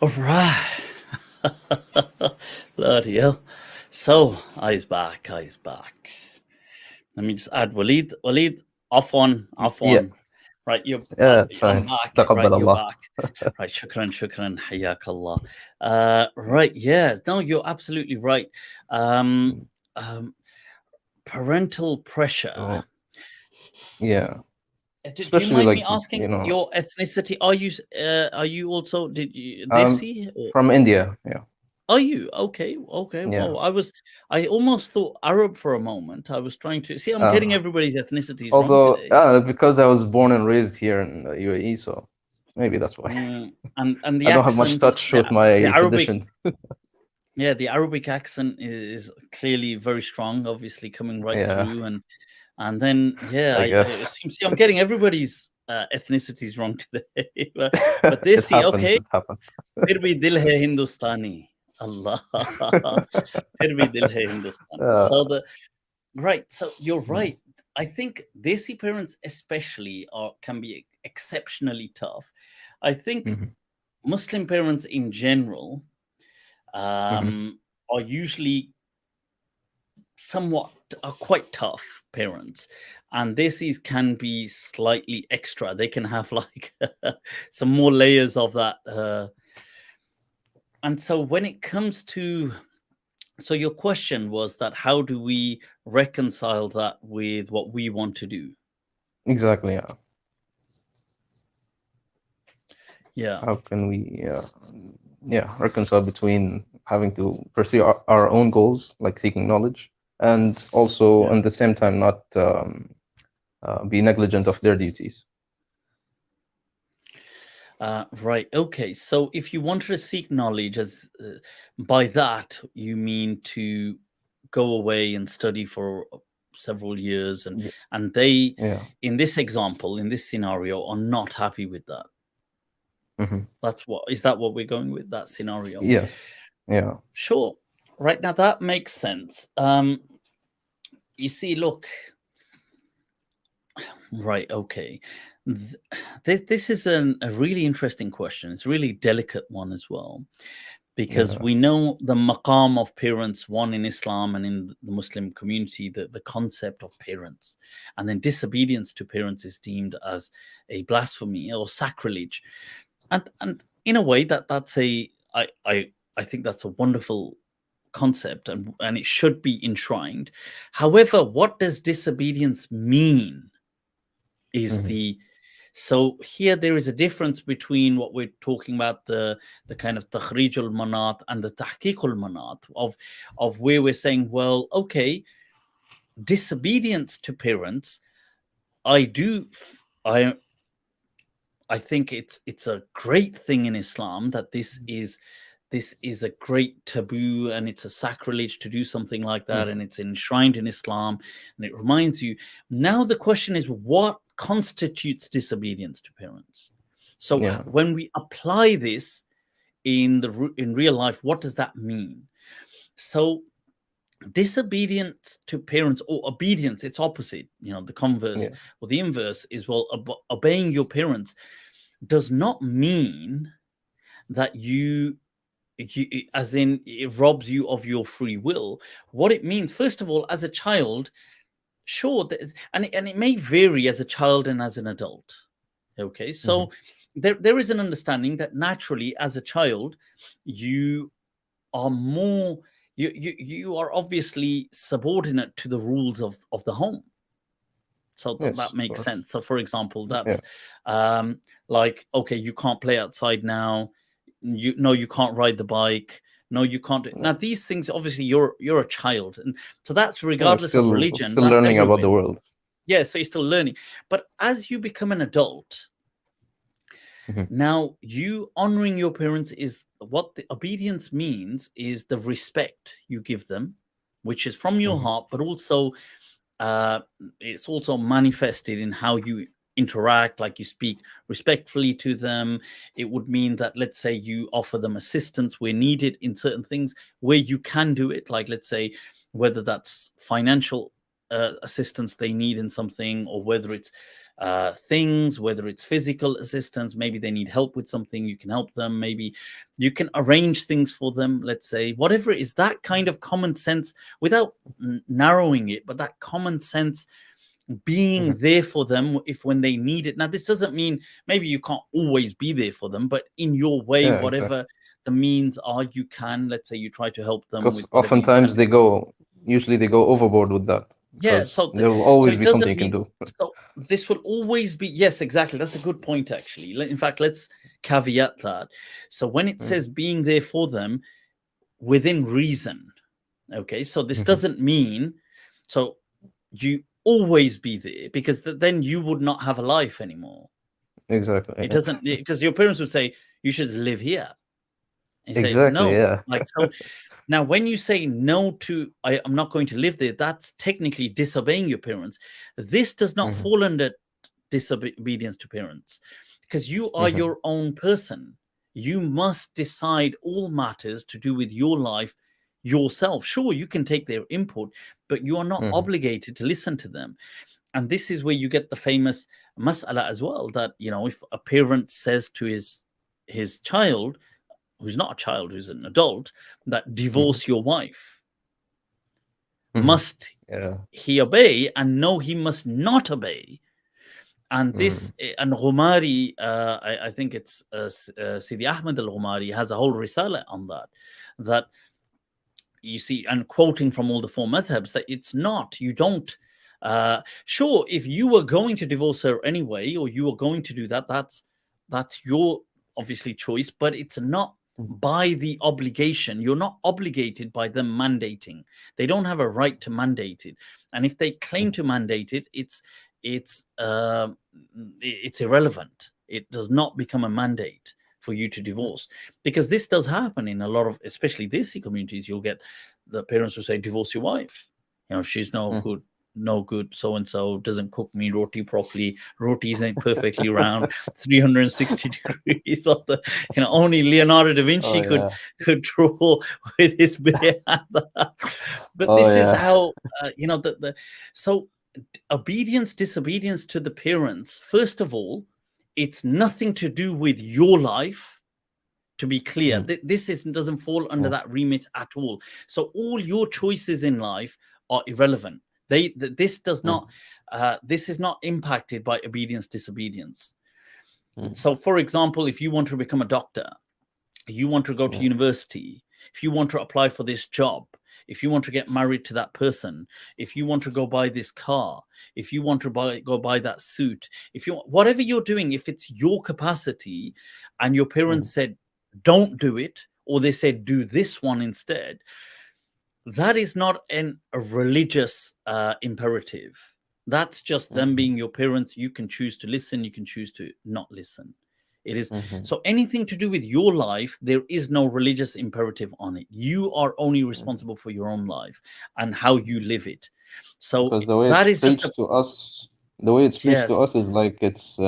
All right. Bloody hell. So, eyes back. Let me just add Walid. Walid, off one. Yeah, Right, you're yeah, right. it's I'm fine. back. تقبل Right, you're الله. back. Right, shukran, hayakallah. Right, yeah. No, you're absolutely right. Parental pressure. Oh, yeah. Do you Especially mind like, me asking you know, your ethnicity? Are you also I'm Desi? from India. Yeah, Are you? Okay. yeah. Wow. I almost thought Arab for a moment. I was trying to see, I'm getting everybody's ethnicities wrong Although, today. because I was born and raised here in the UAE, so maybe that's why. And the I don't have much accent, touch with my the Arabic, tradition. yeah, the Arabic accent is clearly very strong, obviously coming right Yeah, through. And then, yeah, I I guess. see, I'm getting everybody's ethnicities wrong today. but It this, see, happens. okay. It happens. फिर भी दिल है हिंदुस्तानी. Allah. फिर भी दिल है हिंदुस्तानी. So right. So you're right. I think Desi parents especially can be exceptionally tough. I think Muslim parents in general are usually are quite tough parents, and Desis can be slightly extra. They can have like some more layers of that. And so when it comes to, so your question was that how do we reconcile that with what we want to do? Exactly. Yeah. Yeah. How can we, reconcile between having to pursue our own goals, like seeking knowledge, and also at the same time not be negligent of their duties? Right. Okay. So if you wanted to seek knowledge, as by that you mean to go away and study for several years, and they, in this example, in this scenario, are not happy with that. Is that what we're going with, that scenario? Yes. Yeah. Sure. Right, now that makes sense. You see, look. Right. Okay. This is a really interesting question. It's a really delicate one as well, because we know the maqam of parents, one in Islam and in the Muslim community, the concept of parents, and then disobedience to parents is deemed as a blasphemy or sacrilege, and in a way that's I think that's a wonderful concept, and it should be enshrined. However, what does disobedience mean? So here there is a difference between what we're talking about, the kind of takhrijul manat and the tahqiqul manat of where we're saying, well, okay, disobedience to parents, I think it's a great thing in Islam that this is a great taboo, and it's a sacrilege to do something like that, and it's enshrined in Islam, and it reminds you. Now the question is, what constitutes disobedience to parents? So when we apply this in real life, what does that mean? So disobedience to parents, or obedience, it's opposite, the converse or the inverse is, well, obeying your parents does not mean that you as in it robs you of your free will. What it means, first of all, as a child, sure, and it may vary as a child and as an adult. Okay, so there is an understanding that naturally as a child you are more, you are obviously subordinate to the rules of the home. So that makes sense. So for example, that's like, okay, you can't play outside now. You can't ride the bike. No, you can't. Now these things, obviously you're a child, and so that's regardless of religion. Still that's learning about the world. Yeah, so you're still learning. But as you become an adult, now you honoring your parents is what the obedience means, is the respect you give them, which is from your heart, but also it's also manifested in how you interact, like you speak respectfully to them. It would mean that, let's say, you offer them assistance where needed in certain things where you can do it, like, let's say, whether that's financial assistance they need in something, or whether it's things, whether it's physical assistance, maybe they need help with something, you can help them, maybe you can arrange things for them, let's say, whatever it is, that kind of common sense, without narrowing it, but that common sense, being there for them if when they need it. Now, this doesn't mean maybe you can't always be there for them, but in your way, Yeah, whatever exactly. the means are, you can, let's say, you try to help them Because with whatever you can. oftentimes usually they go overboard with that. Yeah, Because so there will always it be something doesn't you can mean, do. so this will always be, yes, exactly. That's a good point, actually. In fact, let's caveat that. So when it says being there for them within reason, okay, so this doesn't mean, so you always be there, because then you would not have a life anymore. Exactly. It doesn't, because your parents would say, you should live here. And you say, Exactly, no. yeah. Like, so now when you say no to, I'm not going to live there, that's technically disobeying your parents. This does not fall under disobedience to parents, because you are your own person. You must decide all matters to do with your life yourself. Sure, you can take their input, but you are not obligated to listen to them. And this is where you get the famous mas'ala as well, that, you know, if a parent says to his child, who's not a child, who's an adult, that divorce your wife, must he obey? And no, he must not obey. And this, and Ghumari, I think it's Sidi Ahmed al-Ghumari has a whole risala on that you see, and quoting from all the four madhabs, that it's not, you don't, sure, if you were going to divorce her anyway, or you were going to do that, that's your obviously choice, but it's not by the obligation. You're not obligated by them mandating. They don't have a right to mandate it. And if they claim to mandate it, it's irrelevant. It does not become a mandate for you to divorce, because this does happen in a lot of, especially Desi communities. You'll get the parents who say, divorce your wife, you know, she's no good, so and so, doesn't cook me roti properly, roti isn't perfectly round, 360 degrees of the, you know, only Leonardo da Vinci could draw with his bare hand. But this is how you know, so obedience, disobedience to the parents, first of all, it's nothing to do with your life, to be clear. This doesn't fall under that remit at all. So all your choices in life are irrelevant. This does not this is not impacted by obedience, disobedience. So for example, if you want to become a doctor, you want to go to university, if you want to apply for this job, if you want to get married to that person, if you want to go buy this car, if you want to go buy that suit, if you, whatever you're doing, if it's your capacity and your parents said don't do it, or they said do this one instead, that is not a religious imperative. That's just them being your parents. You can choose to listen, you can choose to not listen. It is so anything to do with your life, there is no religious imperative on it. You are only responsible for your own life and how you live it. So because the way that it's is just preached to us, the way it's preached to us is like it's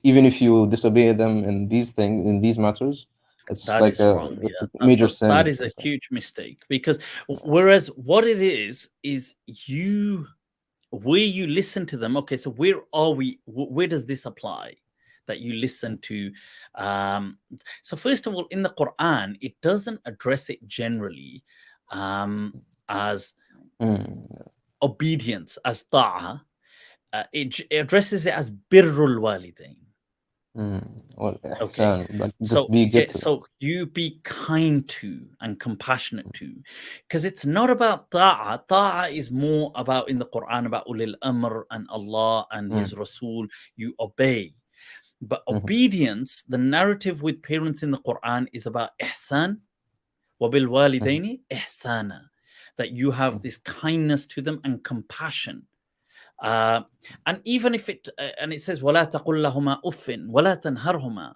even if you disobey them in these things, in these matters, it's that like is wrong. it's a major sin. That is a huge mistake, because whereas what it is you, where you listen to them. Okay, so where are we? Where does this apply? That you listen to. So first of all, in the Qur'an, it doesn't address it generally as obedience, as ta'ah. It addresses it as birrul walidain. Well, Okay, but just be good to them. so you be kind to and compassionate to, because it's not about ta'ah. Ta'ah is more about, in the Quran, about ulil amr and Allah and His Rasul. You obey. But obedience, the narrative with parents in the Quran is about ihsan, wa bil walidaini ihsana, that you have this kindness to them and compassion. And even if it, and it says, وَلَا تَقُلْ لَهُمَا أُفٍّ وَلَا تَنْهَرْهُمَا,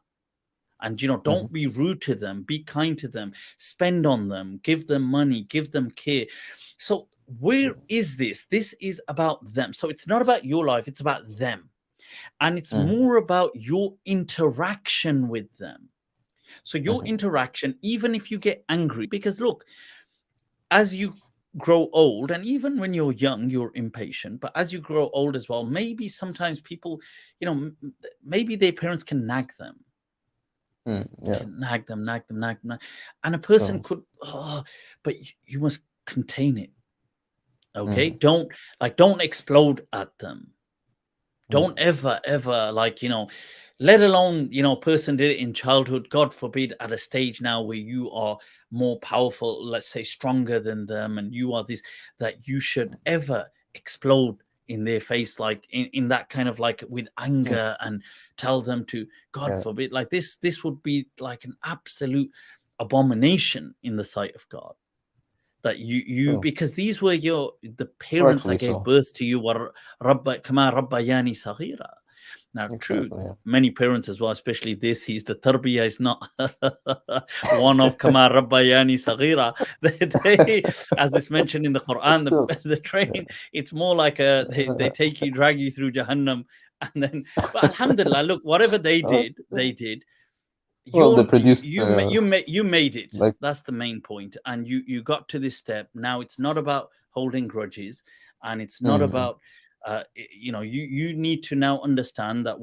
and, you know, don't be rude to them, be kind to them, spend on them, give them money, give them care. So where is this? This is about them. So it's not about your life, it's about them. And it's more about your interaction with them. So your interaction, even if you get angry, because look, as you grow old, and even when you're young, you're impatient, but as you grow old as well, maybe sometimes people, maybe their parents can nag them. Yeah. Can nag them, and a person Oh. could, but you must contain it. Okay, don't explode at them. Don't ever let alone a person did it in childhood, God forbid, at a stage now where you are more powerful, let's say stronger than them, and you are this, that you should ever explode in their face, like in that kind of like with anger, and tell them to, God forbid, like this would be like an absolute abomination in the sight of God. That you because these were the parents that gave birth to you, were kama rabbayani saghira. Now, true, many parents as well, especially this, the tarbiyah is not one of kama rabbayani saghira. They, as it's mentioned in the Qur'an, the train, it's more like they take you, drag you through Jahannam, and then, but alhamdulillah, look, whatever they did, they did. Well, they produced, you made it. Like, that's the main point, and you got to this step. Now it's not about holding grudges, and it's not about you need to now understand that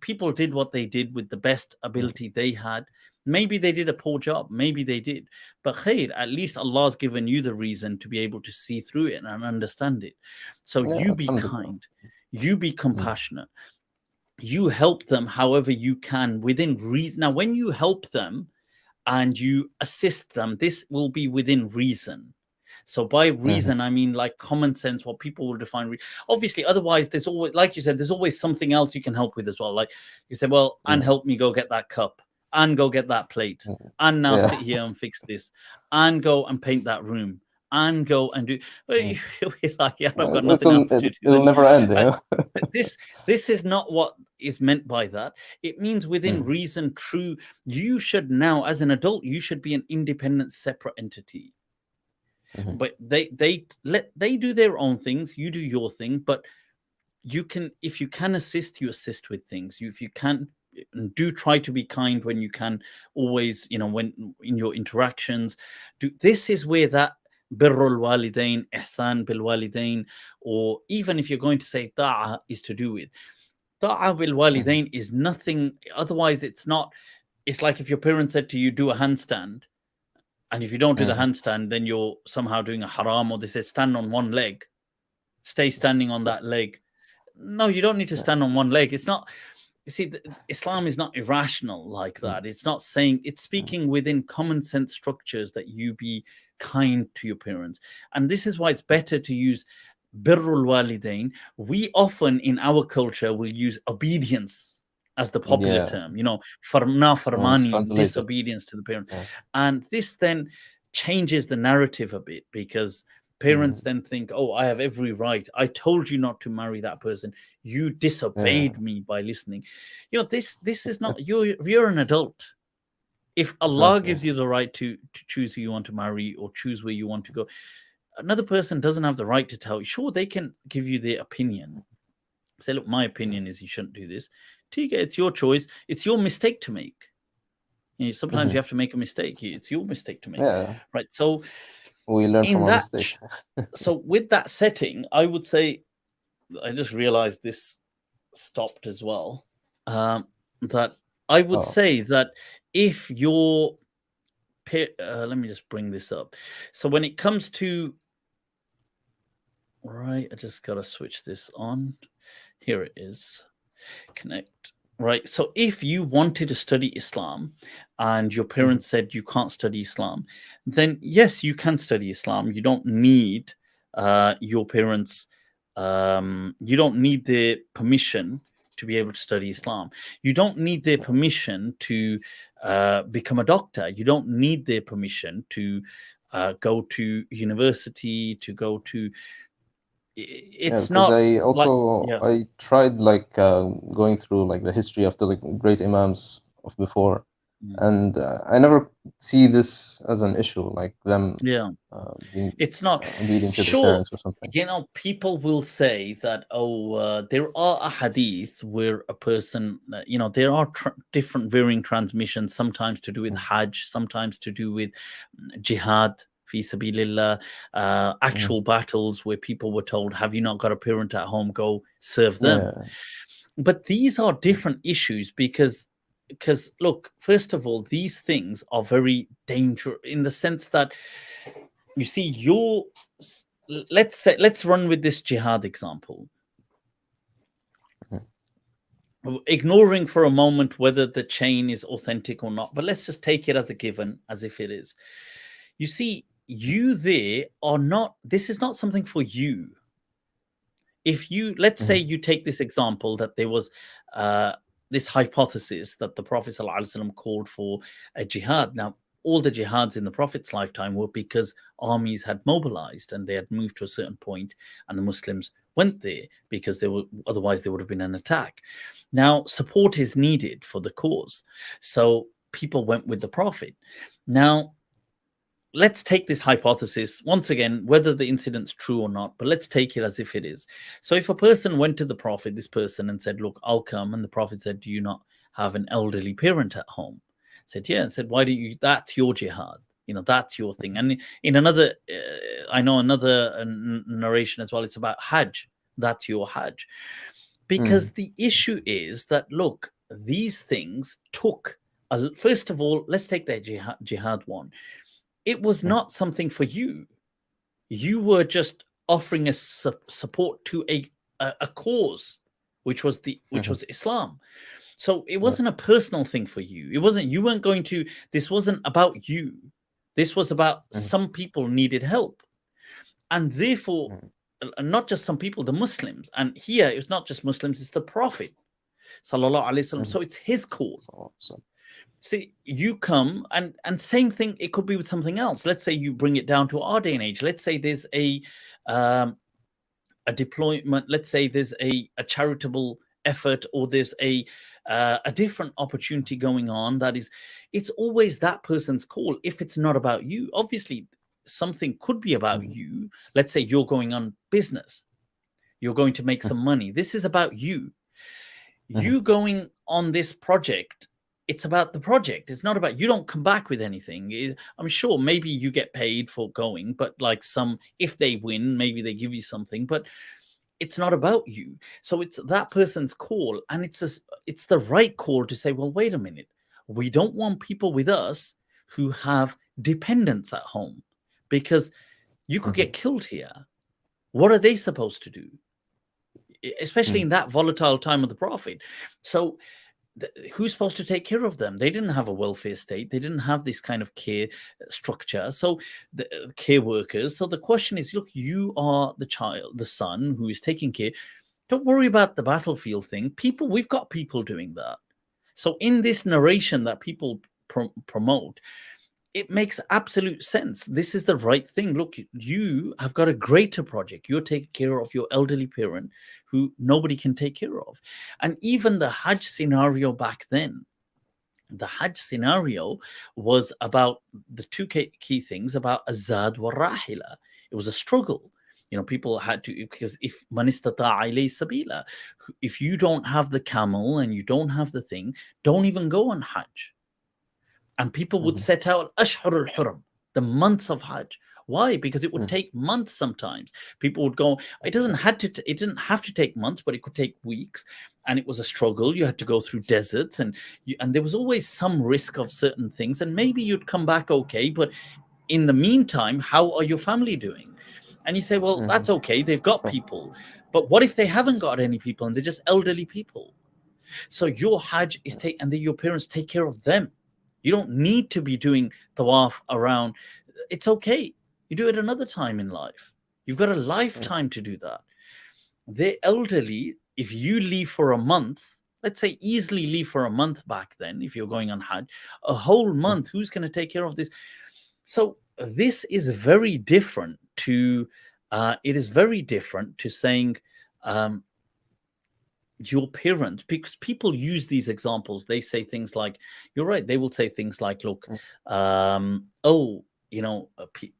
people did what they did with the best ability they had. Maybe they did a poor job, maybe they did, but khair, at least Allah's given you the reason to be able to see through it and understand it. So you be kind, you be compassionate. You help them however you can within reason. Now, when you help them and you assist them, this will be within reason. So by reason, I mean like common sense, what people will define. Obviously, otherwise, there's always, like you said, there's always something else you can help with as well. Like you said, well, and help me go get that cup, and go get that plate, and now sit here and fix this, and go and paint that room, and go and do. You'll be like, yeah, I've got nothing else to do. It'll never end. This is not what is meant by that. It means within reason, true. You should now, as an adult, you should be an independent, separate entity. But they do their own things. You do your thing. But you can, if you can assist, you assist with things. If you can, do try to be kind when you can. Always, when in your interactions, this is where that birrul walidain, ihsan bil walidain, or even if you're going to say ta'a, is to do with. Ta'a bil walidain is nothing. Otherwise, it's not. It's like if your parents said to you, do a handstand, and if you don't do the handstand, then you're somehow doing a haram. Or they say, stand on one leg, stay standing on that leg. No, you don't need to stand on one leg. It's not. You see, Islam is not irrational like that. It's not saying, it's speaking within common sense structures that you be kind to your parents. And this is why it's better to use birrul walidain. We often in our culture will use obedience as the popular term, farmani, disobedience to the parent. And this then changes the narrative a bit, because parents then think, oh, I have every right. I told you not to marry that person. You disobeyed me by listening. This is not, you're an adult. If Allah gives you the right to choose who you want to marry or choose where you want to go, another person doesn't have the right to tell you. Sure, they can give you their opinion. Say, look, my opinion is you shouldn't do this. Tika, it's your choice. It's your mistake to make. Sometimes you have to make a mistake. It's your mistake to make. Right. So we learn from our mistakes. So with that setting, I would say, I just realized this stopped as well. That I would say that if you're, let me just bring this up. So when it comes to, right, I just got to switch this on. Here it is. Connect. Right. So if you wanted to study Islam and your parents said you can't study Islam, then yes, you can study Islam. You don't need your parents. You don't need their permission to be able to study Islam. You don't need their permission to become a doctor. You don't need their permission to go to university, to go to. It's not. I also I tried like going through like the history of the great Imams of before, and I never see this as an issue, like them. It's not obedient to their parents or something. People will say that there are a hadith where a person, there are different varying transmissions, sometimes to do with Hajj, sometimes to do with jihad, fi sabilillah, actual battles where people were told, have you not got a parent at home, go serve them. Yeah. But these are different issues because look, first of all, these things are very dangerous in the sense that, you see, let's run with this jihad example, ignoring for a moment whether the chain is authentic or not, but let's just take it as a given, as if it is. You see, you there are not, this is not something for you. If you, let's say you take this example that there was this hypothesis that the Prophet ﷺ called for a jihad. Now, all the jihads in the Prophet's lifetime were because armies had mobilized and they had moved to a certain point, and the Muslims went there because otherwise there would have been an attack. Now, support is needed for the cause, so people went with the Prophet. Now, let's take this hypothesis once again, whether the incident's true or not, but let's take it as if it is. So if a person went to the Prophet, this person, and said, look, I'll come, and the Prophet said, do you not have an elderly parent at home? Said, yeah. And said, why do you, that's your jihad, that's your thing. And in another, I know another narration as well, it's about Hajj, that's your Hajj. Because the issue is that, look, these things took, first of all, let's take that jihad one. It was not something for you. You were just offering a support to a cause, which was was Islam. So it wasn't a personal thing for you. It wasn't, you weren't going to, this wasn't about you. This was about some people needed help. And therefore, not just some people, the Muslims. And here, it's not just Muslims, it's the Prophet, sallallahu alaihi wasallam. So it's his cause. See, you come and same thing, it could be with something else. Let's say you bring it down to our day and age. Let's say there's a deployment, let's say there's a charitable effort, or there's a different opportunity going on. That is, it's always that person's call if it's not about you. Obviously, something could be about you. Let's say you're going on business, you're going to make some money. This is about you. You going on this project, it's about the project. It's not about, you don't come back with anything. I'm sure maybe you get paid for going, but like if they win, maybe they give you something, but it's not about you. So it's that person's call, and it's the right call to say, well, wait a minute. We don't want people with us who have dependents at home, because you could get killed here. What are they supposed to do? Especially in that volatile time of the Prophet. So who's supposed to take care of them? They didn't have a welfare state. They didn't have this kind of care structure. So the care workers. So the question is, look, you are the child, the son who is taking care. Don't worry about the battlefield thing. We've got people doing that. So in this narration that people promote, it makes absolute sense. This is the right thing. Look, you have got a greater project. You're taking care of your elderly parent who nobody can take care of. And even the Hajj scenario back then, the Hajj scenario was about the two key things, about azad wa rahila. It was a struggle. People had to, because if man istata'a ilayhi sabila, if you don't have the camel and you don't have the thing, don't even go on Hajj. And people would set out Ashhur al-Huram, the months of Hajj. Why? Because it would take months sometimes. People would go, it didn't have to take months, but it could take weeks. And it was a struggle. You had to go through deserts, and there was always some risk of certain things. And maybe you'd come back okay, but in the meantime, how are your family doing? And you say, well, that's okay. They've got people. But what if they haven't got any people and they're just elderly people? So your Hajj is and then your parents take care of them. You don't need to be doing tawaf around. It's okay. You do it another time in life. You've got a lifetime to do that. They're elderly. If you leave for a month, let's say easily leave for a month back then, if you're going on Hajj, a whole month, who's going to take care of this? So this is very different to, saying, your parents, because people use these examples. They say things like, you're right, they will say things like, look,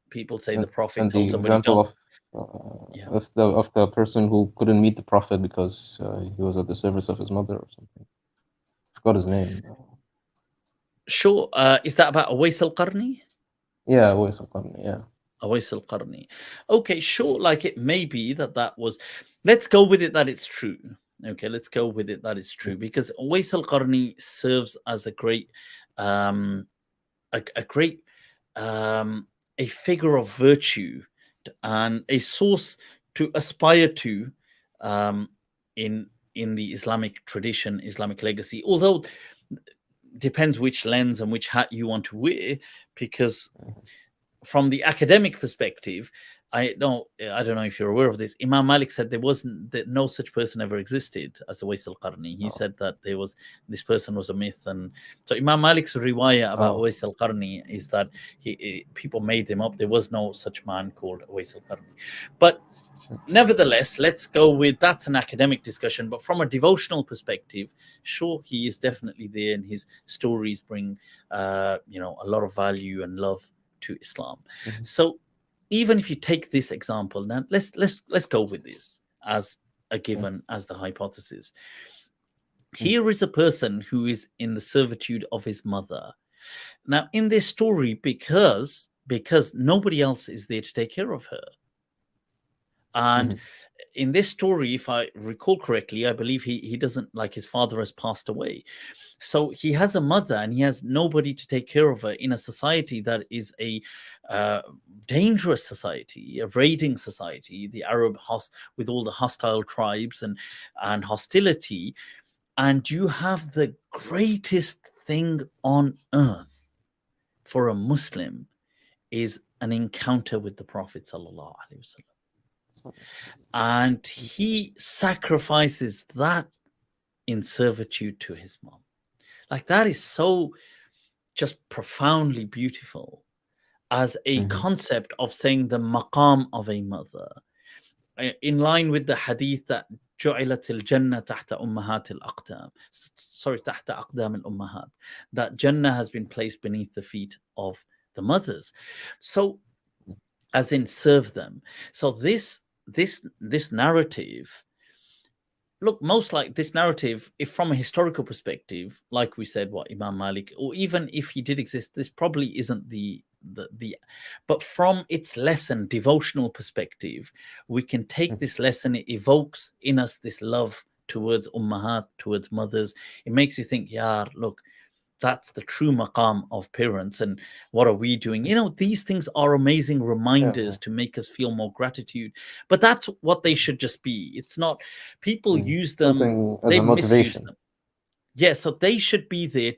people say the Prophet and told the somebody, example of the person who couldn't meet the Prophet because he was at the service of his mother or something. I forgot his name. Sure. Is that about Uwais al-Qarni? Yeah, Uwais al-Qarni, yeah. Awais al-Qarni. Okay, sure. Like it may be that was. Let's go with it that it's true. Okay, let's go with it that it's true because Awais al-Qarni serves as a great, a great, a figure of virtue and a source to aspire to, in the Islamic tradition, Islamic legacy. Although depends which lens and which hat you want to wear, because from the academic perspective, I don't know if you're aware of this. Imam Malik said that no such person ever existed as a Awais al-Qarni. He said that this person was a myth, and so Imam Malik's riwayah about Awais al-Qarni is that people made him up. There was no such man called Awais al-Qarni. But nevertheless, let's go with that's an academic discussion. But from a devotional perspective, sure, he is definitely there, and his stories bring a lot of value and love to Islam. So even if you take this example, now let's go with this as a given, as the hypothesis. Here is a person who is in the servitude of his mother. Now, in this story, because nobody else is there to take care of her. And in this story, if I recall correctly, I believe he doesn't, like, his father has passed away. So he has a mother and he has nobody to take care of her in a society that is a dangerous society, a raiding society, the Arab with all the hostile tribes and hostility. And you have the greatest thing on earth for a Muslim is an encounter with the Prophet sallallahu alaihi wasallam. And he sacrifices that in servitude to his mom. Like, that is so just profoundly beautiful as a concept of saying the maqam of a mother, in line with the hadith that جُعِلَتِ الْجَنَّةِ تَحْتَ أُمَّهَاتِ الْأَقْدَامِ. Sorry, تَحْتَ أَقْدَامِ الْأُمَّهَات. That Jannah has been placed beneath the feet of the mothers. So, as in serve them. So this narrative, look, most like this narrative, if from a historical perspective, like we said, what Imam Malik, or even if he did exist, this probably isn't the but from its lesson, devotional perspective, we can take this lesson. It evokes in us this love towards ummahat, towards mothers. It makes you think, yeah, look, that's the true maqam of parents, and what are we doing? These things are amazing reminders to make us feel more gratitude. But that's what they should just be. It's not, people use them, something as they a misuse motivation. them. Yeah, so they should be there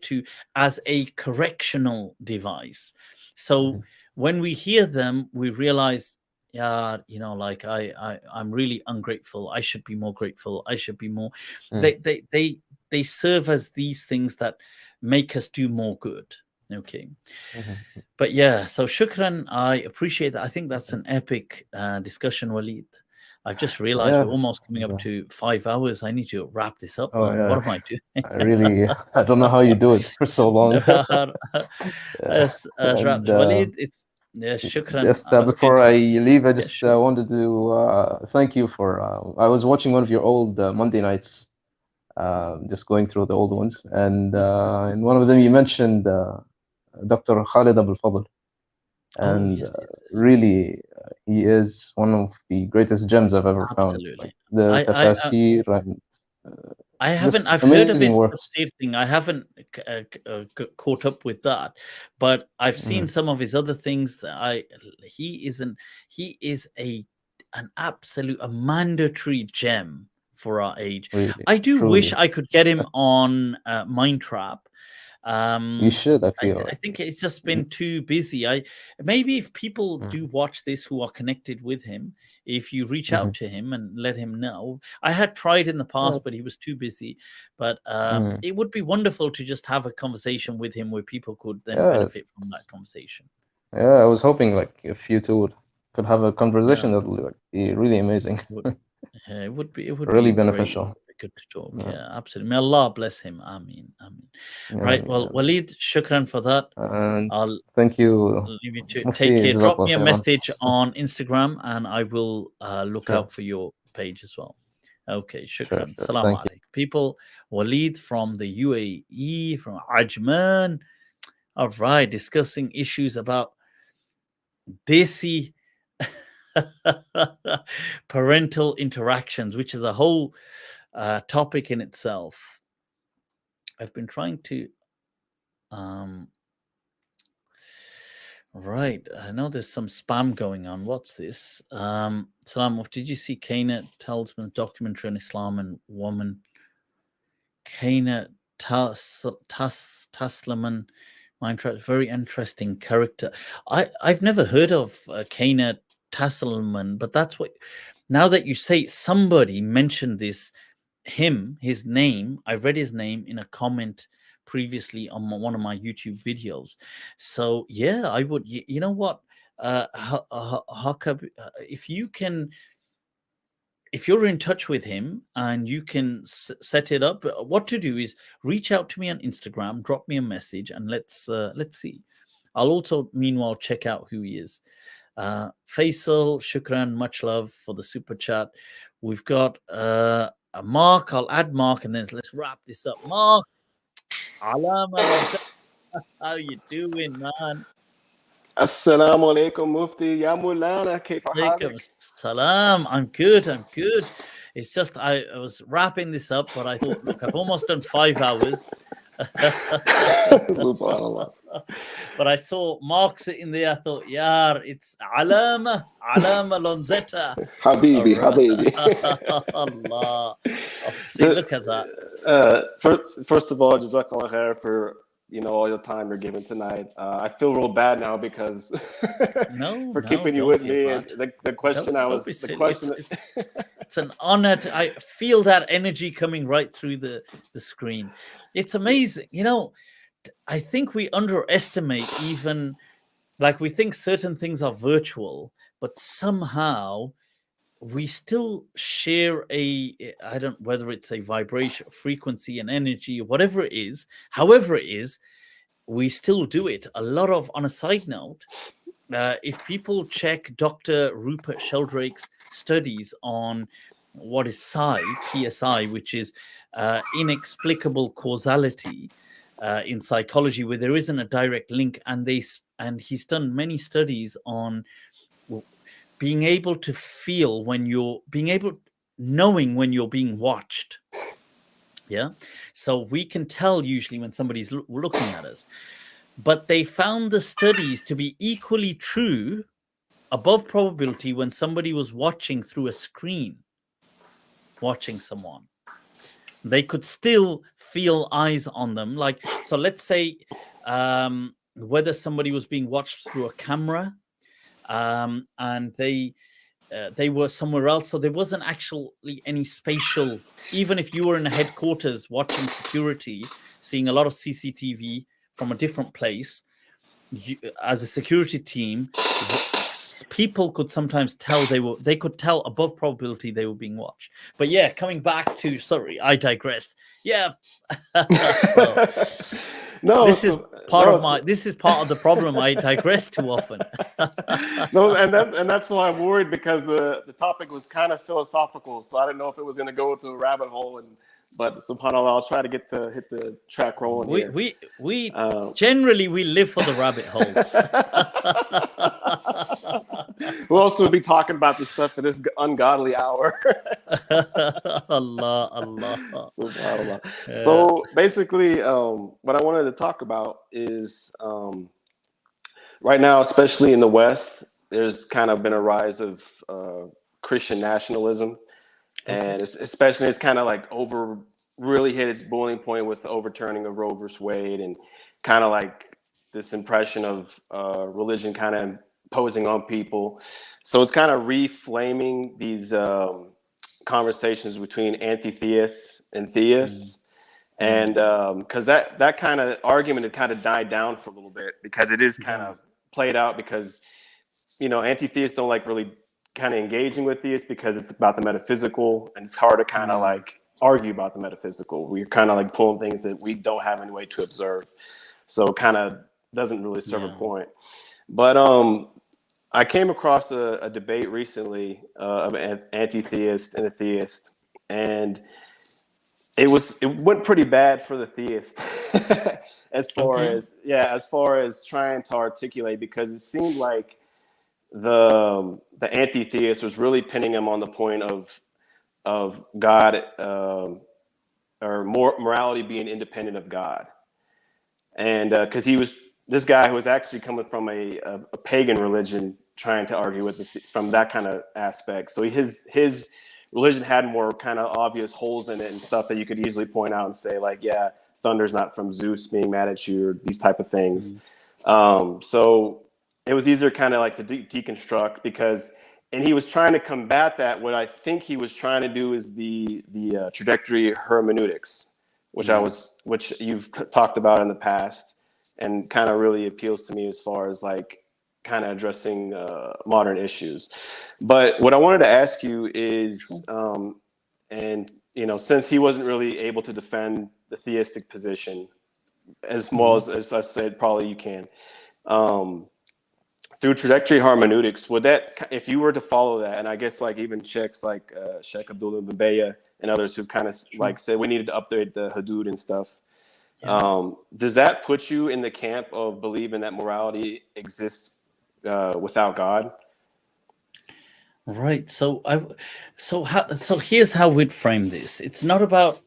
as a correctional device. So when we hear them, we realize, yeah, like I'm really ungrateful. I should be more grateful. I should be more. They serve as these things that make us do more good. Okay. But yeah, so shukran. I appreciate that. I think that's an epic discussion, Walid. I've just realized we're almost coming up to 5 hours. I need to wrap this up. What am I doing? I don't know how you do it for so long. Walid, it's shukran. Just before I leave, I just wanted to thank you for. I was watching one of your old Monday nights, just going through the old ones, and in one of them you mentioned Dr. Khalid Abul Fadl, and really he is one of the greatest gems I've ever found. Like the tafsir and I've heard of his tafsir thing. I haven't caught up with that, but I've seen some of his other things. That he is an absolute, a mandatory gem for our age. Really, I do wish I could get him on Mindtrap. You should. I feel. I think it's just been too busy. Maybe if people do watch this who are connected with him, if you reach out to him and let him know. I had tried in the past, but he was too busy. But it would be wonderful to just have a conversation with him where people could then benefit from that conversation. Yeah, I was hoping like if you two could have a conversation that would be really amazing. It would be really beneficial. Good to talk. Yeah, absolutely. May Allah bless him. Amin. Right. Well, Walid, shukran for that. And I'll thank you. Leave you to take care. Drop me a message on Instagram and I will look out for your page as well. Okay, shukran. Salam alaikum. People, Walid from the UAE, from Ajman. All right, discussing issues about desi parental interactions, which is a whole topic in itself. I've been trying to right, I know there's some spam going on. What's this? Salam Mufti, did you see Caner Taslaman's documentary on Islam and woman? Caner Taslaman, Mindtrap, very interesting character. I've never heard of Caner Taslaman, but that's what. Now that you say, somebody mentioned this, his name. I read his name in a comment previously on one of my YouTube videos. So yeah, I would. You know what? If you can. If you're in touch with him and you can set it up, what to do is reach out to me on Instagram, drop me a message, and let's see. I'll also meanwhile check out who he is. Faisal, shukran, much love for the super chat. We've got a Mark. I'll add Mark, and then let's wrap this up. Mark, Allama, how you doing, man? Assalamu alaikum, Mufti. Ya Mulana, kayfa Alaikum halik? salam. I'm good. It's just I was wrapping this up, but I thought, look, I've almost done 5 hours. Subhanallah. But I saw Mark sitting there. I thought, yar, it's Allama Lonzetta. Habibi, Habibi. Allah. See, look at that. First of all, Jazakallah khair for all your time you're giving tonight. I feel real bad now because for keeping you with me. And the question it's an honor. I feel that energy coming right through the screen. It's amazing. I think we underestimate even, like we think certain things are virtual, but somehow we still share whether it's a vibration, frequency, and energy, or whatever it is, however it is, we still do it. On a side note, if people check Dr. Rupert Sheldrake's studies on what is PSI, which is inexplicable causality in psychology, where there isn't a direct link, and he's done many studies on being able to feel knowing when you're being watched. Yeah. So we can tell usually when somebody's looking at us, but they found the studies to be equally true above probability when somebody was watching through a screen, watching someone. They could still feel eyes on them. So let's say whether somebody was being watched through a camera, and they were somewhere else, so there wasn't actually any spatial. Even if you were in a headquarters watching security, seeing a lot of CCTV from a different place, as a security team, people could sometimes tell they could tell above probability they were being watched. But yeah, coming back to, sorry, I digress. Yeah. No, this is part of the problem. I digress too often. No, and that's why I'm worried, because the topic was kind of philosophical, so I didn't know if it was going to go into a rabbit hole. But subhanAllah, I'll try to hit the track rolling. We generally we live for the rabbit holes. We'll also be talking about this stuff in this ungodly hour. Allah. SubhanAllah. Yeah. So basically, what I wanted to talk about is right now, especially in the West, there's kind of been a rise of Christian nationalism. And it's kind of like really hit its boiling point with the overturning of Roe versus Wade, and kind of like this impression of religion kind of imposing on people. So it's kind of reflaming these conversations between anti-theists and theists. And because that kind of argument had kind of died down for a little bit, because it is kind of played out, because anti-theists don't like really kind of engaging with theists, because it's about the metaphysical, and it's hard to kind of like argue about the metaphysical. We're kind of like pulling things that we don't have any way to observe, so it kind of doesn't really serve a point. But I came across a debate recently of an anti-theist and a theist, and it went pretty bad for the theist as far as trying to articulate, because it seemed like the anti-theist was really pinning him on the point of God or morality being independent of God, and because this guy who was actually coming from a pagan religion, trying to argue with from that kind of aspect. So his religion had more kind of obvious holes in it and stuff that you could easily point out and say, like, yeah, thunder's not from Zeus being mad at you, or these type of things. So it was easier kind of like to deconstruct, because, and he was trying to combat that. What I think he was trying to do is the trajectory hermeneutics, which you've talked about in the past, and kind of really appeals to me as far as like kind of addressing modern issues. But what I wanted to ask you is, and since he wasn't really able to defend the theistic position as well as I said, probably you can, through trajectory hermeneutics, would that, if you were to follow that, and I guess like even Sheikhs like Sheikh Abdullah bin Baya and others who kind of like said we needed to update the hudud and stuff, does that put you in the camp of believing that morality exists without God? Right. So here's how we'd frame this. It's not about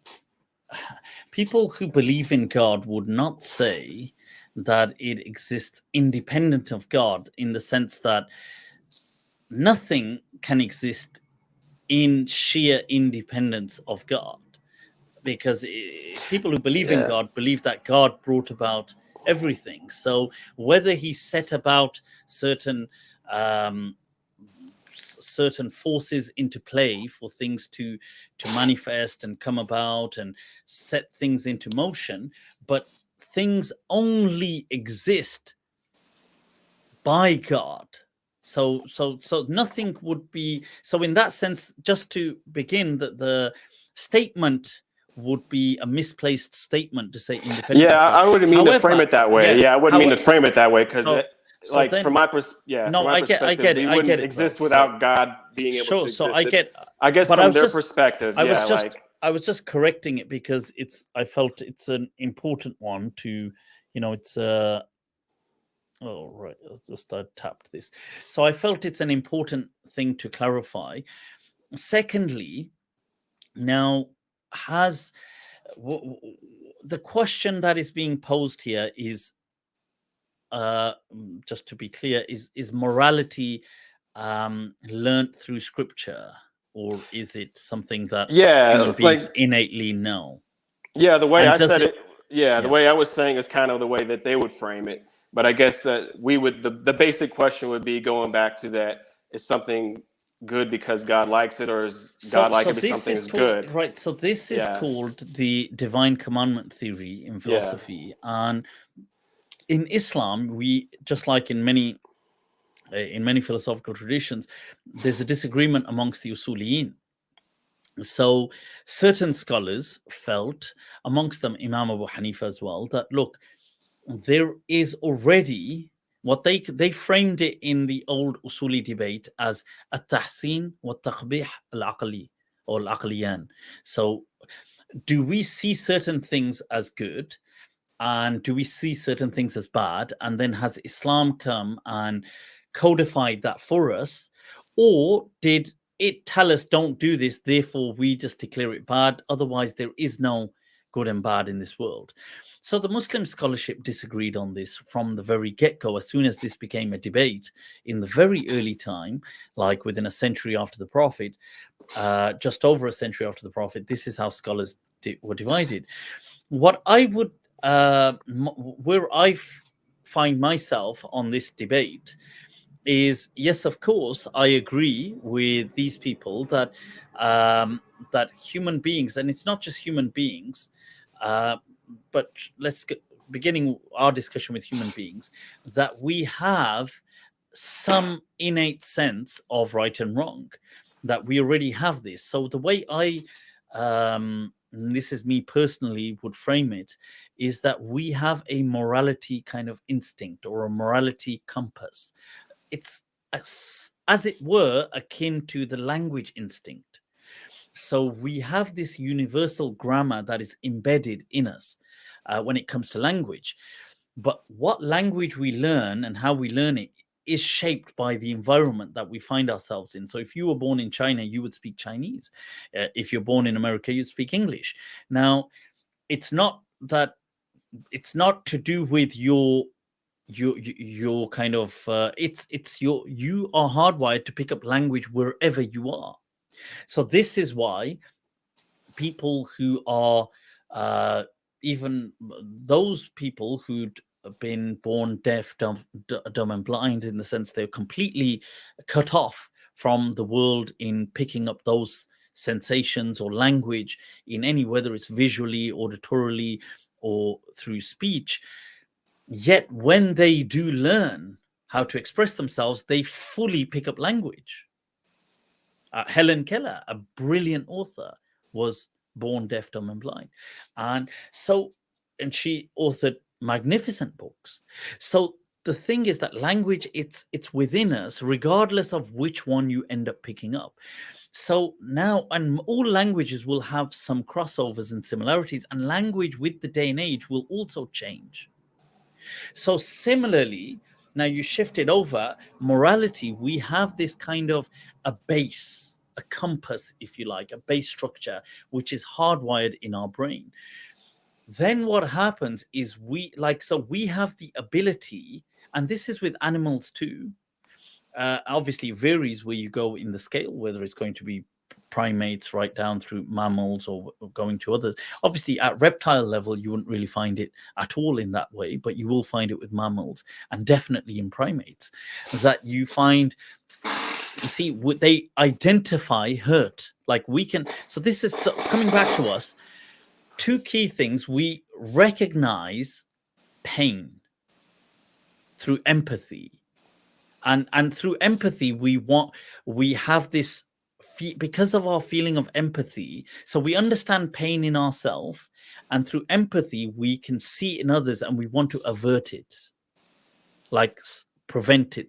people who believe in God would not say that it exists independent of God, in the sense that nothing can exist in sheer independence of God, because people who believe in God believe that God brought about everything. So whether he set about certain forces into play for things to manifest and come about and set things into motion, but things only exist by God. So nothing would be, so in that sense, just to begin, that the statement would be a misplaced statement to say independent. Yeah, I wouldn't mean to frame it that way. Yeah, I wouldn't mean to frame it that way, because like then, from my perspective, I get it. I get it. Exist without God being able to exist. So I get. I guess from their perspective, I was just correcting it because I felt it's an important one to, it's oh right, I tapped this. So I felt it's an important thing to clarify. Secondly, now the question that is being posed here is, just to be clear, is morality learnt through scripture, or is it something that human beings innately know? Yeah, the way I said it, the way I was saying is kind of the way that they would frame it. But I guess that we would, the basic question would be going back to that, is something good because God likes it, or is God like it because something is good? Right, so this is called the divine commandment theory in philosophy. And in Islam, we, just like in many philosophical traditions, there's a disagreement amongst the usuliyin. So certain scholars felt, amongst them Imam Abu Hanifa as well, that look, there is already what they framed it in the old usuli debate as at-tahsin wa taqbih al-aqli, or al-aqliyan. So do we see certain things as good, and do we see certain things as bad? And then has Islam come and codified that for us? Or did it tell us don't do this, therefore we just declare it bad? Otherwise, there is no good and bad in this world. So the Muslim scholarship disagreed on this from the very get-go. As soon as this became a debate in the very early time, like within a century after the Prophet, just over a century after the Prophet, this is how scholars were divided. What I would, where I find myself on this debate is, yes, of course, I agree with these people that that human beings, and it's not just human beings, but let's beginning our discussion with human beings, that we have some innate sense of right and wrong, that we already have this. So the way I, this is me personally, would frame it, is that we have a morality kind of instinct, or a morality compass. It's as it were akin to the language instinct. So we have this universal grammar that is embedded in us when it comes to language. But what language we learn and how we learn it is shaped by the environment that we find ourselves in. So if you were born in China, you would speak Chinese. If you're born in America, you'd speak English. Now, it's not to do with your kind of you are hardwired to pick up language wherever you are. So this is why people who are even those people who'd been born deaf, dumb and blind, in the sense they're completely cut off from the world in picking up those sensations or language in any, whether it's visually, auditorily, or through speech. Yet when they do learn how to express themselves, they fully pick up language. Helen Keller, a brilliant author, was born deaf, dumb and blind. And she authored magnificent books. So the thing is that language, it's within us, regardless of which one you end up picking up. So now, and all languages will have some crossovers and similarities, and language with the day and age will also change. So similarly, now you shift it over, morality, we have this kind of a base, a compass, if you like, a base structure, which is hardwired in our brain. Then what happens is we have the ability, and this is with animals too, obviously it varies where you go in the scale, whether it's going to be primates right down through mammals or going to others. Obviously at reptile level, you wouldn't really find it at all in that way, but you will find it with mammals and definitely in primates, that you find, you see, they identify hurt. Like we can, so this is coming back to us. Two key things: we recognize pain through empathy, and through empathy we have this because of our feeling of empathy. So we understand pain in ourselves, and through empathy we can see it in others, and we want to avert it, like prevent it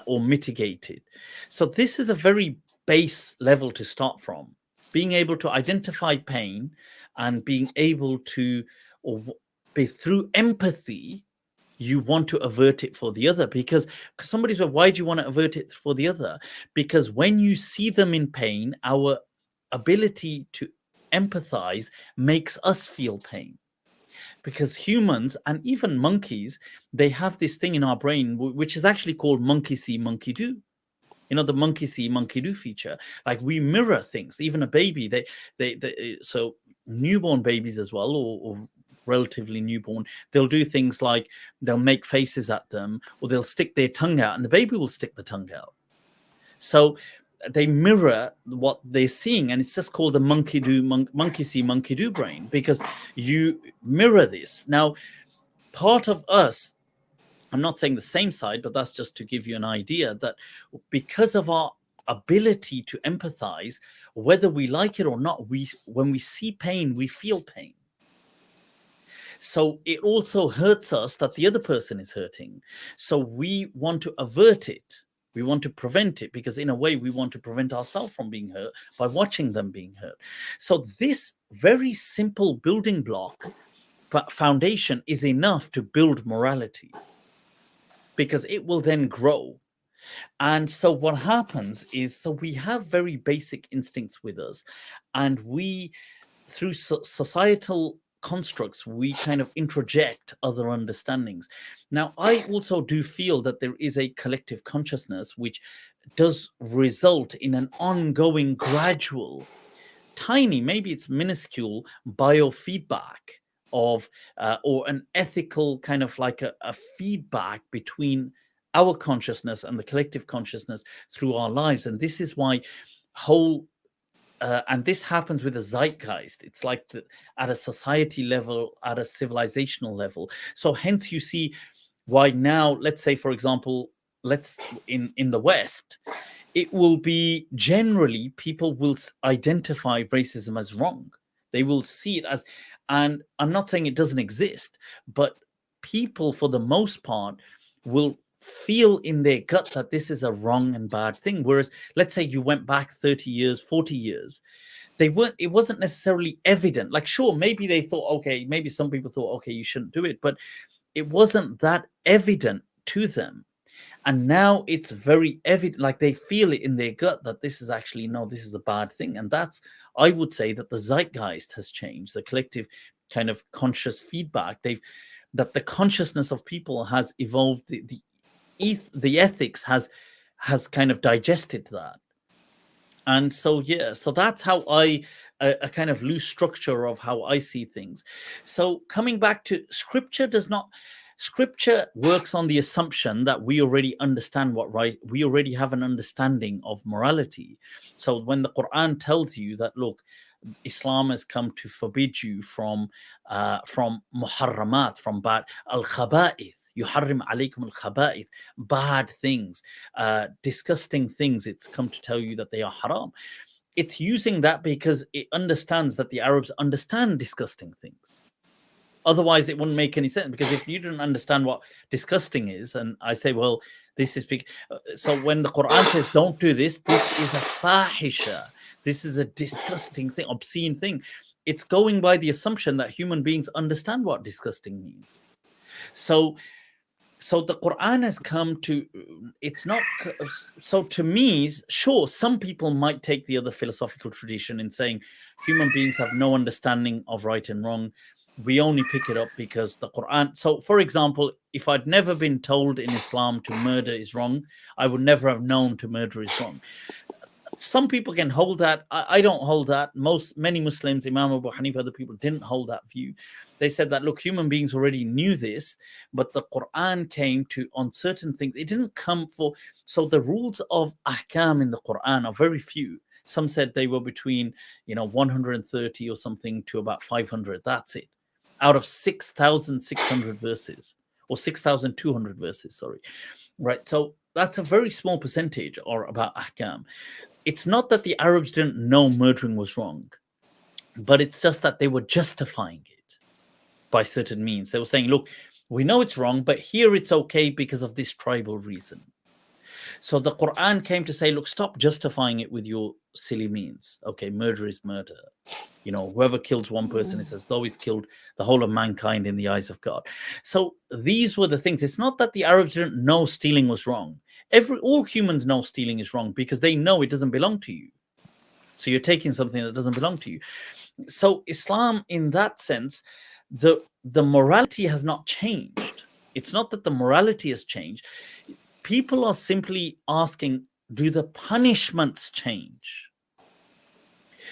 or mitigate it. So this is a very base level to start from, being able to identify pain and being able to, or be through empathy, you want to avert it for the other. Because somebody said, why do you want to avert it for the other? Because when you see them in pain, our ability to empathize makes us feel pain. Because humans and even monkeys, they have this thing in our brain, which is actually called monkey see, monkey do. You know, the monkey see, monkey do feature. Like we mirror things. Even a baby, so newborn babies as well, or relatively newborn, they'll do things like they'll make faces at them, or they'll stick their tongue out, and the baby will stick the tongue out. So they mirror what they're seeing, and it's just called the monkey see, monkey do brain, because you mirror this. Now, part of us, I'm not saying the same side, but that's just to give you an idea that because of our ability to empathize, whether we like it or not, when we see pain, we feel pain. So it also hurts us that the other person is hurting. So we want to avert it. We want to prevent it, because in a way we want to prevent ourselves from being hurt by watching them being hurt. So this very simple building block foundation is enough to build morality, because it will then grow. And so what happens is, so we have very basic instincts with us, and we, through societal constructs, we kind of introject other understandings. Now, I also do feel that there is a collective consciousness which does result in an ongoing, gradual, tiny, maybe it's minuscule biofeedback of or an ethical kind of like a feedback between our consciousness and the collective consciousness through our lives. And this is why and this happens with a zeitgeist. It's like at a society level, at a civilizational level. So hence you see why now, let's say, for example, in the West, it will be generally people will identify racism as wrong. They will see it as, and I'm not saying it doesn't exist, but people for the most part will feel in their gut that this is a wrong and bad thing. Whereas let's say you went back 30 years, 40 years, it wasn't necessarily evident. Like, sure, maybe they thought, okay, maybe some people thought, okay, you shouldn't do it, but it wasn't that evident to them. And now it's very evident, like they feel it in their gut that this is actually, no, this is a bad thing. And that's, I would say that the zeitgeist has changed, the collective kind of conscious feedback. That the consciousness of people has evolved, the ethics has kind of digested that. And so, yeah, so that's how a kind of loose structure of how I see things. So coming back to scripture, scripture works on the assumption that we already understand we already have an understanding of morality. So when the Quran tells you that, look, Islam has come to forbid you from muharramat, from bad, al-khaba'ith, yuharrim alaykum al-khaba'ith, bad things, disgusting things. It's come to tell you that they are haram. It's using that because it understands that the Arabs understand disgusting things. Otherwise, it wouldn't make any sense, because if you don't understand what disgusting is, and I say, well, this is big. So when the Quran says, don't do this, this is a fahisha. This is a disgusting thing, obscene thing. It's going by the assumption that human beings understand what disgusting means. So the Quran has come to, it's not, so to me, sure, some people might take the other philosophical tradition in saying human beings have no understanding of right and wrong. We only pick it up because the Quran. So, for example, if I'd never been told in Islam to murder is wrong, I would never have known to murder is wrong. Some people can hold that. I don't hold that. Many Muslims, Imam Abu Hanifa, other people didn't hold that view. They said that, look, human beings already knew this, but the Quran came to on certain things. It didn't come for. So the rules of ahkam in the Quran are very few. Some said they were between 130 or something to about 500. That's it. Out of 6,600 verses, or 6,200 verses, sorry. Right. So that's a very small percentage, or about ahkam. It's not that the Arabs didn't know murdering was wrong, but it's just that they were justifying it by certain means. They were saying, look, we know it's wrong, but here it's okay because of this tribal reason. So the Quran came to say, look, stop justifying it with your silly means. Okay, murder is murder. Whoever kills one person, it says, though he's killed the whole of mankind in the eyes of God. So these were the things. It's not that the Arabs didn't know stealing was wrong. All humans know stealing is wrong because they know it doesn't belong to you. So you're taking something that doesn't belong to you. So Islam, in that sense, the morality has not changed. It's not that the morality has changed. People are simply asking, do the punishments change?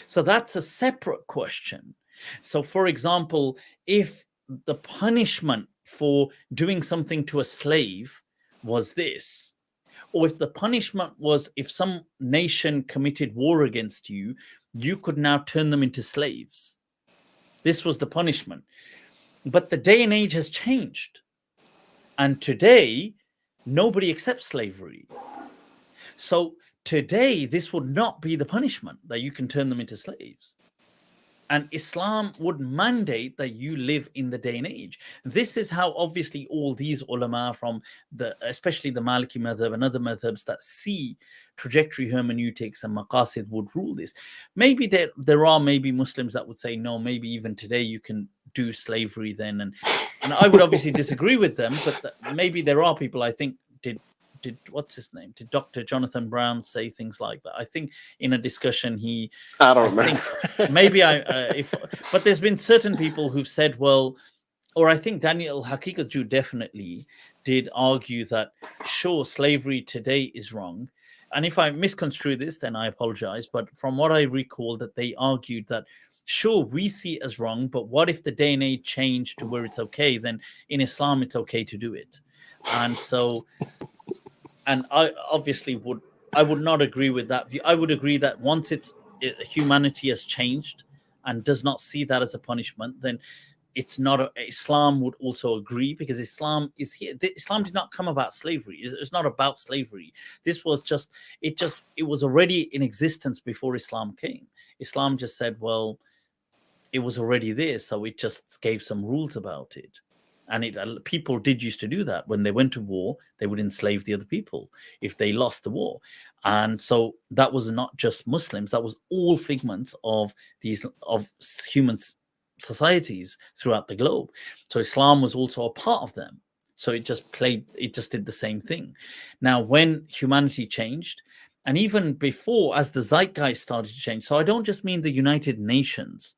So that's a separate question. So, for example, if the punishment for doing something to a slave was this, or if the punishment was if some nation committed war against you, you could now turn them into slaves. This was the punishment. But the day and age has changed. And today, nobody accepts slavery. So today, this would not be the punishment that you can turn them into slaves. And Islam would mandate that you live in the day and age. This is how obviously all these ulama from especially the Maliki madhab and other madhabs that see trajectory hermeneutics and maqasid would rule this. Maybe there are maybe Muslims that would say, no, maybe even today you can do slavery then. And I would obviously disagree with them, but maybe there are people, I think, did what's his name? Did Dr. Jonathan Brown say things like that? I think in a discussion I don't remember. Maybe but there's been certain people who've said, well, or I think Daniel Haqiqatju definitely did argue that, sure, slavery today is wrong. And if I misconstrue this, then I apologize. But from what I recall, that they argued that, sure, we see it as wrong, but what if the day and age changed to where it's okay? Then in Islam, it's okay to do it. And so, and I obviously would not agree with that view. I would agree that once humanity has changed and does not see that as a punishment, then it's not. Islam would also agree, because Islam is here. Islam did not come about slavery. It's not about slavery. This was it was already in existence before Islam came. Islam just said, well, it was already there, so it just gave some rules about it. And people did used to do that. When they went to war, they would enslave the other people if they lost the war. And so that was not just Muslims. That was all figments of human societies throughout the globe. So Islam was also a part of them. So it just did the same thing. Now, when humanity changed, and even before, as the zeitgeist started to change, so I don't just mean the United Nations,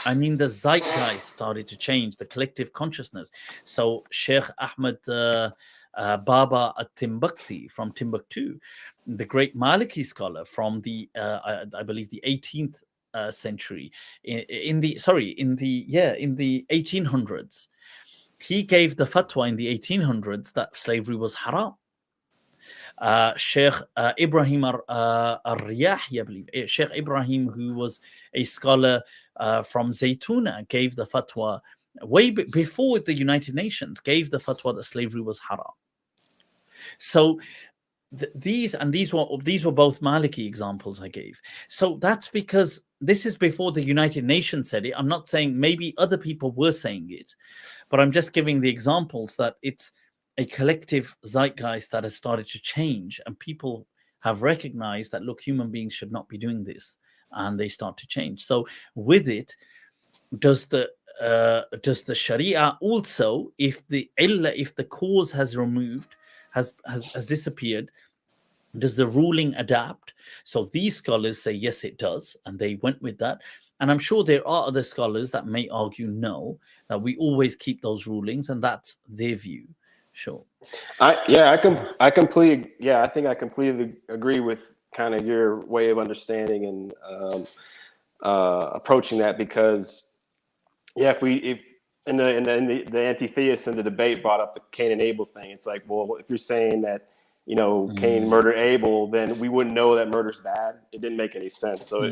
I mean the zeitgeist started to change, the collective consciousness. So Sheikh Ahmed Baba at Timbuktu, from Timbuktu, the great Maliki scholar from the I believe the 18th century, in the 1800s, he gave the fatwa in the 1800s that slavery was haram. Sheikh Ibrahim Ar-Riyahi, I believe, Sheikh Ibrahim, who was a scholar from Zaytuna, gave the fatwa way before the United Nations, gave the fatwa that slavery was haram. So these were both Maliki examples I gave. So that's because this is before the United Nations said it. I'm not saying maybe other people were saying it, but I'm just giving the examples that it's a collective zeitgeist that has started to change, and people have recognized that, look, human beings should not be doing this, and they start to change. So with it, does the Sharia also, if the cause has removed, has disappeared, does the ruling adapt? So these scholars say yes, it does, and they went with that. And I'm sure there are other scholars that may argue no, that we always keep those rulings, and that's their view. Sure. I think I completely agree with kind of your way of understanding and approaching that, because if the anti-theists in the debate brought up the Cain and Abel thing, it's like, well, if you're saying that, you know, Cain murdered Abel, then we wouldn't know that murder's bad. It didn't make any sense. So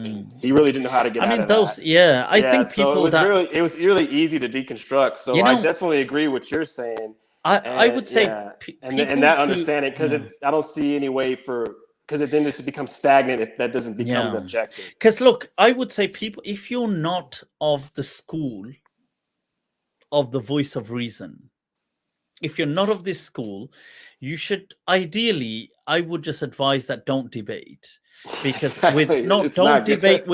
he really didn't know how to get out of that. I think people it was really easy to deconstruct. So I definitely agree with what you're saying. I would say, and that understanding, because I don't see any way because it then just becomes stagnant if that doesn't become the objective. Because look, I would say, people, if you're not of the school of the voice of reason, if you're not of this school, you should ideally, I would just advise that don't debate, because don't debate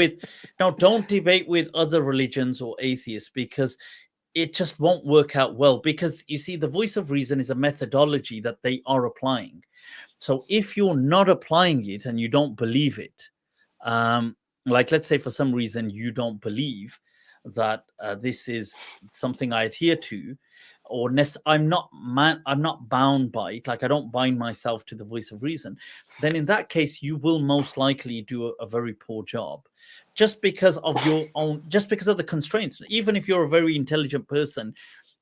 with other religions or atheists, because it just won't work out well. Because you see, the voice of reason is a methodology that they are applying. So if you're not applying it and you don't believe it, like let's say for some reason you don't believe that this is something I adhere to, or I'm not bound by it, like I don't bind myself to the voice of reason, then in that case you will most likely do a very poor job, just because of your own, just because of the constraints. Even if you're a very intelligent person,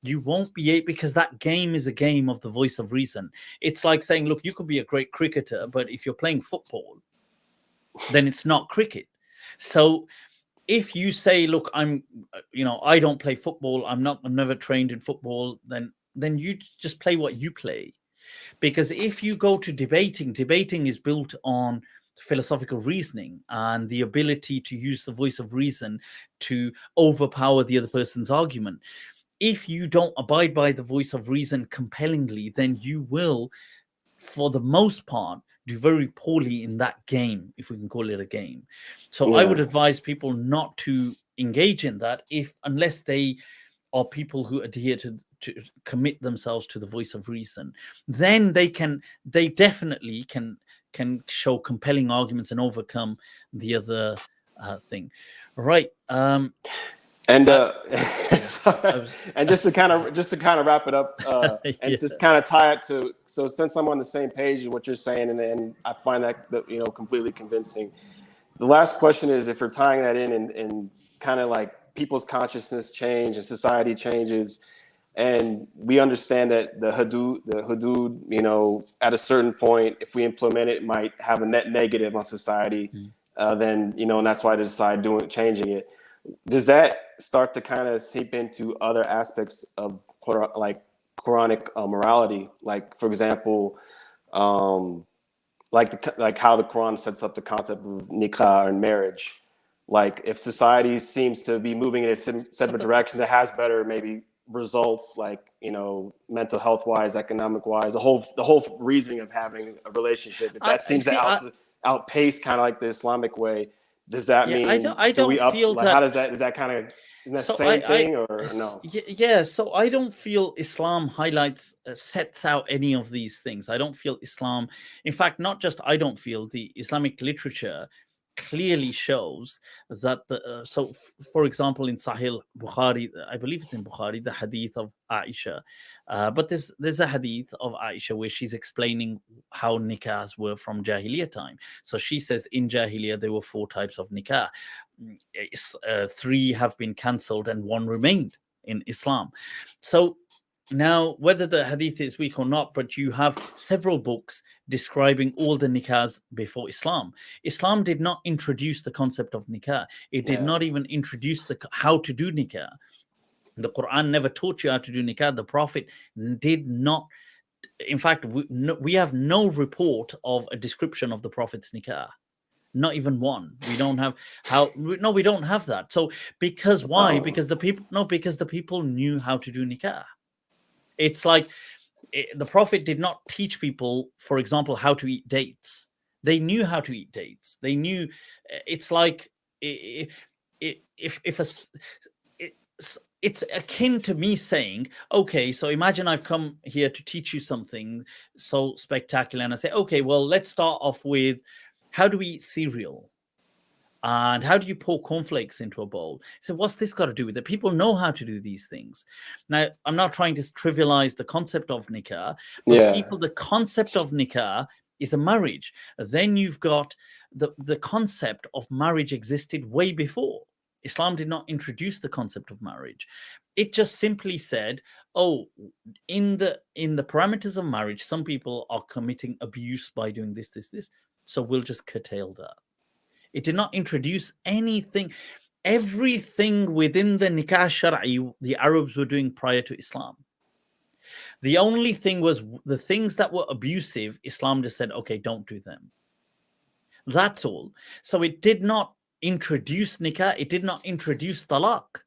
you won't be able, because that game is a game of the voice of reason. It's like saying, look, you could be a great cricketer, but if you're playing football, then it's not cricket. So if you say, look, I don't play football, I'm never trained in football, then you just play what you play. Because if you go to debating is built on philosophical reasoning and the ability to use the voice of reason to overpower the other person's argument. If you don't abide by the voice of reason compellingly, then you will, for the most part, do very poorly in that game, if we can call it a game. So I would advise people not to engage in that, unless they are people who adhere to commit themselves to the voice of reason. Then they definitely can show compelling arguments and overcome the other thing. Right. And just to kind of wrap it up, and just kind of tie it to, so since I'm on the same page as what you're saying, and I find that completely convincing. The last question is, if we're tying that in and kind of like people's consciousness change and society changes, and we understand that the hudud, at a certain point, if we implement it, might have a net negative on society, then, and that's why they decide changing it. Does that start to kind of seep into other aspects of like Quranic morality? Like, for example, like how the Quran sets up the concept of Nikah and marriage. Like, if society seems to be moving in a set of direction that has better maybe results, like, mental health wise, economic wise, the whole reasoning of having a relationship, if that seems to outpace kind of like the Islamic way, does that Yeah, mean I do we don't up feel like that. how does that kind of isn't that So same thing or no? Yeah, so I don't feel Islam highlights sets out any of these things. I don't feel Islam, in fact, not just I don't feel, the Islamic literature clearly shows that for example, in Sahih Bukhari, I believe it's in Bukhari, the hadith of Aisha, but there's a hadith of Aisha where she's explaining how nikahs were from Jahiliyyah time. So she says in Jahiliyyah there were 4 types of nikah. 3 have been cancelled and 1 remained in Islam. So now, whether the hadith is weak or not, but you have several books describing all the nikahs before Islam. Islam did not introduce the concept of nikah. It did not even introduce how to do nikah. The Qur'an never taught you how to do nikah. The Prophet did not. In fact, we have no report of a description of the Prophet's nikah. Not even one. We don't have we don't have that. So because why? Because the people knew how to do nikah. It's like the Prophet did not teach people, for example, how to eat dates. They knew how to eat dates. They knew. It's like it's akin to me saying, okay, so imagine I've come here to teach you something so spectacular, and I say, okay, well, let's start off with how do we eat cereal? And how do you pour cornflakes into a bowl? So what's this got to do with it? People know how to do these things. Now, I'm not trying to trivialize the concept of nikah, but the concept of nikah is a marriage. Then you've got the concept of marriage existed way before. Islam did not introduce the concept of marriage. It just simply said, oh, in the parameters of marriage, some people are committing abuse by doing this. So we'll just curtail that. It did not introduce anything. Everything within the nikah shar'i, the Arabs were doing prior to Islam. The only thing was the things that were abusive, Islam just said, okay, don't do them. That's all. So it did not introduce nikah. It did not introduce talaq.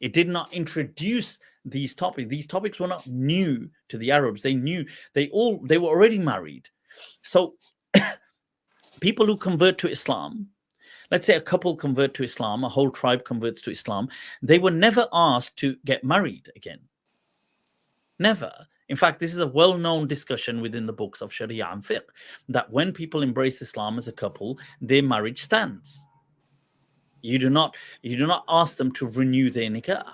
It did not introduce these topics. These topics were not new to the Arabs. They knew, they were already married. So people who convert to Islam, let's say a couple convert to Islam, a whole tribe converts to Islam, they were never asked to get married again. Never. In fact, this is a well-known discussion within the books of Sharia and Fiqh, that when people embrace Islam as a couple, their marriage stands. You do not ask them to renew their nikah.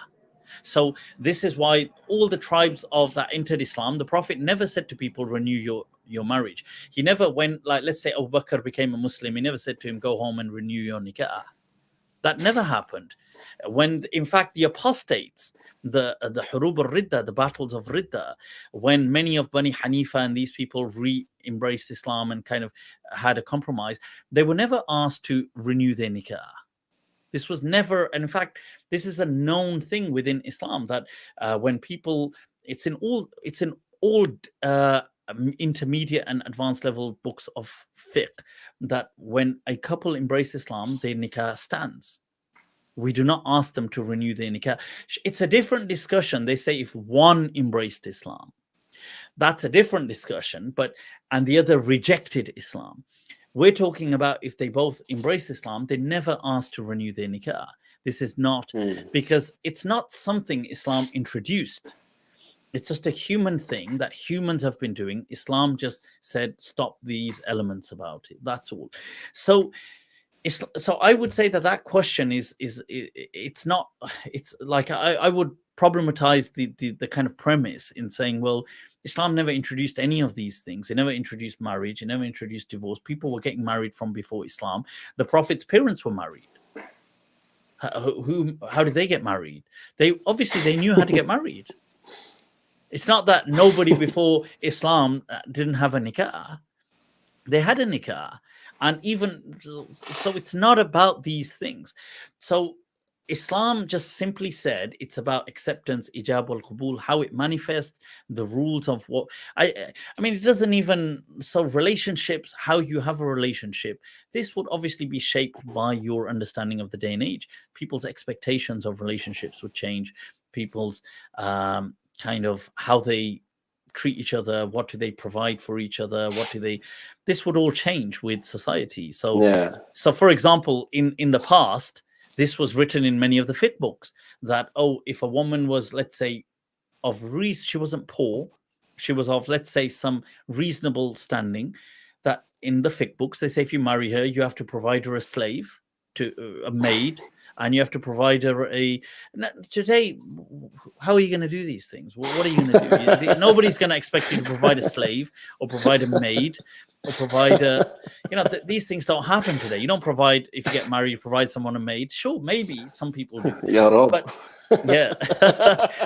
So this is why all the tribes of that entered Islam, the Prophet never said to people, renew your marriage. He never went, like, let's say Abu Bakr became a Muslim, he never said to him, go home and renew your nikah. That never happened. When, in fact, the apostates, the Hurub al-Ridda, the battles of Ridda, when many of Bani Hanifa and these people re-embraced Islam and kind of had a compromise, they were never asked to renew their nikah. This was never, and in fact, this is a known thing within Islam that when people, it's in all intermediate and advanced level books of fiqh, that when a couple embrace Islam, their nikah stands. We do not ask them to renew their nikah. It's a different discussion. They say if one embraced Islam, that's a different discussion, and the other rejected Islam. We're talking about if they both embrace Islam, they never asked to renew their nikah. This is not, because it's not something Islam introduced. It's just a human thing that humans have been doing. Islam just said, stop these elements about it. That's all. So I would say that question it's not, it's like, I would problematize the kind of premise in saying, well, Islam never introduced any of these things. It never introduced marriage. It never introduced divorce. People were getting married from before Islam. The Prophet's parents were married. How did they get married? They knew how to get married. It's not that nobody before Islam didn't have a nikah. They had a nikah. And even so, it's not about these things. So Islam just simply said it's about acceptance, ijab al-qabul, how it manifests, the rules of what I mean, it doesn't even, so relationships, how you have a relationship, this would obviously be shaped by your understanding of the day and age. People's expectations of relationships would change. People's kind of how they treat each other? What do they provide for each other? What do they? This would all change with society. So, Yeah. so for example, in the past, this was written in many of the fiqh books that, oh, if a woman was, let's say, she wasn't poor, she was of, let's say, some reasonable standing, that in the fiqh books they say if you marry her, you have to provide her a slave, to a maid, and you have to provide her a. Today, how are you going to do these things? Well, what are you going to do? Nobody's going to expect you to provide a slave or provide a maid or provide a. These things don't happen today. You don't provide, if you get married, you provide someone a maid. Sure, maybe some people do, but yeah,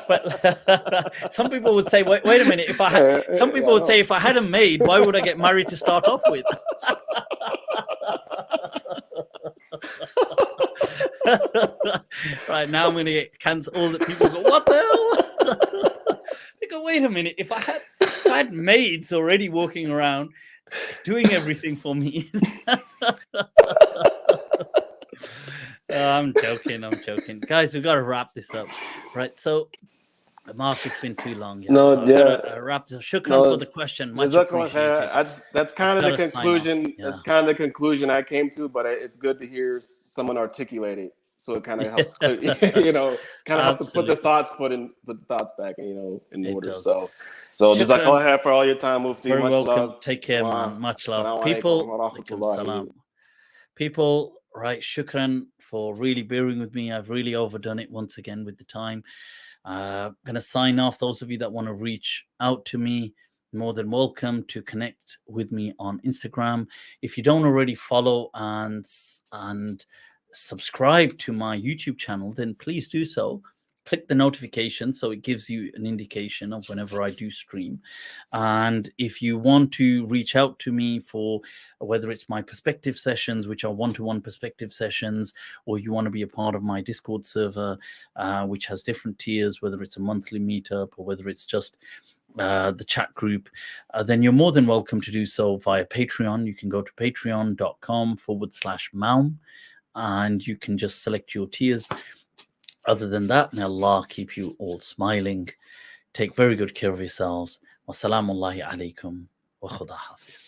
but some people would say, wait a minute. If I had, some people would say, if I had a maid, why would I get married to start off with? Right now, I'm going to get cancelled. All the people go, what the hell? They go, wait a minute. If I had maids already walking around doing everything for me. I'm joking, guys. We've got to wrap this up, right? So, Mark, it's been too long. No, so I've got to wrap this up. Shukran for the question. Much appreciated. That's kind of the conclusion. That's kind of the conclusion I came to. But it's good to hear someone articulate it, so it kind of helps, kind of helps to put the thoughts back, in order. Does. So Jazakallah for all your time, Mufti. Very much welcome. love. Take care, man. Much love. People, right? Shukran for really bearing with me. I've really overdone it once again with the time. Going to sign off. Those of you that want to reach out to me, more than welcome to connect with me on Instagram. If you don't already follow and subscribe to my YouTube channel, then please do so. Click the notification so it gives you an indication of whenever I do stream. And if you want to reach out to me for whether it's my perspective sessions, which are one-to-one perspective sessions, or you want to be a part of my Discord server, which has different tiers, whether it's a monthly meetup or whether it's just the chat group, then you're more than welcome to do so via Patreon. You can go to patreon.com/MALM and you can just select your tiers. Other than that, may Allah keep you all smiling. Take very good care of yourselves. Wassalamu alaikum wa khuda hafiz.